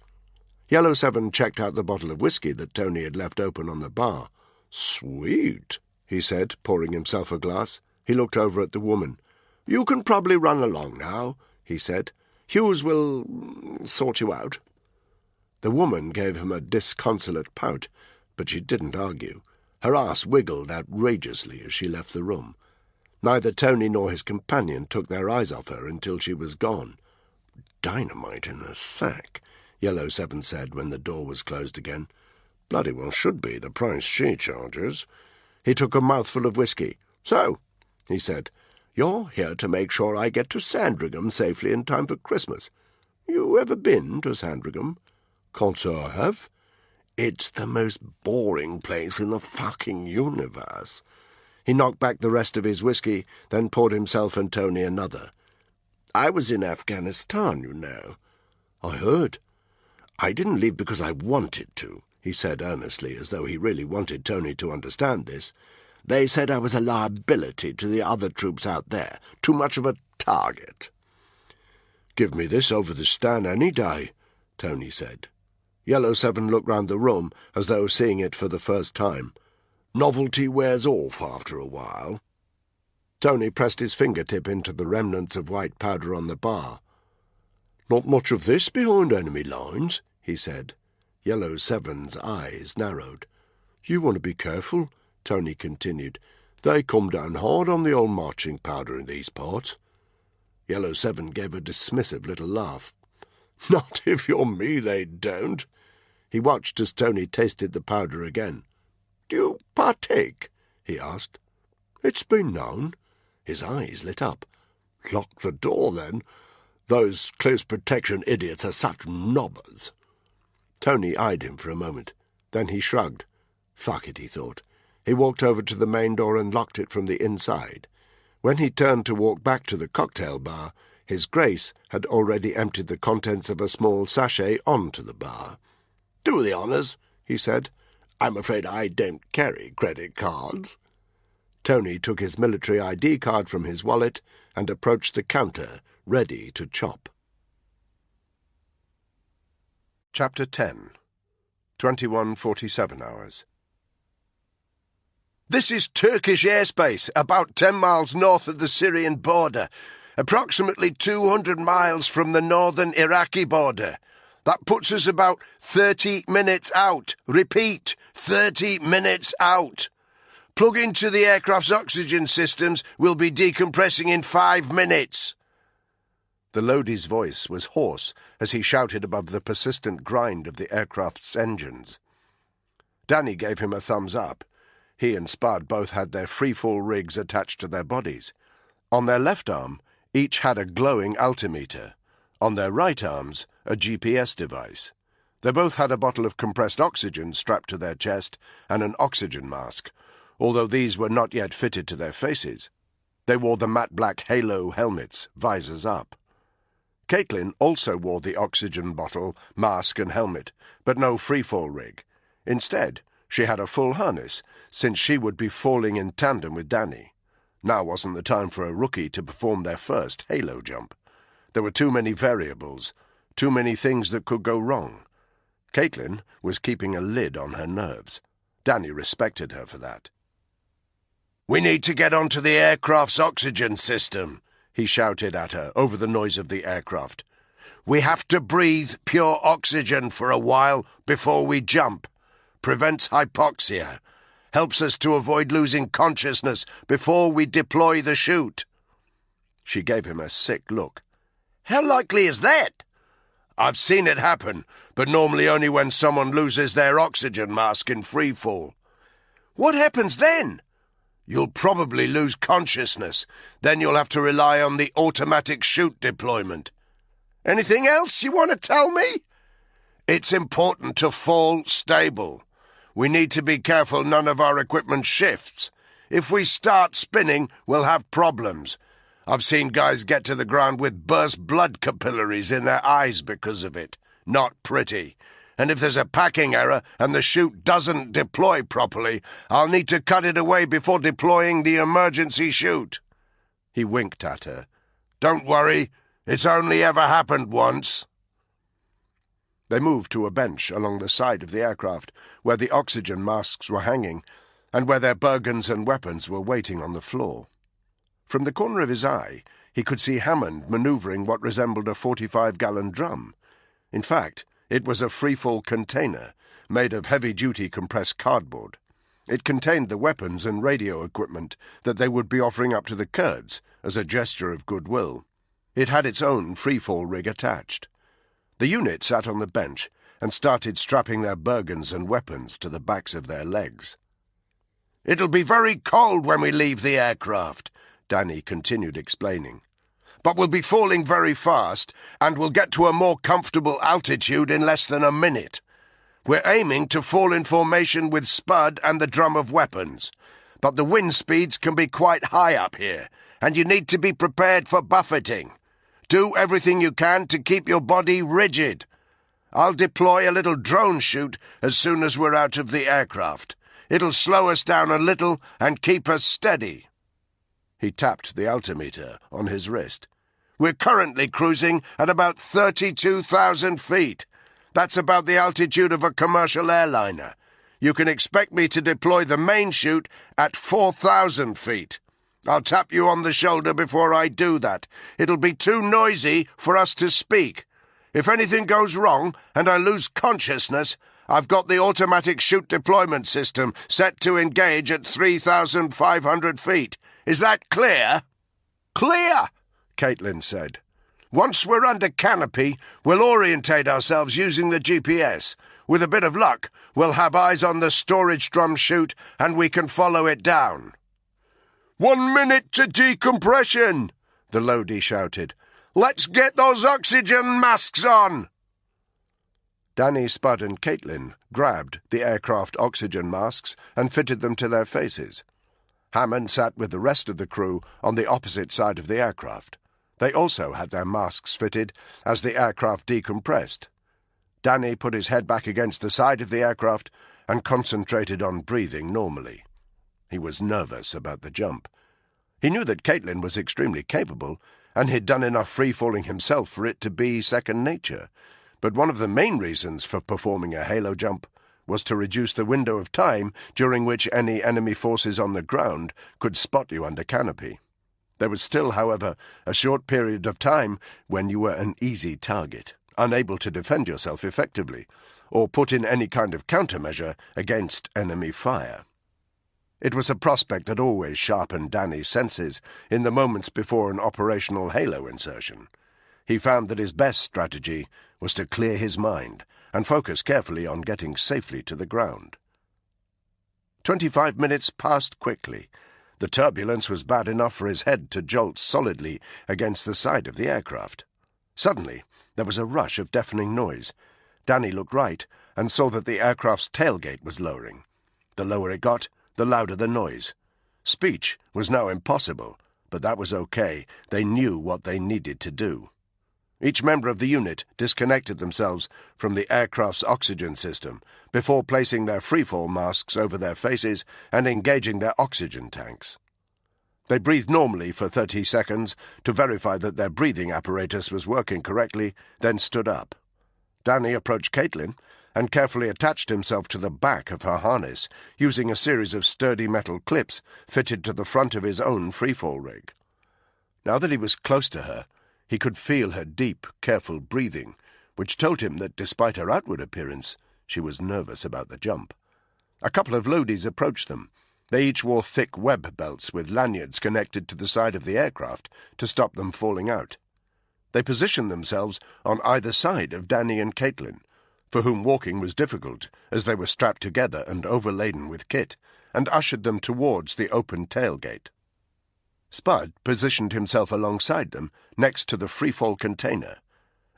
Yellow 7 checked out the bottle of whiskey that Tony had left open on the bar. "Sweet," he said, pouring himself a glass. He looked over at the woman. "You can probably run along now," he said. "Hughes will sort you out." The woman gave him a disconsolate pout, but she didn't argue. Her ass wiggled outrageously as she left the room. Neither Tony nor his companion took their eyes off her until she was gone. "Dynamite in a sack," Yellow 7 said when the door was closed again. "Bloody well should be, the price she charges." He took a mouthful of whiskey. "So," he said, "you're here to make sure I get to Sandringham safely in time for Christmas. You ever been to Sandringham?" "Can't say I have." "It's the most boring place in the fucking universe." He knocked back the rest of his whiskey, then poured himself and Tony another. "I was in Afghanistan, you know." "I heard." "I didn't leave because I wanted to," he said earnestly, as though he really wanted Tony to understand this. "They said I was a liability to the other troops out there, too much of a target." "Give me this over the Stan any day," Tony said. Yellow 7 looked round the room, as though seeing it for the first time. "Novelty wears off after a while." Tony pressed his fingertip into the remnants of white powder on the bar. "Not much of this behind enemy lines," he said. Yellow 7's eyes narrowed. "You want to be careful," Tony continued. "They come down hard on the old marching powder in these parts." Yellow 7 gave a dismissive little laugh. "Not if you're me, they don't." He watched as Tony tasted the powder again. "Do you partake?" he asked. "It's been known." His eyes lit up. "Lock the door, then. Those close protection idiots are such knobbers." Tony eyed him for a moment. Then he shrugged. Fuck it, he thought. He walked over to the main door and locked it from the inside. When he turned to walk back to the cocktail bar, His Grace had already emptied the contents of a small sachet onto the bar. "Do the honours," he said. "I'm afraid I don't carry credit cards." Tony took his military ID card from his wallet and approached the counter, ready to chop. Chapter 10. 21:47 hours. "This is Turkish airspace, about 10 miles north of the Syrian border, approximately 200 miles from the northern Iraqi border. That puts us about 30 minutes out. Repeat, 30 minutes out. Plug into the aircraft's oxygen systems. We'll be decompressing in 5 minutes. The Lodi's voice was hoarse as he shouted above the persistent grind of the aircraft's engines. Danny gave him a thumbs up. He and Spud both had their free-fall rigs attached to their bodies. On their left arm, each had a glowing altimeter. On their right arms, a GPS device. They both had a bottle of compressed oxygen strapped to their chest and an oxygen mask, although these were not yet fitted to their faces. They wore the matte black halo helmets, visors up. Caitlin also wore the oxygen bottle, mask and helmet, but no free-fall rig. Instead, she had a full harness, since she would be falling in tandem with Danny. Now wasn't the time for a rookie to perform their first halo jump. There were too many variables, too many things that could go wrong. Caitlin was keeping a lid on her nerves. Danny respected her for that. "We need to get onto the aircraft's oxygen system," he shouted at her over the noise of the aircraft. "We have to breathe pure oxygen for a while before we jump. Prevents hypoxia. Helps us to avoid losing consciousness before we deploy the chute." She gave him a sick look. "How likely is that?" "I've seen it happen, but normally only when someone loses their oxygen mask in free fall." "What happens then?" "You'll probably lose consciousness. Then you'll have to rely on the automatic chute deployment." "Anything else you want to tell me?" "It's important to fall stable. We need to be careful none of our equipment shifts. If we start spinning, we'll have problems. I've seen guys get to the ground with burst blood capillaries in their eyes because of it. Not pretty. And if there's a packing error and the chute doesn't deploy properly, I'll need to cut it away before deploying the emergency chute." He winked at her. "Don't worry, it's only ever happened once." They moved to a bench along the side of the aircraft, where the oxygen masks were hanging, and where their burgans and weapons were waiting on the floor. From the corner of his eye, he could see Hammond manoeuvring what resembled a 45-gallon drum. In fact, it was a free-fall container, made of heavy-duty compressed cardboard. It contained the weapons and radio equipment that they would be offering up to the Kurds as a gesture of goodwill. It had its own free-fall rig attached. The unit sat on the bench and started strapping their burgans and weapons to the backs of their legs. It'll be very cold when we leave the aircraft, Danny continued explaining. But we'll be falling very fast, and we'll get to a more comfortable altitude in less than a minute. We're aiming to fall in formation with Spud and the drum of weapons, but the wind speeds can be quite high up here, and you need to be prepared for buffeting. Do everything you can to keep your body rigid. I'll deploy a little drone chute as soon as we're out of the aircraft. It'll slow us down a little and keep us steady. He tapped the altimeter on his wrist. We're currently cruising at about 32,000 feet. That's about the altitude of a commercial airliner. You can expect me to deploy the main chute at 4,000 feet. I'll tap you on the shoulder before I do that. It'll be too noisy for us to speak. If anything goes wrong and I lose consciousness, I've got the automatic chute deployment system set to engage at 3,500 feet. Is that clear? Clear, Caitlin said. Once we're under canopy, we'll orientate ourselves using the GPS. With a bit of luck, we'll have eyes on the storage drum chute and we can follow it down. 1 minute to decompression, the Lodi shouted. Let's get those oxygen masks on! Danny, Spud and Caitlin grabbed the aircraft oxygen masks and fitted them to their faces. Hammond sat with the rest of the crew on the opposite side of the aircraft. They also had their masks fitted as the aircraft decompressed. Danny put his head back against the side of the aircraft and concentrated on breathing normally. He was nervous about the jump. He knew that Caitlin was extremely capable, and he'd done enough free-falling himself for it to be second nature. But one of the main reasons for performing a halo jump was to reduce the window of time during which any enemy forces on the ground could spot you under canopy. There was still, however, a short period of time when you were an easy target, unable to defend yourself effectively, or put in any kind of countermeasure against enemy fire. It was a prospect that always sharpened Danny's senses in the moments before an operational halo insertion. He found that his best strategy was to clear his mind and focus carefully on getting safely to the ground. 25 minutes passed quickly. The turbulence was bad enough for his head to jolt solidly against the side of the aircraft. Suddenly, there was a rush of deafening noise. Danny looked right and saw that the aircraft's tailgate was lowering. The lower it got, the louder the noise. Speech was now impossible, but that was okay. They knew what they needed to do. Each member of the unit disconnected themselves from the aircraft's oxygen system before placing their freefall masks over their faces and engaging their oxygen tanks. They breathed normally for 30 seconds to verify that their breathing apparatus was working correctly, then stood up. Danny approached Caitlin and carefully attached himself to the back of her harness, using a series of sturdy metal clips fitted to the front of his own freefall rig. Now that he was close to her, he could feel her deep, careful breathing, which told him that despite her outward appearance, she was nervous about the jump. A couple of Lodis approached them. They each wore thick web belts with lanyards connected to the side of the aircraft to stop them falling out. They positioned themselves on either side of Danny and Caitlin, for whom walking was difficult as they were strapped together and overladen with kit, and ushered them towards the open tailgate. Spud positioned himself alongside them, next to the freefall container.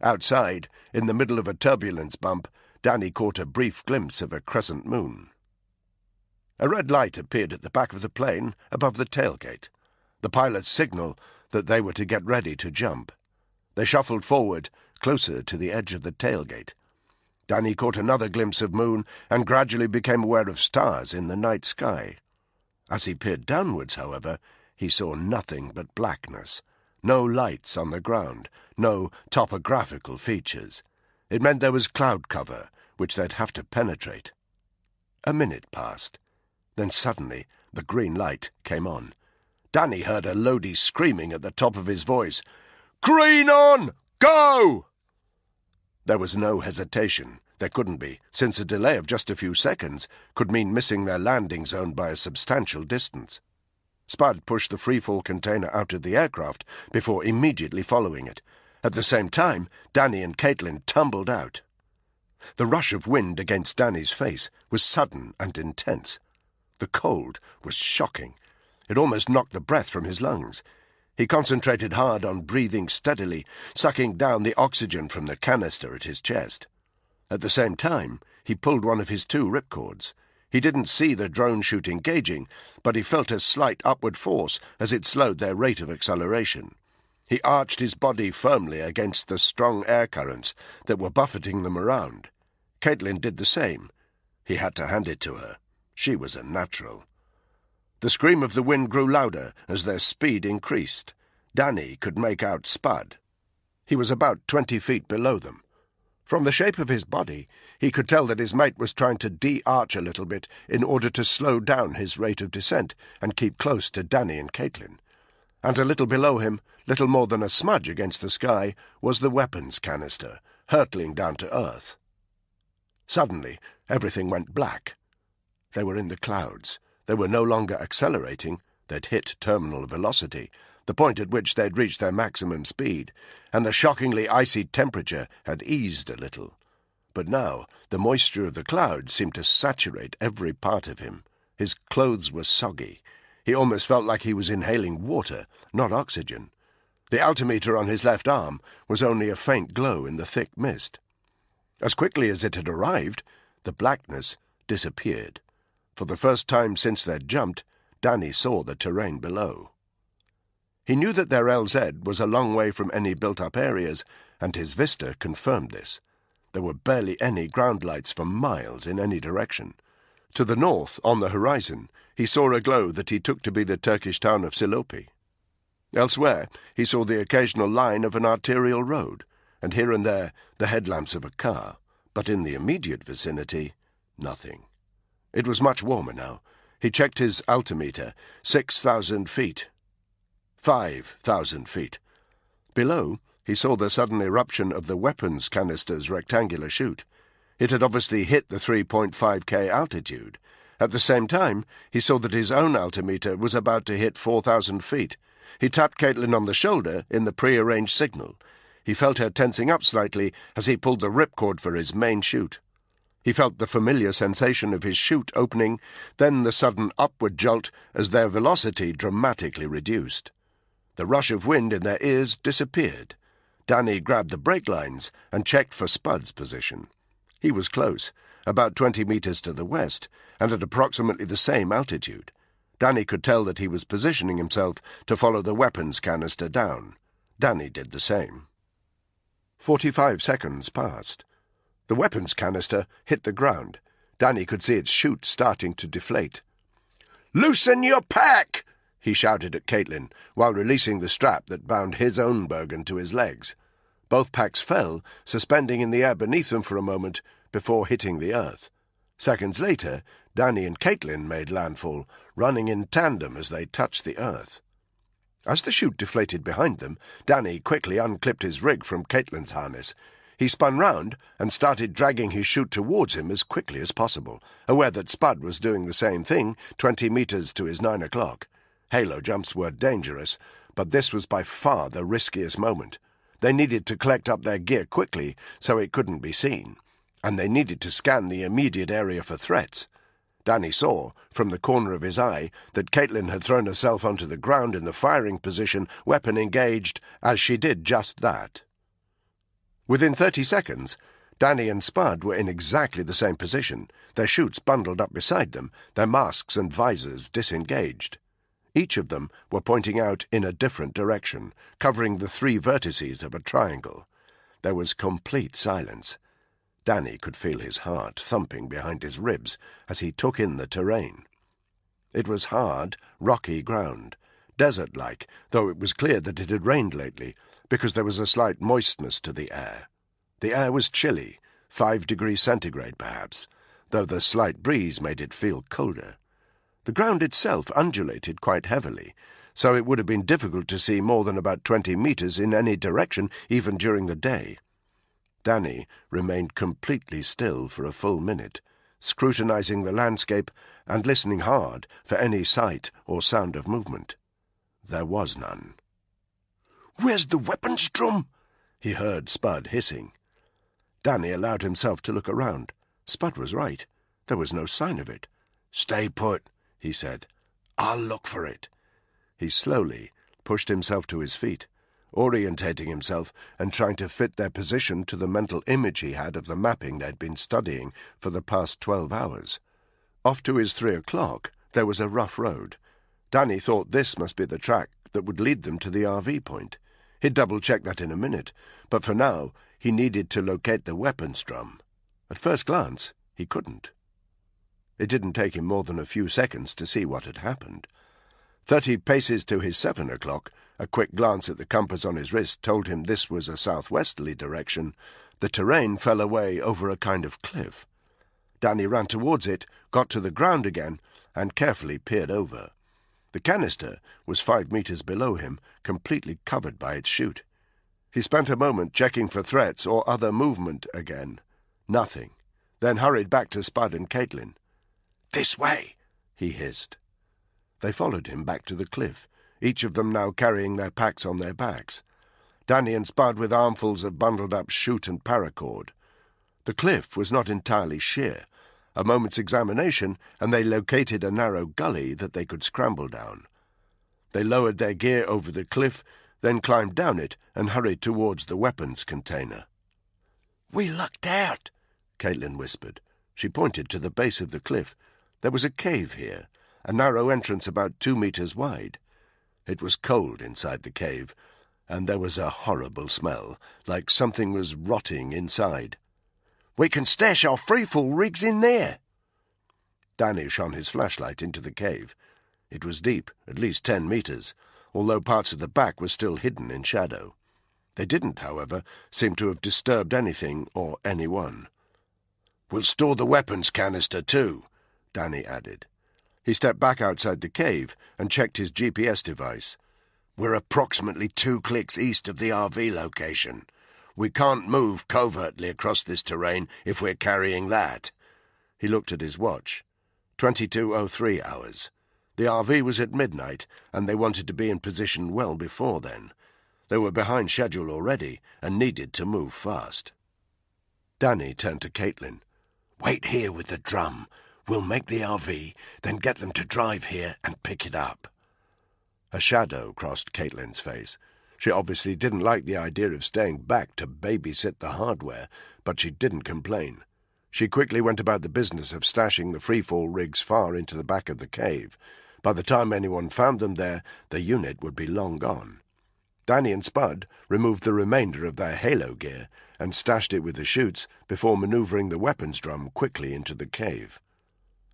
Outside, in the middle of a turbulence bump, Danny caught a brief glimpse of a crescent moon. A red light appeared at the back of the plane above the tailgate. The pilots signaled that they were to get ready to jump. They shuffled forward, closer to the edge of the tailgate. Danny caught another glimpse of moon and gradually became aware of stars in the night sky. As he peered downwards, however, he saw nothing but blackness. No lights on the ground, no topographical features. It meant there was cloud cover, which they'd have to penetrate. A minute passed. Then suddenly the green light came on. Danny heard a Lodi screaming at the top of his voice, "Green on! Go!" There was no hesitation. There couldn't be, since a delay of just a few seconds could mean missing their landing zone by a substantial distance. Spud pushed the freefall container out of the aircraft before immediately following it. At the same time, Danny and Caitlin tumbled out. The rush of wind against Danny's face was sudden and intense. The cold was shocking. It almost knocked the breath from his lungs. He concentrated hard on breathing steadily, sucking down the oxygen from the canister at his chest. At the same time, he pulled one of his 2 ripcords. He didn't see the drone chute engaging, but he felt a slight upward force as it slowed their rate of acceleration. He arched his body firmly against the strong air currents that were buffeting them around. Caitlin did the same. He had to hand it to her. She was a natural. The scream of the wind grew louder as their speed increased. Danny could make out Spud. He was about 20 feet below them. From the shape of his body, he could tell that his mate was trying to de-arch a little bit in order to slow down his rate of descent and keep close to Danny and Caitlin. And a little below him, little more than a smudge against the sky, was the weapons canister, hurtling down to earth. Suddenly, everything went black. They were in the clouds. They were no longer accelerating. They'd hit terminal velocity, the point at which they'd reached their maximum speed, and the shockingly icy temperature had eased a little. But now the moisture of the clouds seemed to saturate every part of him. His clothes were soggy. He almost felt like he was inhaling water, not oxygen. The altimeter on his left arm was only a faint glow in the thick mist. As quickly as it had arrived, the blackness disappeared. For the first time since they'd jumped, Danny saw the terrain below. He knew that their LZ was a long way from any built-up areas, and his vista confirmed this. There were barely any ground lights for miles in any direction. To the north, on the horizon, he saw a glow that he took to be the Turkish town of Silopi. Elsewhere, he saw the occasional line of an arterial road, and here and there the headlamps of a car, but in the immediate vicinity, nothing. It was much warmer now. He checked his altimeter. 6,000 feet. 5,000 feet. Below, he saw the sudden eruption of the weapons canister's rectangular chute. It had obviously hit the 3.5K altitude. At the same time, he saw that his own altimeter was about to hit 4,000 feet. He tapped Caitlin on the shoulder in the prearranged signal. He felt her tensing up slightly as he pulled the ripcord for his main chute. He felt the familiar sensation of his chute opening, then the sudden upward jolt as their velocity dramatically reduced. The rush of wind in their ears disappeared. Danny grabbed the brake lines and checked for Spud's position. He was close, about 20 meters to the west, and at approximately the same altitude. Danny could tell that he was positioning himself to follow the weapons canister down. Danny did the same. 45 seconds passed. The weapons canister hit the ground. Danny could see its chute starting to deflate. "Loosen your pack!" he shouted at Caitlin, while releasing the strap that bound his own Bergen to his legs. Both packs fell, suspending in the air beneath them for a moment before hitting the earth. Seconds later, Danny and Caitlin made landfall, running in tandem as they touched the earth. As the chute deflated behind them, Danny quickly unclipped his rig from Caitlin's harness. He spun round and started dragging his chute towards him as quickly as possible, aware that Spud was doing the same thing 20 meters to his 9 o'clock. Halo jumps were dangerous, but this was by far the riskiest moment. They needed to collect up their gear quickly so it couldn't be seen, and they needed to scan the immediate area for threats. Danny saw, from the corner of his eye, that Caitlin had thrown herself onto the ground in the firing position, weapon engaged, as she did just that. Within 30 seconds, Danny and Spud were in exactly the same position, their chutes bundled up beside them, their masks and visors disengaged. Each of them were pointing out in a different direction, covering the 3 vertices of a triangle. There was complete silence. Danny could feel his heart thumping behind his ribs as he took in the terrain. It was hard, rocky ground, desert-like, though it was clear that it had rained lately, because there was a slight moistness to the air. The air was chilly, 5 degrees centigrade perhaps, though the slight breeze made it feel colder. The ground itself undulated quite heavily, so it would have been difficult to see more than about 20 meters in any direction, even during the day. Danny remained completely still for a full minute, scrutinizing the landscape and listening hard for any sight or sound of movement. There was none. "Where's the weapons drum?" he heard Spud hissing. Danny allowed himself to look around. Spud was right. There was no sign of it. "Stay put," he said. "I'll look for it." He slowly pushed himself to his feet, orientating himself and trying to fit their position to the mental image he had of the mapping they'd been studying for the past 12 hours. Off to his 3 o'clock, there was a rough road. Danny thought this must be the track that would lead them to the RV point. He'd double-check that in a minute, but for now he needed to locate the weapons drum. At first glance, he couldn't. It didn't take him more than a few seconds to see what had happened. 30 paces to his 7 o'clock, a quick glance at the compass on his wrist told him this was a southwesterly direction. The terrain fell away over a kind of cliff. Danny ran towards it, got to the ground again, and carefully peered over. The canister was 5 meters below him, completely covered by its chute. He spent a moment checking for threats or other movement again. Nothing. Then hurried back to Spud and Caitlin. "This way," he hissed. They followed him back to the cliff, each of them now carrying their packs on their backs. Danny and Spud with armfuls of bundled-up chute and paracord. The cliff was not entirely sheer. A moment's examination, and they located a narrow gully that they could scramble down. They lowered their gear over the cliff, then climbed down it and hurried towards the weapons container. "We lucked out," Caitlin whispered. She pointed to the base of the cliff. There was a cave here, a narrow entrance about 2 meters wide. It was cold inside the cave, and there was a horrible smell, like something was rotting inside. "We can stash our freefall rigs in there." Danny shone his flashlight into the cave. It was deep, at least 10 meters, although parts of the back were still hidden in shadow. They didn't, however, seem to have disturbed anything or anyone. "We'll store the weapons canister, too," Danny added. He stepped back outside the cave and checked his GPS device. "We're approximately 2 clicks east of the RV location. We can't move covertly across this terrain if we're carrying that." He looked at his watch. 22:03 hours. The RV was at midnight, and they wanted to be in position well before then. They were behind schedule already and needed to move fast. Danny turned to Caitlin. "Wait here with the drum. We'll make the RV, then get them to drive here and pick it up." A shadow crossed Caitlin's face. She obviously didn't like the idea of staying back to babysit the hardware, but she didn't complain. She quickly went about the business of stashing the freefall rigs far into the back of the cave. By the time anyone found them there, the unit would be long gone. Danny and Spud removed the remainder of their halo gear and stashed it with the chutes before manoeuvring the weapons drum quickly into the cave.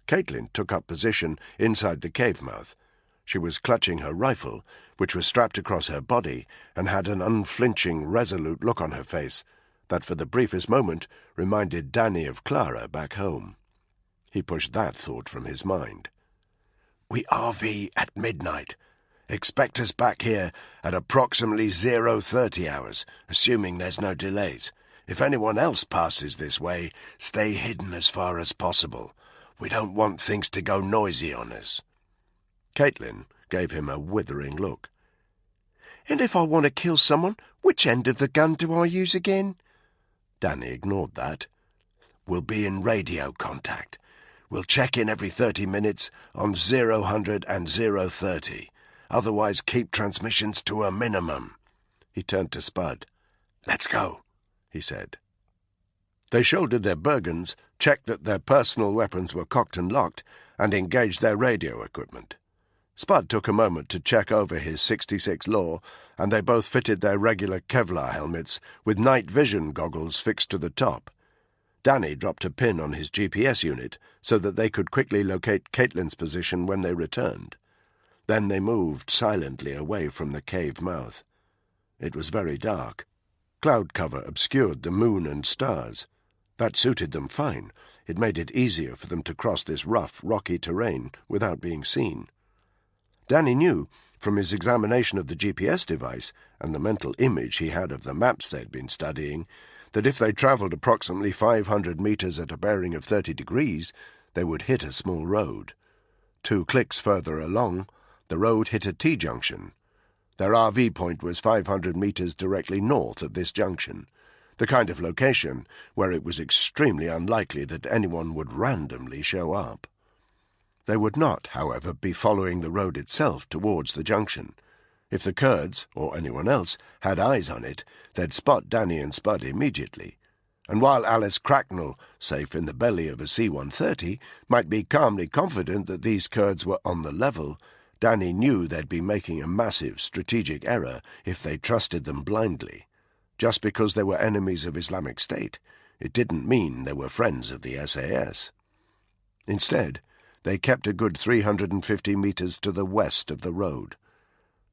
Caitlin took up position inside the cave mouth. She was clutching her rifle, which was strapped across her body, and had an unflinching, resolute look on her face that for the briefest moment reminded Danny of Clara back home. He pushed that thought from his mind. "We RV at midnight. Expect us back here at approximately 0:30 hours, assuming there's no delays. If anyone else passes this way, stay hidden as far as possible. We don't want things to go noisy on us." Caitlin gave him a withering look. "And if I want to kill someone, which end of the gun do I use again?" Danny ignored that. "We'll be in radio contact. We'll check in every 30 minutes on 000 and 030. Otherwise keep transmissions to a minimum." He turned to Spud. "Let's go," he said. They shouldered their Bergens, checked that their personal weapons were cocked and locked, and engaged their radio equipment. Spud took a moment to check over his 66 Law, and they both fitted their regular Kevlar helmets with night vision goggles fixed to the top. Danny dropped a pin on his GPS unit so that they could quickly locate Caitlin's position when they returned. Then they moved silently away from the cave mouth. It was very dark. Cloud cover obscured the moon and stars. That suited them fine. It made it easier for them to cross this rough, rocky terrain without being seen. Danny knew, from his examination of the GPS device and the mental image he had of the maps they'd been studying, that if they travelled approximately 500 meters at a bearing of 30 degrees, they would hit a small road. 2 clicks further along, the road hit a T-junction. Their RV point was 500 meters directly north of this junction, the kind of location where it was extremely unlikely that anyone would randomly show up. They would not, however, be following the road itself towards the junction. If the Kurds, or anyone else, had eyes on it, they'd spot Danny and Spud immediately. And while Alice Cracknell, safe in the belly of a C-130, might be calmly confident that these Kurds were on the level, Danny knew they'd be making a massive strategic error if they trusted them blindly. Just because they were enemies of Islamic State, it didn't mean they were friends of the SAS. Instead, they kept a good 350 metres to the west of the road.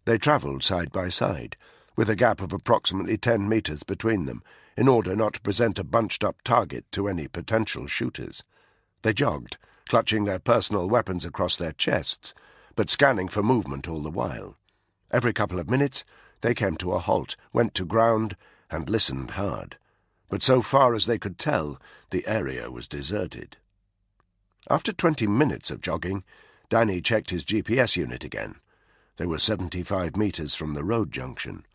They travelled side by side, with a gap of approximately 10 metres between them, in order not to present a bunched-up target to any potential shooters. They jogged, clutching their personal weapons across their chests, but scanning for movement all the while. Every couple of minutes, they came to a halt, went to ground, and listened hard. But so far as they could tell, the area was deserted. After 20 minutes of jogging, Danny checked his GPS unit again. They were 75 metres from the road junction.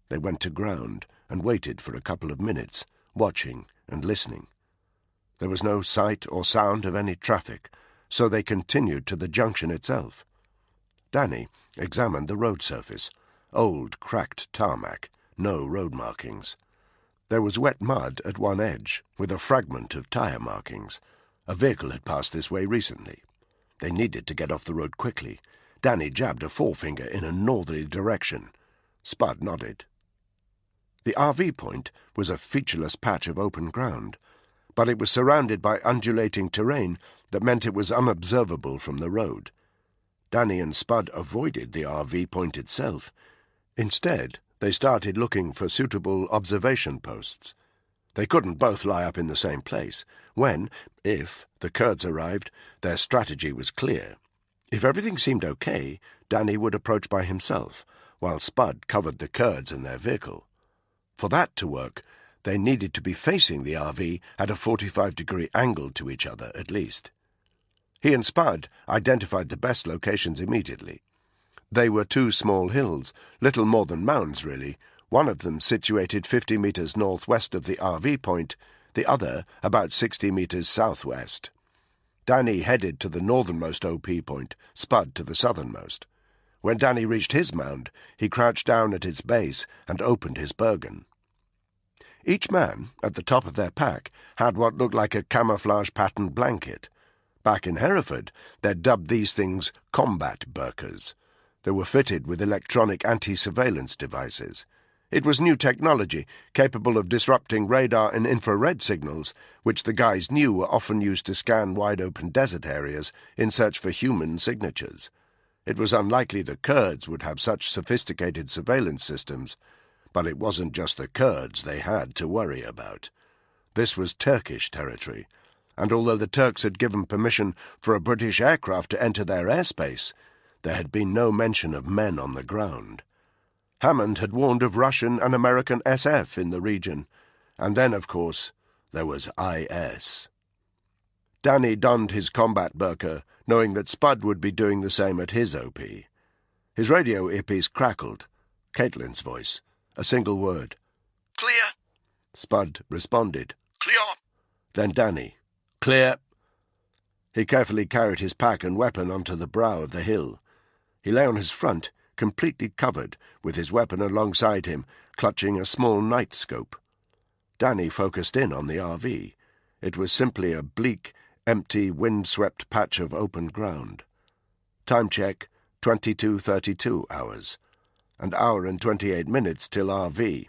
They went to ground and waited for a couple of minutes, watching and listening. There was no sight or sound of any traffic, so they continued to the junction itself. Danny examined the road surface. Old, cracked tarmac, no road markings. There was wet mud at one edge, with a fragment of tyre markings. A vehicle had passed this way recently. They needed to get off the road quickly. Danny jabbed a forefinger in a northerly direction. Spud nodded. The RV point was a featureless patch of open ground, but it was surrounded by undulating terrain that meant it was unobservable from the road. Danny and Spud avoided the RV point itself. Instead, they started looking for suitable observation posts. They couldn't both lie up in the same place. When, if, the Kurds arrived, their strategy was clear. If everything seemed okay, Danny would approach by himself, while Spud covered the Kurds and their vehicle. For that to work, they needed to be facing the RV at a 45-degree angle to each other, at least. He and Spud identified the best locations immediately. They were two small hills, little more than mounds, really, one of them situated 50 metres northwest of the RV point, the other about 60 metres southwest. Danny headed to the northernmost OP point, Spud to the southernmost. When Danny reached his mound, he crouched down at its base and opened his burgan. Each man, at the top of their pack, had what looked like a camouflage-patterned blanket. Back in Hereford, they'd dubbed these things combat burkas. They were fitted with electronic anti-surveillance devices. It was new technology, capable of disrupting radar and infrared signals, which the guys knew were often used to scan wide-open desert areas in search for human signatures. It was unlikely the Kurds would have such sophisticated surveillance systems, but it wasn't just the Kurds they had to worry about. This was Turkish territory, and although the Turks had given permission for a British aircraft to enter their airspace, there had been no mention of men on the ground. Hammond had warned of Russian and American SF in the region, and then, of course, there was IS. Danny donned his combat burqa, knowing that Spud would be doing the same at his OP. His radio earpiece crackled. Caitlin's voice. A single word. Clear. Spud responded. Clear. Then Danny. Clear. He carefully carried his pack and weapon onto the brow of the hill. He lay on his front, completely covered, with his weapon alongside him, clutching a small night scope. Danny focused in on the RV. It was simply a bleak, empty, wind-swept patch of open ground. Time check, 22:32 hours. An hour and 28 minutes till RV.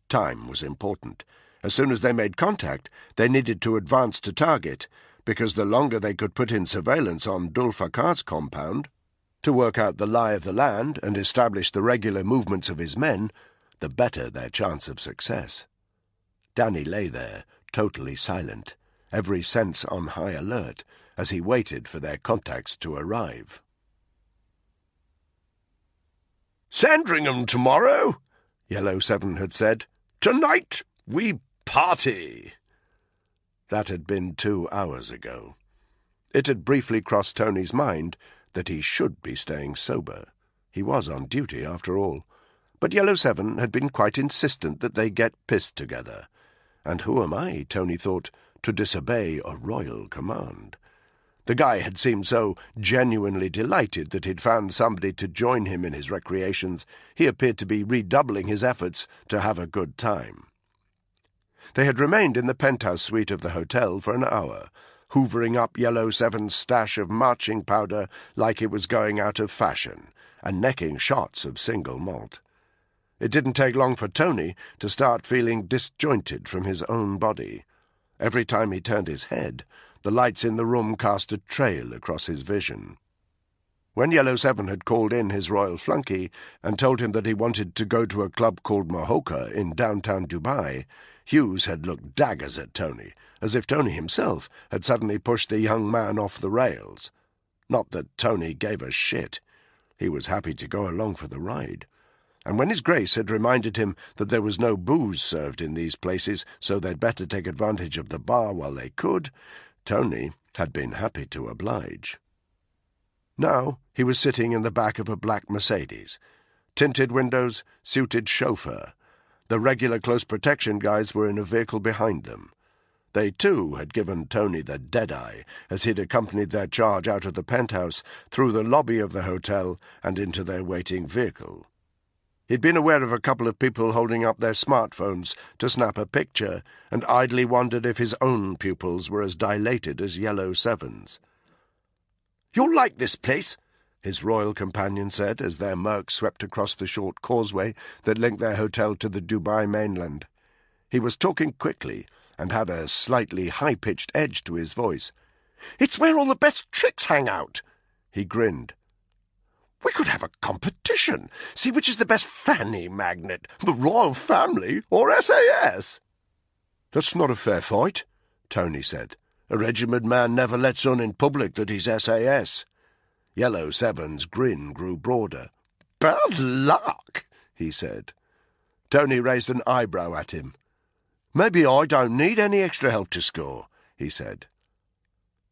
Time was important. As soon as they made contact, they needed to advance to target, because the longer they could put in surveillance on Dul Fakar's compound, to work out the lie of the land and establish the regular movements of his men, the better their chance of success. Danny lay there, totally silent, every sense on high alert, as he waited for their contacts to arrive. "Sandringham tomorrow," Yellow 7 had said. "Tonight we party." That had been 2 hours ago. It had briefly crossed Tony's mind that he should be staying sober. He was on duty, after all. But Yellow 7 had been quite insistent that they get pissed together. And who am I, Tony thought, to disobey a royal command? The guy had seemed so genuinely delighted that he'd found somebody to join him in his recreations, he appeared to be redoubling his efforts to have a good time. They had remained in the penthouse suite of the hotel for an hour, hoovering up Yellow Seven's stash of marching powder like it was going out of fashion, and necking shots of single malt. It didn't take long for Tony to start feeling disjointed from his own body. Every time he turned his head, the lights in the room cast a trail across his vision. When Yellow Seven had called in his royal flunky and told him that he wanted to go to a club called Mohoka in downtown Dubai, Hughes had looked daggers at Tony, as if Tony himself had suddenly pushed the young man off the rails. Not that Tony gave a shit. He was happy to go along for the ride. And when his Grace had reminded him that there was no booze served in these places, so they'd better take advantage of the bar while they could, Tony had been happy to oblige. Now he was sitting in the back of a black Mercedes. Tinted windows, suited chauffeur. The regular close protection guys were in a vehicle behind them. They, too, had given Tony the dead-eye as he'd accompanied their charge out of the penthouse, through the lobby of the hotel, and into their waiting vehicle. He'd been aware of a couple of people holding up their smartphones to snap a picture, and idly wondered if his own pupils were as dilated as Yellow Seven's. "You'll like this place," his royal companion said as their Merc swept across the short causeway that linked their hotel to the Dubai mainland. He was talking quickly and had a slightly high-pitched edge to his voice. "It's where all the best tricks hang out." He grinned. "We could have a competition. See which is the best fanny magnet, the royal family or SAS." "That's not a fair fight," Tony said. "A regimented man never lets on in public that he's SAS." Yellow Seven's grin grew broader. "Bad luck," he said. Tony raised an eyebrow at him. "Maybe I don't need any extra help to score," he said.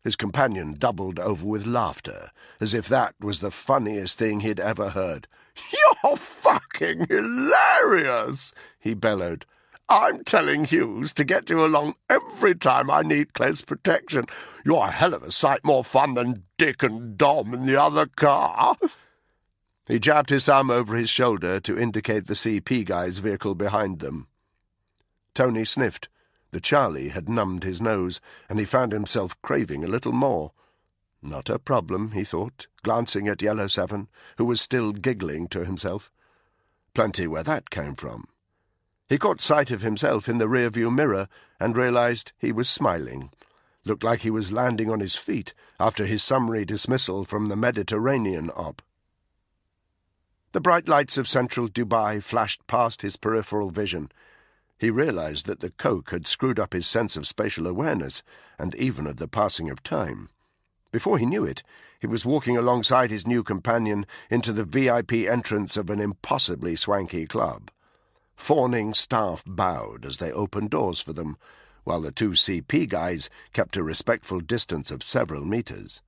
His companion doubled over with laughter, as if that was the funniest thing he'd ever heard. "You're fucking hilarious," he bellowed. "I'm telling Hughes to get you along every time I need close protection. You're a hell of a sight more fun than Dick and Dom in the other car." He jabbed his thumb over his shoulder to indicate the CP guy's vehicle behind them. Tony sniffed. The Charlie had numbed his nose, and he found himself craving a little more. Not a problem, he thought, glancing at Yellow Seven, who was still giggling to himself. Plenty where that came from. He caught sight of himself in the rear-view mirror and realized he was smiling. Looked like he was landing on his feet after his summary dismissal from the Mediterranean op. The bright lights of central Dubai flashed past his peripheral vision. He realized that the coke had screwed up his sense of spatial awareness, and even of the passing of time. Before he knew it, he was walking alongside his new companion into the VIP entrance of an impossibly swanky club. Fawning staff bowed as they opened doors for them, while the two CP guys kept a respectful distance of several meters.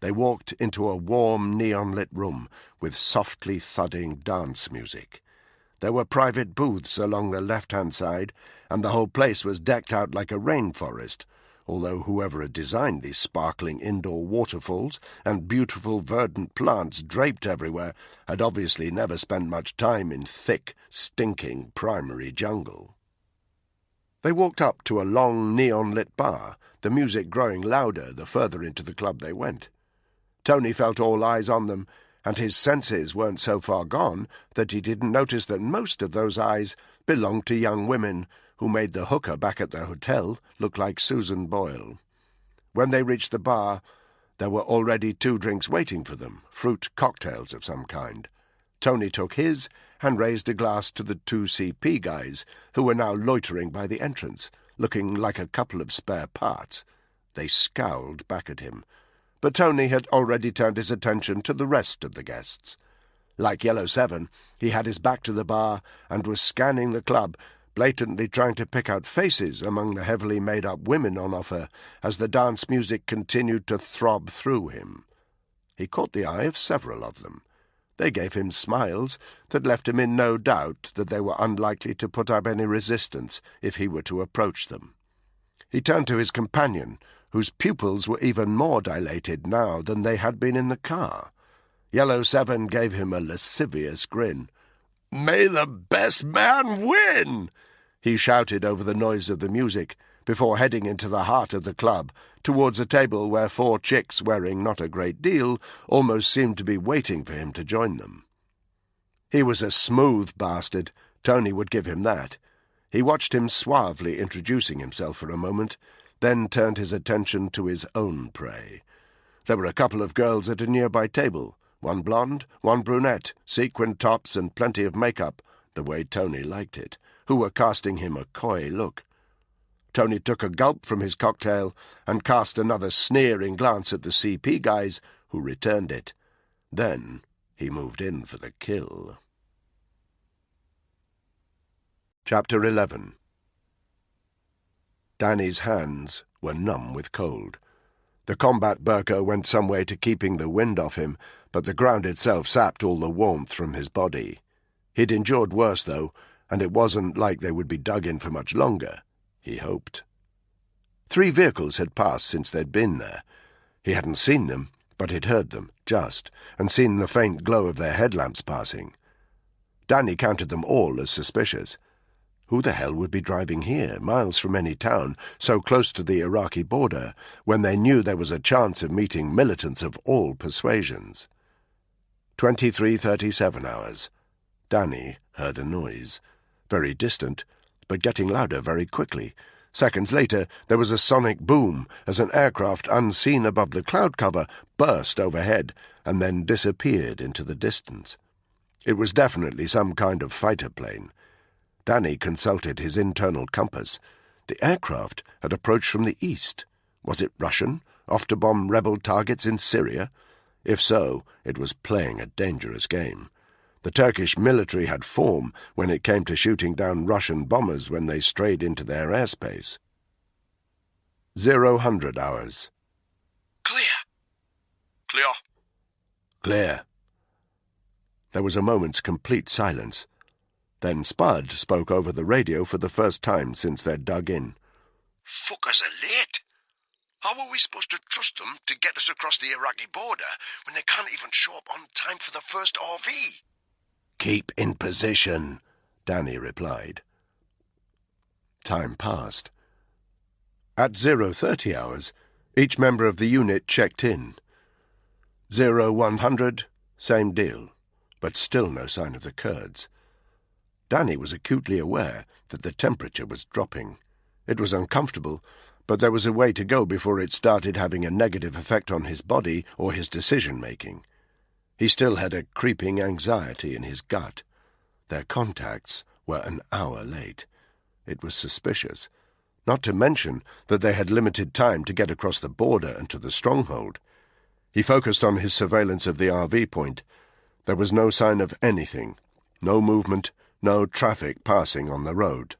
They walked into a warm, neon-lit room with softly thudding dance music. There were private booths along the left-hand side, and the whole place was decked out like a rainforest, although whoever had designed these sparkling indoor waterfalls and beautiful verdant plants draped everywhere had obviously never spent much time in thick, stinking primary jungle. They walked up to a long neon-lit bar, the music growing louder the further into the club they went. Tony felt all eyes on them, and his senses weren't so far gone that he didn't notice that most of those eyes belonged to young women who made the hooker back at the hotel look like Susan Boyle. When they reached the bar, there were already 2 drinks waiting for them, fruit cocktails of some kind. Tony took his and raised a glass to the 2 CP guys, who were now loitering by the entrance, looking like a couple of spare parts. They scowled back at him, but Tony had already turned his attention to the rest of the guests. Like Yellow Seven, he had his back to the bar and was scanning the club, blatantly trying to pick out faces among the heavily made-up women on offer as the dance music continued to throb through him. He caught the eye of several of them. They gave him smiles that left him in no doubt that they were unlikely to put up any resistance if he were to approach them. He turned to his companion, whose pupils were even more dilated now than they had been in the car. Yellow 7 gave him a lascivious grin. "May the best man win!" he shouted over the noise of the music, before heading into the heart of the club, towards a table where 4 chicks wearing not a great deal almost seemed to be waiting for him to join them. He was a smooth bastard, Tony would give him that. He watched him suavely introducing himself for a moment, then turned his attention to his own prey. There were a couple of girls at a nearby table, one blonde, one brunette, sequined tops and plenty of makeup, the way Tony liked it, who were casting him a coy look. Tony took a gulp from his cocktail and cast another sneering glance at the CP guys, who returned it. Then he moved in for the kill. Chapter 11. Danny's hands were numb with cold. The combat burqa went some way to keeping the wind off him, but the ground itself sapped all the warmth from his body. He'd endured worse, though, and it wasn't like they would be dug in for much longer, he hoped. 3 vehicles had passed since they'd been there. He hadn't seen them, but he'd heard them, just, and seen the faint glow of their headlamps passing. Danny counted them all as suspicious. Who the hell would be driving here, miles from any town, so close to the Iraqi border, when they knew there was a chance of meeting militants of all persuasions? 23:37 hours. Danny heard a noise. Very distant, but getting louder very quickly. Seconds later, there was a sonic boom as an aircraft unseen above the cloud cover burst overhead and then disappeared into the distance. It was definitely some kind of fighter plane. Danny consulted his internal compass. The aircraft had approached from the east. Was it Russian, off to bomb rebel targets in Syria? If so, it was playing a dangerous game. The Turkish military had form when it came to shooting down Russian bombers when they strayed into their airspace. 00 hours. Clear. Clear. Clear. There was a moment's complete silence. Then Spud spoke over the radio for the first time since they'd dug in. Fuckers are late. How are we supposed to trust them to get us across the Iraqi border when they can't even show up on time for the first RV? "Keep in position," Danny replied. Time passed. At 0:30 hours, each member of the unit checked in. 0100, same deal, but still no sign of the Kurds. Danny was acutely aware that the temperature was dropping. It was uncomfortable, but there was a way to go before it started having a negative effect on his body or his decision-making. He still had a creeping anxiety in his gut. Their contacts were an hour late. It was suspicious, not to mention that they had limited time to get across the border and to the stronghold. He focused on his surveillance of the RV point. There was no sign of anything, no movement, no traffic passing on the road.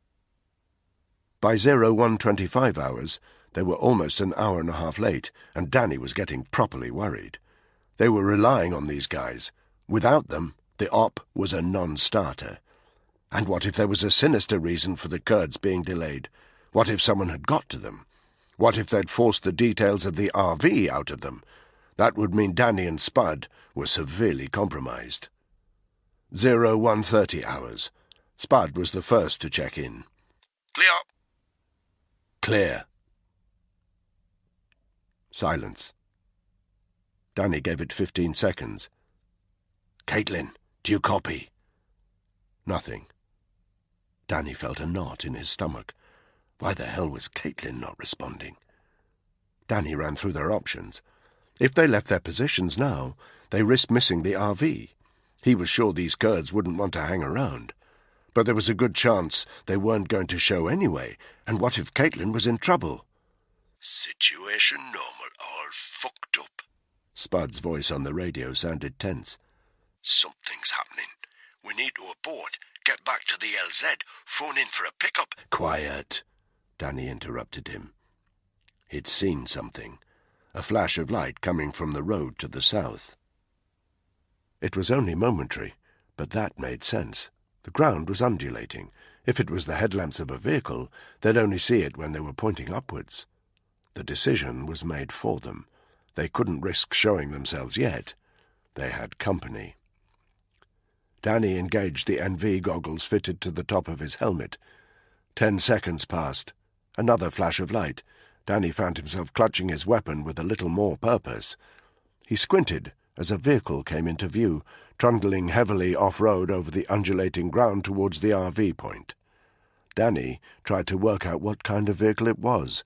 By 0125 hours, they were almost an hour and a half late, and Danny was getting properly worried. They were relying on these guys. Without them, the op was a non-starter. And what if there was a sinister reason for the Kurds being delayed? What if someone had got to them? What if they'd forced the details of the RV out of them? That would mean Danny and Spud were severely compromised. 0130 hours. Spud was the first to check in. Clear. Clear. Silence. Danny gave it 15 seconds. "Caitlin, do you copy?" Nothing. Danny felt a knot in his stomach. Why the hell was Caitlin not responding? Danny ran through their options. If they left their positions now, they risked missing the RV. He was sure these Kurds wouldn't want to hang around. But there was a good chance they weren't going to show anyway, and what if Caitlin was in trouble? Situation normal, all fucked up. Spud's voice on the radio sounded tense. Something's happening. We need to abort, get back to the LZ, phone in for a pickup. Quiet, Danny interrupted him. He'd seen something, a flash of light coming from the road to the south. It was only momentary, but that made sense. The ground was undulating. If it was the headlamps of a vehicle, they'd only see it when they were pointing upwards. The decision was made for them. They couldn't risk showing themselves yet. They had company. Danny engaged the NV goggles fitted to the top of his helmet. 10 seconds passed. Another flash of light. Danny found himself clutching his weapon with a little more purpose. He squinted as a vehicle came into view, trundling heavily off-road over the undulating ground towards the RV point. Danny tried to work out what kind of vehicle it was,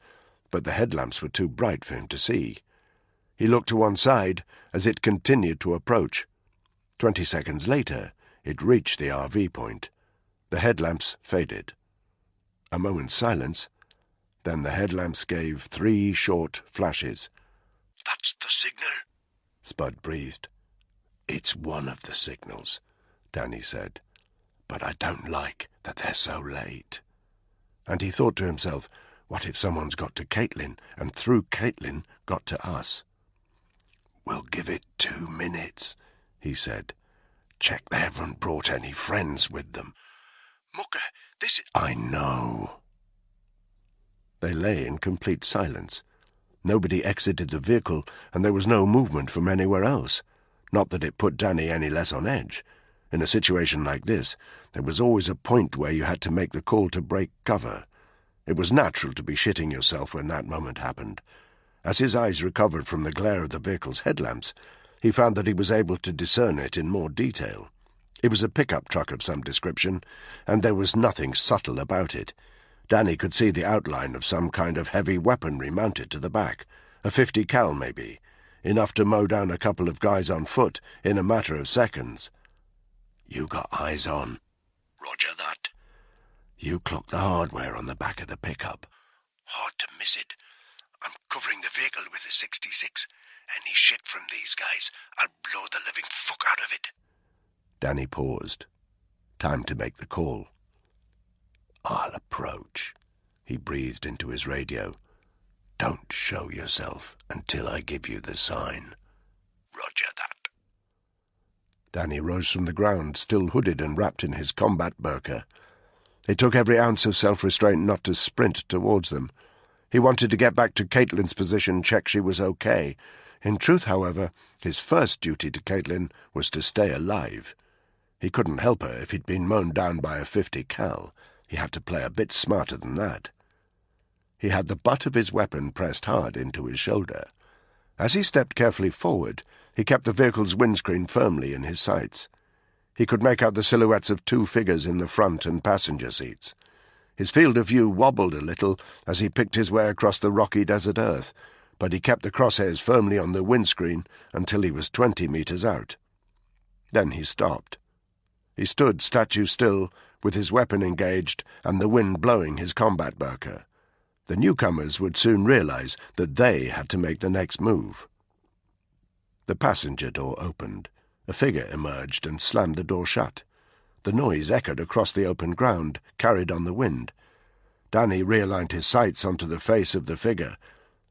but the headlamps were too bright for him to see. He looked to one side as it continued to approach. 20 seconds later, it reached the RV point. The headlamps faded. A moment's silence. Then the headlamps gave 3 short flashes. "That's the signal," Spud breathed. "It's one of the signals," Danny said. "But I don't like that they're so late." And he thought to himself, what if someone's got to Caitlin, and through Caitlin got to us? "We'll give it 2 minutes," he said. "Check they haven't brought any friends with them." "Mucker, this is—" "I know." They lay in complete silence. Nobody exited the vehicle, and there was no movement from anywhere else. Not that it put Danny any less on edge. In a situation like this, there was always a point where you had to make the call to break cover. It was natural to be shitting yourself when that moment happened. As his eyes recovered from the glare of the vehicle's headlamps, he found that he was able to discern it in more detail. It was a pickup truck of some description, and there was nothing subtle about it. Danny could see the outline of some kind of heavy weaponry mounted to the back, a 50 cal maybe, enough to mow down a couple of guys on foot in a matter of seconds. "You got eyes on?" "Roger that." "You clocked the hardware on the back of the pickup?" "Hard to miss it. I'm covering the vehicle with a 66. Any shit from these guys, I'll blow the living fuck out of it." Danny paused. Time to make the call. "I'll approach," he breathed into his radio. "Don't show yourself until I give you the sign." "Roger that." Danny rose from the ground, still hooded and wrapped in his combat burqa. It took every ounce of self-restraint not to sprint towards them. He wanted to get back to Caitlin's position, check she was okay. In truth, however, his first duty to Caitlin was to stay alive. He couldn't help her if he'd been mown down by a 50 cal. He had to play a bit smarter than that. He had the butt of his weapon pressed hard into his shoulder. As he stepped carefully forward, he kept the vehicle's windscreen firmly in his sights. He could make out the silhouettes of 2 figures in the front and passenger seats. His field of view wobbled a little as he picked his way across the rocky desert earth, but he kept the crosshairs firmly on the windscreen until he was 20 meters out. Then he stopped. He stood statue still, with his weapon engaged and the wind blowing his combat burqa. The newcomers would soon realize that they had to make the next move. The passenger door opened. A figure emerged and slammed the door shut. The noise echoed across the open ground, carried on the wind. Danny realigned his sights onto the face of the figure,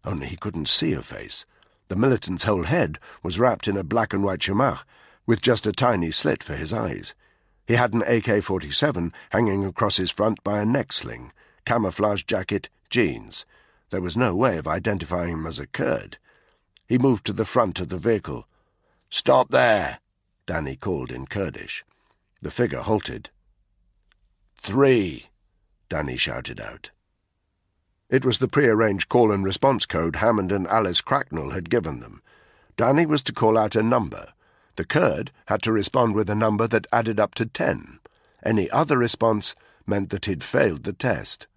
only he couldn't see a face. The militant's whole head was wrapped in a black-and-white chamarr, with just a tiny slit for his eyes. He had an AK-47 hanging across his front by a neck sling, camouflage jacket, jeans. There was no way of identifying him as a Kurd. He moved to the front of the vehicle. "Stop there!" Danny called in Kurdish. The figure halted. "3!" Danny shouted out. It was the prearranged call and response code Hammond and Alice Cracknell had given them. Danny was to call out a number. The Kurd had to respond with a number that added up to 10. Any other response meant that he'd failed the test.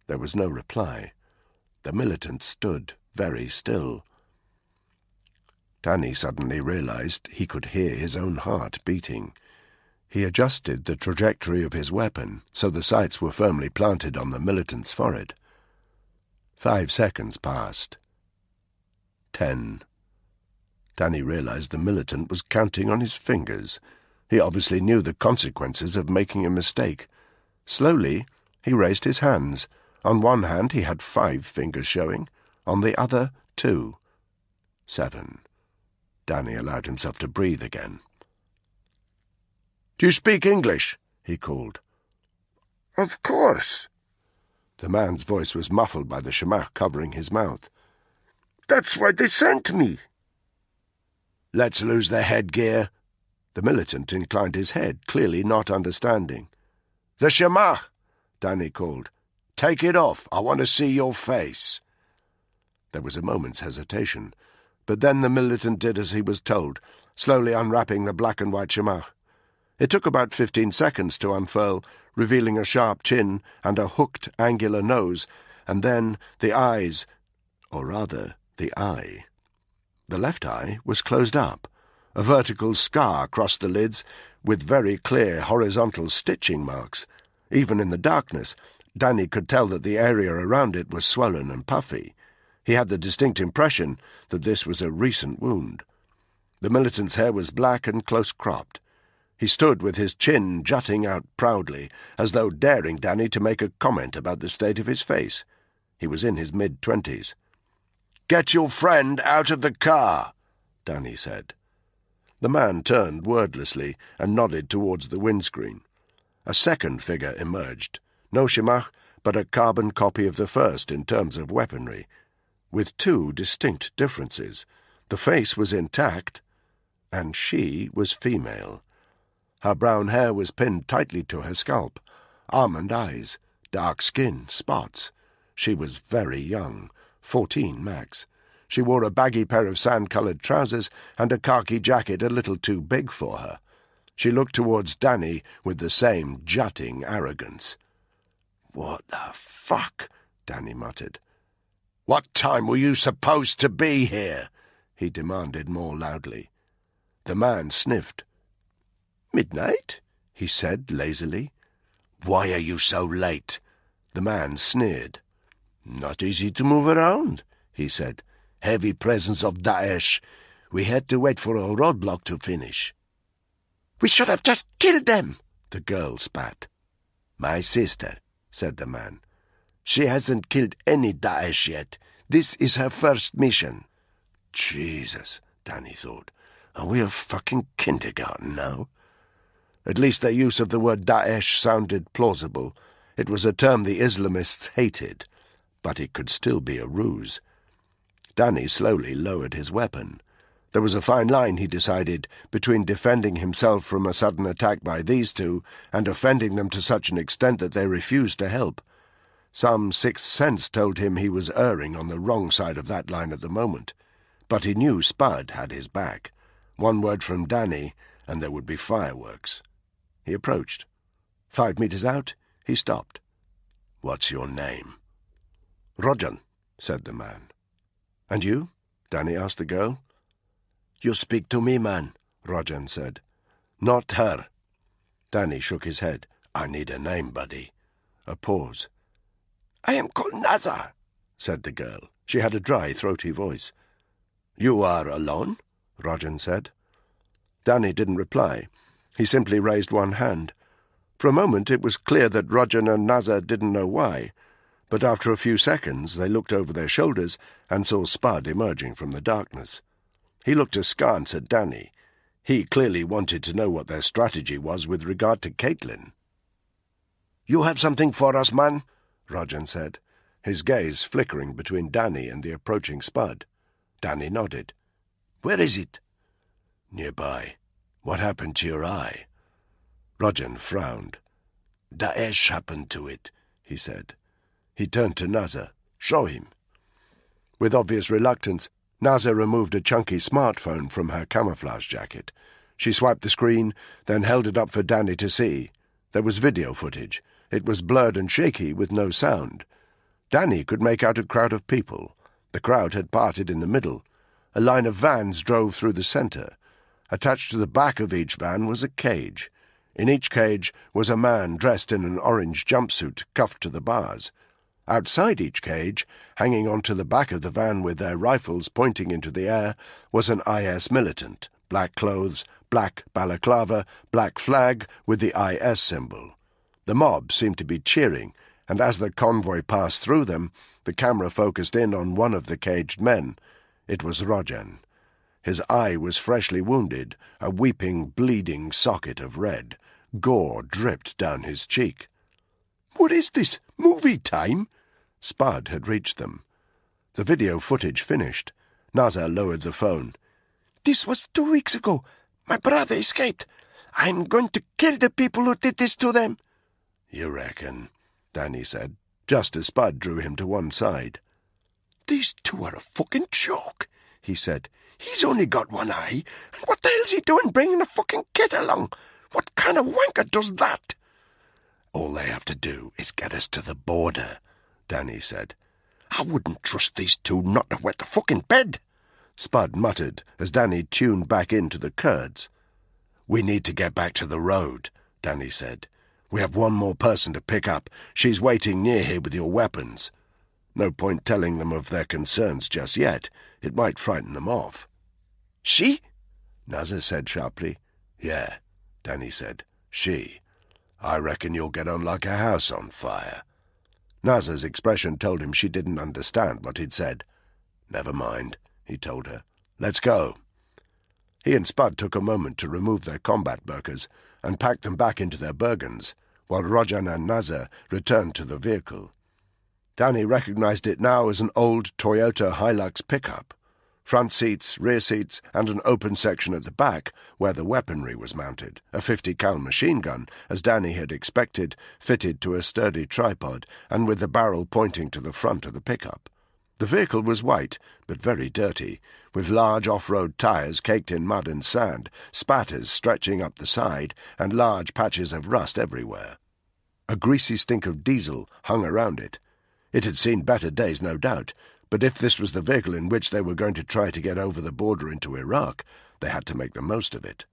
There was no reply. The militant stood very still. Danny suddenly realized he could hear his own heart beating. He adjusted the trajectory of his weapon so the sights were firmly planted on the militant's forehead. 5 seconds passed. 10. Danny realized the militant was counting on his fingers. He obviously knew the consequences of making a mistake. Slowly, he raised his hands. On one hand he had 5 fingers showing, on the other 2. 7. Danny allowed himself to breathe again. "Do you speak English?" he called. "Of course." The man's voice was muffled by the shemagh covering his mouth. That's why they sent me. Let's lose the headgear. The militant inclined his head, clearly not understanding. The shemagh, Danny called. Take it off. I want to see your face. There was a moment's hesitation, but then the militant did as he was told, slowly unwrapping the black and white shemagh. It took about 15 seconds to unfurl, revealing a sharp chin and a hooked, angular nose, and then the eyes, or rather, the eye. The left eye was closed up. A vertical scar crossed the lids, with very clear horizontal stitching marks. Even in the darkness, Danny could tell that the area around it was swollen and puffy. He had the distinct impression that this was a recent wound. The militant's hair was black and close-cropped. He stood with his chin jutting out proudly, as though daring Danny to make a comment about the state of his face. He was in his mid-20s. "Get your friend out of the car," Danny said. The man turned wordlessly and nodded towards the windscreen. A second figure emerged. No shemagh, but a carbon copy of the first in terms of weaponry, with two distinct differences. The face was intact, and she was female. Her brown hair was pinned tightly to her scalp, almond eyes, dark skin, spots. She was very young, 14 max. She wore a baggy pair of sand-coloured trousers and a khaki jacket a little too big for her. She looked towards Danny with the same jutting arrogance. "What the fuck?" Danny muttered. "What time were you supposed to be here?" he demanded more loudly. The man sniffed. "Midnight?" he said lazily. "Why are you so late?" The man sneered. "Not easy to move around," he said. "Heavy presence of Daesh. We had to wait for a roadblock to finish." "We should have just killed them," the girl spat. "My sister," said the man. "She hasn't killed any Daesh yet. This is her first mission." Jesus, Danny thought. Are we a fucking kindergarten now? At least their use of the word Daesh sounded plausible. It was a term the Islamists hated, but it could still be a ruse. Danny slowly lowered his weapon. There was a fine line, he decided, between defending himself from a sudden attack by these two and offending them to such an extent that they refused to help. Some sixth sense told him he was erring on the wrong side of that line at the moment. But he knew Spud had his back. One word from Danny, and there would be fireworks. He approached. 5 meters out, he stopped. "What's your name?" "Rojan," said the man. "And you?" Danny asked the girl. "You speak to me, man," Rojan said. "Not her." Danny shook his head. "I need a name, buddy." A pause. "I am called Nazar," said the girl. She had a dry, throaty voice. "You are alone?" Rojan said. Danny didn't reply. He simply raised one hand. For a moment it was clear that Rojan and Nazar didn't know why, but after a few seconds they looked over their shoulders and saw Spud emerging from the darkness. He looked askance at Danny. He clearly wanted to know what their strategy was with regard to Caitlin. "You have something for us, man?" Rojan said, his gaze flickering between Danny and the approaching Spud. Danny nodded. "Where is it?" "Nearby. What happened to your eye?" Rojan frowned. "Daesh happened to it," he said. He turned to Nazar. "Show him." With obvious reluctance, Nazar removed a chunky smartphone from her camouflage jacket. She swiped the screen, then held it up for Danny to see. There was video footage. It was blurred and shaky, with no sound. Danny could make out a crowd of people. The crowd had parted in the middle. A line of vans drove through the centre. Attached to the back of each van was a cage. In each cage was a man dressed in an orange jumpsuit cuffed to the bars. Outside each cage, hanging onto the back of the van with their rifles pointing into the air, was an IS militant. Black clothes, black balaclava, black flag with the IS symbol. The mob seemed to be cheering, and as the convoy passed through them, the camera focused in on one of the caged men. It was Rojan. His eye was freshly wounded, a weeping, bleeding socket of red. Gore dripped down his cheek. What is this? Movie time? Spud had reached them. The video footage finished. Nazar lowered the phone. This was 2 weeks ago. My brother escaped. I'm going to kill the people who did this to them. You reckon? Danny said, just as Spud drew him to one side. These two are a fucking joke, he said. He's only got one eye. And what the hell's he doing bringing a fucking kid along? What kind of wanker does that? All they have to do is get us to the border, Danny said. I wouldn't trust these two not to wet the fucking bed, Spud muttered as Danny tuned back into the Kurds. We need to get back to the road, Danny said. We have one more person to pick up. She's waiting near here with your weapons. No point telling them of their concerns just yet. It might frighten them off. She? Nazar said sharply. Yeah, Danny said. She. I reckon you'll get on like a house on fire. Nazar's expression told him she didn't understand what he'd said. Never mind, he told her. Let's go. He and Spud took a moment to remove their combat burkas and pack them back into their burgans, while Rojan and Nazar returned to the vehicle. Danny recognized it now as an old Toyota Hilux pickup. Front seats, rear seats, and an open section at the back where the weaponry was mounted, a 50 cal machine gun, as Danny had expected, fitted to a sturdy tripod and with the barrel pointing to the front of the pickup. The vehicle was white, but very dirty, with large off-road tires caked in mud and sand, spatters stretching up the side, and large patches of rust everywhere. A greasy stink of diesel hung around it. It had seen better days, no doubt, but if this was the vehicle in which they were going to try to get over the border into Iraq, they had to make the most of it.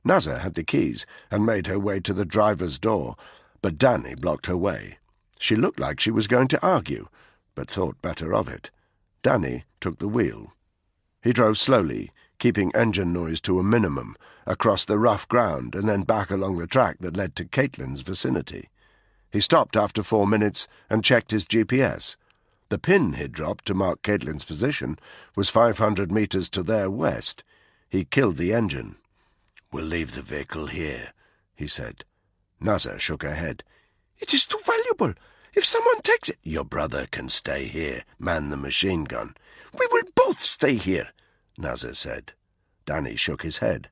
Nazar had the keys and made her way to the driver's door, but Danny blocked her way. She looked like she was going to argue, but thought better of it. Danny took the wheel. He drove slowly, keeping engine noise to a minimum, across the rough ground and then back along the track that led to Caitlin's vicinity. He stopped after 4 minutes and checked his GPS. The pin he'd dropped to mark Caitlin's position was 500 meters to their west. He killed the engine. "We'll leave the vehicle here," he said. Nazar shook her head. "It is too valuable. If someone takes it—" "Your brother can stay here, man the machine gun." "We will both stay here," Nazar said. Danny shook his head.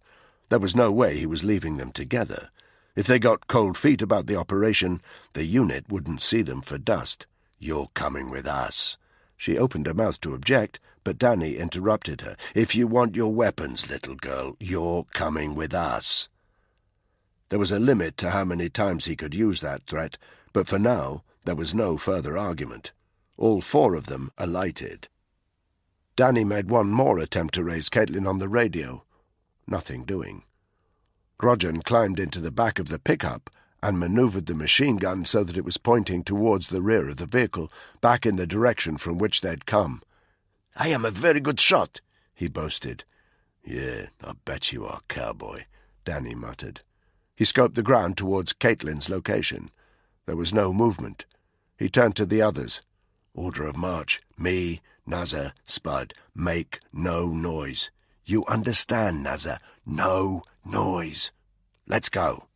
There was no way he was leaving them together. If they got cold feet about the operation, the unit wouldn't see them for dust. "You're coming with us." She opened her mouth to object, but Danny interrupted her. "If you want your weapons, little girl, you're coming with us." There was a limit to how many times he could use that threat, but for now there was no further argument. All 4 of them alighted. Danny made one more attempt to raise Caitlin on the radio. Nothing doing. Rojan climbed into the back of the pickup and manoeuvred the machine gun so that it was pointing towards the rear of the vehicle, back in the direction from which they'd come. "I am a very good shot," he boasted. "Yeah, I bet you are, cowboy," Danny muttered. He scoped the ground towards Caitlin's location. There was no movement. He turned to the others. "Order of march. Me, Nazar, Spud. Make no noise. You understand, Nazar? No noise. Let's go."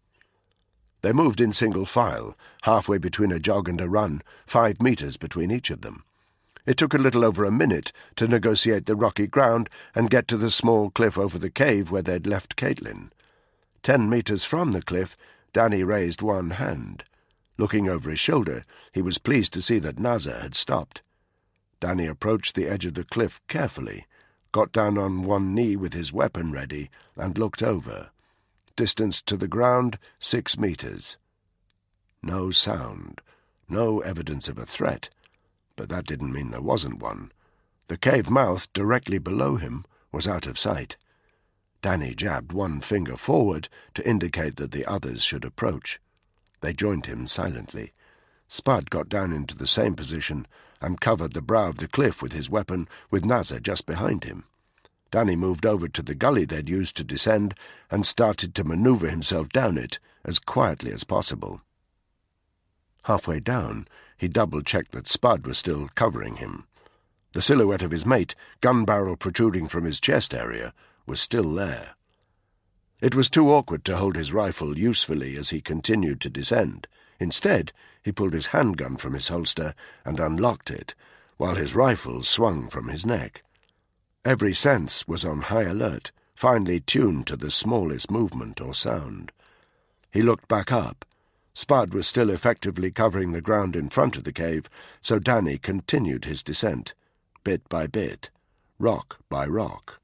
They moved in single file, halfway between a jog and a run, 5 meters between each of them. It took a little over a minute to negotiate the rocky ground and get to the small cliff over the cave where they'd left Caitlin. 10 meters from the cliff, Danny raised one hand. Looking over his shoulder, he was pleased to see that Nazar had stopped. Danny approached the edge of the cliff carefully, got down on one knee with his weapon ready, and looked over. Distance to the ground, 6 meters. No sound, no evidence of a threat, but that didn't mean there wasn't one. The cave mouth directly below him was out of sight. Danny jabbed one finger forward to indicate that the others should approach. They joined him silently. Spud got down into the same position and covered the brow of the cliff with his weapon, with Nazar just behind him. Danny moved over to the gully they'd used to descend and started to maneuver himself down it as quietly as possible. Halfway down, he double-checked that Spud was still covering him. The silhouette of his mate, gun barrel protruding from his chest area, was still there. It was too awkward to hold his rifle usefully as he continued to descend. Instead, he pulled his handgun from his holster and unlocked it, while his rifle swung from his neck. Every sense was on high alert, finely tuned to the smallest movement or sound. He looked back up. Spud was still effectively covering the ground in front of the cave, so Danny continued his descent, bit by bit, rock by rock.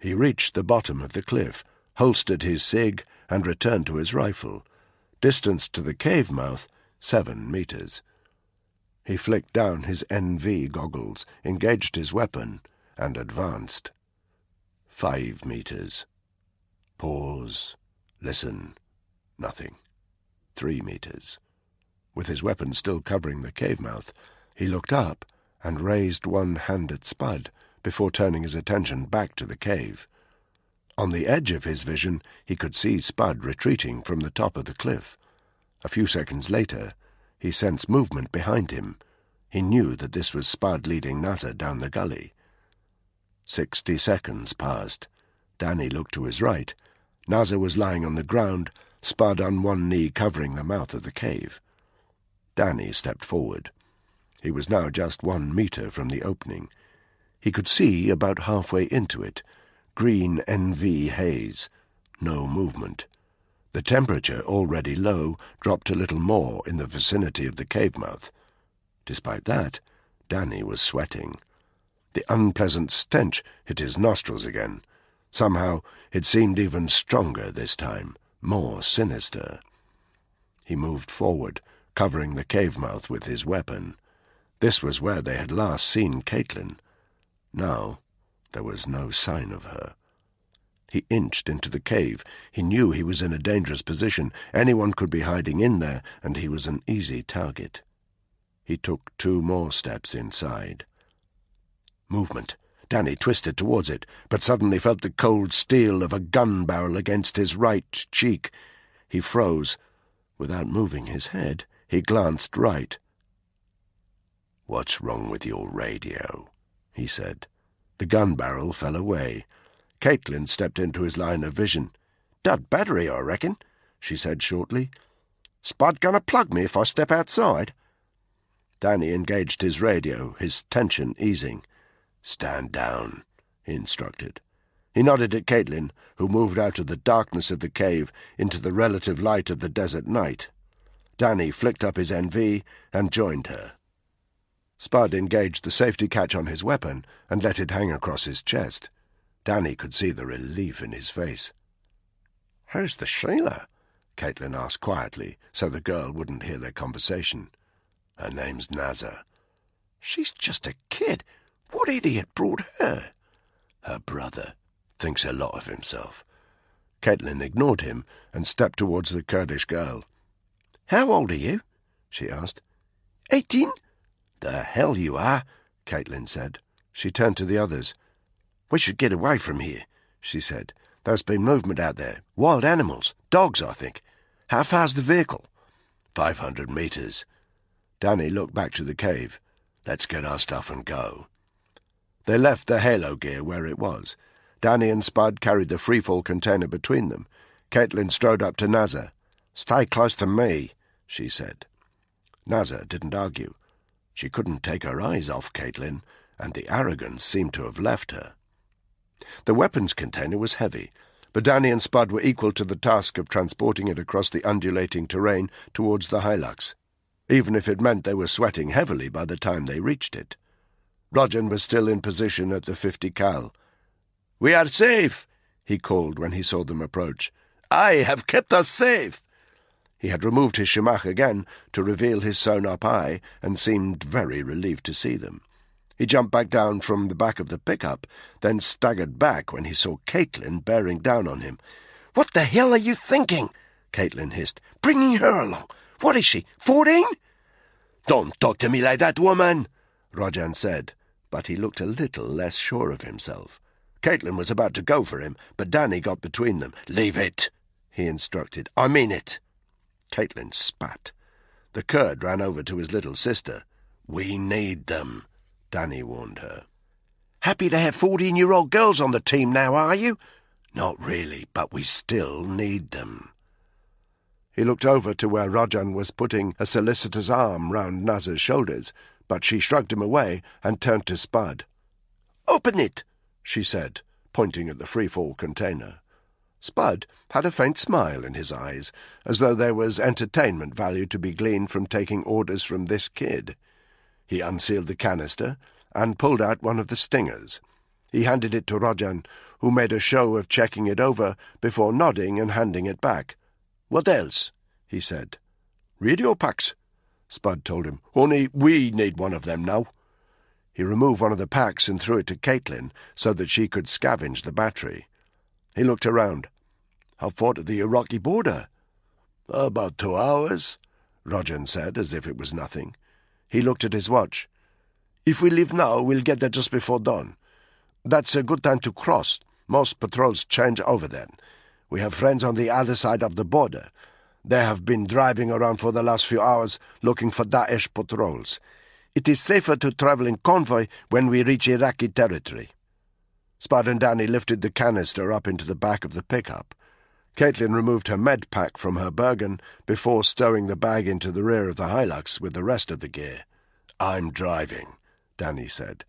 He reached the bottom of the cliff, holstered his cig, and returned to his rifle. Distance to the cave mouth, 7 meters. He flicked down his NV goggles, engaged his weapon, and advanced. 5 meters. Pause. Listen. Nothing. 3 meters. With his weapon still covering the cave mouth, he looked up and raised one hand at Spud before turning his attention back to the cave. On the edge of his vision, he could see Spud retreating from the top of the cliff. A few seconds later, he sensed movement behind him. He knew that this was Spud leading Nazar down the gully. 60 seconds passed. Danny looked to his right. Nazar was lying on the ground, Spud on one knee covering the mouth of the cave. Danny stepped forward. He was now just 1 meter from the opening. He could see about halfway into it. Green NV haze. No movement. The temperature, already low, dropped a little more in the vicinity of the cave mouth. Despite that, Danny was sweating. The unpleasant stench hit his nostrils again. Somehow it seemed even stronger this time, more sinister. He moved forward, covering the cave mouth with his weapon. This was where they had last seen Caitlin. Now there was no sign of her. He inched into the cave. He knew he was in a dangerous position. Anyone could be hiding in there, and he was an easy target. He took 2 more steps inside. Movement. Danny twisted towards it, but suddenly felt the cold steel of a gun barrel against his right cheek. He froze. Without moving his head, he glanced right. "What's wrong with your radio?" he said. The gun barrel fell away. Caitlin stepped into his line of vision. "Dud battery, I reckon," she said shortly. "Spud gonna plug me if I step outside?" Danny engaged his radio, his tension easing. "Stand down," he instructed. He nodded at Caitlin, who moved out of the darkness of the cave into the relative light of the desert night. Danny flicked up his NV and joined her. Spud engaged the safety catch on his weapon and let it hang across his chest. Danny could see the relief in his face. "How's the Sheila?" Caitlin asked quietly, so the girl wouldn't hear their conversation. "Her name's Nazar." "She's just a kid. What idiot brought her?" "Her brother. Thinks a lot of himself." Caitlin ignored him and stepped towards the Kurdish girl. "How old are you?" she asked. 18? "The hell you are," Caitlin said. She turned to the others. "We should get away from here," she said. "There's been movement out there. Wild animals. Dogs, I think. How far's the vehicle?" 500 meters. Danny looked back to the cave. "Let's get our stuff and go." They left the halo gear where it was. Danny and Spud carried the freefall container between them. Caitlin strode up to Nazar. "Stay close to me," she said. Nazar didn't argue. She couldn't take her eyes off Caitlin, and the arrogance seemed to have left her. The weapons container was heavy, but Danny and Spud were equal to the task of transporting it across the undulating terrain towards the hilux, even if it meant they were sweating heavily by the time they reached it. Roger was still in position at the 50 cal. "We are safe," he called when he saw them approach. "I have kept us safe." He had removed his shemagh again to reveal his sewn-up eye and seemed very relieved to see them. He jumped back down from the back of the pickup, then staggered back when he saw Caitlin bearing down on him. "What the hell are you thinking?" Caitlin hissed. "Bringing her along. What is she, 14? "Don't talk to me like that, woman," Rojan said, but he looked a little less sure of himself. Caitlin was about to go for him, but Danny got between them. "Leave it," he instructed. "I mean it." Caitlin spat. The Kurd ran over to his little sister. "We need them," Danny warned her. "Happy to have 14-year-old girls on the team now, are you?" "Not really, but we still need them." He looked over to where Rajan was putting a solicitor's arm round Naz's shoulders, but she shrugged him away and turned to Spud. "Open it," she said, pointing at the freefall container. Spud had a faint smile in his eyes, as though there was entertainment value to be gleaned from taking orders from this kid. He unsealed the canister and pulled out one of the stingers. He handed it to Rajan, who made a show of checking it over before nodding and handing it back. "What else?" he said. "Radio packs," Spud told him. "Only we need one of them now." He removed one of the packs and threw it to Caitlin so that she could scavenge the battery. He looked around. "How far to the Iraqi border?" "About 2 hours," Rajan said, as if it was nothing. He looked at his watch. "If we leave now, we'll get there just before dawn. That's a good time to cross. Most patrols change over then. We have friends on the other side of the border. They have been driving around for the last few hours looking for Daesh patrols. It is safer to travel in convoy when we reach Iraqi territory." Spud and Danny lifted the canister up into the back of the pickup. Caitlin removed her med pack from her Bergen before stowing the bag into the rear of the Hilux with the rest of the gear. "I'm driving," Danny said.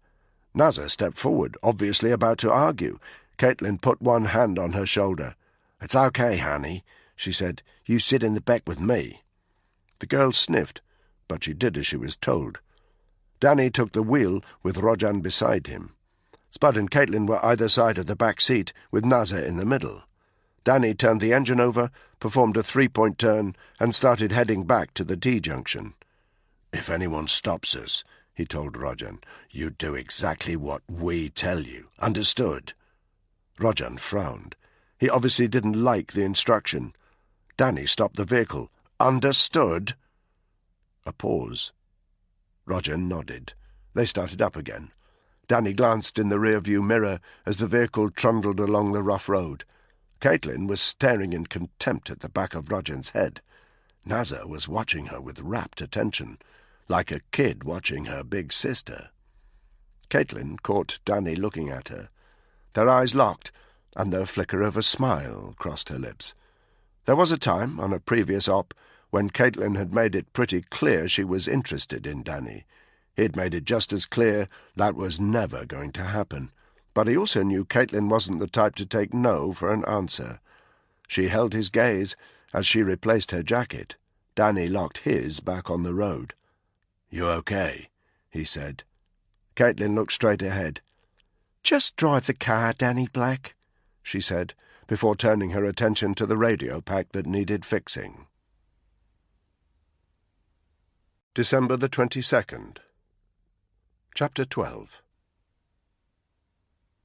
Naza stepped forward, obviously about to argue. Caitlin put one hand on her shoulder. "It's okay, honey," she said. "You sit in the back with me." The girl sniffed, but she did as she was told. Danny took the wheel with Rajan beside him. Spud and Caitlin were either side of the back seat, with Naza in the middle. Danny turned the engine over, performed a 3-point turn, and started heading back to the T-junction. "If anyone stops us," he told Rajan, "you do exactly what we tell you. Understood?" Rajan frowned. He obviously didn't like the instruction. Danny stopped the vehicle. "Understood?" A pause. Rajan nodded. They started up again. Danny glanced in the rear-view mirror as the vehicle trundled along the rough road. Caitlin was staring in contempt at the back of Rajan's head. Naza was watching her with rapt attention, like a kid watching her big sister. Caitlin caught Danny looking at her. Their eyes locked, and the flicker of a smile crossed her lips. There was a time, on a previous op, when Caitlin had made it pretty clear she was interested in Danny. He'd made it just as clear that was never going to happen. But he also knew Caitlin wasn't the type to take no for an answer. She held his gaze as she replaced her jacket. Danny locked his back on the road. "You okay?" he said. Caitlin looked straight ahead. "Just drive the car, Danny Black," she said, before turning her attention to the radio pack that needed fixing. December the 22nd. Chapter 12.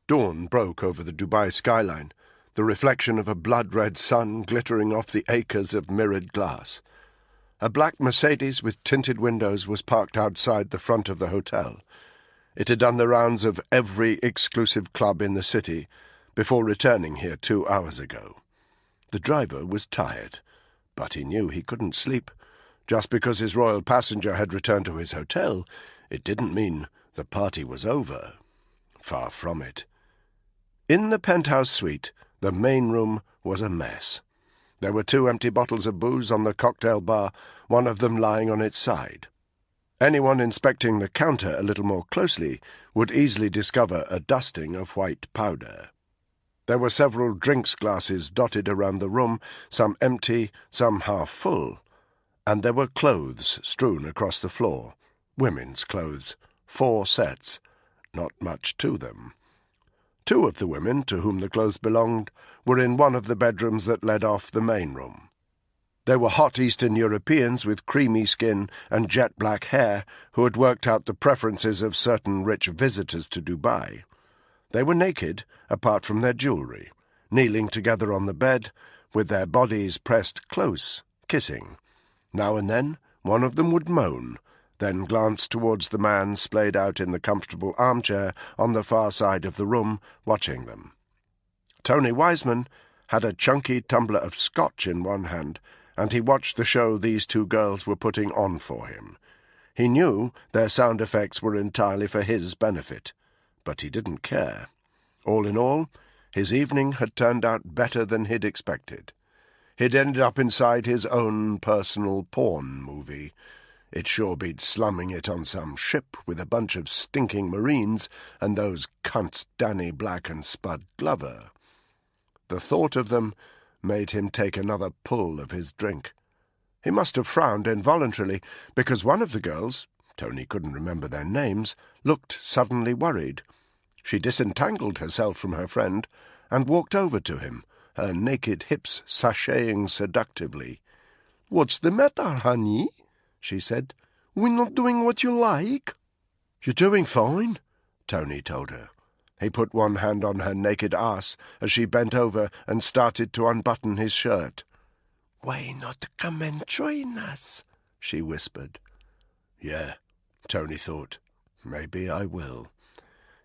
Dawn broke over the Dubai skyline, the reflection of a blood-red sun glittering off the acres of mirrored glass. A black Mercedes with tinted windows was parked outside the front of the hotel. It had done the rounds of every exclusive club in the city before returning here 2 hours ago. The driver was tired, but he knew he couldn't sleep. Just because his royal passenger had returned to his hotel, it didn't mean the party was over. Far from it. In the penthouse suite, the main room was a mess. There were 2 empty bottles of booze on the cocktail bar, one of them lying on its side. Anyone inspecting the counter a little more closely would easily discover a dusting of white powder. There were several drinks glasses dotted around the room, some empty, some half full, and there were clothes strewn across the floor. Women's clothes, 4 sets, not much to them. 2 of the women to whom the clothes belonged were in one of the bedrooms that led off the main room. They were hot Eastern Europeans with creamy skin and jet-black hair who had worked out the preferences of certain rich visitors to Dubai. They were naked, apart from their jewellery, kneeling together on the bed, with their bodies pressed close, kissing. Now and then one of them would moan, then glance towards the man splayed out in the comfortable armchair on the far side of the room, watching them. Tony Wiseman had a chunky tumbler of scotch in one hand, and he watched the show these 2 girls were putting on for him. He knew their sound effects were entirely for his benefit, but he didn't care. All in all, his evening had turned out better than he'd expected. He'd ended up inside his own personal porn movie. It sure beat slumming it on some ship with a bunch of stinking Marines and those cunts Danny Black and Spud Glover. The thought of them made him take another pull of his drink. He must have frowned involuntarily, because one of the girls, Tony couldn't remember their names, looked suddenly worried. She disentangled herself from her friend and walked over to him, her naked hips sashaying seductively. "What's the matter, honey?" she said. "We're not doing what you like?" "You're doing fine," Tony told her. He put one hand on her naked ass as she bent over and started to unbutton his shirt. "Why not come and join us?" she whispered. Yeah, Tony thought, maybe I will.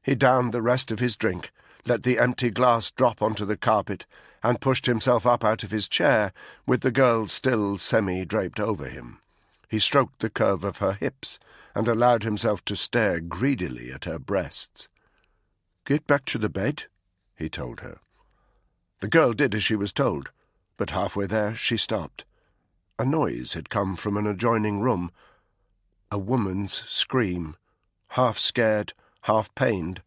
He downed the rest of his drink, let the empty glass drop onto the carpet, and pushed himself up out of his chair, with the girl still semi-draped over him. He stroked the curve of her hips, and allowed himself to stare greedily at her breasts. "Get back to the bed," he told her. The girl did as she was told, but halfway there she stopped. A noise had come from an adjoining room. A woman's scream, half scared, half pained.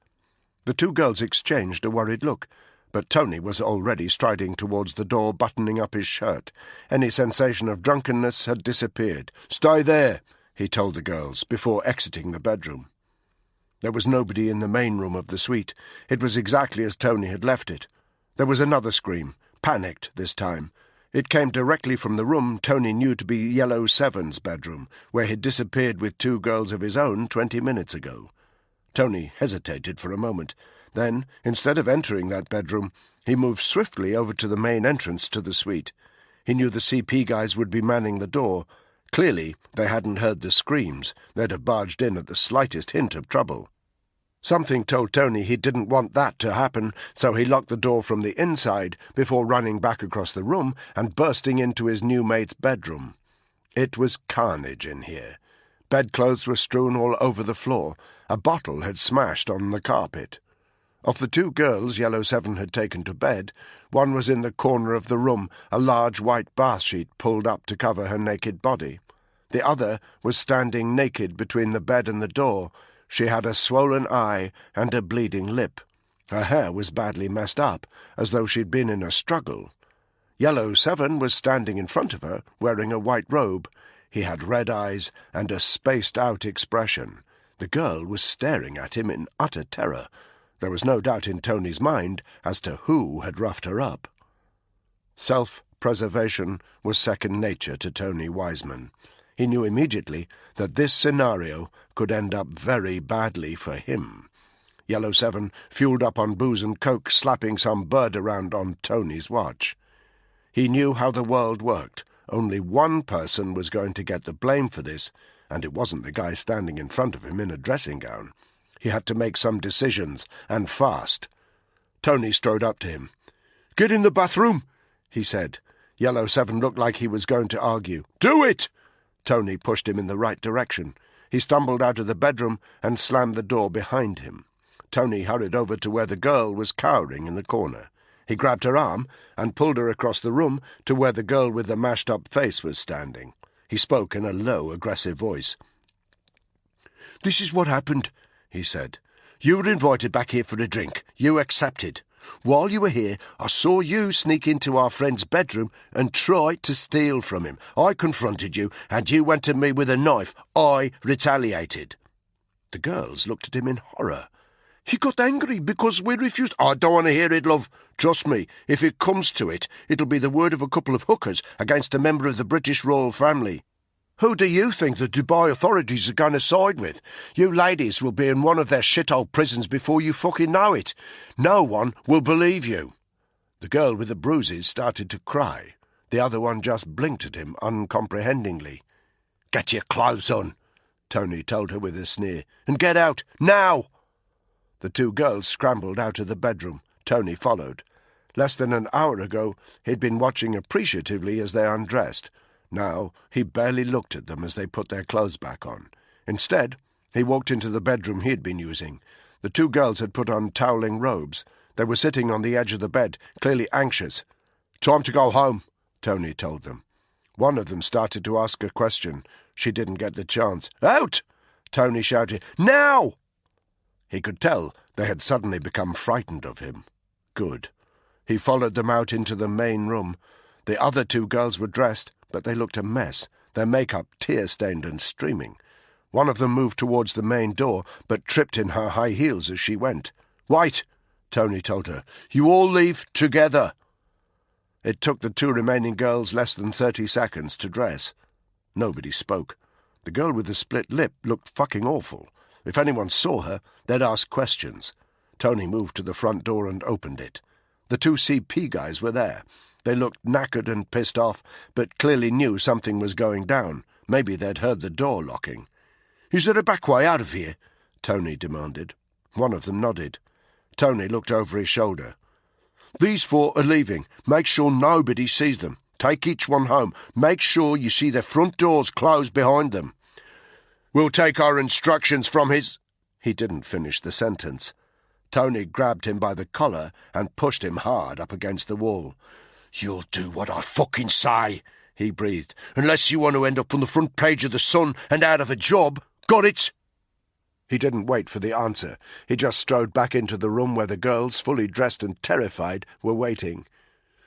The two girls exchanged a worried look, but Tony was already striding towards the door, buttoning up his shirt. Any sensation of drunkenness had disappeared. "Stay there," he told the girls, before exiting the bedroom. There was nobody in the main room of the suite. It was exactly as Tony had left it. There was another scream, panicked this time. It came directly from the room Tony knew to be Yellow Seven's bedroom, where he'd disappeared with two girls of his own 20 minutes ago. Tony hesitated for a moment. Then, instead of entering that bedroom, he moved swiftly over to the main entrance to the suite. He knew the CP guys would be manning the door. Clearly, they hadn't heard the screams. They'd have barged in at the slightest hint of trouble. Something told Tony he didn't want that to happen, so he locked the door from the inside before running back across the room and bursting into his new mate's bedroom. It was carnage in here. Bedclothes were strewn all over the floor. A bottle had smashed on the carpet. Of the two girls Yellow Seven had taken to bed, one was in the corner of the room, a large white bath sheet pulled up to cover her naked body. The other was standing naked between the bed and the door. She had a swollen eye and a bleeding lip. Her hair was badly messed up, as though she'd been in a struggle. Yellow Seven was standing in front of her, wearing a white robe. He had red eyes and a spaced-out expression. The girl was staring at him in utter terror. There was no doubt in Tony's mind as to who had roughed her up. Self-preservation was second nature to Tony Wiseman. He knew immediately that this scenario could end up very badly for him. Yellow Seven, fueled up on booze and coke, slapping some bird around on Tony's watch. He knew how the world worked. Only one person was going to get the blame for this, and it wasn't the guy standing in front of him in a dressing gown. He had to make some decisions, and fast. Tony strode up to him. "Get in the bathroom," he said. Yellow Seven looked like he was going to argue. "Do it!" Tony pushed him in the right direction. He stumbled out of the bedroom and slammed the door behind him. Tony hurried over to where the girl was cowering in the corner. He grabbed her arm and pulled her across the room to where the girl with the mashed-up face was standing. He spoke in a low, aggressive voice. "This is what happened," he said. "You were invited back here for a drink. You accepted. While you were here, I saw you sneak into our friend's bedroom and try to steal from him. I confronted you, and you went at me with a knife. I retaliated." The girls looked at him in horror. "He got angry because we refused—" "I don't want to hear it, love. Trust me, if it comes to it, it'll be the word of a couple of hookers against a member of the British royal family. Who do you think the Dubai authorities are going to side with? You ladies will be in one of their shithole prisons before you fucking know it. No one will believe you." The girl with the bruises started to cry. The other one just blinked at him uncomprehendingly. "Get your clothes on," Tony told her with a sneer, "and get out, now!" The two girls scrambled out of the bedroom. Tony followed. Less than an hour ago, he'd been watching appreciatively as they undressed. Now he barely looked at them as they put their clothes back on. Instead, he walked into the bedroom he'd been using. The two girls had put on toweling robes. They were sitting on the edge of the bed, clearly anxious. "Time to go home," Tony told them. One of them started to ask a question. She didn't get the chance. "Out!" Tony shouted. "Now!" He could tell they had suddenly become frightened of him. Good. He followed them out into the main room. The other two girls were dressed, but they looked a mess, their makeup tear-stained and streaming. One of them moved towards the main door, but tripped in her high heels as she went. "Wait," Tony told her. "You all leave together." It took the two remaining girls less than 30 seconds to dress. Nobody spoke. The girl with the split lip looked fucking awful. If anyone saw her, they'd ask questions. Tony moved to the front door and opened it. The two CP guys were there. They looked knackered and pissed off, but clearly knew something was going down. Maybe they'd heard the door locking. "Is there a back way out of here?" Tony demanded. One of them nodded. Tony looked over his shoulder. "These four are leaving. Make sure nobody sees them. Take each one home. Make sure you see their front doors closed behind them. We'll take our instructions from his—" He didn't finish the sentence. Tony grabbed him by the collar and pushed him hard up against the wall. "You'll do what I fucking say," he breathed, "unless you want to end up on the front page of the Sun and out of a job. Got it?" He didn't wait for the answer. He just strode back into the room where the girls, fully dressed and terrified, were waiting.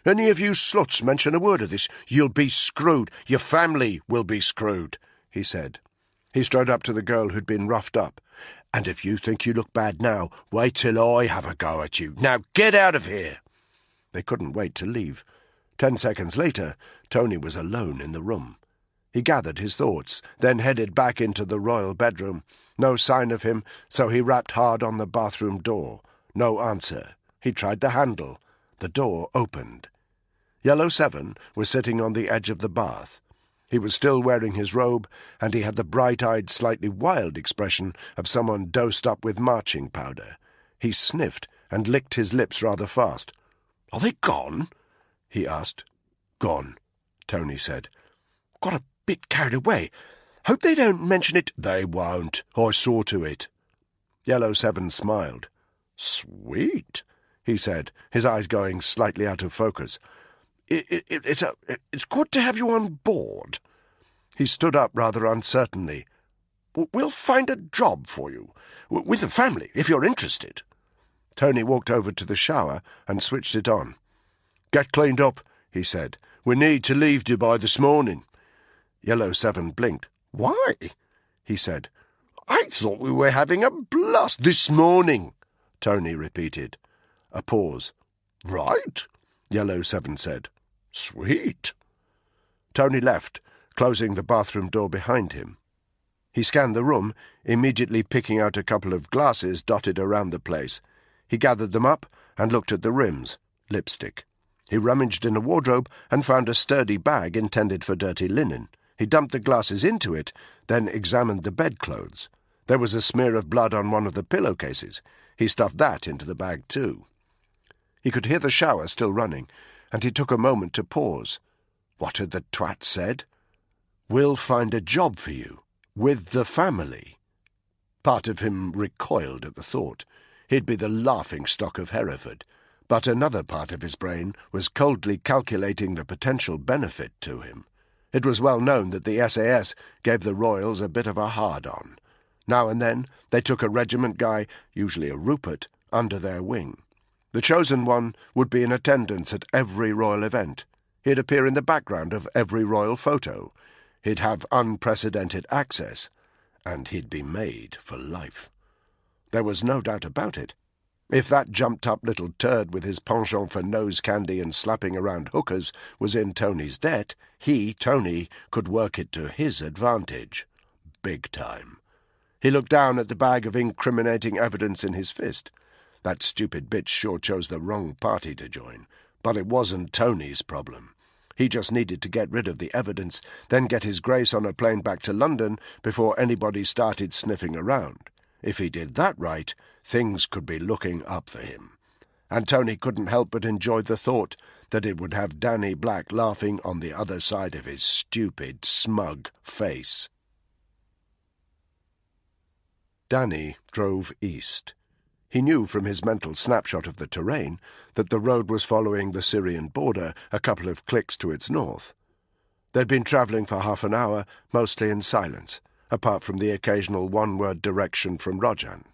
"Any of you sluts mention a word of this, you'll be screwed. Your family will be screwed," he said. He strode up to the girl who'd been roughed up. "And if you think you look bad now, wait till I have a go at you. Now get out of here!" They couldn't wait to leave. 10 seconds later, Tony was alone in the room. He gathered his thoughts, then headed back into the royal bedroom. No sign of him, so he rapped hard on the bathroom door. No answer. He tried the handle. The door opened. Yellow 7 was sitting on the edge of the bath. He was still wearing his robe, and he had the bright-eyed, slightly wild expression of someone dosed up with marching powder. He sniffed and licked his lips rather fast. "Are they gone?" he asked. "Gone," Tony said. "Got a bit carried away. Hope they don't mention it." "They won't. I saw to it." Yellow 7 smiled. "Sweet," he said, his eyes going slightly out of focus. It's good to have you on board." He stood up rather uncertainly. "We'll find a job for you, with the family, if you're interested." Tony walked over to the shower and switched it on. "Get cleaned up," he said. "We need to leave Dubai this morning." Yellow 7 blinked. "Why?" he said. "I thought we were having a blast this morning," Tony repeated. A pause. "Right," Yellow 7 said. "Sweet." Tony left, closing the bathroom door behind him. He scanned the room, immediately picking out a couple of glasses dotted around the place. He gathered them up and looked at the rims. Lipstick. He rummaged in a wardrobe and found a sturdy bag intended for dirty linen. He dumped the glasses into it, then examined the bedclothes. There was a smear of blood on one of the pillowcases. He stuffed that into the bag too. He could hear the shower still running, and he took a moment to pause. What had the twat said? "We'll find a job for you, with the family." Part of him recoiled at the thought. He'd be the laughing-stock of Hereford. But another part of his brain was coldly calculating the potential benefit to him. It was well known that the SAS gave the Royals a bit of a hard-on. Now and then they took a regiment guy, usually a Rupert, under their wing. The chosen one would be in attendance at every royal event. He'd appear in the background of every royal photo. He'd have unprecedented access, and he'd be made for life. There was no doubt about it. If that jumped-up little turd with his penchant for nose candy and slapping around hookers was in Tony's debt, he, Tony, could work it to his advantage. Big time. He looked down at the bag of incriminating evidence in his fist. That stupid bitch sure chose the wrong party to join. But it wasn't Tony's problem. He just needed to get rid of the evidence, then get his Grace on a plane back to London before anybody started sniffing around. If he did that right, things could be looking up for him. And Tony couldn't help but enjoy the thought that it would have Danny Black laughing on the other side of his stupid, smug face. Danny drove east. He knew from his mental snapshot of the terrain that the road was following the Syrian border a couple of clicks to its north. They'd been travelling for half an hour, mostly in silence, apart from the occasional one-word direction from Rojan.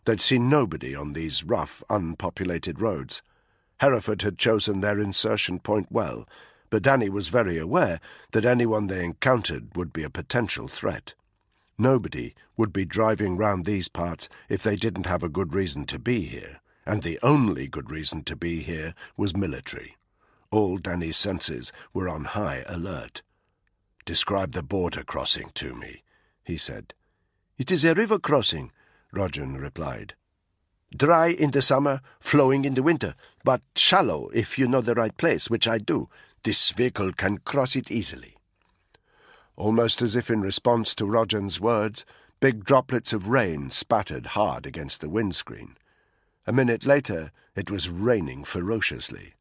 They'd seen nobody on these rough, unpopulated roads. Hereford had chosen their insertion point well, but Danny was very aware that anyone they encountered would be a potential threat. Nobody would be driving round these parts if they didn't have a good reason to be here, and the only good reason to be here was military. All Danny's senses were on high alert. "Describe the border crossing to me," he said. "It is a river crossing," Rojan replied. "Dry in the summer, flowing in the winter, but shallow if you know the right place, which I do. This vehicle can cross it easily." Almost as if in response to Rojan's words, big droplets of rain spattered hard against the windscreen. A minute later, it was raining ferociously.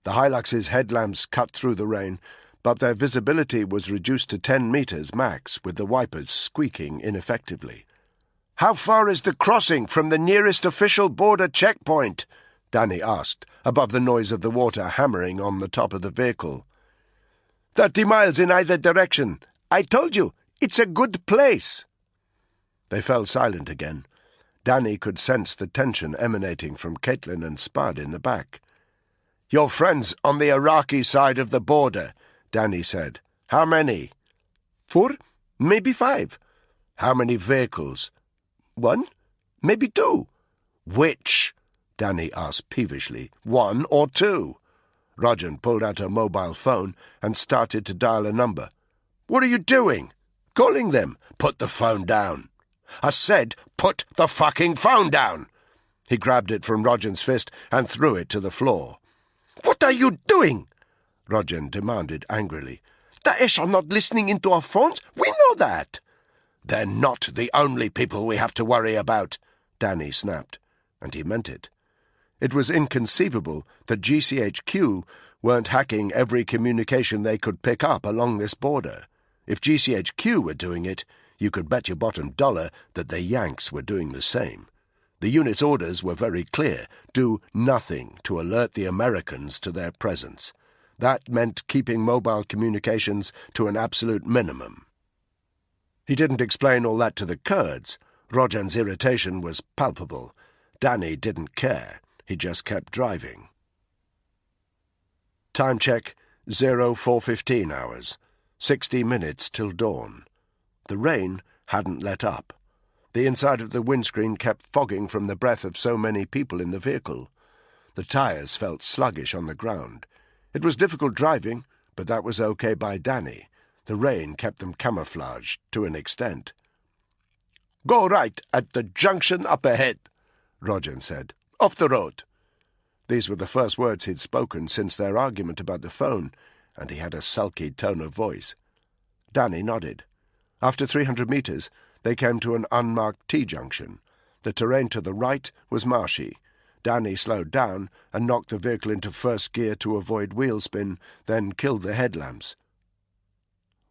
The Hilux's headlamps cut through the rain, but their visibility was reduced to 10 metres max, with the wipers squeaking ineffectively. "How far is the crossing from the nearest official border checkpoint?" Danny asked, above the noise of the water hammering on the top of the vehicle. 30 miles in either direction. I told you, it's a good place." They fell silent again. Danny could sense the tension emanating from Caitlin and Spud in the back. "Your friends on the Iraqi side of the border," Danny said. "How many?" 4, maybe 5. "How many vehicles?" 1, maybe 2. "Which?" Danny asked peevishly. 1 or 2? Rojan pulled out a mobile phone and started to dial a number. "What are you doing?" "Calling them." "Put the phone down." "I said, put the fucking phone down." He grabbed it from Rojan's fist and threw it to the floor. "What are you doing?" Rojan demanded angrily. "Daesh are not listening into our phones. We know that." "They're not the only people we have to worry about," Danny snapped, and he meant it. It was inconceivable that GCHQ weren't hacking every communication they could pick up along this border. If GCHQ were doing it, you could bet your bottom dollar that the Yanks were doing the same. The unit's orders were very clear: do nothing to alert the Americans to their presence. That meant keeping mobile communications to an absolute minimum. He didn't explain all that to the Kurds. Rojan's irritation was palpable. Danny didn't care. He just kept driving. Time check, 04:15 hours. 60 minutes till dawn. The rain hadn't let up. The inside of the windscreen kept fogging from the breath of so many people in the vehicle. The tyres felt sluggish on the ground. It was difficult driving, but that was okay by Danny. The rain kept them camouflaged to an extent. "Go right at the junction up ahead," Rojan said. "Off the road." These were the first words he'd spoken since their argument about the phone, and he had a sulky tone of voice. Danny nodded. After 300 metres, they came to an unmarked T-junction. The terrain to the right was marshy. Danny slowed down and knocked the vehicle into first gear to avoid wheel spin, then killed the headlamps.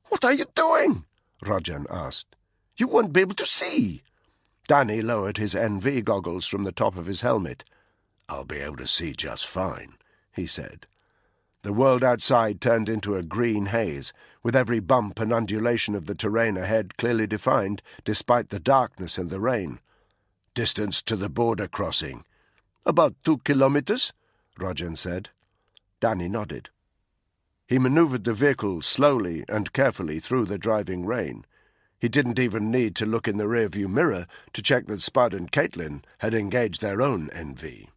"What are you doing?" Rojan asked. "You won't be able to see." Danny lowered his NV goggles from the top of his helmet. "I'll be able to see just fine," he said. The world outside turned into a green haze, with every bump and undulation of the terrain ahead clearly defined, despite the darkness and the rain. "Distance to the border crossing?" "About 2 kilometres, Rojan said. Danny nodded. He manoeuvred the vehicle slowly and carefully through the driving rain. He didn't even need to look in the rearview mirror to check that Spud and Caitlin had engaged their own NV.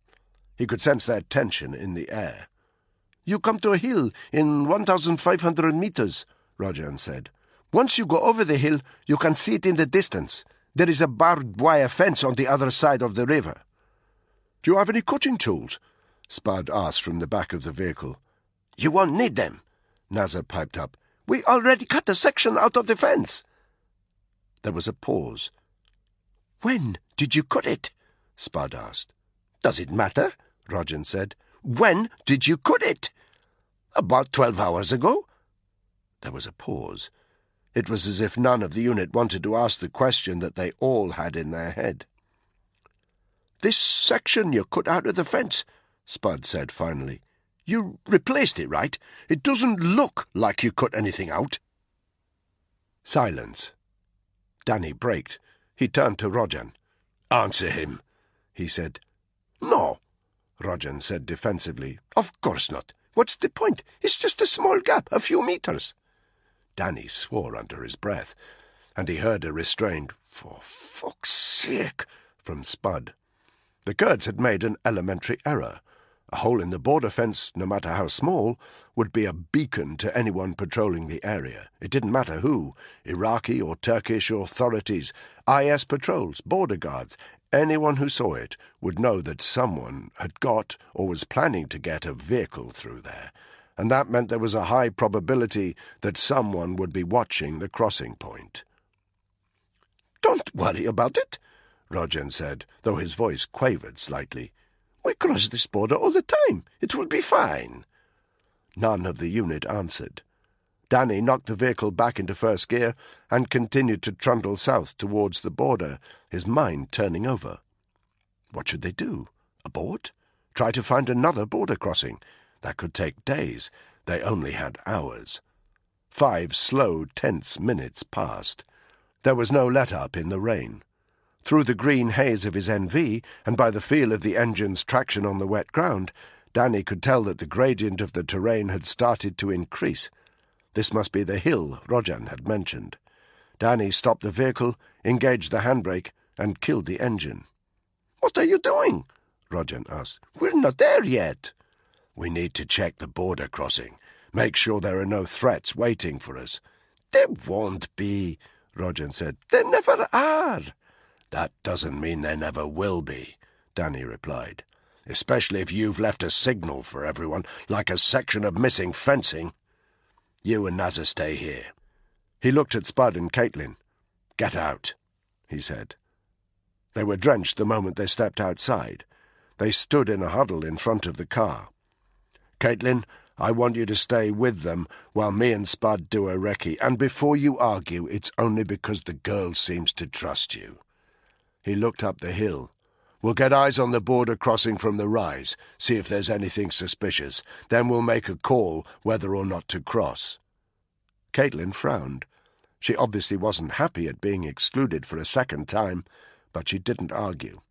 He could sense their tension in the air. "You come to a hill in 1,500 metres, Rojan said. "Once you go over the hill, you can see it in the distance. There is a barbed wire fence on the other side of the river." "Do you have any cutting tools?" Spud asked from the back of the vehicle. "You won't need them," Nazar piped up. "We already cut a section out of the fence." There was a pause. "When did you cut it?" Spud asked. "Does it matter?" Rojan said. "When did you cut it?" "About 12 hours ago." There was a pause. It was as if none of the unit wanted to ask the question that they all had in their head. "This section you cut out of the fence," Spud said finally. "You replaced it, right? It doesn't look like you cut anything out." Silence. Danny braked. He turned to Rojan. "Answer him," he said. "No," Rojan said defensively. "Of course not. What's the point? It's just a small gap, a few meters." Danny swore under his breath, and he heard a restrained, "For fuck's sake," from Spud. The Kurds had made an elementary error. A hole in the border fence, no matter how small, would be a beacon to anyone patrolling the area. It didn't matter who, Iraqi or Turkish authorities, IS patrols, border guards. Anyone who saw it would know that someone had got or was planning to get a vehicle through there, and that meant there was a high probability that someone would be watching the crossing point. "Don't worry about it," Rojan said, though his voice quavered slightly. "We cross this border all the time. It will be fine." None of the unit answered. Danny knocked the vehicle back into first gear and continued to trundle south towards the border, his mind turning over. What should they do? Abort? Try to find another border crossing? That could take days. They only had hours. 5 slow, tense minutes passed. There was no let-up in the rain. Through the green haze of his NV, and by the feel of the engine's traction on the wet ground, Danny could tell that the gradient of the terrain had started to increase. This must be the hill Rojan had mentioned. Danny stopped the vehicle, engaged the handbrake, and killed the engine. "What are you doing?" Rojan asked. "We're not there yet." "We need to check the border crossing. Make sure there are no threats waiting for us." "There won't be," Rojan said. "There never are." "That doesn't mean there never will be," Danny replied. "Especially if you've left a signal for everyone, like a section of missing fencing. You and Nazar stay here." He looked at Spud and Caitlin. "Get out," he said. They were drenched the moment they stepped outside. They stood in a huddle in front of the car. "Caitlin, I want you to stay with them while me and Spud do a recce, and before you argue, it's only because the girl seems to trust you." He looked up the hill. "We'll get eyes on the border crossing from the rise, see if there's anything suspicious. Then we'll make a call whether or not to cross." Caitlin frowned. She obviously wasn't happy at being excluded for a second time, but she didn't argue.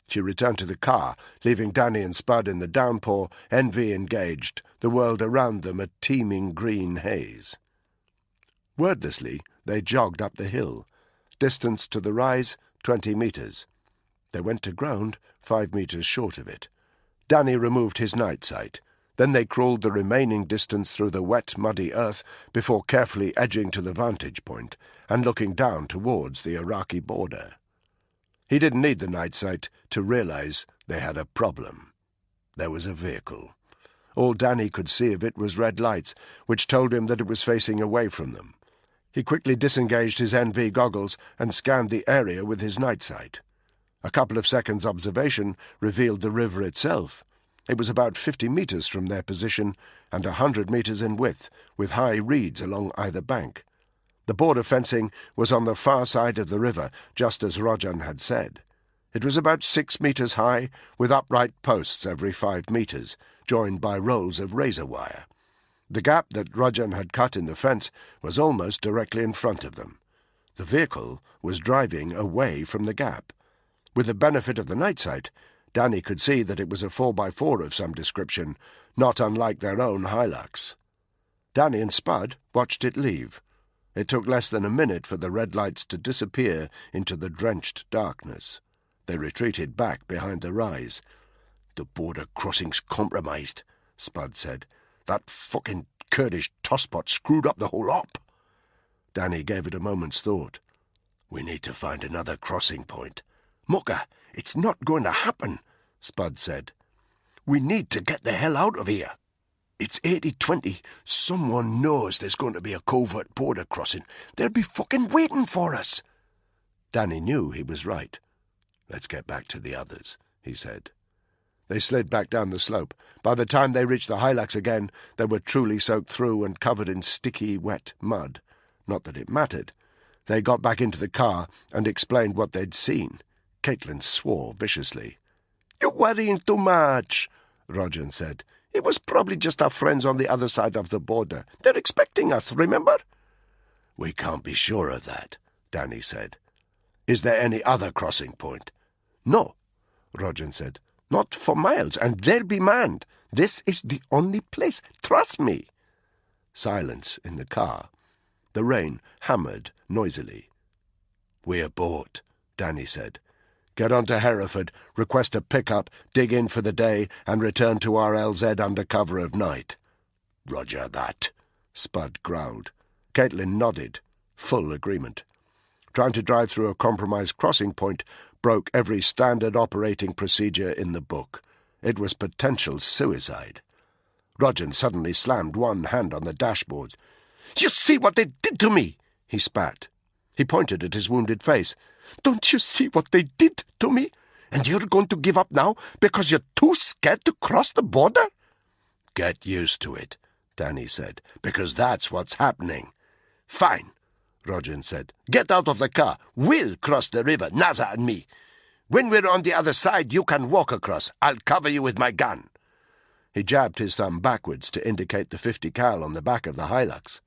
She returned to the car, leaving Danny and Spud in the downpour, NV engaged, the world around them a teeming green haze. Wordlessly, they jogged up the hill. Distance to the rise, 20 meters. They went to ground 5 meters short of it. Danny removed his night sight. Then they crawled the remaining distance through the wet, muddy earth before carefully edging to the vantage point and looking down towards the Iraqi border. He didn't need the night sight to realize they had a problem. There was a vehicle. All Danny could see of it was red lights, which told him that it was facing away from them. He quickly disengaged his NV goggles and scanned the area with his night sight. A couple of seconds' observation revealed the river itself. It was about 50 meters from their position and 100 meters in width, with high reeds along either bank. The border fencing was on the far side of the river, just as Rojan had said. It was about 6 meters high, with upright posts every 5 meters, joined by rolls of razor wire. The gap that Rojan had cut in the fence was almost directly in front of them. The vehicle was driving away from the gap. With the benefit of the night sight, Danny could see that it was a 4x4 of some description, not unlike their own Hilux. Danny and Spud watched it leave. It took less than a minute for the red lights to disappear into the drenched darkness. They retreated back behind the rise. "The border crossing's compromised," Spud said. "That fucking Kurdish tosspot screwed up the whole op." Danny gave it a moment's thought. "We need to find another crossing point." "Mucker, it's not going to happen," Spud said. "We need to get the hell out of here. It's 80-20. Someone knows there's going to be a covert border crossing. They'll be fucking waiting for us." Danny knew he was right. "Let's get back to the others," he said. They slid back down the slope. By the time they reached the Hilux again, they were truly soaked through and covered in sticky, wet mud. Not that it mattered. They got back into the car and explained what they'd seen. Caitlin swore viciously. "You're worrying too much," Roger said. "It was probably just our friends on the other side of the border. They're expecting us, remember?" "We can't be sure of that," Danny said. "Is there any other crossing point?" "No," Roger said. "Not for miles, and they'll be manned. This is the only place. Trust me." Silence in the car. The rain hammered noisily. "We're bought," Danny said. "Get on to Hereford, request a pickup, dig in for the day, and return to our LZ under cover of night." "Roger that," Spud growled. Caitlin nodded. Full agreement. Trying to drive through a compromised crossing point broke every standard operating procedure in the book. It was potential suicide. Roger suddenly slammed one hand on the dashboard. "You see what they did to me?" He spat. He pointed at his wounded face. "Don't you see what they did to me? And you're going to give up now because you're too scared to cross the border?" "Get used to it," Danny said, "because that's what's happening." "Fine," Roger said. "Get out of the car. We'll cross the river, Naza and me. When we're on the other side, you can walk across. I'll cover you with my gun." He jabbed his thumb backwards to indicate the 50 cal on the back of the Hilux.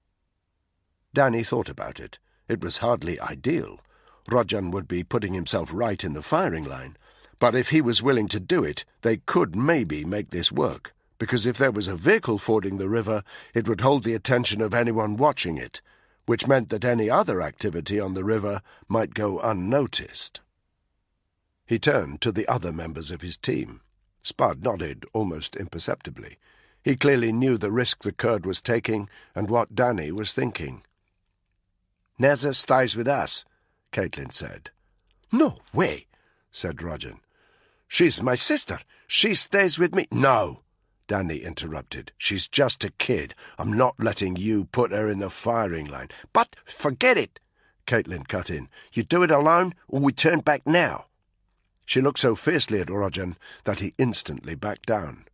Danny thought about it. It was hardly ideal. Roger would be putting himself right in the firing line. But if he was willing to do it, they could maybe make this work, because if there was a vehicle fording the river, it would hold the attention of anyone watching it, which meant that any other activity on the river might go unnoticed. He turned to the other members of his team. Spud nodded almost imperceptibly. He clearly knew the risk the Kurd was taking and what Danny was thinking. "Naza stays with us," Caitlin said. "No way," said Roger. "She's my sister. She stays with me." "No," Danny interrupted. "She's just a kid. I'm not letting you put her in the firing line." "But forget it," Caitlin cut in. "You do it alone, or we turn back now." She looked so fiercely at Roger that he instantly backed down.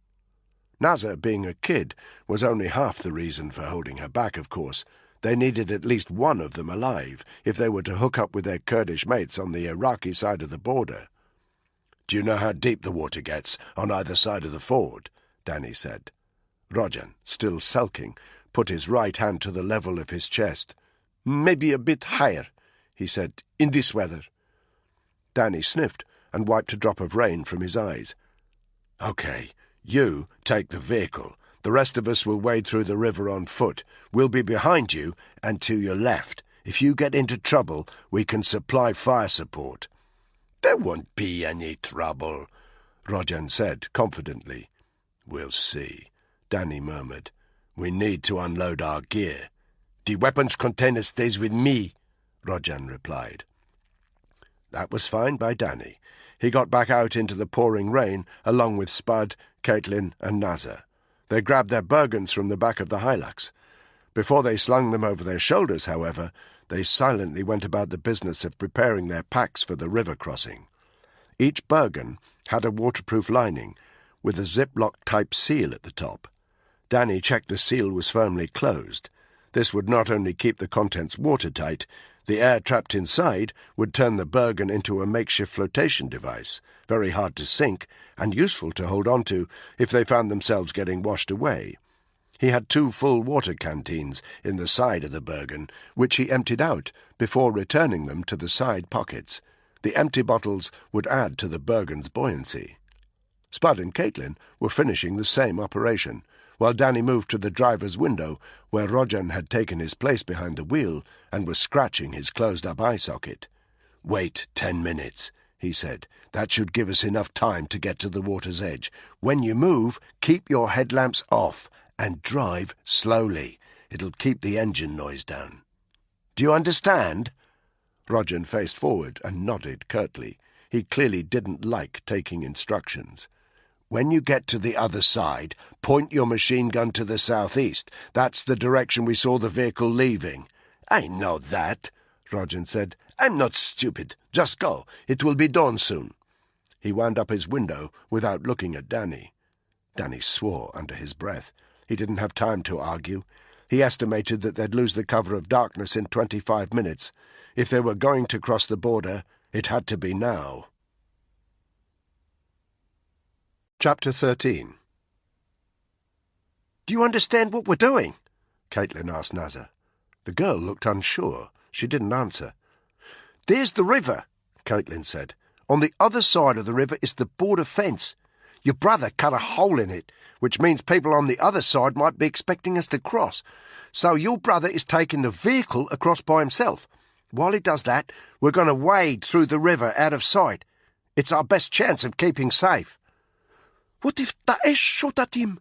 Naza, being a kid, was only half the reason for holding her back, of course. They needed at least one of them alive if they were to hook up with their Kurdish mates on the Iraqi side of the border. "Do you know how deep the water gets on either side of the ford?" Danny said. Roger, still sulking, put his right hand to the level of his chest. "Maybe a bit higher," he said, "in this weather." Danny sniffed and wiped a drop of rain from his eyes. "Okay, you take the vehicle. The rest of us will wade through the river on foot. We'll be behind you and to your left. If you get into trouble, we can supply fire support." "There won't be any trouble," Roger said confidently. "We'll see," Danny murmured. "We need to unload our gear." "The weapons container stays with me," Roger replied. That was fine by Danny. He got back out into the pouring rain, along with Spud, Caitlin, and Naza. They grabbed their Bergens from the back of the Hilux. Before they slung them over their shoulders, however, they silently went about the business of preparing their packs for the river crossing. Each Bergen had a waterproof lining, with a Ziploc-type seal at the top. Danny checked the seal was firmly closed. This would not only keep the contents watertight, the air trapped inside would turn the Bergen into a makeshift flotation device, very hard to sink and useful to hold on to if they found themselves getting washed away. He had 2 full water canteens in the side of the Bergen, which he emptied out before returning them to the side pockets. The empty bottles would add to the Bergen's buoyancy. Spud and Caitlin were finishing the same operation, while Danny moved to the driver's window, where Roger had taken his place behind the wheel and was scratching his closed-up eye socket. "Wait 10 minutes," he said. "That should give us enough time to get to the water's edge. When you move, keep your headlamps off and drive slowly. It'll keep the engine noise down. Do you understand?" Roger faced forward and nodded curtly. He clearly didn't like taking instructions. "When you get to the other side, point your machine gun to the southeast. That's the direction we saw the vehicle leaving." "I know that," Roger said. "I'm not stupid. Just go. It will be dawn soon." He wound up his window without looking at Danny. Danny swore under his breath. He didn't have time to argue. He estimated that they'd lose the cover of darkness in 25 minutes. If they were going to cross the border, it had to be now. Chapter 13. "Do you understand what we're doing?" Caitlin asked Nazar. The girl looked unsure. She didn't answer. "There's the river," Caitlin said. "On the other side of the river is the border fence. Your brother cut a hole in it, which means people on the other side might be expecting us to cross. So your brother is taking the vehicle across by himself. While he does that, we're going to wade through the river out of sight. It's our best chance of keeping safe." "What if Daesh shot at him?"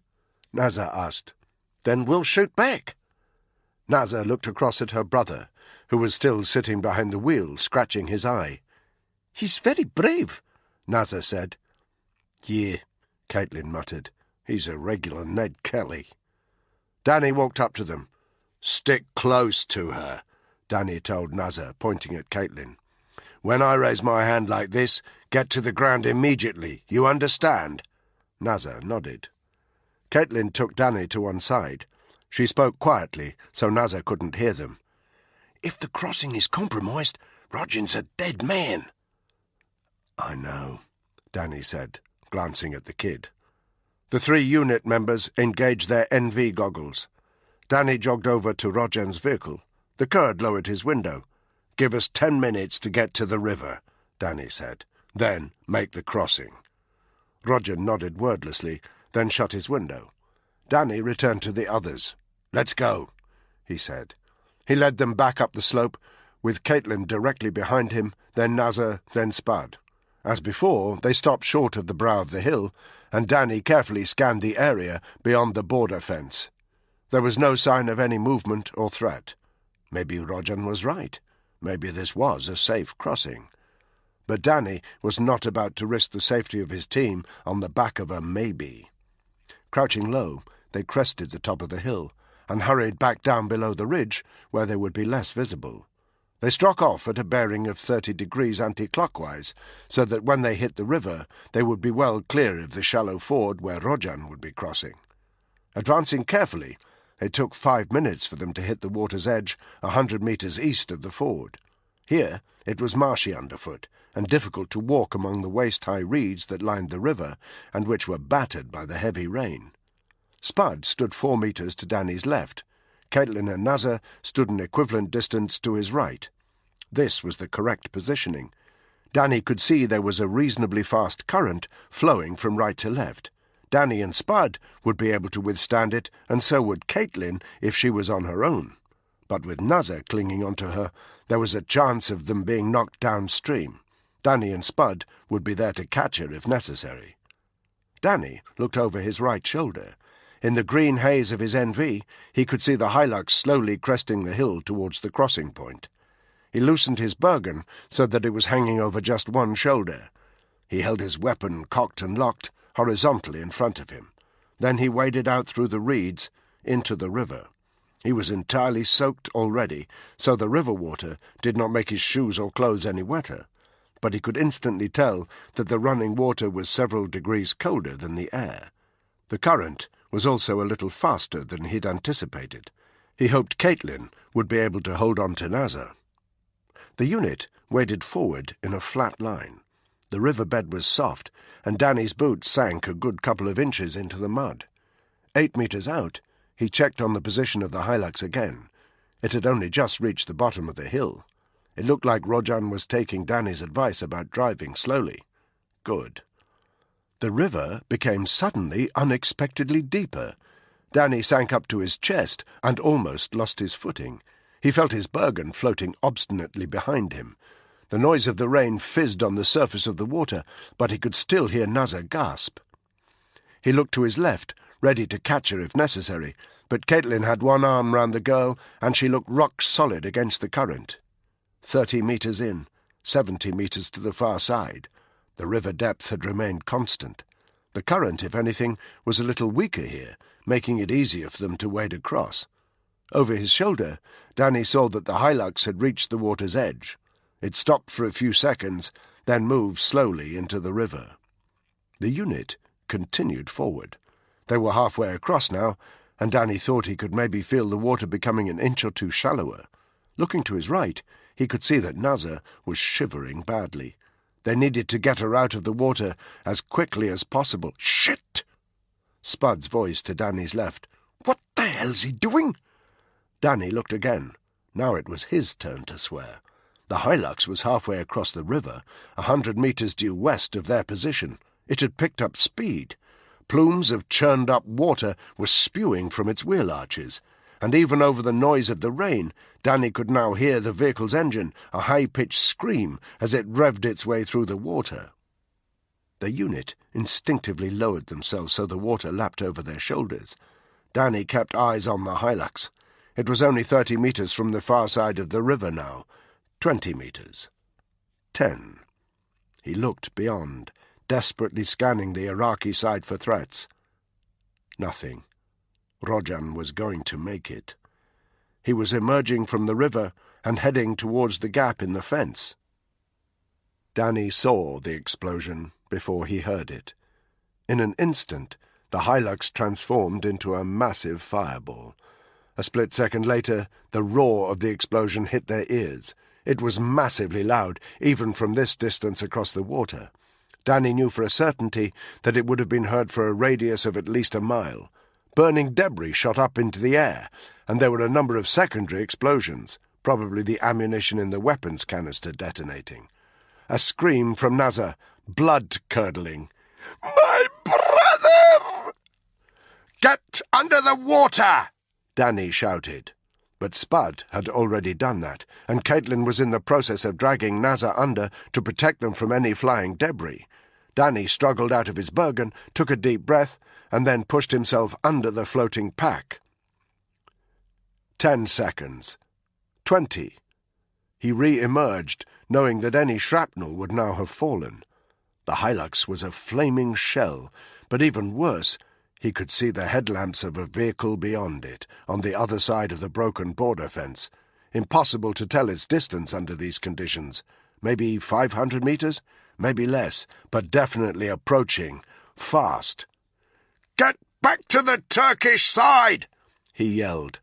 Nazar asked. "Then we'll shoot back." Nazar looked across at her brother, who was still sitting behind the wheel, scratching his eye. "He's very brave," Nazar said. "Yeah," Caitlin muttered. "He's a regular Ned Kelly." Danny walked up to them. "Stick close to her," Danny told Nazar, pointing at Caitlin. "When I raise my hand like this, get to the ground immediately. You understand?" Nazar nodded. Caitlin took Danny to one side. She spoke quietly, so Nazar couldn't hear them. "If the crossing is compromised, Rojan's a dead man." "I know," Danny said, glancing at the kid. The 3 unit members engaged their NV goggles. Danny jogged over to Rojan's vehicle. The Kurd lowered his window. "Give us 10 minutes to get to the river," Danny said. "Then make the crossing." Rojan nodded wordlessly, then shut his window. Danny returned to the others. "Let's go," he said. He led them back up the slope, with Caitlin directly behind him, then Nazar, then Spud. As before, they stopped short of the brow of the hill, and Danny carefully scanned the area beyond the border fence. There was no sign of any movement or threat. Maybe Rojan was right. Maybe this was a safe crossing. But Danny was not about to risk the safety of his team on the back of a maybe. Crouching low, they crested the top of the hill and hurried back down below the ridge, where they would be less visible. They struck off at a bearing of 30 degrees anti-clockwise, so that when they hit the river, they would be well clear of the shallow ford where Rojan would be crossing. Advancing carefully, it took 5 minutes for them to hit the water's edge 100 meters east of the ford. Here it was marshy underfoot, and difficult to walk among the waist-high reeds that lined the river, and which were battered by the heavy rain. Spud stood 4 meters to Danny's left. Caitlin and Nazar stood an equivalent distance to his right. This was the correct positioning. Danny could see there was a reasonably fast current flowing from right to left. Danny and Spud would be able to withstand it, and so would Caitlin if she was on her own. But with Nazar clinging onto her, there was a chance of them being knocked downstream. Danny and Spud would be there to catch her if necessary. Danny looked over his right shoulder. In the green haze of his NV, he could see the Hilux slowly cresting the hill towards the crossing point. He loosened his Bergen so that it was hanging over just one shoulder. He held his weapon cocked and locked, horizontally in front of him. Then he waded out through the reeds into the river. He was entirely soaked already, so the river water did not make his shoes or clothes any wetter, but he could instantly tell that the running water was several degrees colder than the air. The current was also a little faster than he'd anticipated. He hoped Caitlin would be able to hold on to Nazar. The unit waded forward in a flat line. The riverbed was soft, and Danny's boots sank a good couple of inches into the mud. 8 meters out, he checked on the position of the Hilux again. It had only just reached the bottom of the hill. It looked like Rojan was taking Danny's advice about driving slowly. Good. The river became suddenly unexpectedly deeper. Danny sank up to his chest and almost lost his footing. He felt his Bergen floating obstinately behind him. The noise of the rain fizzed on the surface of the water, but he could still hear Nazar gasp. He looked to his left, ready to catch her if necessary, but Caitlin had one arm round the girl, and she looked rock-solid against the current. 30 meters in, 70 meters to the far side. The river depth had remained constant. The current, if anything, was a little weaker here, making it easier for them to wade across. Over his shoulder, Danny saw that the Hilux had reached the water's edge. It stopped for a few seconds, then moved slowly into the river. The unit continued forward. They were halfway across now, and Danny thought he could maybe feel the water becoming an inch or two shallower. Looking to his right, he could see that Nazar was shivering badly. They needed to get her out of the water as quickly as possible. Shit! Spud's voice to Danny's left. What the hell's he doing? Danny looked again. Now it was his turn to swear. The Hilux was halfway across the river, 100 meters due west of their position. It had picked up speed. Plumes of churned-up water were spewing from its wheel arches, and even over the noise of the rain, Danny could now hear the vehicle's engine, a high-pitched scream as it revved its way through the water. The unit instinctively lowered themselves so the water lapped over their shoulders. Danny kept eyes on the Hilux. It was only 30 meters from the far side of the river now. 20 meters. 10. He looked beyond, desperately scanning the Iraqi side for threats. Nothing. Rojan was going to make it. He was emerging from the river and heading towards the gap in the fence. Danny saw the explosion before he heard it. In an instant, the Hilux transformed into a massive fireball. A split second later, the roar of the explosion hit their ears. It was massively loud, even from this distance across the water. Danny knew for a certainty that it would have been heard for a radius of at least a mile. Burning debris shot up into the air, and there were a number of secondary explosions, probably the ammunition in the weapons canister detonating. A scream from Nazar, blood-curdling. My brother! Get under the water! Danny shouted. But Spud had already done that, and Caitlin was in the process of dragging Nazar under to protect them from any flying debris. Danny struggled out of his Bergen, took a deep breath, and then pushed himself under the floating pack. 10 seconds. 20. He re-emerged, knowing that any shrapnel would now have fallen. The Hilux was a flaming shell, but even worse, he could see the headlamps of a vehicle beyond it, on the other side of the broken border fence. Impossible to tell its distance under these conditions. Maybe 500 meters? Maybe less, but definitely approaching. Fast. Get back to the Turkish side! He yelled.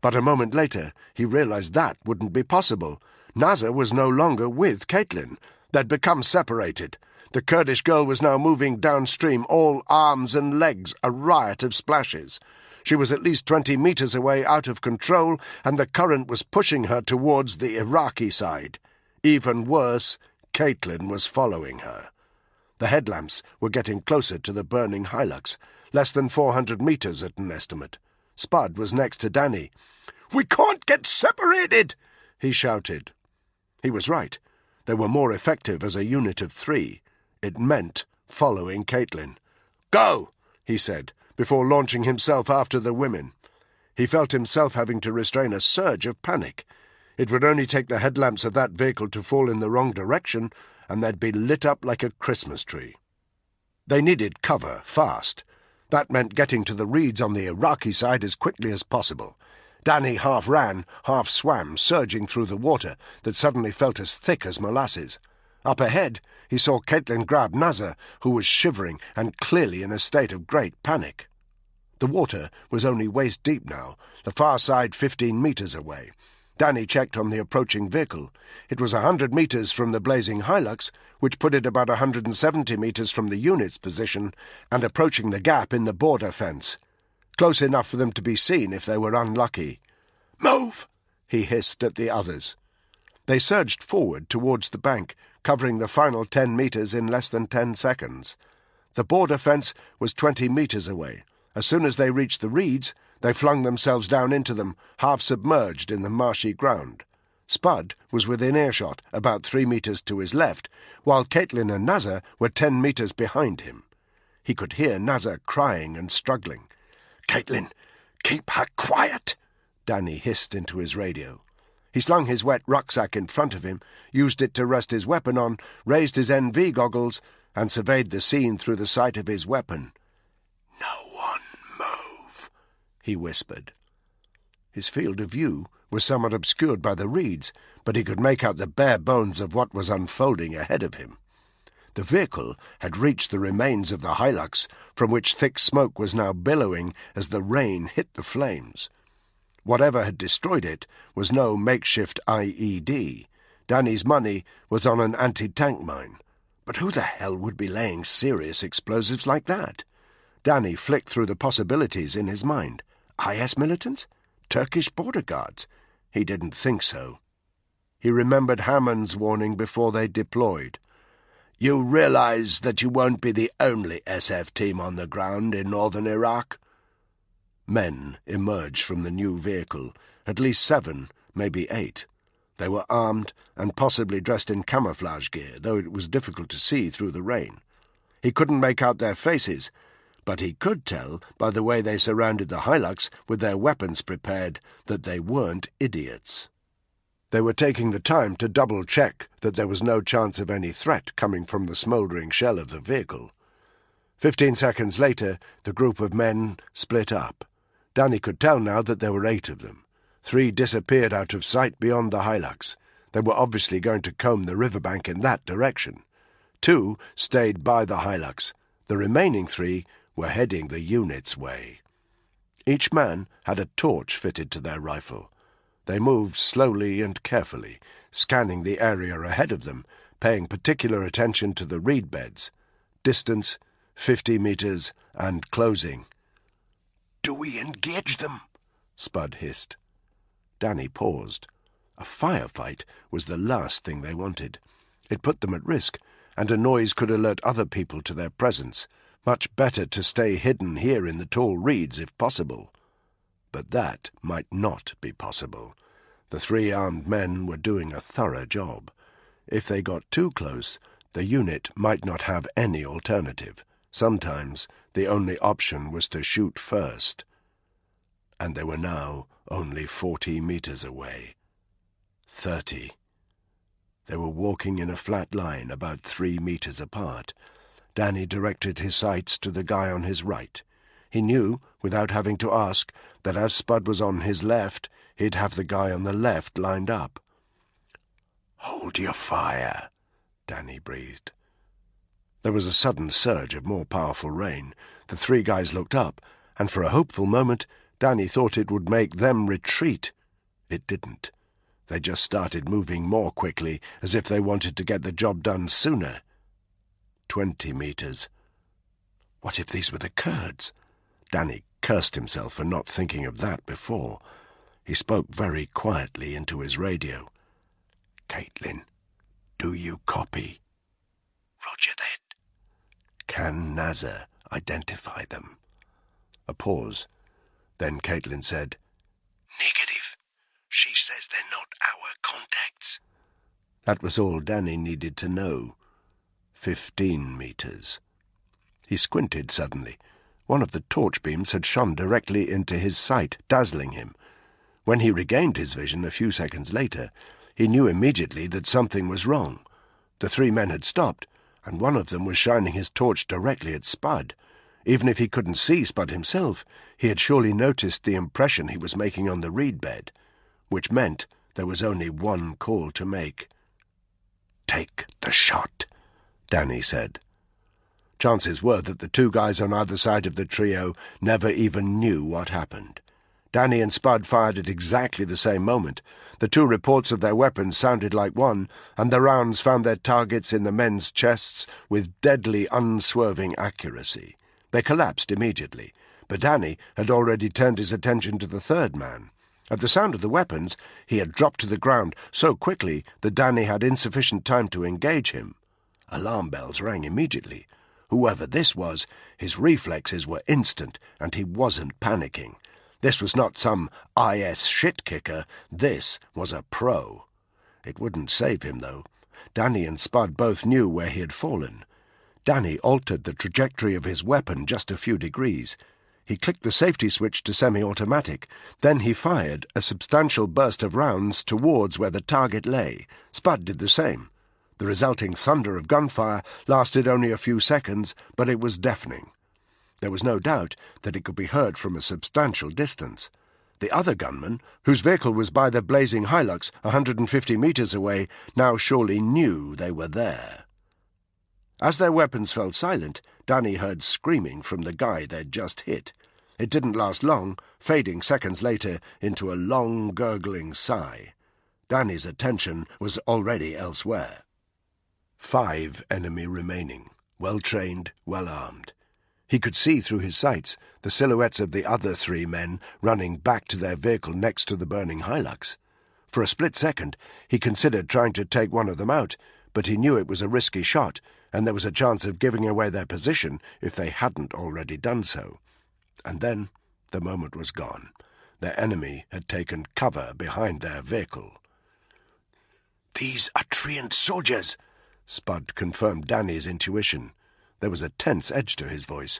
But a moment later, he realized that wouldn't be possible. Nazar was no longer with Caitlin. They'd become separated. The Kurdish girl was now moving downstream, all arms and legs, a riot of splashes. She was at least 20 meters away, out of control, and the current was pushing her towards the Iraqi side. Even worse, Caitlin was following her. The headlamps were getting closer to the burning Hilux, less than 400 meters at an estimate. Spud was next to Danny. "We can't get separated!" he shouted. He was right. They were more effective as a unit of 3. It meant following Caitlin. "Go!" he said, before launching himself after the women. He felt himself having to restrain a surge of panic. It would only take the headlamps of that vehicle to fall in the wrong direction, and they'd be lit up like a Christmas tree. They needed cover, fast. That meant getting to the reeds on the Iraqi side as quickly as possible. Danny half ran, half swam, surging through the water that suddenly felt as thick as molasses. Up ahead, he saw Caitlin grab Nazar, who was shivering and clearly in a state of great panic. The water was only waist-deep now, the far side 15 meters away. Danny checked on the approaching vehicle. It was 100 meters from the blazing Hilux, which put it about 170 meters from the unit's position, and approaching the gap in the border fence. Close enough for them to be seen if they were unlucky. "Move!" he hissed at the others. They surged forward towards the bank, covering the final 10 meters in less than 10 seconds. The border fence was 20 meters away. As soon as they reached the reeds, they flung themselves down into them, half submerged in the marshy ground. Spud was within earshot, about 3 meters to his left, while Caitlin and Nazar were 10 meters behind him. He could hear Nazar crying and struggling. "Caitlin, keep her quiet," Danny hissed into his radio. He slung his wet rucksack in front of him, used it to rest his weapon on, raised his NV goggles, and surveyed the scene through the sight of his weapon. "No one move," he whispered. His field of view was somewhat obscured by the reeds, but he could make out the bare bones of what was unfolding ahead of him. The vehicle had reached the remains of the Hilux, from which thick smoke was now billowing as the rain hit the flames. Whatever had destroyed it was no makeshift IED. Danny's money was on an anti-tank mine. But who the hell would be laying serious explosives like that? Danny flicked through the possibilities in his mind. IS militants? Turkish border guards? He didn't think so. He remembered Hammond's warning before they deployed. "You realize that you won't be the only SF team on the ground in northern Iraq?" Men emerged from the new vehicle, at least 7, maybe 8. They were armed and possibly dressed in camouflage gear, though it was difficult to see through the rain. He couldn't make out their faces, but he could tell by the way they surrounded the Hilux with their weapons prepared that they weren't idiots. They were taking the time to double-check that there was no chance of any threat coming from the smouldering shell of the vehicle. 15 seconds later, the group of men split up. Danny could tell now that there were 8 of them. 3 disappeared out of sight beyond the Hilux. They were obviously going to comb the riverbank in that direction. 2 stayed by the Hilux. The remaining 3 were heading the unit's way. Each man had a torch fitted to their rifle. They moved slowly and carefully, scanning the area ahead of them, paying particular attention to the reed beds. Distance, 50 meters, and closing. "Do we engage them?" Spud hissed. Danny paused. A firefight was the last thing they wanted. It put them at risk, and a noise could alert other people to their presence. Much better to stay hidden here in the tall reeds if possible. But that might not be possible. The 3 armed men were doing a thorough job. If they got too close, the unit might not have any alternative. Sometimes the only option was to shoot first. And they were now only 40 meters away. 30. They were walking in a flat line about 3 meters apart. Danny directed his sights to the guy on his right. He knew, without having to ask, that as Spud was on his left, he'd have the guy on the left lined up. "Hold your fire," Danny breathed. There was a sudden surge of more powerful rain. The 3 guys looked up, and for a hopeful moment, Danny thought it would make them retreat. It didn't. They just started moving more quickly, as if they wanted to get the job done sooner. 20 meters. What if these were the Kurds? Danny cursed himself for not thinking of that before. He spoke very quietly into his radio. "Caitlin, do you copy?" "Roger that." "Can NASA identify them?" A pause. Then Caitlin said, "Negative. She says they're not our contacts." That was all Danny needed to know. 15 meters. He squinted suddenly. One of the torch beams had shone directly into his sight, dazzling him. When he regained his vision a few seconds later, he knew immediately that something was wrong. The 3 men had stopped, and one of them was shining his torch directly at Spud. Even if he couldn't see Spud himself, he had surely noticed the impression he was making on the reed bed, which meant there was only one call to make. "Take the shot," Danny said. Chances were that the 2 guys on either side of the trio never even knew what happened. Danny and Spud fired at exactly the same moment. The 2 reports of their weapons sounded like one, and the rounds found their targets in the men's chests with deadly, unswerving accuracy. They collapsed immediately, but Danny had already turned his attention to the 3rd man. At the sound of the weapons, he had dropped to the ground so quickly that Danny had insufficient time to engage him. Alarm bells rang immediately. Whoever this was, his reflexes were instant, and he wasn't panicking. This was not some IS shit-kicker. This was a pro. It wouldn't save him, though. Danny and Spud both knew where he had fallen. Danny altered the trajectory of his weapon just a few degrees. He clicked the safety switch to semi-automatic. Then he fired a substantial burst of rounds towards where the target lay. Spud did the same. The resulting thunder of gunfire lasted only a few seconds, but it was deafening. There was no doubt that it could be heard from a substantial distance. The other gunman, whose vehicle was by the blazing Hilux 150 meters away, now surely knew they were there. As their weapons fell silent, Danny heard screaming from the guy they'd just hit. It didn't last long, fading seconds later into a long, gurgling sigh. Danny's attention was already elsewhere. 5 enemy remaining, well-trained, well-armed. He could see through his sights the silhouettes of the other 3 men running back to their vehicle next to the burning Hilux. For a split second, he considered trying to take one of them out, but he knew it was a risky shot, and there was a chance of giving away their position if they hadn't already done so. And then the moment was gone. Their enemy had taken cover behind their vehicle. "These are trained soldiers," Spud confirmed Danny's intuition. There was a tense edge to his voice.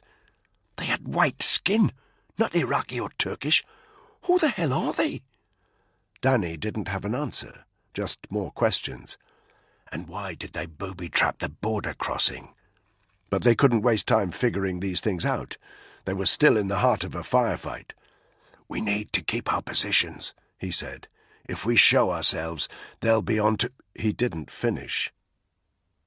"They had white skin, not Iraqi or Turkish. Who the hell are they?" Danny didn't have an answer, just more questions. "And why did they booby-trap the border crossing?" But they couldn't waste time figuring these things out. They were still in the heart of a firefight. "We need to keep our positions," he said. "If we show ourselves, they'll be on to—" He didn't finish.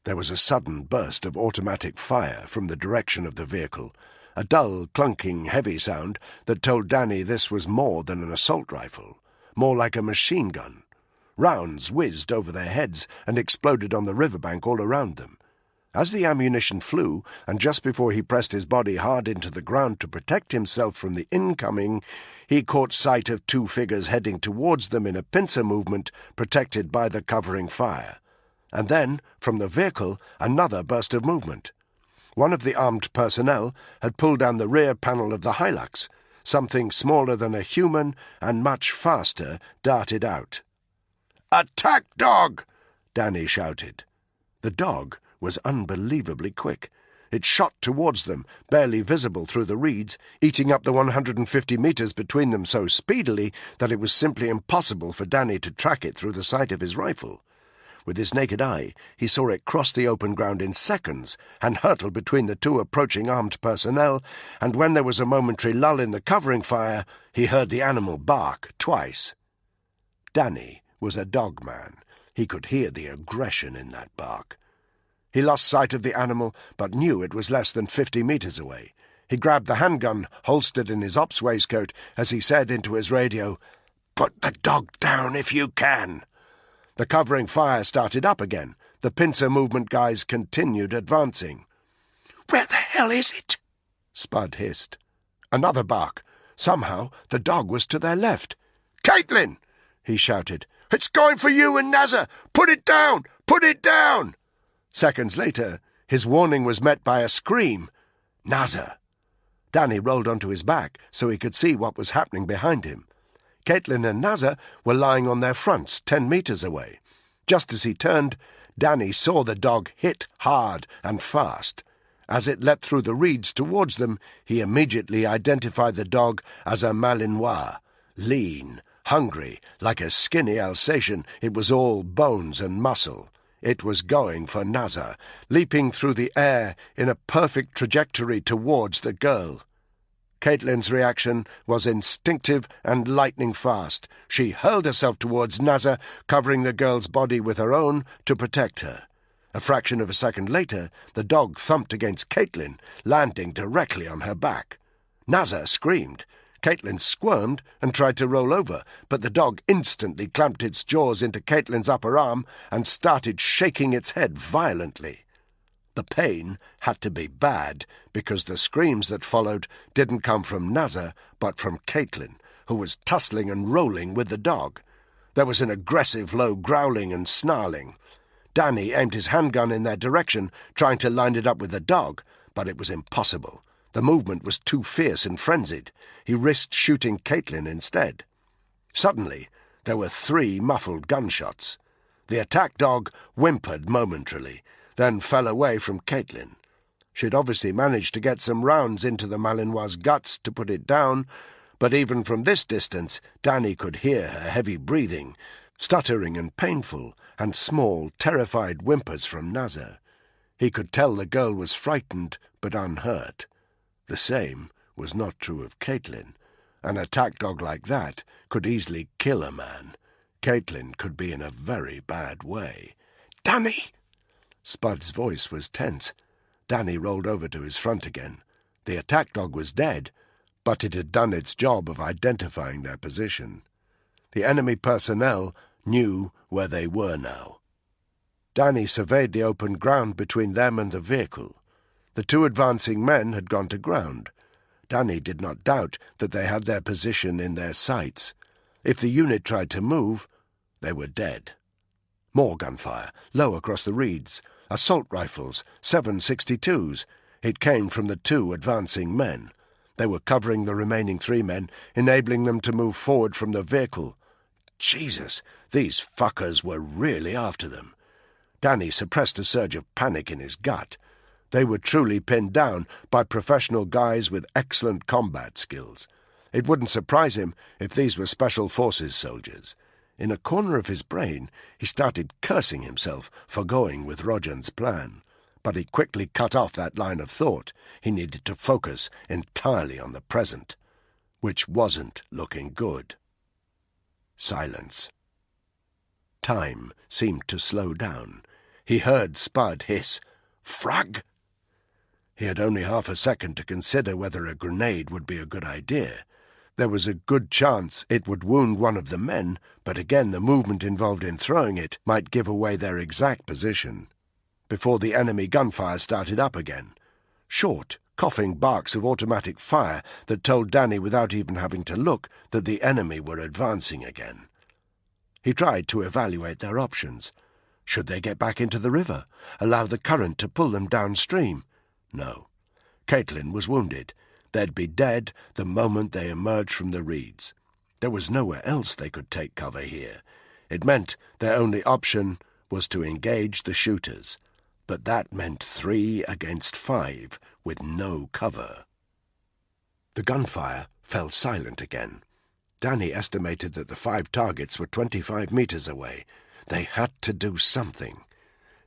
There was a sudden burst of automatic fire from the direction of the vehicle, a dull, clunking, heavy sound that told Danny this was more than an assault rifle, more like a machine gun. Rounds whizzed over their heads and exploded on the riverbank all around them. As the ammunition flew, and just before he pressed his body hard into the ground to protect himself from the incoming, he caught sight of 2 figures heading towards them in a pincer movement protected by the covering fire. And then, from the vehicle, another burst of movement. One of the armed personnel had pulled down the rear panel of the Hilux. Something smaller than a human and much faster darted out. "Attack dog!" Danny shouted. The dog was unbelievably quick. It shot towards them, barely visible through the reeds, eating up the 150 meters between them so speedily that it was simply impossible for Danny to track it through the sight of his rifle. With his naked eye, he saw it cross the open ground in seconds and hurtle between the 2 approaching armed personnel, and when there was a momentary lull in the covering fire, he heard the animal bark twice. Danny was a dog man. He could hear the aggression in that bark. He lost sight of the animal, but knew it was less than 50 meters away. He grabbed the handgun holstered in his ops waistcoat as he said into his radio, "Put the dog down if you can." The covering fire started up again. The pincer movement guys continued advancing. "Where the hell is it?" Spud hissed. Another bark. Somehow the dog was to their left. "Caitlin!" he shouted. "It's going for you and Nazar! Put it down! Put it down!" Seconds later, his warning was met by a scream. Nazar! Danny rolled onto his back so he could see what was happening behind him. Caitlin and Nazar were lying on their fronts 10 meters away. Just as he turned, Danny saw the dog hit hard and fast. As it leapt through the reeds towards them, he immediately identified the dog as a Malinois. Lean, hungry, like a skinny Alsatian, it was all bones and muscle. It was going for Nazar, leaping through the air in a perfect trajectory towards the girl. Caitlin's reaction was instinctive and lightning fast. She hurled herself towards Nazar, covering the girl's body with her own to protect her. A fraction of a second later, the dog thumped against Caitlin, landing directly on her back. Nazar screamed. Caitlin squirmed and tried to roll over, but the dog instantly clamped its jaws into Caitlin's upper arm and started shaking its head violently. The pain had to be bad, because the screams that followed didn't come from Nazar, but from Caitlin, who was tussling and rolling with the dog. There was an aggressive low growling and snarling. Danny aimed his handgun in their direction, trying to line it up with the dog, but it was impossible. The movement was too fierce and frenzied. He risked shooting Caitlin instead. Suddenly, there were 3 muffled gunshots. The attack dog whimpered momentarily, then fell away from Caitlin. She'd obviously managed to get some rounds into the Malinois' guts to put it down, but even from this distance Danny could hear her heavy breathing, stuttering and painful, and small, terrified whimpers from Nazar. He could tell the girl was frightened but unhurt. The same was not true of Caitlin. An attack dog like that could easily kill a man. Caitlin could be in a very bad way. "Danny!" Spud's voice was tense. Danny rolled over to his front again. The attack dog was dead, but it had done its job of identifying their position. The enemy personnel knew where they were now. Danny surveyed the open ground between them and the vehicle. The two advancing men had gone to ground. Danny did not doubt that they had their position in their sights. If the unit tried to move, they were dead. More gunfire, low across the reeds. Assault rifles, 7.62s. It came from the two advancing men. They were covering the remaining three men, enabling them to move forward from the vehicle. Jesus, these fuckers were really after them. Danny suppressed a surge of panic in his gut. They were truly pinned down by professional guys with excellent combat skills. It wouldn't surprise him if these were Special Forces soldiers. In a corner of his brain, he started cursing himself for going with Rojan's plan. But he quickly cut off that line of thought. He needed to focus entirely on the present, which wasn't looking good. Silence. Time seemed to slow down. He heard Spud hiss, "Frag!" He had only half a second to consider whether a grenade would be a good idea. There was a good chance it would wound one of the men, but again the movement involved in throwing it might give away their exact position. Before the enemy gunfire started up again. Short, coughing barks of automatic fire that told Danny without even having to look that the enemy were advancing again. He tried to evaluate their options. Should they get back into the river, allow the current to pull them downstream? No. Caitlin was wounded. They'd be dead the moment they emerged from the reeds. There was nowhere else they could take cover here. It meant their only option was to engage the shooters. But that meant 3 against 5, with no cover. The gunfire fell silent again. Danny estimated that the 5 targets were 25 meters away. They had to do something.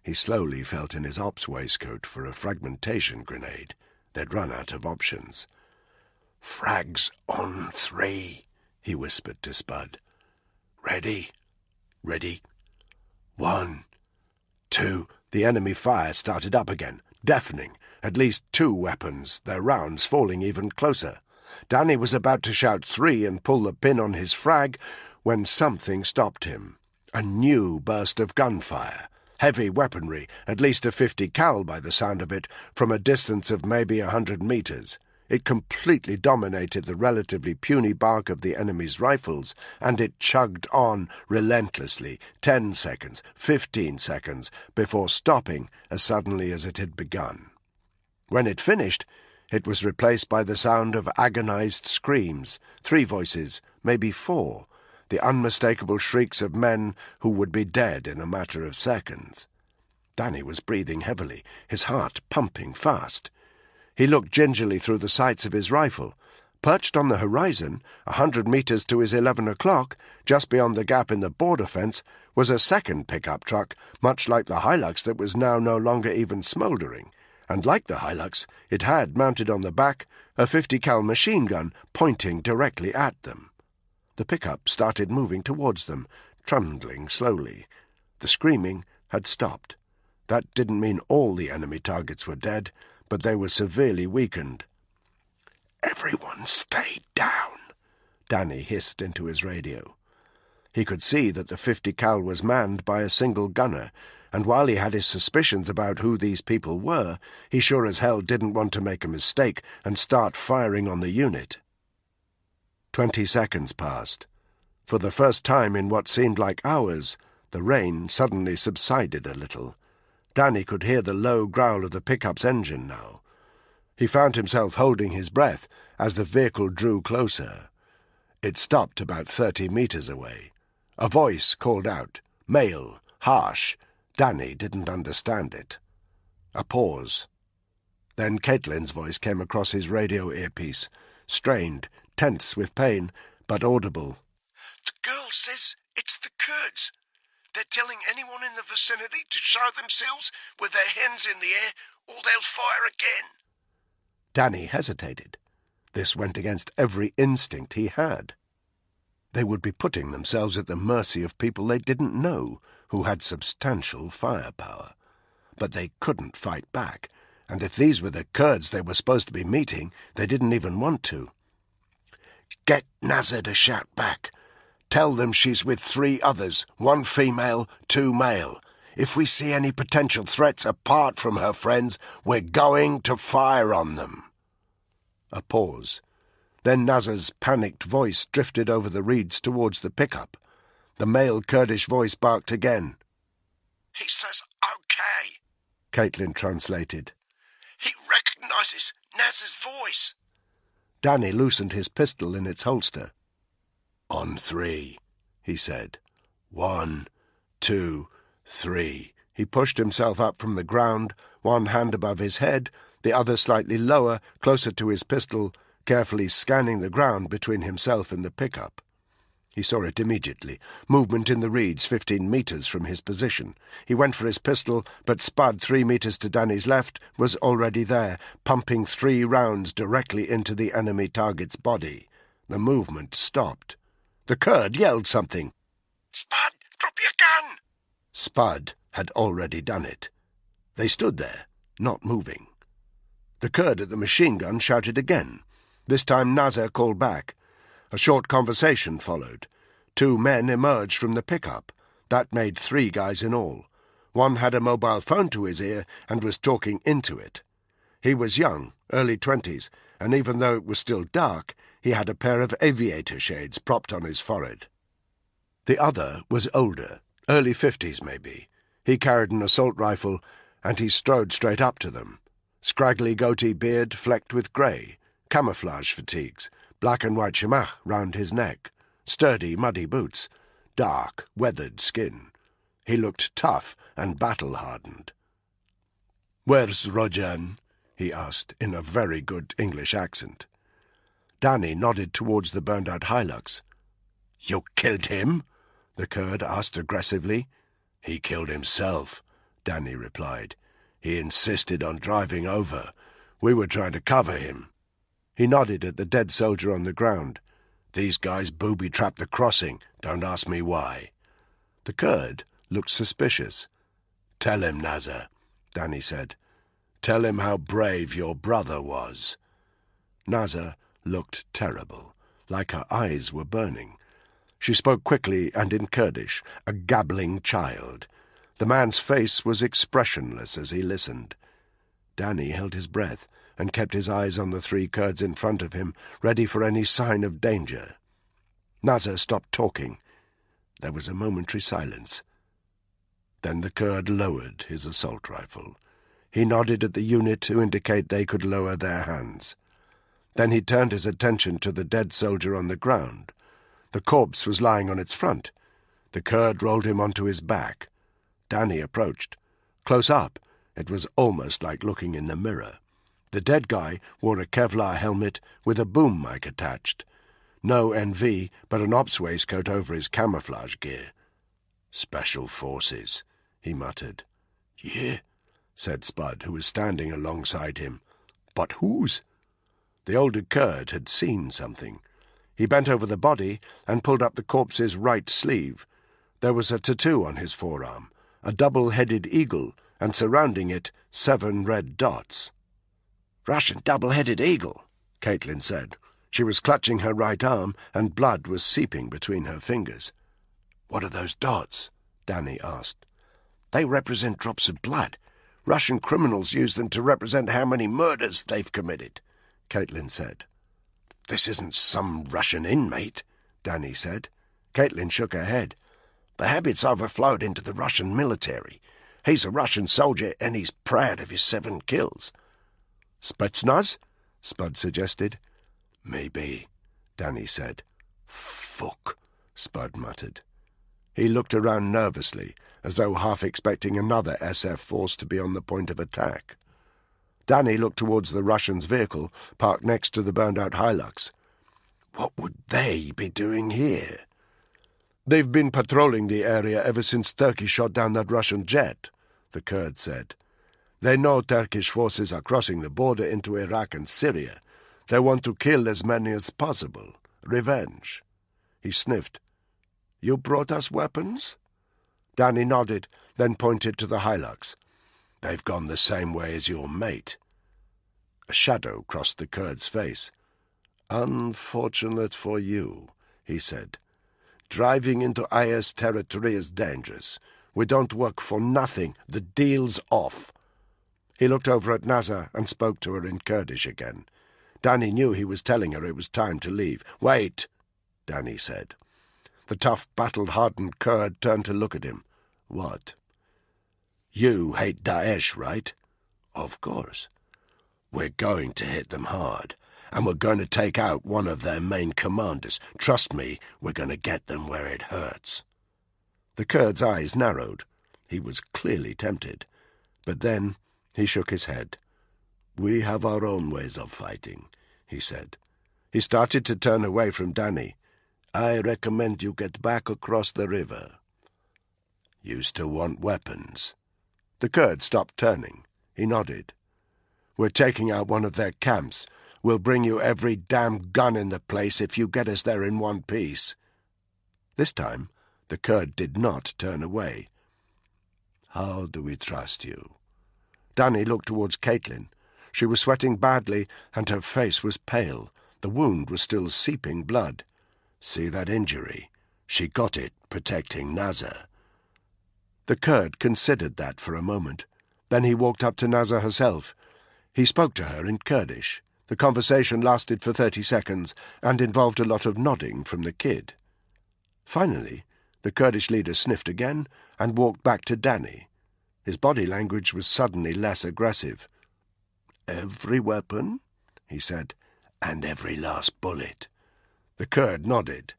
He slowly felt in his ops waistcoat for a fragmentation grenade. They'd run out of options. "Frags on 3, he whispered to Spud. "Ready? Ready? 1, 2... The enemy fire started up again, deafening. At least 2 weapons, their rounds falling even closer. Danny was about to shout 3 and pull the pin on his frag when something stopped him. A new burst of gunfire. Heavy weaponry, at least a 50 cal by the sound of it, from a distance of maybe 100 meters. It completely dominated the relatively puny bark of the enemy's rifles, and it chugged on relentlessly, 10 seconds, 15 seconds, before stopping as suddenly as it had begun. When it finished, it was replaced by the sound of agonized screams, 3 voices, maybe 4, the unmistakable shrieks of men who would be dead in a matter of seconds. Danny was breathing heavily, his heart pumping fast. He looked gingerly through the sights of his rifle. Perched on the horizon, 100 meters to his 11 o'clock, just beyond the gap in the border fence, was a second pickup truck, much like the Hilux that was now no longer even smouldering. And like the Hilux, it had, mounted on the back, a 50 cal machine gun pointing directly at them. The pickup started moving towards them, trundling slowly. The screaming had stopped. That didn't mean all the enemy targets were dead, but they were severely weakened. "Everyone stay down," Danny hissed into his radio. He could see that the 50 cal was manned by a single gunner, and while he had his suspicions about who these people were, he sure as hell didn't want to make a mistake and start firing on the unit. 20 seconds passed. For the first time in what seemed like hours, the rain suddenly subsided a little. Danny could hear the low growl of the pickup's engine now. He found himself holding his breath as the vehicle drew closer. It stopped about 30 meters away. A voice called out, male, harsh. Danny didn't understand it. A pause. Then Caitlin's voice came across his radio earpiece, strained, tense with pain, but audible. "The girl says it's the Kurds. They're telling anyone in the vicinity to show themselves with their hands in the air, or they'll fire again." Danny hesitated. This went against every instinct he had. They would be putting themselves at the mercy of people they didn't know, who had substantial firepower. But they couldn't fight back, and if these were the Kurds they were supposed to be meeting, they didn't even want to. "Get Nazar to shout back. Tell them she's with 3 others, 1 female, 2 male. If we see any potential threats apart from her friends, we're going to fire on them." A pause. Then Nazar's panicked voice drifted over the reeds towards the pickup. The male Kurdish voice barked again. "He says okay," Caitlin translated. "He recognizes Naz's voice." Danny loosened his pistol in its holster. "On 3, he said. 1, 2, 3. He pushed himself up from the ground, one hand above his head, the other slightly lower, closer to his pistol, carefully scanning the ground between himself and the pickup. He saw it immediately, movement in the reeds 15 metres from his position. He went for his pistol, but Spud, 3 metres to Danny's left, was already there, pumping 3 rounds directly into the enemy target's body. The movement stopped. The Kurd yelled something. "Spud, drop your gun!" Spud had already done it. They stood there, not moving. The Kurd at the machine gun shouted again. This time Nazar called back. A short conversation followed. 2 men emerged from the pickup. That made 3 guys in all. One had a mobile phone to his ear and was talking into it. He was young, early 20s, and even though it was still dark, he had a pair of aviator shades propped on his forehead. The other was older, early 50s maybe. He carried an assault rifle, and he strode straight up to them. Scraggly goatee beard flecked with grey, camouflage fatigues, black and white shemagh round his neck, sturdy, muddy boots, dark, weathered skin. He looked tough and battle-hardened. "Where's Rojan?" he asked, in a very good English accent. Danny nodded towards the burned-out Hilux. "You killed him?" the Kurd asked aggressively. "He killed himself," Danny replied. "He insisted on driving over. We were trying to cover him." He nodded at the dead soldier on the ground. "These guys booby-trapped the crossing. Don't ask me why." The Kurd looked suspicious. "Tell him, Nazar," Danny said. "Tell him how brave your brother was." Nazar looked terrible, like her eyes were burning. She spoke quickly and in Kurdish, a gabbling child. The man's face was expressionless as he listened. Danny held his breath and kept his eyes on the 3 Kurds in front of him, ready for any sign of danger. Nazar stopped talking. There was a momentary silence. Then the Kurd lowered his assault rifle. He nodded at the unit to indicate they could lower their hands. Then he turned his attention to the dead soldier on the ground. The corpse was lying on its front. The Kurd rolled him onto his back. Danny approached. Close up, it was almost like looking in the mirror. The dead guy wore a Kevlar helmet with a boom mic attached. No NV, but an ops waistcoat over his camouflage gear. "Special Forces," he muttered. "Yeah," said Spud, who was standing alongside him. "But whose?" The older Kurd had seen something. He bent over the body and pulled up the corpse's right sleeve. There was a tattoo on his forearm, a double-headed eagle, and surrounding it 7 red dots. "Russian double-headed eagle," Caitlin said. She was clutching her right arm, and blood was seeping between her fingers. "What are those dots?" Danny asked. "They represent drops of blood. Russian criminals use them to represent how many murders they've committed," Caitlin said. "This isn't some Russian inmate," Danny said. Caitlin shook her head. "The habit's overflowed into the Russian military. He's a Russian soldier, and he's proud of his 7 kills. "Spetsnaz?" Spud suggested. "Maybe," Danny said. "Fuck," Spud muttered. He looked around nervously, as though half expecting another SF force to be on the point of attack. Danny looked towards the Russian's vehicle, parked next to the burned-out Hilux. "What would they be doing here?" "They've been patrolling the area ever since Turkey shot down that Russian jet," the Kurd said. "They know Turkish forces are crossing the border into Iraq and Syria. They want to kill as many as possible. Revenge." He sniffed. "You brought us weapons?" Danny nodded, then pointed to the Hilux. "They've gone the same way as your mate." A shadow crossed the Kurd's face. "Unfortunate for you," he said. "Driving into IS territory is dangerous. We don't work for nothing. The deal's off." He looked over at Nazar and spoke to her in Kurdish again. Danny knew he was telling her it was time to leave. "Wait," Danny said. The tough, battle-hardened Kurd turned to look at him. "What?" "You hate Daesh, right?" "Of course." "We're going to hit them hard, and we're going to take out one of their main commanders. Trust me, we're going to get them where it hurts." The Kurd's eyes narrowed. He was clearly tempted. But then he shook his head. "We have our own ways of fighting," he said. He started to turn away from Danny. "I recommend you get back across the river." "You still want weapons?" The Kurd stopped turning. He nodded. "We're taking out one of their camps. We'll bring you every damn gun in the place if you get us there in one piece." This time, the Kurd did not turn away. "How do we trust you?" Danny looked towards Caitlin. She was sweating badly, and her face was pale. The wound was still seeping blood. "See that injury? She got it protecting Nazar." The Kurd considered that for a moment. Then he walked up to Nazar herself. He spoke to her in Kurdish. The conversation lasted for 30 seconds and involved a lot of nodding from the kid. Finally, the Kurdish leader sniffed again and walked back to Danny. His body language was suddenly less aggressive. "Every weapon?" he said. "And every last bullet." The Kurd nodded.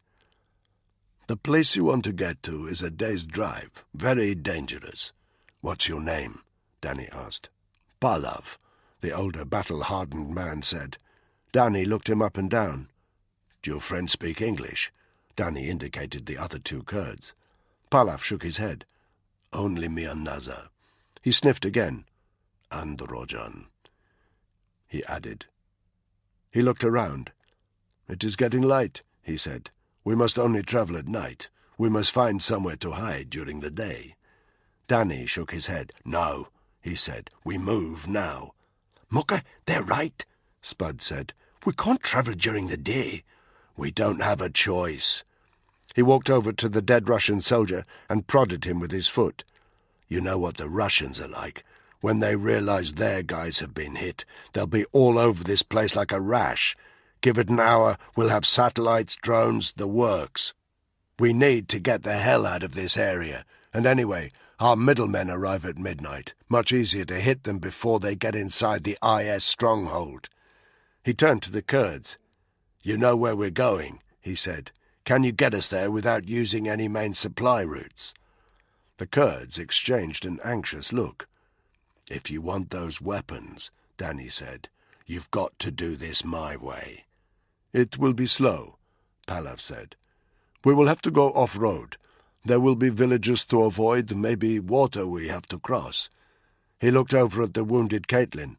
"The place you want to get to is a day's drive. Very dangerous." "What's your name?" Danny asked. "Pahlav," the older, battle-hardened man said. Danny looked him up and down. "Do your friends speak English?" Danny indicated the other 2 Kurds. Pahlav shook his head. "Only me and Nazar." He sniffed again. "And Rojan," he added. He looked around. "It is getting light," he said. "We must only travel at night. We must find somewhere to hide during the day." Danny shook his head. "No," he said. "We move now." "Mucker, they're right," Spud said. "We can't travel during the day." "We don't have a choice." He walked over to the dead Russian soldier and prodded him with his foot. "You know what the Russians are like. When they realize their guys have been hit, they'll be all over this place like a rash. Give it an hour, we'll have satellites, drones, the works. We need to get the hell out of this area. And anyway, our middlemen arrive at midnight. Much easier to hit them before they get inside the IS stronghold." He turned to the Kurds. "You know where we're going," he said. "Can you get us there without using any main supply routes?" The Kurds exchanged an anxious look. "If you want those weapons," Danny said, "you've got to do this my way." "It will be slow," Pahlav said. "We will have to go off-road. There will be villages to avoid, maybe water we have to cross." He looked over at the wounded Caitlin.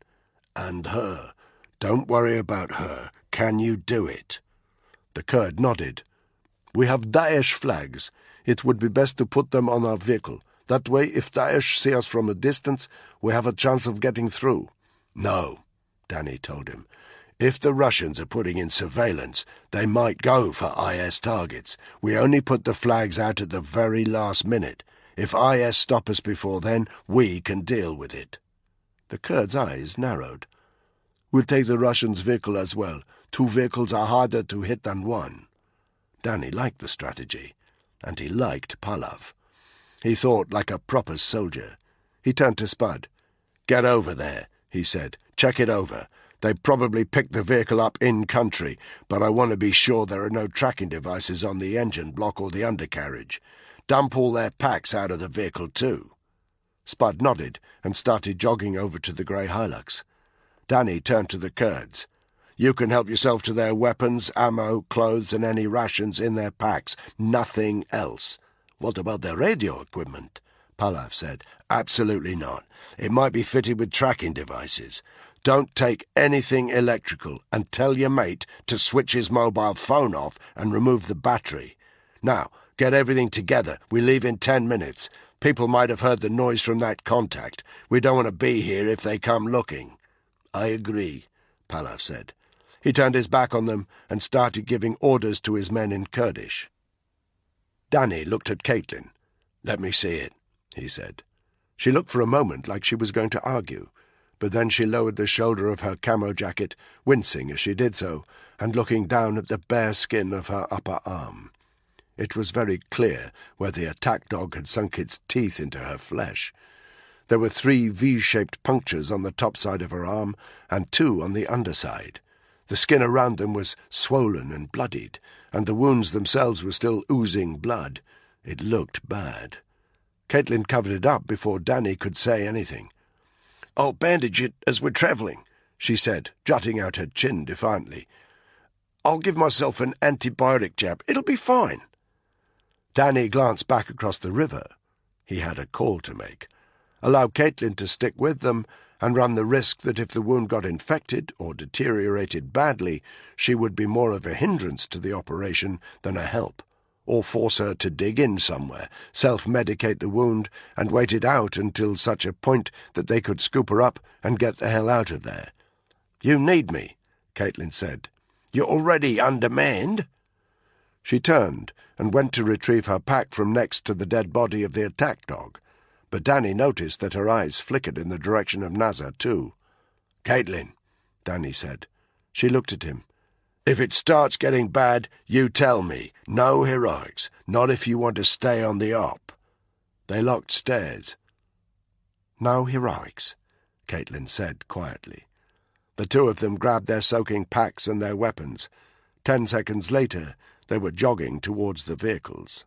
"And her. Don't worry about her. Can you do it?" The Kurd nodded. "We have Daesh flags. It would be best to put them on our vehicle. That way, if Daesh see us from a distance, we have a chance of getting through." "No," Danny told him. "If the Russians are putting in surveillance, they might go for IS targets. We only put the flags out at the very last minute. If IS stop us before then, we can deal with it." The Kurd's eyes narrowed. "We'll take the Russians' vehicle as well. 2 vehicles are harder to hit than 1. Danny liked the strategy, and he liked Pahlav. He thought like a proper soldier. He turned to Spud. "Get over there," he said. "Check it over. They probably picked the vehicle up in-country, but I want to be sure there are no tracking devices on the engine block or the undercarriage. Dump all their packs out of the vehicle too." Spud nodded and started jogging over to the grey Hilux. Danny turned to the Kurds. "You can help yourself to their weapons, ammo, clothes, and any rations in their packs. Nothing else." "What about their radio equipment?" Pahlav said. "Absolutely not. It might be fitted with tracking devices. Don't take anything electrical, and tell your mate to switch his mobile phone off and remove the battery. Now, get everything together. We leave in 10 minutes. People might have heard the noise from that contact. We don't want to be here if they come looking." "I agree," Pahlav said. He turned his back on them and started giving orders to his men in Kurdish. Danny looked at Caitlin. "Let me see it," he said. She looked for a moment like she was going to argue, but then she lowered the shoulder of her camo jacket, wincing as she did so, and looking down at the bare skin of her upper arm. It was very clear where the attack dog had sunk its teeth into her flesh. There were 3 V-shaped punctures on the top side of her arm and 2 on the underside. The skin around them was swollen and bloodied, and the wounds themselves were still oozing blood. It looked bad. Caitlin covered it up before Danny could say anything. "I'll bandage it as we're travelling," she said, jutting out her chin defiantly. "I'll give myself an antibiotic jab. It'll be fine." Danny glanced back across the river. He had a call to make. Allow Caitlin to stick with them and run the risk that if the wound got infected or deteriorated badly, she would be more of a hindrance to the operation than a help, or force her to dig in somewhere, self-medicate the wound, and wait it out until such a point that they could scoop her up and get the hell out of there. "You need me," Caitlin said. "You're already undermanned?" She turned and went to retrieve her pack from next to the dead body of the attack dog, but Danny noticed that her eyes flickered in the direction of Nazar too. "Caitlin," Danny said. She looked at him. "If it starts getting bad, you tell me. No heroics, not if you want to stay on the op." They locked stares. "No heroics," Caitlin said quietly. The 2 of them grabbed their soaking packs and their weapons. 10 seconds later, they were jogging towards the vehicles.